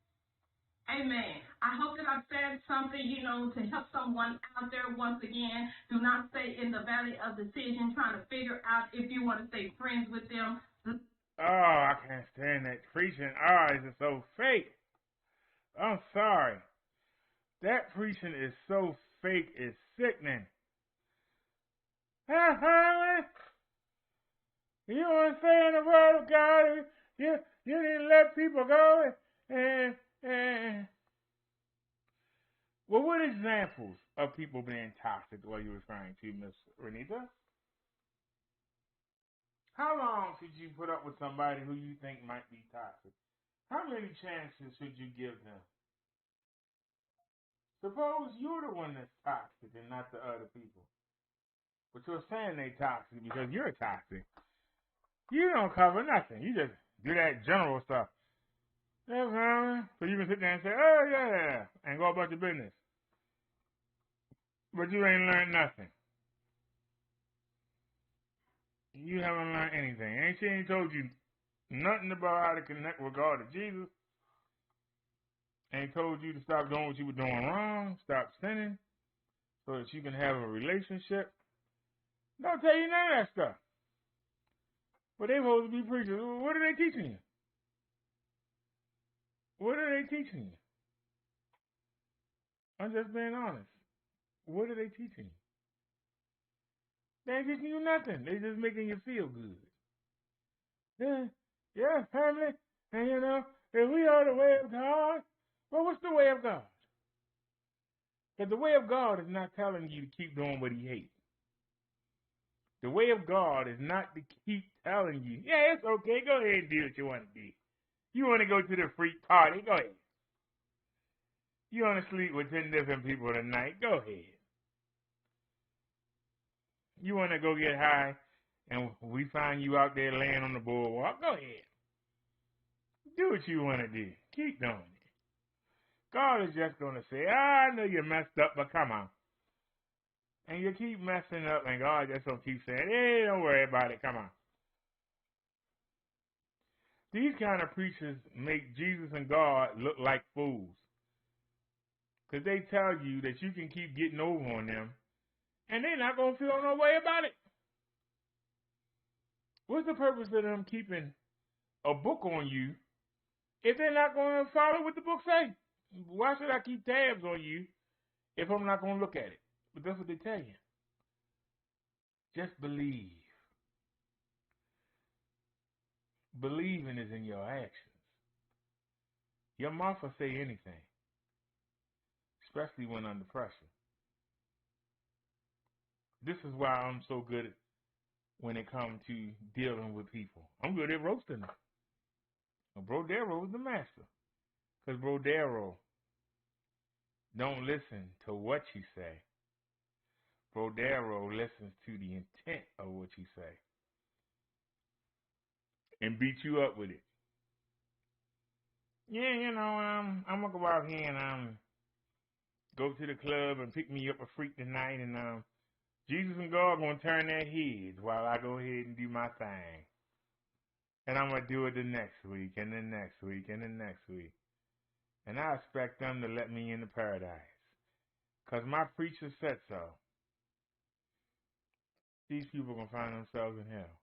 Amen. I hope that I've said something, you know, to help someone out there. Once again, do not stay in the valley of decision trying to figure out if you want to stay friends with them. Oh, I can't stand that preaching. Oh, it's so fake. I'm sorry. That preaching is so fake, it's sickening. You want to say in the word of God, you didn't let people go. Well, what examples of people being toxic are you referring to, Miss Renita? How long should you put up with somebody who you think might be toxic? How many chances should you give them? Suppose you're the one that's toxic and not the other people. But you're saying they toxic because you're toxic. You don't cover nothing. You just do that general stuff. That's right. So you can sit there and say, oh, yeah, and go about your business. But you ain't learned nothing. You haven't learned anything. Ain't she ain't told you nothing about how to connect with God or Jesus? Ain't told you to stop doing what you were doing wrong, stop sinning, so that you can have a relationship. Don't tell you none of that stuff. But they supposed to be preachers. What are they teaching you? What are they teaching you? I'm just being honest. What are they teaching you? They ain't teaching you nothing. They just making you feel good. Yeah, family. And you know, if we are the way of God, well, what's the way of God? Because the way of God is not telling you to keep doing what he hates. The way of God is not to keep telling you, yeah, it's okay, go ahead and do what you want to do. You want to go to the freak party, go ahead. You want to sleep with 10 different people tonight, go ahead. You want to go get high and we find you out there laying on the boardwalk, go ahead. Do what you want to do. Keep doing it. God is just going to say, I know you messed up, but come on. And you keep messing up, and God just going to keep saying, hey, don't worry about it, come on. These kind of preachers make Jesus and God look like fools. Because they tell you that you can keep getting over on them, and they're not going to feel no way about it. What's the purpose of them keeping a book on you if they're not going to follow what the book say? Why should I keep tabs on you if I'm not going to look at it? But that's what they tell you. Just believe. Believing is in your actions. Your mouth will say anything, especially when under pressure. This is why I'm so good when it comes to dealing with people. I'm good at roasting them. Bro Darrow is the master. Because Bro Darrow don't listen to what you say. Bro Darrow listens to the intent of what you say and beat you up with it. Yeah, you know, I'm gonna go out here and go to the club and pick me up a freak tonight, and Jesus and God are gonna turn their heads while I go ahead and do my thing. And I'm gonna do it the next week and the next week and the next week. And I expect them to let me into paradise. 'Cause my preacher said so. These people are gonna find themselves in hell.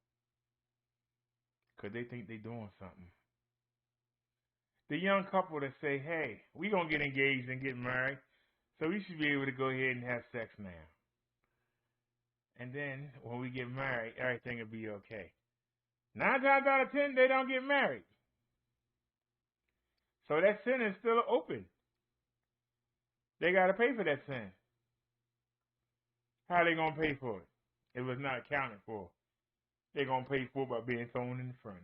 'Cause they think they're doing something. The young couple that say, hey, we gonna get engaged and get married, so we should be able to go ahead and have sex now. And then when we get married, everything will be okay. 9 times out of 10, they don't get married. So that sin is still open. They got to pay for that sin. How are they going to pay for it? It was not accounted for. They're going to pay for it by being thrown in the furnace.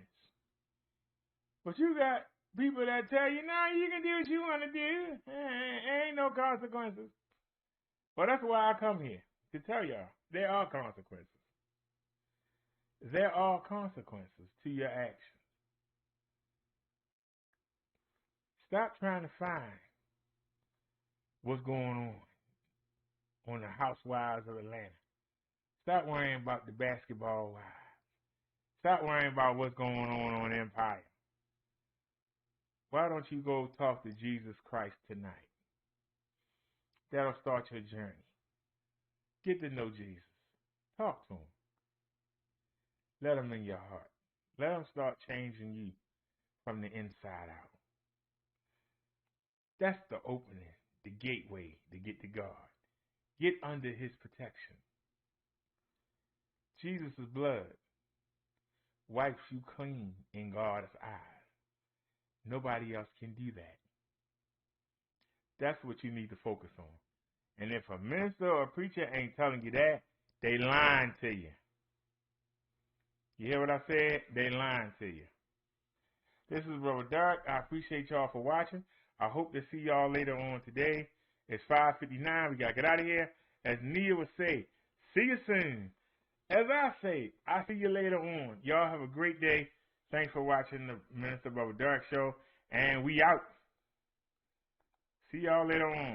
But you got people that tell you, no, you can do what you want to do. Ain't no consequences. Well, that's why I come here, to tell y'all, there are consequences. There are consequences to your actions. Stop trying to find what's going on the Housewives of Atlanta. Stop worrying about the basketball wives. Stop worrying about what's going on Empire. Why don't you go talk to Jesus Christ tonight? That'll start your journey. Get to know Jesus. Talk to him. Let him in your heart. Let him start changing you from the inside out. That's the opening, the gateway to get to God. Get under his protection. Jesus' blood wipes you clean in God's eyes. Nobody else can do that. That's what you need to focus on. And if a minister or a preacher ain't telling you that, they lying to you. You hear what I said? They lying to you. This is Brother Derrick. I appreciate y'all for watching. I hope to see y'all later on today. It's 5:59. We got to get out of here. As Nia would say, see you soon. As I say, I'll see you later on. Y'all have a great day. Thanks for watching the Minister Brother Derrick Show. And we out. See y'all later on.